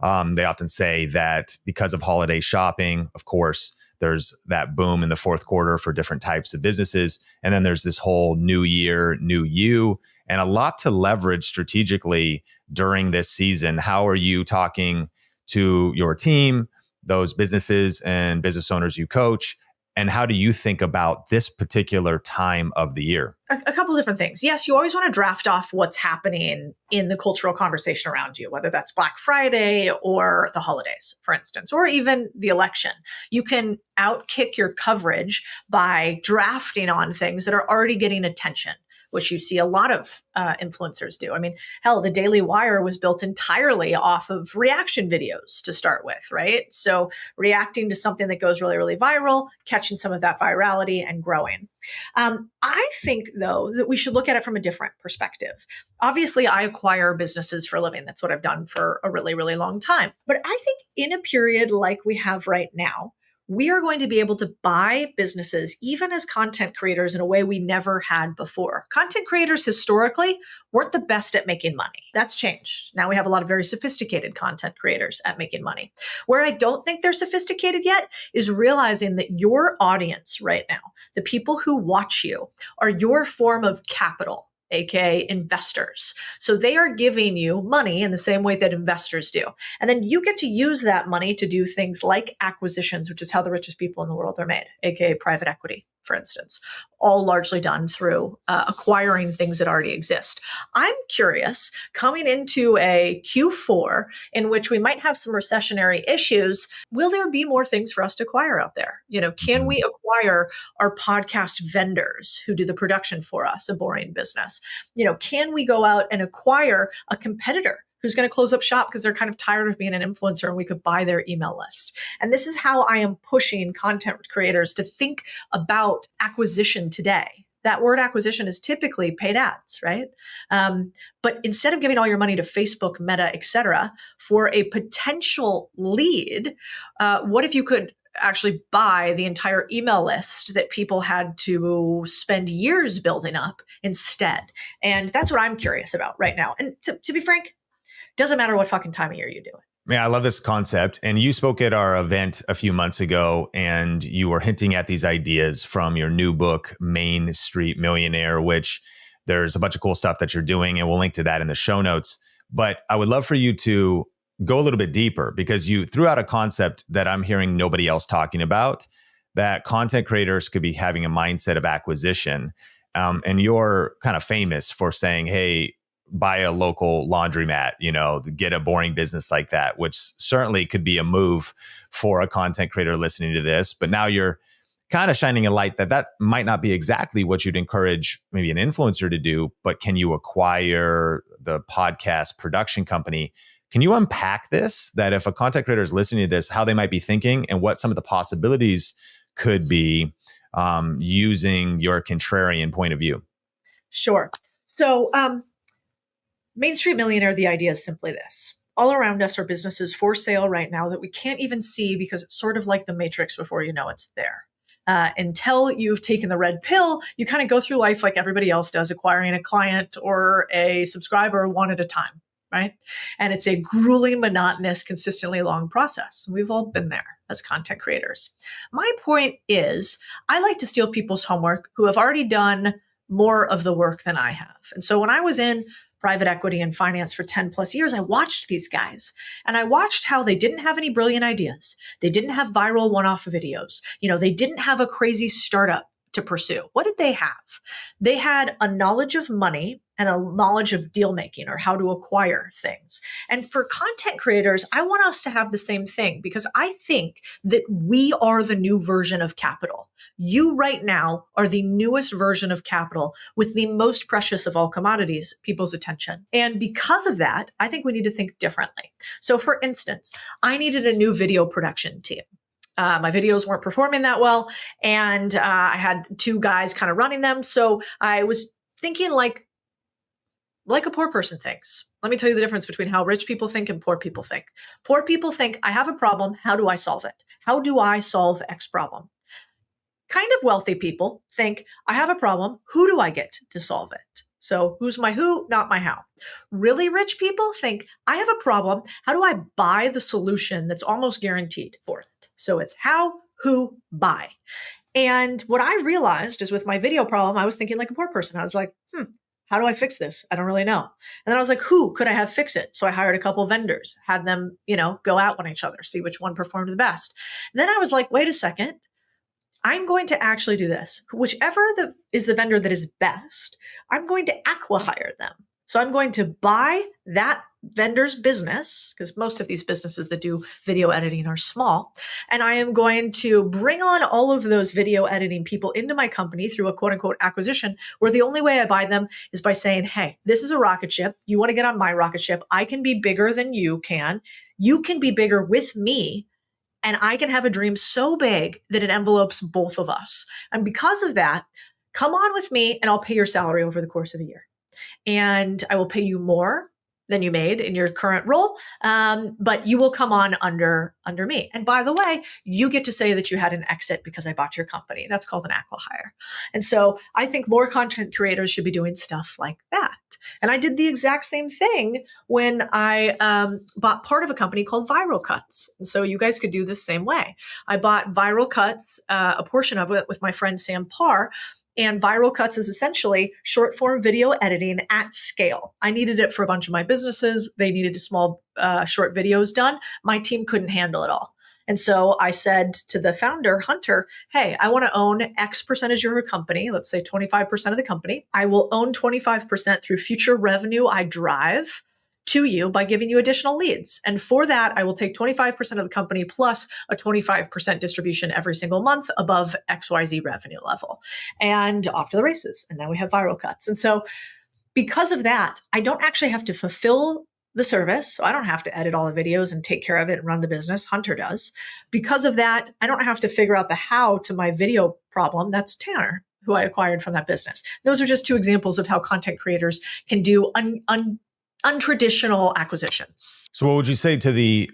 They often say that because of holiday shopping, of course, there's that boom in the fourth quarter for different types of businesses. And then there's this whole new year, new you, and a lot to leverage strategically during this season. How are you talking to your team, those businesses and business owners you coach? And how do you think about this particular time of the year? A couple of different things. Yes, you always want to draft off what's happening in the cultural conversation around you, whether that's Black Friday or the holidays, for instance, or even the election. You can outkick your coverage by drafting on things that are already getting attention, which you see a lot of influencers do. I mean, hell, the Daily Wire was built entirely off of reaction videos to start with, right? So reacting to something that goes really, really viral, catching some of that virality and growing. I think, though, that we should look at it from a different perspective. Obviously, I acquire businesses for a living. That's what I've done for a really, really long time. But I think in a period like we have right now, we are going to be able to buy businesses, even as content creators, in a way we never had before. Content creators historically weren't the best at making money. That's changed. Now we have a lot of very sophisticated content creators at making money. Where I don't think they're sophisticated yet is realizing that your audience right now, the people who watch you, are your form of capital, aka investors. So they are giving you money in the same way that investors do. And then you get to use that money to do things like acquisitions, which is how the richest people in the world are made, aka private equity, for instance, all largely done through acquiring things that already exist. I'm curious, coming into a Q4 in which we might have some recessionary issues, will there be more things for us to acquire out there? You know, can we acquire our podcast vendors who do the production for us, a boring business? You know, can we go out and acquire a competitor who's going to close up shop because they're kind of tired of being an influencer and we could buy their email list? And this is how I am pushing content creators to think about acquisition today. That word acquisition is typically paid ads, right? But instead of giving all your money to Facebook, Meta, et cetera, for a potential lead, what if you could actually buy the entire email list that people had to spend years building up instead? And that's what I'm curious about right now. And to be frank, doesn't matter what fucking time of year you do it. Yeah, I love this concept. And you spoke at our event a few months ago, and you were hinting at these ideas from your new book, Main Street Millionaire, which there's a bunch of cool stuff that you're doing, and we'll link to that in the show notes. But I would love for you to go a little bit deeper, because you threw out a concept that I'm hearing nobody else talking about, that content creators could be having a mindset of acquisition. And you're kind of famous for saying, hey, buy a local laundromat, you know, get a boring business like that, which certainly could be a move for a content creator listening to this. But now you're kind of shining a light that might not be exactly what you'd encourage maybe an influencer to do, but can you acquire the podcast production company? Can you unpack this, that if a content creator is listening to this, how they might be thinking and what some of the possibilities could be using your contrarian point of view? Sure. So, Main Street Millionaire, the idea is simply this. All around us are businesses for sale right now that we can't even see because it's sort of like the Matrix before you know it's there. Until you've taken the red pill, you kind of go through life like everybody else does, acquiring a client or a subscriber one at a time, right? And it's a grueling, monotonous, consistently long process. We've all been there as content creators. My point is, I like to steal people's homework who have already done more of the work than I have. And so when I was in private equity and finance for 10 plus years, I watched these guys and I watched how they didn't have any brilliant ideas. They didn't have viral one-off videos. They didn't have a crazy startup to pursue. What did they have? They had a knowledge of money and a knowledge of deal making or how to acquire things. And for content creators, I want us to have the same thing because I think that we are the new version of capital. You right now are the newest version of capital with the most precious of all commodities, people's attention. And because of that, I think we need to think differently. So for instance, I needed a new video production team. My videos weren't performing that well, and I had 2 guys kind of running them. So I was thinking like a poor person thinks. Let me tell you the difference between how rich people think and poor people think. Poor people think, I have a problem. How do I solve it? How do I solve X problem? Kind of wealthy people think, I have a problem. Who do I get to solve it? So who's my who, not my how. Really rich people think, I have a problem. How do I buy the solution that's almost guaranteed for it? So it's how, who, buy. And what I realized is with my video problem, I was thinking like a poor person. I was like, how do I fix this? I don't really know. And then I was like, who could I have fix it? So I hired a couple of vendors, had them, go out on each other, see which one performed the best. And then I was like, wait a second. I'm going to actually do this. Whichever is the vendor that is best, I'm going to acqui-hire them. So I'm going to buy that vendor's business, because most of these businesses that do video editing are small. And I am going to bring on all of those video editing people into my company through a quote unquote acquisition, where the only way I buy them is by saying, hey, this is a rocket ship. You want to get on my rocket ship. I can be bigger than you can. You can be bigger with me. And I can have a dream so big that it envelopes both of us. And because of that, come on with me and I'll pay your salary over the course of a year. And I will pay you more than you made in your current role, but you will come on under me. And by the way, you get to say that you had an exit because I bought your company. That's called an acqui-hire. And so I think more content creators should be doing stuff like that. And I did the exact same thing when I bought part of a company called Viral Cuts. And so you guys could do the same way. I bought Viral Cuts, a portion of it with my friend Sam Parr. And Viral Cuts is essentially short form video editing at scale. I needed it for a bunch of my businesses. They needed small short videos done. My team couldn't handle it all. And so I said to the founder, Hunter, hey, I want to own X percentage of your company. Let's say 25% of the company. I will own 25% through future revenue I drive to you by giving you additional leads. And for that, I will take 25% of the company plus a 25% distribution every single month above XYZ revenue level. And off to the races. And now we have Viral Cuts. And so because of that, I don't actually have to fulfill the service. So I don't have to edit all the videos and take care of it and run the business. Hunter does. Because of that, I don't have to figure out the how to my video problem. That's Tanner, who I acquired from that business. Those are just 2 examples of how content creators can do untraditional acquisitions. So what would you say to the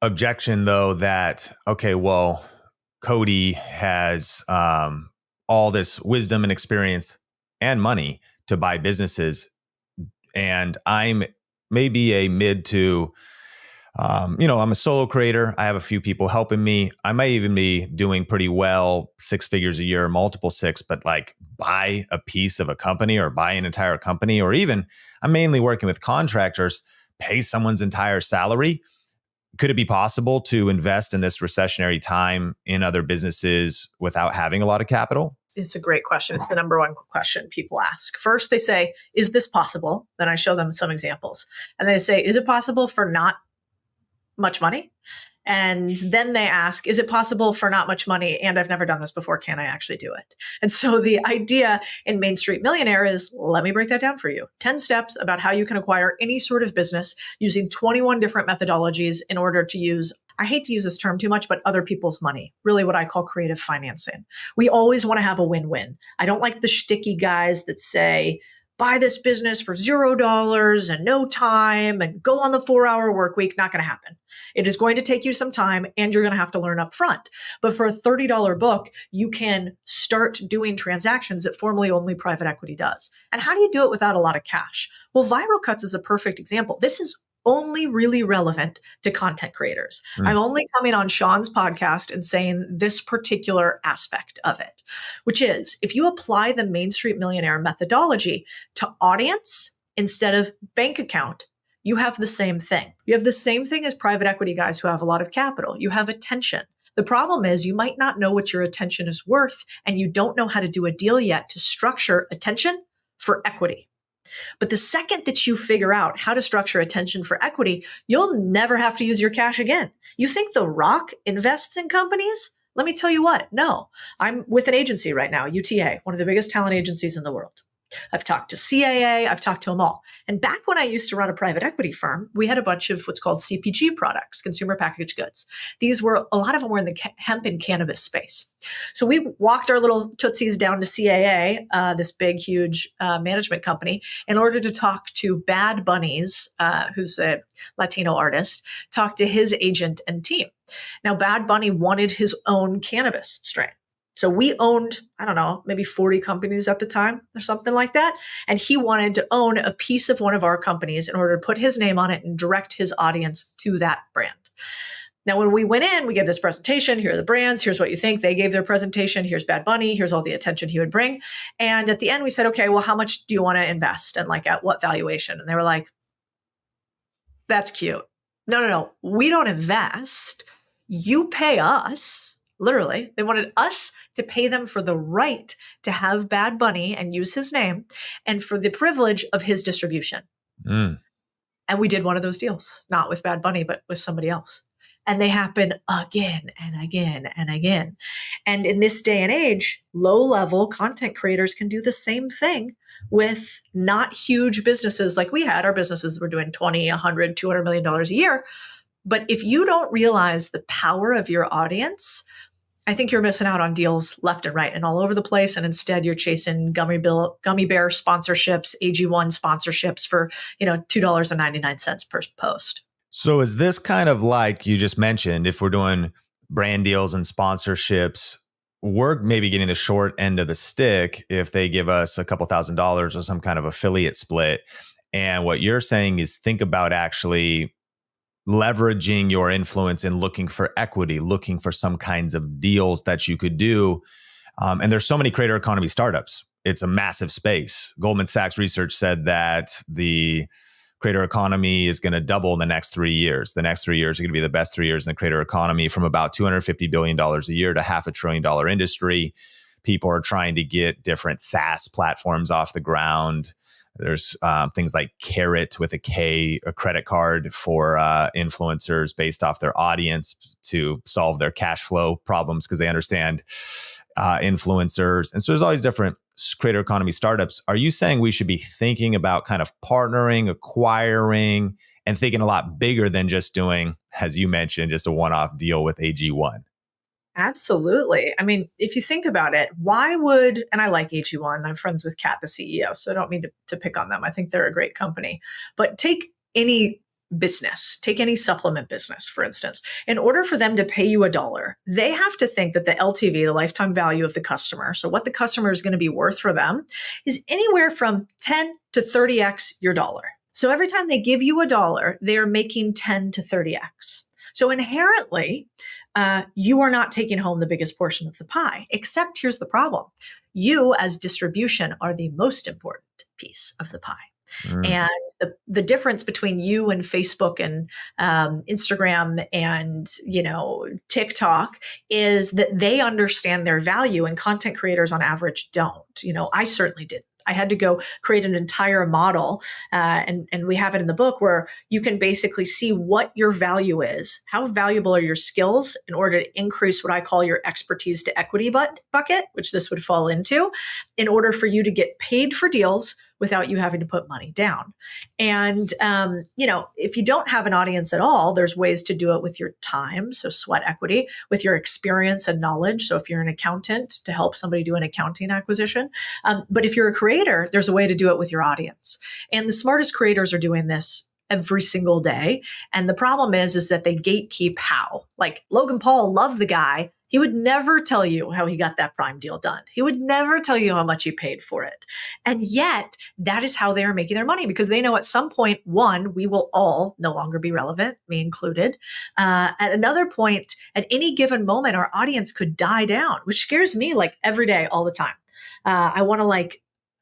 objection though that, okay, well, Codie has all this wisdom and experience and money to buy businesses, and I'm maybe a mid to, I'm a solo creator. I have a few people helping me. I might even be doing pretty well, 6 figures a year, multiple 6, but like buy a piece of a company or buy an entire company, or even I'm mainly working with contractors, pay someone's entire salary. Could it be possible to invest in this recessionary time in other businesses without having a lot of capital? It's a great question. It's the number one question people ask. First, they say, is this possible? Then I show them some examples. And they say, is it possible for not much money? And then they ask, is it possible for not much money? And I've never done this before. Can I actually do it? And so the idea in Main Street Millionaire is, let me break that down for you. 10 steps about how you can acquire any sort of business using 21 different methodologies in order to use, I hate to use this term too much, but other people's money, really what I call creative financing. We always want to have a win-win. I don't like the shticky guys that say, buy this business for $0 and no time and go on the 4-hour work week. Not going to happen. It is going to take you some time and you're going to have to learn up front. But for a $30 book, you can start doing transactions that formerly only private equity does. And how do you do it without a lot of cash? Well, Viral Cuts is a perfect example. This is only really relevant to content creators. I'm only coming on Sean's podcast and saying this particular aspect of it, which is if you apply the Main Street Millionaire methodology to audience instead of bank account, you have the same thing. You have the same thing as private equity guys who have a lot of capital. You have attention. The problem is you might not know what your attention is worth, and you don't know how to do a deal yet to structure attention for equity. But the second that you figure out how to structure attention for equity, you'll never have to use your cash again. You think The Rock invests in companies? Let me tell you what, no. I'm with an agency right now, UTA, one of the biggest talent agencies in the world. I've talked to CAA, I've talked to them all. And back when I used to run a private equity firm, we had a bunch of what's called CPG products, consumer packaged goods. A lot of them were in the hemp and cannabis space. So we walked our little tootsies down to CAA, this big, huge management company, in order to talk to Bad Bunny's, who's a Latino artist, talk to his agent and team. Now, Bad Bunny wanted his own cannabis strain. So we owned, I don't know, maybe 40 companies at the time or something like that. And he wanted to own a piece of one of our companies in order to put his name on it and direct his audience to that brand. Now, when we went in, we gave this presentation. Here are the brands. Here's what you think. They gave their presentation. Here's Bad Bunny. Here's all the attention he would bring. And at the end, we said, okay, well, how much do you want to invest? And like, at what valuation? And they were like, that's cute. No. We don't invest. You pay us. Literally, they wanted us to pay them for the right to have Bad Bunny and use his name and for the privilege of his distribution. And we did one of those deals, not with Bad Bunny, but with somebody else. And they happen again and again and again. And in this day and age, low-level content creators can do the same thing with not huge businesses like we had. Our businesses were doing $20, $100, $200 million a year. But if you don't realize the power of your audience, I think you're missing out on deals left and right and all over the place. And instead you're chasing gummy bear sponsorships, AG1 sponsorships for, $2.99 per post. So is this kind of like you just mentioned, if we're doing brand deals and sponsorships, we're maybe getting the short end of the stick if they give us a couple $1,000s or some kind of affiliate split. And what you're saying is think about actually leveraging your influence and looking for equity, looking for some kinds of deals that you could do. And there's so many creator economy startups. It's a massive space. Goldman Sachs research said that the creator economy is going to double in the next 3 years. The next 3 years are going to be the best 3 years in the creator economy, from about $250 billion a year to $500 billion industry. People are trying to get different SaaS platforms off the ground. There's things like Carrot with a K, a credit card for influencers based off their audience to solve their cash flow problems because they understand influencers. And so there's all these different creator economy startups. Are you saying we should be thinking about kind of partnering, acquiring, and thinking a lot bigger than just doing, as you mentioned, just a one-off deal with AG1? Absolutely. I mean, if you think about it, and I like AG1, I'm friends with Kat, the CEO, so I don't mean to pick on them. I think they're a great company. But take any business, take any supplement business, for instance. In order for them to pay you $1, they have to think that the LTV, the lifetime value of the customer, so what the customer is going to be worth for them, is anywhere from 10 to 30x your dollar. So every time they give you $1, they are making 10 to 30x. So inherently, you are not taking home the biggest portion of the pie, except here's the problem. You as distribution are the most important piece of the pie. And the difference between you and Facebook and Instagram and, TikTok is that they understand their value and content creators on average don't. I certainly didn't. I had to go create an entire model, and we have it in the book where you can basically see what your value is, how valuable are your skills in order to increase what I call your expertise to equity bucket, which this would fall into, in order for you to get paid for deals without you having to put money down. And, if you don't have an audience at all, there's ways to do it with your time. So sweat equity, with your experience and knowledge. So if you're an accountant, to help somebody do an accounting acquisition. But if you're a creator, there's a way to do it with your audience. And the smartest creators are doing this every single day. And the problem is that they gatekeep how. Like Logan Paul loved the guy. He would never tell you how he got that Prime deal done. He would never tell you how much he paid for it. And yet that is how they are making their money, because they know at some point, one, we will all no longer be relevant, me included. At another point, at any given moment, our audience could die down, which scares me like every day, all the time. I want to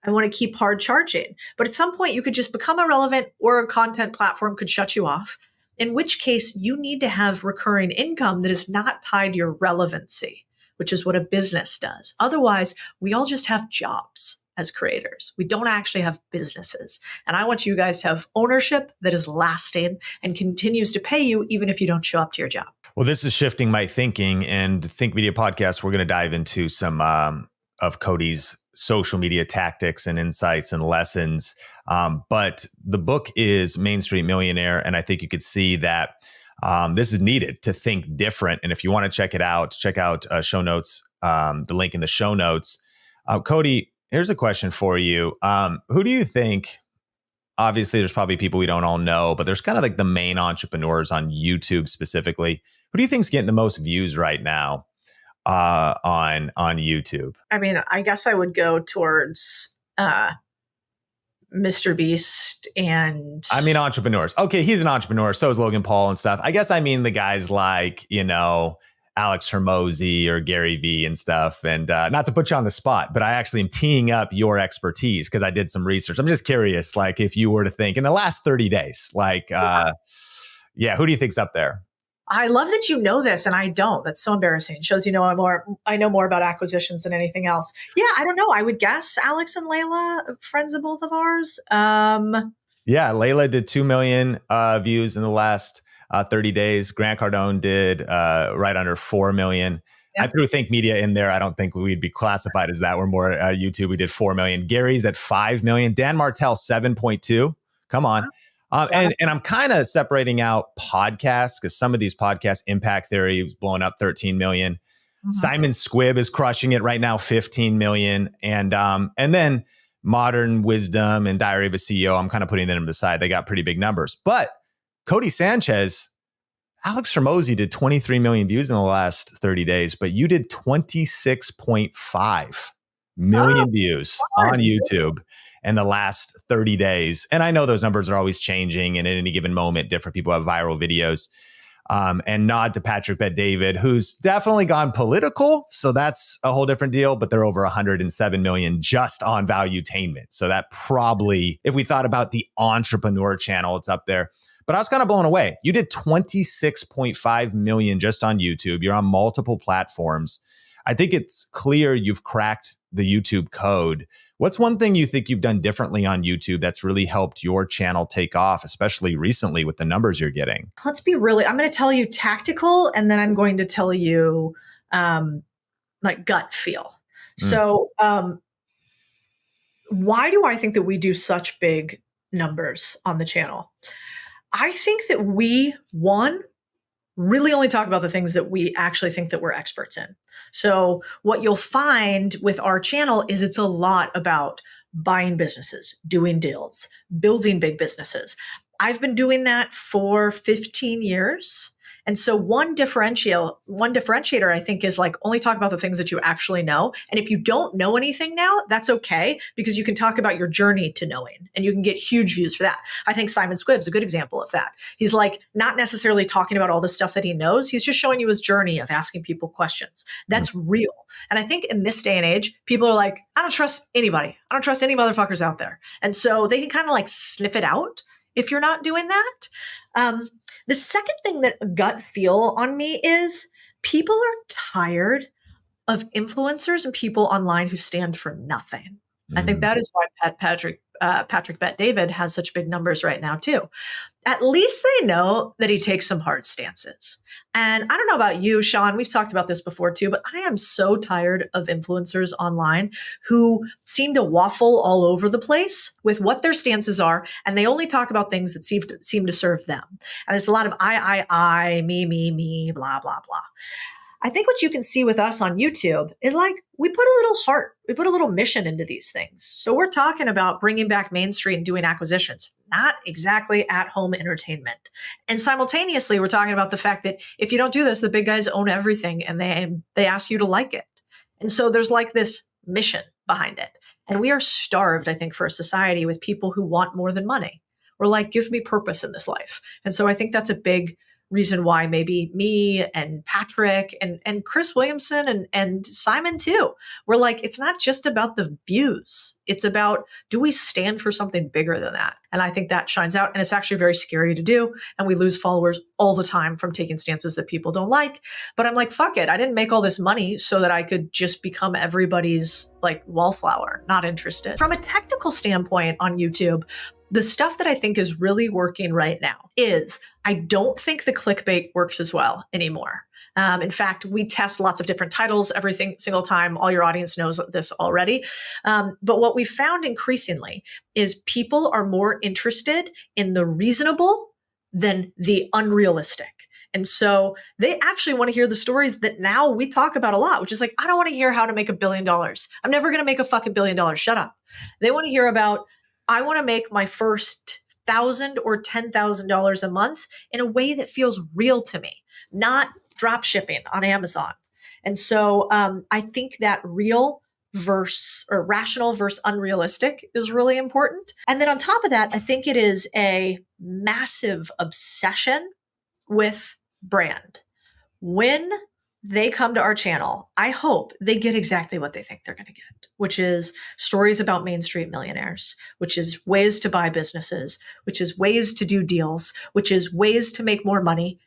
I want to keep hard charging. But at some point, you could just become irrelevant, or a content platform could shut you off, in which case you need to have recurring income that is not tied to your relevancy, which is what a business does. Otherwise, we all just have jobs as creators. We don't actually have businesses. And I want you guys to have ownership that is lasting and continues to pay you even if you don't show up to your job. Well, this is shifting my thinking, and Think Media Podcast, we're going to dive into some of Codie's social media tactics and insights and lessons. But the book is Main Street Millionaire, and I think you could see that this is needed to think different. And if you want to check out show notes, the link in the show notes. Codie, here's a question for you. Who do you think, obviously there's probably people we don't all know, but there's kind of like the main entrepreneurs on YouTube specifically. Who do you think's getting the most views right now on YouTube? I mean, I guess I would go towards Mr. Beast and... I mean, entrepreneurs. Okay, he's an entrepreneur. So is Logan Paul and stuff. I guess I mean the guys like, Alex Hormozi or Gary Vee and stuff. And not to put you on the spot, but I actually am teeing up your expertise because I did some research. I'm just curious, like if you were to think in the last 30 days, like, who do you think's up there? I love that you know this and I don't. That's so embarrassing. It shows I know more about acquisitions than anything else. Yeah, I don't know. I would guess Alex and Leila, friends of both of ours. Yeah, Leila did 2 million views in the last 30 days. Grant Cardone did right under 4 million. Yeah. I threw Think Media in there. I don't think we'd be classified as that. We're more YouTube. We did 4 million. Gary's at 5 million. Dan Martell, 7.2. Come on. And I'm kind of separating out podcasts because some of these podcasts, Impact Theory is blowing up 13 million. Mm-hmm. Simon Squibb is crushing it right now, 15 million. And then Modern Wisdom and Diary of a CEO, I'm kind of putting them to the side. They got pretty big numbers. But Codie Sanchez, Alex Hormozi did 23 million views in the last 30 days, but you did 26.5 million views on YouTube in the last 30 days. And I know those numbers are always changing, and at any given moment, different people have viral videos. And nod to Patrick Bet-David, who's definitely gone political. So that's a whole different deal, but they're over 107 million just on Valuetainment. So that probably, if we thought about the entrepreneur channel, it's up there. But I was kind of blown away. You did 26.5 million just on YouTube. You're on multiple platforms. I think it's clear you've cracked the YouTube code. What's one thing you think you've done differently on YouTube that's really helped your channel take off, especially recently with the numbers you're getting? I'm going to tell you tactical, and then I'm going to tell you like gut feel. So why do I think that we do such big numbers on the channel? I think that we, really only talk about the things that we actually think that we're experts in. So what you'll find with our channel is it's a lot about buying businesses, doing deals, building big businesses. I've been doing that for 15 years. And so one differentiator, I think, is like only talk about the things that you actually know. And if you don't know anything now, that's okay, because you can talk about your journey to knowing and you can get huge views for that. I think Simon Squibb's a good example of that. He's like not necessarily talking about all the stuff that he knows. He's just showing you his journey of asking people questions. That's real. And I think in this day and age, people are like, I don't trust anybody. I don't trust any motherfuckers out there. And so they can kind of like sniff it out if you're not doing that. The second thing that gut feel on me is people are tired of influencers and people online who stand for nothing. I think that is why Patrick Bet-David has such big numbers right now too. At least they know that he takes some hard stances. And I don't know about you, Sean, we've talked about this before too, but I am so tired of influencers online who seem to waffle all over the place with what their stances are. And they only talk about things that seem to serve them. And it's a lot of I, me, blah, blah, blah. I think what you can see with us on YouTube is like, we put a little heart, we put a little mission into these things. So we're talking about bringing back Main Street and doing acquisitions, not exactly at-home entertainment. And simultaneously, we're talking about the fact that if you don't do this, the big guys own everything and they ask you to like it. And so there's like this mission behind it. And we are starved, I think, for a society with people who want more than money. We're like, give me purpose in this life. And so I think that's a big reason why maybe me and Patrick and Chris Williamson and Simon too, we're like, it's not just about the views. It's about, do we stand for something bigger than that? And I think that shines out, and it's actually very scary to do. And we lose followers all the time from taking stances that people don't like. But I'm like, fuck it. I didn't make all this money so that I could just become everybody's like wallflower. Not interested. From a technical standpoint on YouTube, the stuff that I think is really working right now is I don't think the clickbait works as well anymore. In fact, we test lots of different titles every single time. All your audience knows this already. But what we found increasingly is people are more interested in the reasonable than the unrealistic. And so they actually want to hear the stories that now we talk about a lot, which is like, I don't want to hear how to make $1 billion. I'm never going to make a fucking $1 billion. Shut up. They want to hear about, I want to make my first $1,000 or $10,000 a month in a way that feels real to me, not drop shipping on Amazon. And so I think that real versus or rational versus unrealistic is really important. And then on top of that, I think it is a massive obsession with brand. When they come to our channel, I hope they get exactly what they think they're going to get, which is stories about Main Street millionaires, which is ways to buy businesses, which is ways to do deals, which is ways to make more money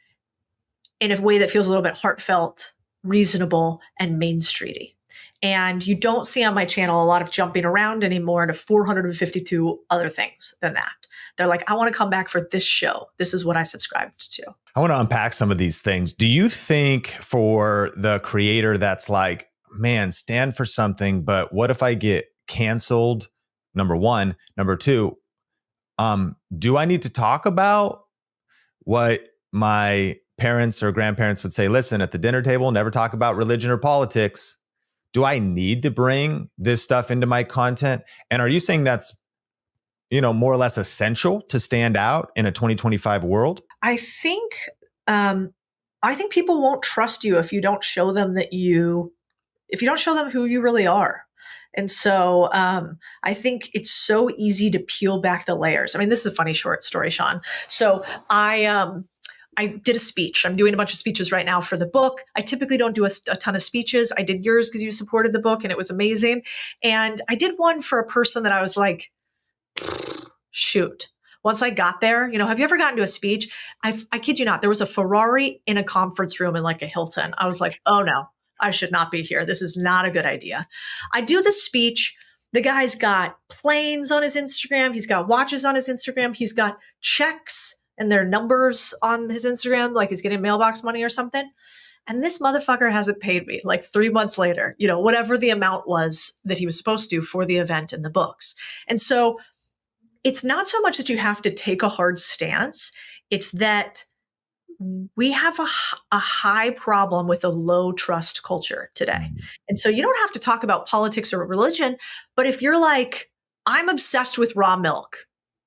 in a way that feels a little bit heartfelt, reasonable, and Main Streety. And you don't see on my channel a lot of jumping around anymore into 452 other things than that. They're like, I want to come back for this show. This is what I subscribed to. I want to unpack some of these things. Do you think for the creator that's like, man, stand for something, but what if I get canceled? Number one. Number two, do I need to talk about what my parents or grandparents would say? Listen, at the dinner table, never talk about religion or politics. Do I need to bring this stuff into my content? And are you saying that's, more or less essential to stand out in a 2025 world? I think people won't trust you if you don't show them if you don't show them who you really are. And so I think it's so easy to peel back the layers. I mean, this is a funny short story, Sean. So I did a speech. I'm doing a bunch of speeches right now for the book. I typically don't do a ton of speeches. I did yours because you supported the book and it was amazing. And I did one for a person that I was like, shoot. Once I got there, have you ever gotten to a speech? I kid you not, there was a Ferrari in a conference room in like a Hilton. I was like, oh no, I should not be here. This is not a good idea. I do the speech. The guy's got planes on his Instagram. He's got watches on his Instagram. He's got checks and their numbers on his Instagram, like he's getting mailbox money or something. And this motherfucker hasn't paid me like 3 months later, whatever the amount was that he was supposed to for the event in the books. And so it's not so much that you have to take a hard stance. It's that we have a high problem with a low trust culture today. And so you don't have to talk about politics or religion, but if you're like, I'm obsessed with raw milk.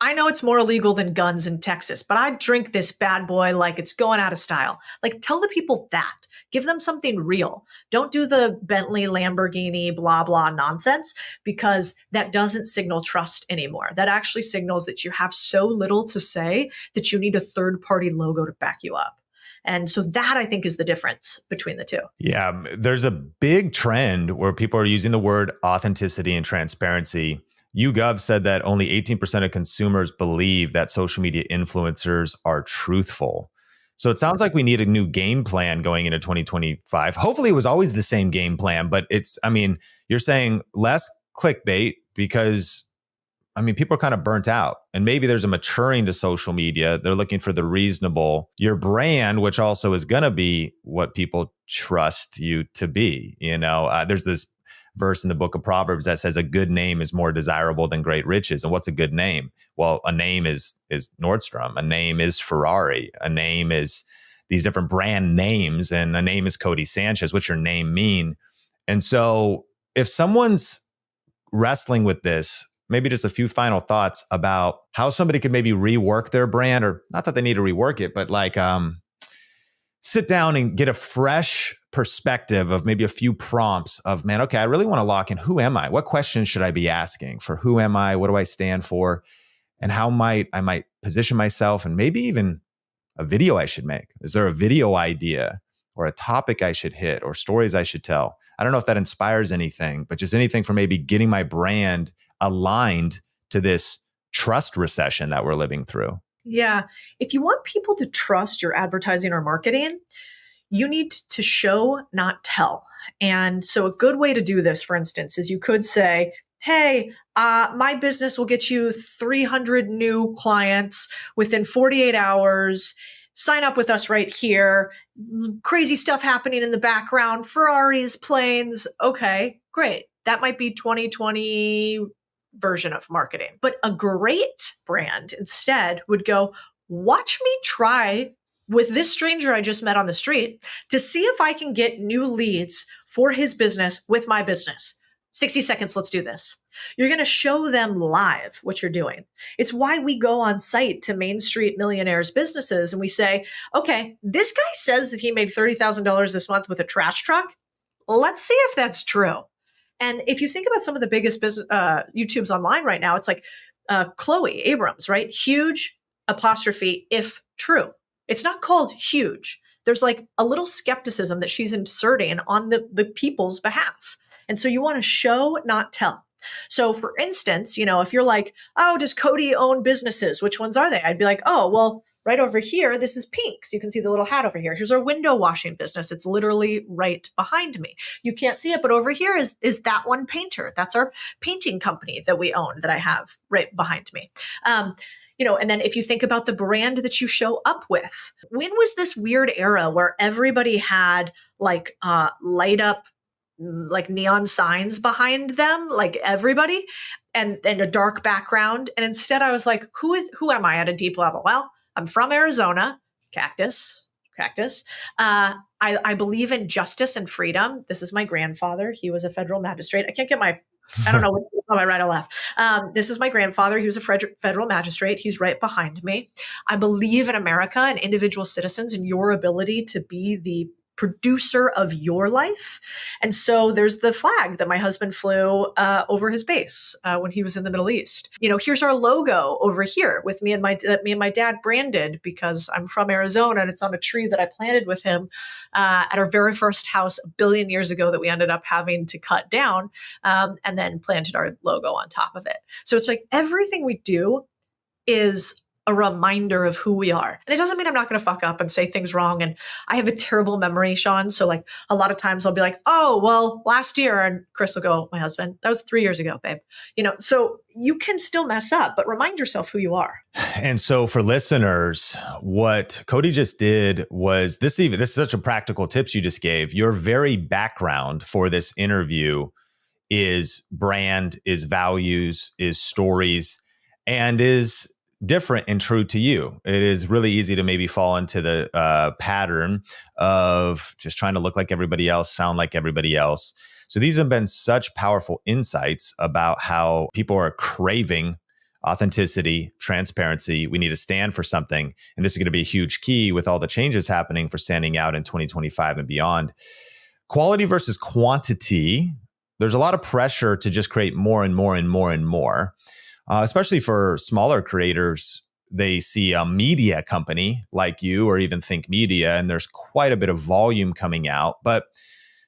I know it's more illegal than guns in Texas, but I drink this bad boy like it's going out of style. Like, tell the people that. Give them something real. Don't do the Bentley, Lamborghini, blah, blah nonsense, because that doesn't signal trust anymore. That actually signals that you have so little to say that you need a third-party logo to back you up. And so that, I think, is the difference between the two. Yeah, there's a big trend where people are using the word authenticity and transparency. YouGov said that only 18% of consumers believe that social media influencers are truthful. So it sounds like we need a new game plan going into 2025. Hopefully it was always the same game plan, but you're saying less clickbait because, people are kind of burnt out, and maybe there's a maturing to social media. They're looking for the reasonable, your brand, which also is going to be what people trust you to be. There's this verse in the book of Proverbs that says a good name is more desirable than great riches. And what's a good name? Well, a name is Nordstrom. A name is Ferrari. A name is these different brand names. And a name is Codie Sanchez. What's your name mean? And so if someone's wrestling with this, maybe just a few final thoughts about how somebody could maybe rework their brand, or not that they need to rework it, but like sit down and get a fresh perspective of maybe a few prompts of, man, okay, I really want to lock in. Who am I? What questions should I be asking for? Who am I? What do I stand for? And how I might position myself, and maybe even a video I should make? Is there a video idea or a topic I should hit or stories I should tell? I don't know if that inspires anything, but just anything for maybe getting my brand aligned to this trust recession that we're living through. Yeah. If you want people to trust your advertising or marketing, you need to show, not tell. And so a good way to do this, for instance, is you could say, hey, my business will get you 300 new clients within 48 hours. Sign up with us right here. Crazy stuff happening in the background. Ferraris, planes. Okay, great. That might be 2020 version of marketing. But a great brand instead would go, watch me try with this stranger I just met on the street to see if I can get new leads for his business with my business. 60 seconds, let's do this. You're going to show them live what you're doing. It's why we go on site to Main Street millionaires' businesses and we say, okay, this guy says that he made $30,000 this month with a trash truck. Let's see if that's true. And if you think about some of the biggest business YouTubes online right now, it's like Chloe Abrams, right? Huge apostrophe if true. It's not called huge. There's like a little skepticism that she's inserting on the people's behalf. And so you want to show, not tell. So for instance, if you're like, oh, does Codie own businesses? Which ones are they? I'd be like, oh, well, right over here, this is pink. So you can see the little hat over here. Here's our window washing business. It's literally right behind me. You can't see it, but over here is that one painter. That's our painting company that we own that I have right behind me. And then if you think about the brand that you show up with, when was this weird era where everybody had like light up like neon signs behind them, like everybody, and a dark background? And instead I was like, who am I at a deep level? Well, I'm from Arizona, cactus. I believe in justice and freedom. This is my grandfather. He was a federal magistrate. I don't know what's on my right or left. This is my grandfather. He was a federal magistrate. He's right behind me. I believe in America and individual citizens and your ability to be the producer of your life. And so there's the flag that my husband flew over his base when he was in the Middle East. Here's our logo over here with me and my dad branded because I'm from Arizona and it's on a tree that I planted with him at our very first house a billion years ago that we ended up having to cut down and then planted our logo on top of it. So it's like everything we do is a reminder of who we are. And it doesn't mean I'm not going to fuck up and say things wrong. And I have a terrible memory, Sean. So like a lot of times I'll be like, oh, well, last year, and Chris will go, my husband, that was 3 years ago, babe. So you can still mess up, but remind yourself who you are. And so for listeners, what Codie just did was this is such a practical tips you just gave. Your very background for this interview is brand, is values, is stories, and is different and true to you. It is really easy to maybe fall into the pattern of just trying to look like everybody else, sound like everybody else. So these have been such powerful insights about how people are craving authenticity, transparency. We need to stand for something. And this is going to be a huge key with all the changes happening for standing out in 2025 and beyond. Quality versus quantity. There's a lot of pressure to just create more and more and more and more. Especially for smaller creators, they see a media company like you or even Think Media, and there's quite a bit of volume coming out. But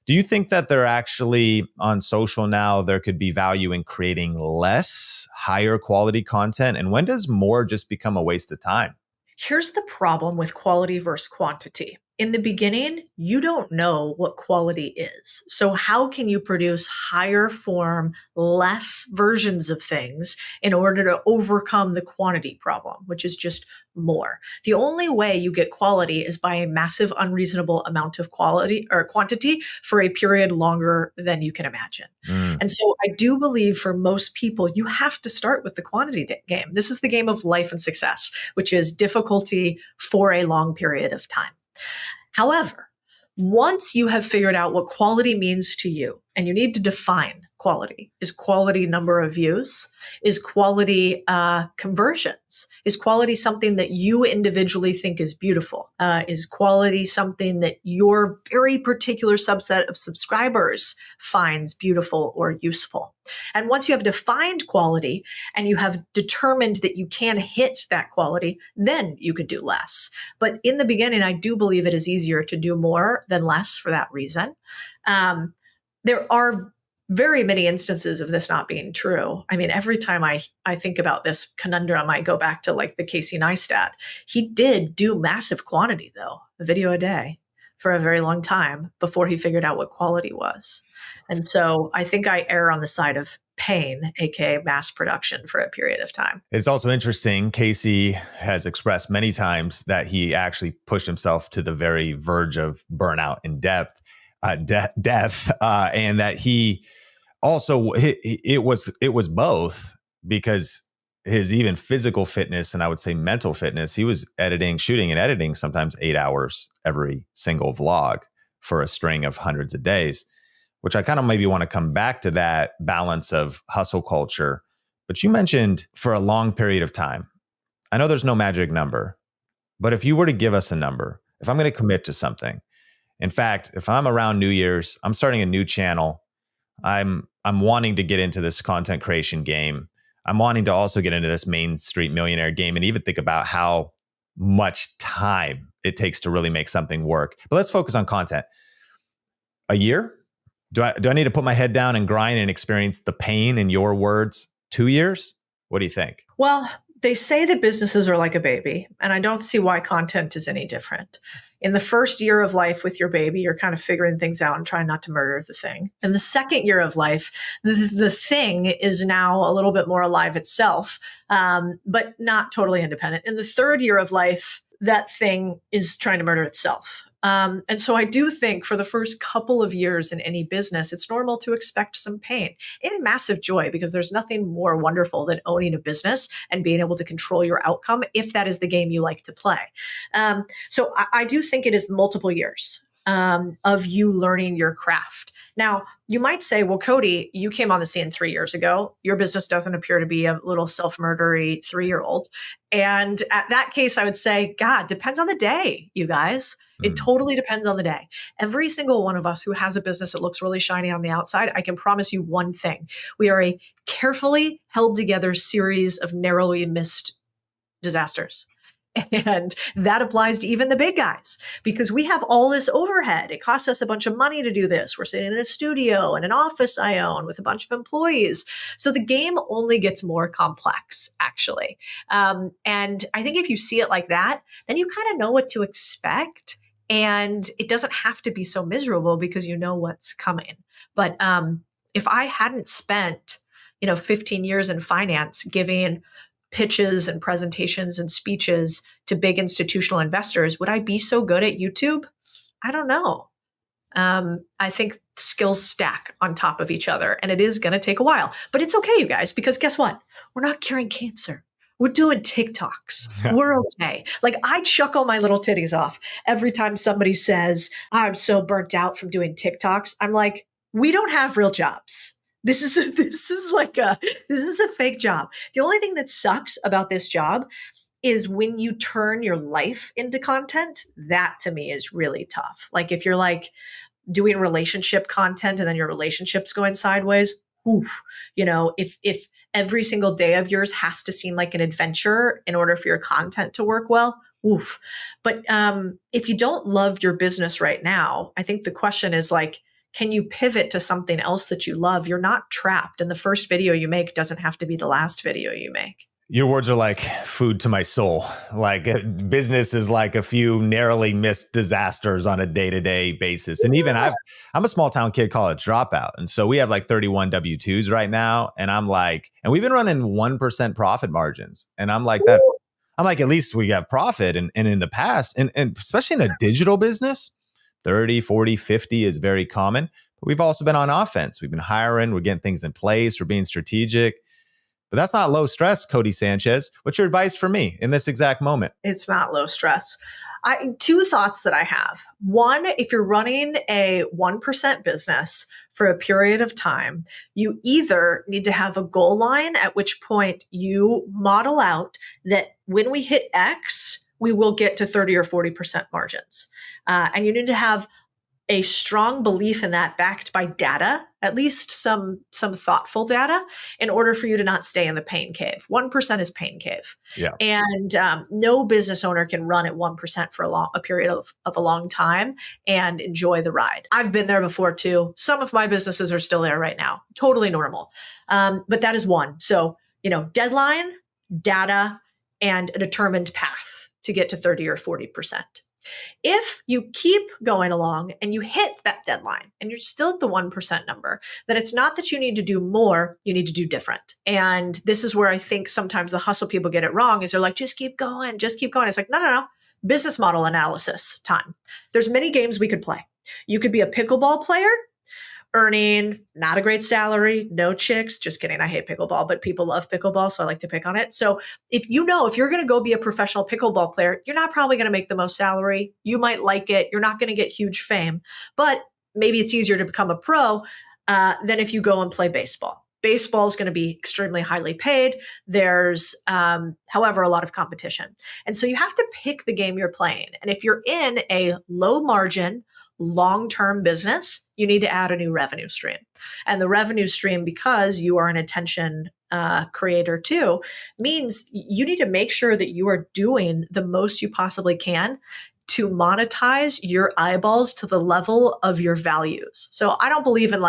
do you think that they're actually on social now, there could be value in creating less, higher quality content? And when does more just become a waste of time? Here's the problem with quality versus quantity. In the beginning, you don't know what quality is. So how can you produce higher form, less versions of things in order to overcome the quantity problem, which is just more? The only way you get quality is by a massive, unreasonable amount of quality or quantity for a period longer than you can imagine. And so I do believe for most people, you have to start with the quantity game. This is the game of life and success, which is difficulty for a long period of time. However, once you have figured out what quality means to you, and you need to define quality? Is quality number of views? Is quality conversions? Is quality something that you individually think is beautiful? Is quality something that your very particular subset of subscribers finds beautiful or useful? And once you have defined quality and you have determined that you can hit that quality, then you could do less. But in the beginning, I do believe it is easier to do more than less for that reason. There are very many instances of this not being true. I mean, every time I think about this conundrum, I go back to like the Casey Neistat. He did do massive quantity though, a video a day for a very long time before he figured out what quality was. And so I think I err on the side of pain, aka mass production, for a period of time. It's also interesting. Casey has expressed many times that he actually pushed himself to the very verge of burnout and death, and that he also it was both, because his even physical fitness and I would say mental fitness, he was shooting and editing sometimes 8 hours every single vlog for a string of hundreds of days, which I kind of maybe want to come back to that balance of hustle culture. But you mentioned for a long period of time. I know there's no magic number, but if you were to give us a number, if I'm going to commit to something, in fact, if I'm around New Year's, I'm starting a new channel. I'm wanting to get into this content creation game. I'm wanting to also get into this Main Street Millionaire game and even think about how much time it takes to really make something work. But let's focus on content. A year? Do I need to put my head down and grind and experience the pain, in your words, 2 years? What do you think? Well, they say that businesses are like a baby, and I don't see why content is any different. In the first year of life with your baby, you're kind of figuring things out and trying not to murder the thing. In the second year of life, the thing is now a little bit more alive itself, but not totally independent. In the third year of life, that thing is trying to murder itself. And so I do think for the first couple of years in any business, it's normal to expect some pain and massive joy, because there's nothing more wonderful than owning a business and being able to control your outcome if that is the game you like to play. So I do think it is multiple years of you learning your craft. Now, you might say, well, Codie, you came on the scene 3 years ago. Your business doesn't appear to be a little self-murdery 3-year-old. And at that case, I would say, God, depends on the day, you guys. It totally depends on the day. Every single one of us who has a business that looks really shiny on the outside, I can promise you one thing. We are a carefully held together series of narrowly missed disasters. And that applies to even the big guys, because we have all this overhead. It costs us a bunch of money to do this. We're sitting in a studio and an office I own with a bunch of employees. So the game only gets more complex, actually. And I think if you see it like that, then you kind of know what to expect. And it doesn't have to be so miserable because you know what's coming. But if I hadn't spent, 15 years in finance giving pitches and presentations and speeches to big institutional investors, would I be so good at YouTube? I don't know. I think skills stack on top of each other, and it is going to take a while. But it's okay, you guys, because guess what? We're not curing cancer. We're doing TikToks. We're okay. Like, I chuckle my little titties off every time somebody says, I'm so burnt out from doing TikToks. I'm like, we don't have real jobs. This is a fake job. The only thing that sucks about this job is when you turn your life into content. That to me is really tough. Like, if you're like doing relationship content and then your relationship's going sideways, oof, if every single day of yours has to seem like an adventure in order for your content to work well, oof. But if you don't love your business right now, I think the question is like, can you pivot to something else that you love? You're not trapped, and the first video you make doesn't have to be the last video you make. Your words are like food to my soul. Like, business is like a few narrowly missed disasters on a day-to-day basis. And even I'm a small town kid, college dropout. And so we have like 31 W-2s right now. And I'm like, and we've been running 1% profit margins. And I'm like, at least we have profit. And in the past, and especially in a digital business, 30, 40, 50 is very common. But we've also been on offense. We've been hiring, we're getting things in place, we're being strategic. But that's not low stress, Codie Sanchez. What's your advice for me in this exact moment? It's not low stress. Two thoughts that I have. One, if you're running a 1% business for a period of time, you either need to have a goal line at which point you model out that when we hit X, we will get to 30 or 40% margins. And you need to have a strong belief in that backed by data, at least some thoughtful data, in order for you to not stay in the pain cave. 1% is pain cave. Yeah. And no business owner can run at 1% for a period of a long time and enjoy the ride. I've been there before too. Some of my businesses are still there right now. Totally normal. But that is one. So, deadline, data, and a determined path to get to 30 or 40%. If you keep going along and you hit that deadline and you're still at the 1% number, then it's not that you need to do more, you need to do different. And this is where I think sometimes the hustle people get it wrong is they're like, just keep going, just keep going. It's like, no. Business model analysis time. There's many games we could play. You could be a pickleball player earning not a great salary, no chicks. Just kidding. I hate pickleball, but people love pickleball, so I like to pick on it. So if you're going to go be a professional pickleball player, you're not probably going to make the most salary. You might like it. You're not going to get huge fame, but maybe it's easier to become a pro than if you go and play baseball. Baseball is going to be extremely highly paid. There's, however, a lot of competition. And so you have to pick the game you're playing. And if you're in a low margin, long-term business, you need to add a new revenue stream. And the revenue stream, because you are an attention creator too, means you need to make sure that you are doing the most you possibly can to monetize your eyeballs to the level of your values. So I don't believe in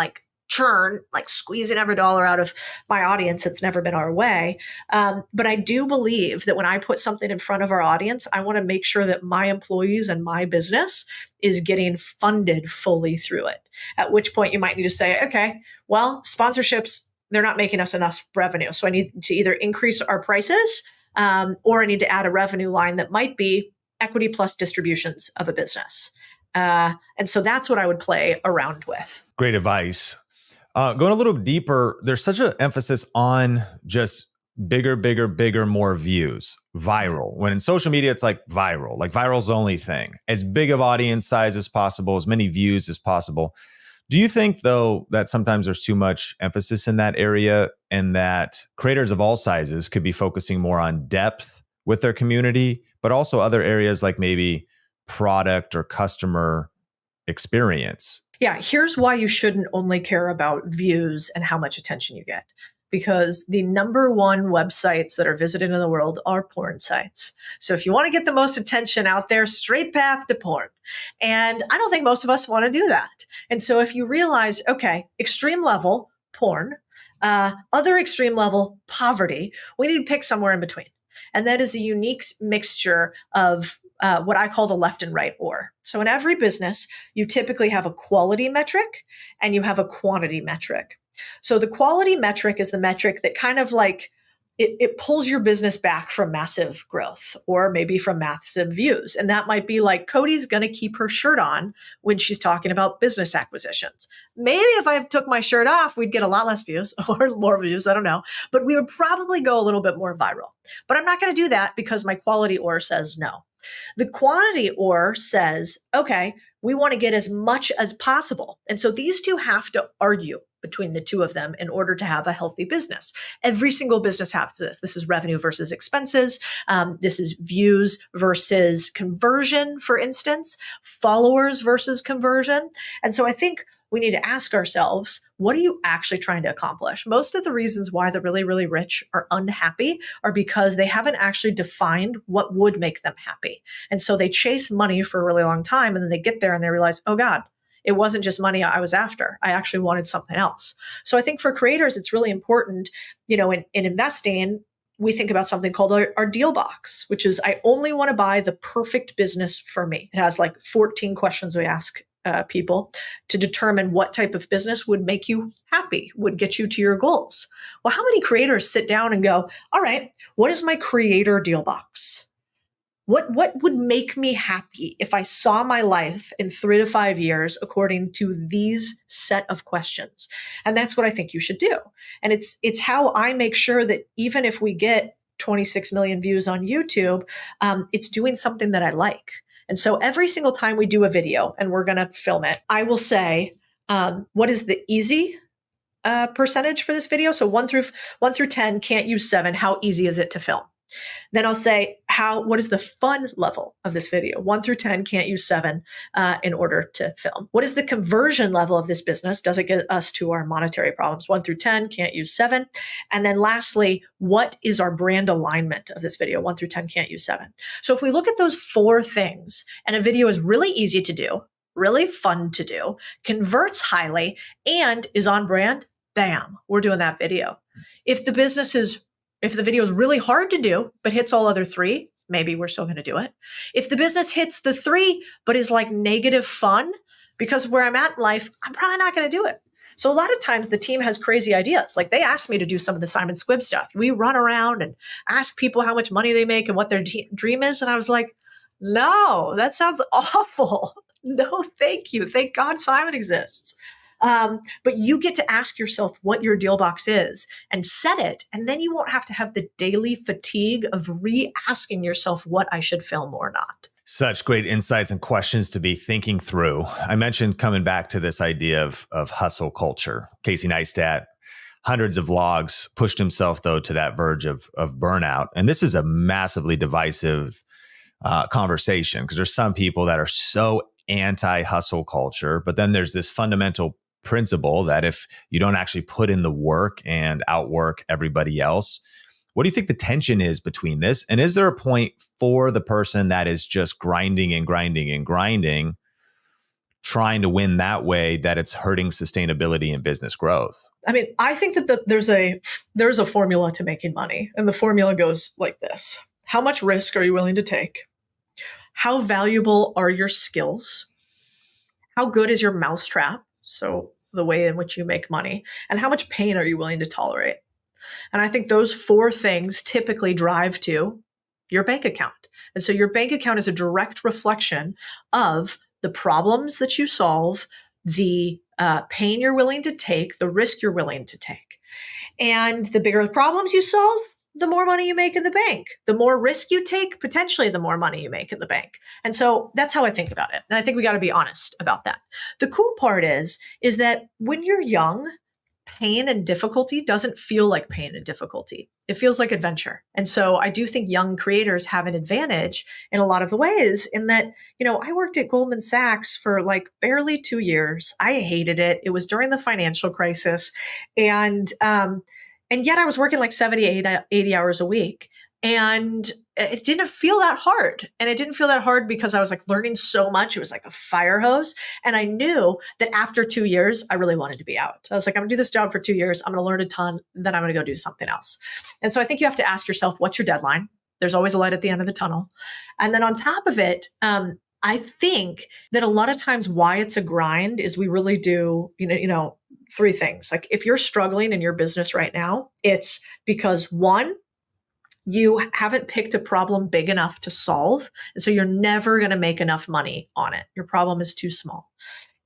churn, like squeezing every dollar out of my audience. It's never been our way. But I do believe that when I put something in front of our audience, I want to make sure that my employees and my business is getting funded fully through it. At which point you might need to say, okay, well, sponsorships, they're not making us enough revenue. So I need to either increase our prices or I need to add a revenue line that might be equity plus distributions of a business. And so that's what I would play around with. Great advice. Going a little deeper, there's such an emphasis on just bigger, more views, viral. When in social media, it's like viral's the only thing. As big of audience size as possible, as many views as possible. Do you think, though, that sometimes there's too much emphasis in that area and that creators of all sizes could be focusing more on depth with their community, but also other areas like maybe product or customer experience? Yeah, here's why you shouldn't only care about views and how much attention you get. Because the number one websites that are visited in the world are porn sites. So if you want to get the most attention out there, straight path to porn. And I don't think most of us want to do that. And so if you realize, okay, extreme level, porn, other extreme level, poverty, we need to pick somewhere in between. And that is a unique mixture of what I call the left and right or. So in every business, you typically have a quality metric and you have a quantity metric. So the quality metric is the metric that kind of it pulls your business back from massive growth or maybe from massive views. And that might be like Codie's going to keep her shirt on when she's talking about business acquisitions. Maybe if I took my shirt off, we'd get a lot less views or more views. I don't know. But we would probably go a little bit more viral. But I'm not going to do that because my quality or says no. The quantity or says, okay, we want to get as much as possible. And so these two have to argue between the two of them in order to have a healthy business. Every single business has this. This is revenue versus expenses. This is views versus conversion, for instance, followers versus conversion. And so I think we need to ask ourselves, what are you actually trying to accomplish? Most of the reasons why the really, really rich are unhappy are because they haven't actually defined what would make them happy. And so they chase money for a really long time, and then they get there and they realize, oh God, it wasn't just money I was after. I actually wanted something else. So I think for creators, it's really important, in investing, we think about something called our deal box, which is I only want to buy the perfect business for me. It has 14 questions we ask people to determine what type of business would make you happy, would get you to your goals. Well, how many creators sit down and go, all right, what is my creator deal box? What would make me happy if I saw my life in 3 to 5 years according to these set of questions? And that's what I think you should do. And it's how I make sure that even if we get 26 million views on YouTube, it's doing something that I like. And so every single time we do a video and we're going to film it, I will say, what is the easy percentage for this video? So 1 through 10, can't use 7. How easy is it to film? Then I'll say, what is the fun level of this video? 1 through 10, can't use 7 in order to film. What is the conversion level of this business? Does it get us to our monetary problems? 1 through 10, can't use 7. And then lastly, what is our brand alignment of this video? 1 through 10, can't use 7. So if we look at those 4 things and a video is really easy to do, really fun to do, converts highly, and is on brand, bam, we're doing that video. If the video is really hard to do, but hits all other 3, maybe we're still going to do it. If the business hits the 3, but is like negative fun, because of where I'm at in life, I'm probably not going to do it. So a lot of times the team has crazy ideas. Like they asked me to do some of the Simon Squibb stuff. We run around and ask people how much money they make and what their dream is. And I was like, no, that sounds awful. No, thank you. Thank God Simon exists. But you get to ask yourself what your deal box is and set it. And then you won't have to have the daily fatigue of re-asking yourself what I should film or not. Such great insights and questions to be thinking through. I mentioned coming back to this idea of hustle culture. Casey Neistat, hundreds of vlogs, pushed himself, though, to that verge of burnout. And this is a massively divisive conversation because there's some people that are so anti-hustle culture, but then there's this fundamental principle that if you don't actually put in the work and outwork everybody else, what do you think the tension is between this? And is there a point for the person that is just grinding and grinding and grinding, trying to win that way, that it's hurting sustainability and business growth? I mean, I think that there's a formula to making money. And the formula goes like this. How much risk are you willing to take? How valuable are your skills? How good is your mousetrap? So the way in which you make money. And how much pain are you willing to tolerate? And I think those 4 things typically drive to your bank account. And so your bank account is a direct reflection of the problems that you solve, the pain you're willing to take, the risk you're willing to take. And the bigger the problems you solve, the more money you make in the bank. The more risk you take, potentially the more money you make in the bank. And so that's how I think about it. And I think we got to be honest about that. The cool part is that when you're young, pain and difficulty doesn't feel like pain and difficulty. It feels like adventure. And so I do think young creators have an advantage in a lot of the ways in that, I worked at Goldman Sachs for like barely 2 years. I hated it. It was during the financial crisis. And yet I was working like 70, 80 hours a week. And it didn't feel that hard. And it didn't feel that hard because I was like learning so much. It was like a fire hose. And I knew that after 2 years, I really wanted to be out. I was like, I'm gonna do this job for 2 years. I'm gonna learn a ton. Then I'm gonna go do something else. And so I think you have to ask yourself, what's your deadline? There's always a light at the end of the tunnel. And then on top of it, I think that a lot of times why it's a grind is we really do, 3 things. Like if you're struggling in your business right now, it's because 1, you haven't picked a problem big enough to solve. And so you're never going to make enough money on it. Your problem is too small.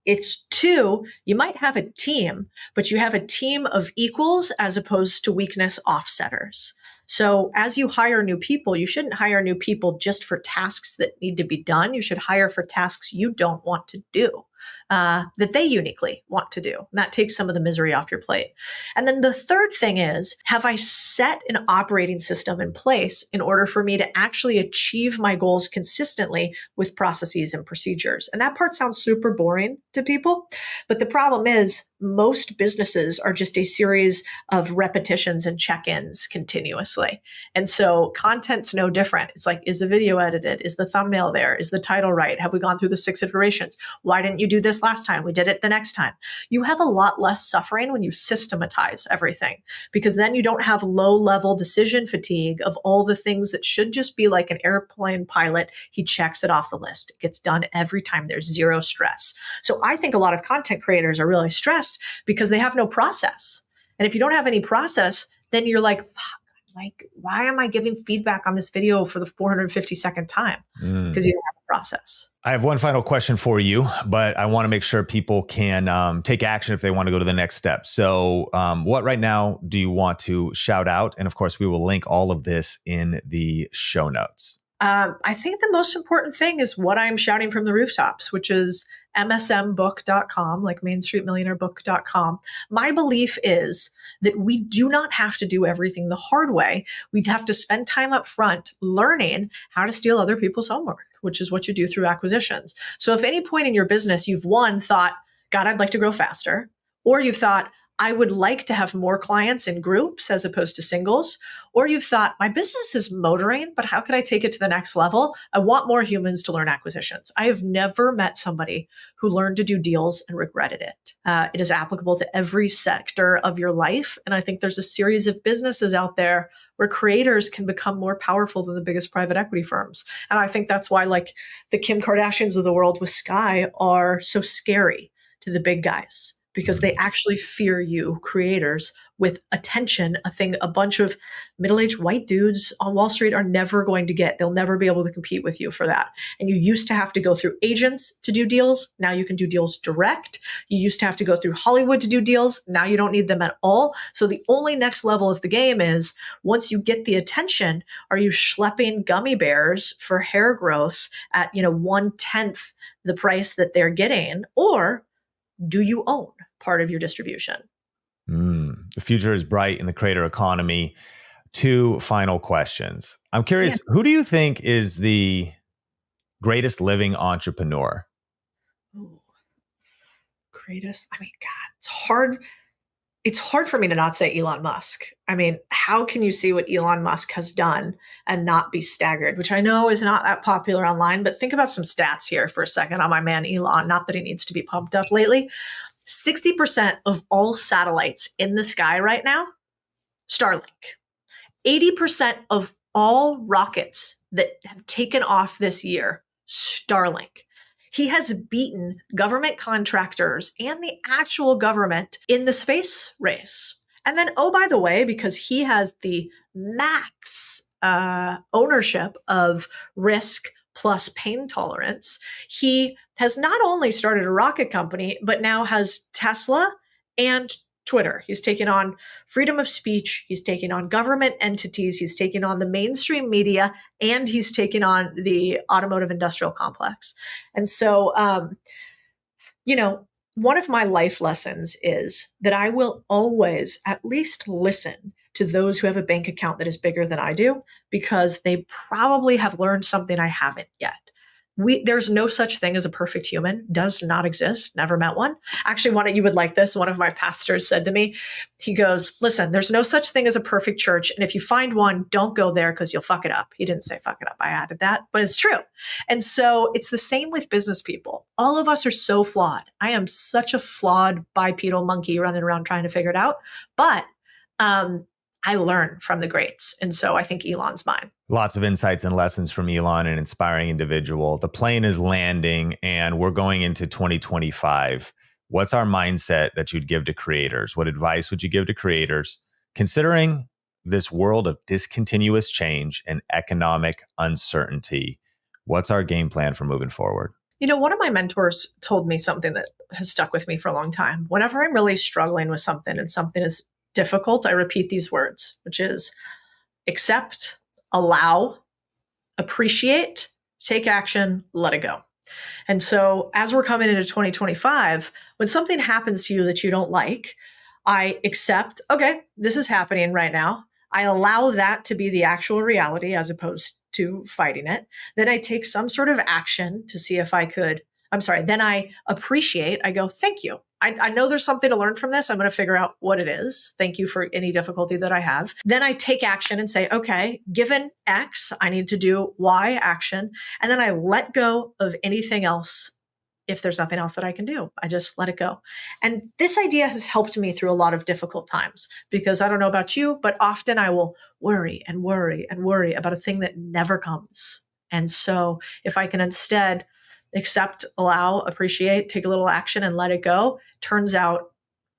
It's 2, you might have a team, but you have a team of equals as opposed to weakness offsetters. So as you hire new people, you shouldn't hire new people just for tasks that need to be done. You should hire for tasks you don't want to do, that they uniquely want to do. And that takes some of the misery off your plate. And then the third thing is, have I set an operating system in place in order for me to actually achieve my goals consistently with processes and procedures? And that part sounds super boring to people. But the problem is most businesses are just a series of repetitions and check-ins continuously. And so content's no different. It's like, is the video edited? Is the thumbnail there? Is the title right? Have we gone through the 6 iterations? Why didn't you do this last time? We did it the next time. You have a lot less suffering when you systematize everything, because then you don't have low-level decision fatigue of all the things that should just be like an airplane pilot. He checks it off the list. It gets done every time. There's zero stress. So I think a lot of content creators are really stressed because they have no process. And if you don't have any process, then you're like, fuck, like, why am I giving feedback on this video for the 452nd time? Because you don't have a process. I have one final question for you, but I want to make sure people can take action if they want to go to the next step. So what right now do you want to shout out? And of course, we will link all of this in the show notes. I think the most important thing is what I'm shouting from the rooftops, which is msmbook.com, like mainstreetmillionairebook.com. My belief is that we do not have to do everything the hard way. We'd have to spend time up front learning how to steal other people's homework, which is what you do through acquisitions. So if any point in your business you've thought, God, I'd like to grow faster, or you've thought, I would like to have more clients in groups as opposed to singles. Or you've thought, my business is motoring, but how could I take it to the next level? I want more humans to learn acquisitions. I have never met somebody who learned to do deals and regretted it. It is applicable to every sector of your life. And I think there's a series of businesses out there where creators can become more powerful than the biggest private equity firms. And I think that's why like the Kim Kardashians of the world with Sky are so scary to the big guys, because they actually fear you, creators, with attention, a thing a bunch of middle-aged white dudes on Wall Street are never going to get. They'll never be able to compete with you for that. And you used to have to go through agents to do deals. Now you can do deals direct. You used to have to go through Hollywood to do deals. Now you don't need them at all. So the only next level of the game is, once you get the attention, are you schlepping gummy bears for hair growth at 1/10 the price that they're getting, or do you own part of your distribution? The future is bright in the creator economy. 2 final questions. I'm curious, who do you think is the greatest living entrepreneur? Ooh, greatest. God, it's hard. It's hard for me to not say Elon Musk. How can you see what Elon Musk has done and not be staggered, which I know is not that popular online, but think about some stats here for a second on my man Elon. Not that he needs to be pumped up lately. 60% of all satellites in the sky right now, Starlink. 80% of all rockets that have taken off this year, Starlink. He has beaten government contractors and the actual government in the space race. And then, oh, by the way, because he has the max ownership of risk plus pain tolerance, he has not only started a rocket company, but now has Tesla and Twitter. He's taken on freedom of speech. He's taken on government entities. He's taken on the mainstream media, and he's taken on the automotive industrial complex. And so, one of my life lessons is that I will always at least listen to those who have a bank account that is bigger than I do, because they probably have learned something I haven't yet. There's no such thing as a perfect human. Does not exist. Never met one. Actually, you would like this. One of my pastors said to me, he goes, listen, there's no such thing as a perfect church. And if you find one, don't go there because you'll fuck it up. He didn't say fuck it up. I added that, but it's true. And so it's the same with business people. All of us are so flawed. I am such a flawed bipedal monkey running around trying to figure it out. But I learn from the greats. And so I think Elon's mine. Lots of insights and lessons from Elon, an inspiring individual. The plane is landing and we're going into 2025. What's our mindset that you'd give to creators? What advice would you give to creators considering this world of discontinuous change and economic uncertainty? What's our game plan for moving forward? One of my mentors told me something that has stuck with me for a long time. Whenever I'm really struggling with something and something is difficult, I repeat these words, which is accept, allow, appreciate, take action, let it go. And so as we're coming into 2025, when something happens to you that you don't like, I accept, okay, this is happening right now. I allow that to be the actual reality as opposed to fighting it. Then I take some sort of action to see if then I appreciate, I go, thank you. I know there's something to learn from this. I'm going to figure out what it is. Thank you for any difficulty that I have. Then I take action and say, okay, given X, I need to do Y action. And then I let go of anything else. If there's nothing else that I can do, I just let it go. And this idea has helped me through a lot of difficult times, because I don't know about you, but often I will worry and worry and worry about a thing that never comes. And so if I can instead accept, allow, appreciate, take a little action and let it go, turns out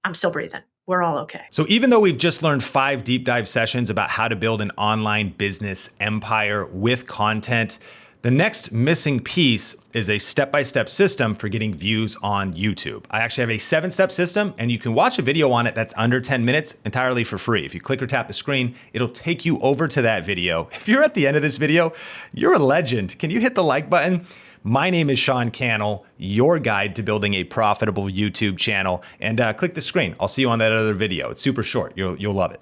I'm still breathing. We're all okay. So even though we've just learned 5 deep dive sessions about how to build an online business empire with content, The next missing piece is a step-by-step system for getting views on YouTube. I actually have a 7-step system, and you can watch a video on it that's under 10 minutes entirely for free. If you click or tap the screen, it'll take you over to that video. If you're at the end of this video, you're a legend. Can you hit the like button? My name is Sean Cannell, your guide to building a profitable YouTube channel, and click the screen. I'll see you on that other video. It's super short. You'll love it.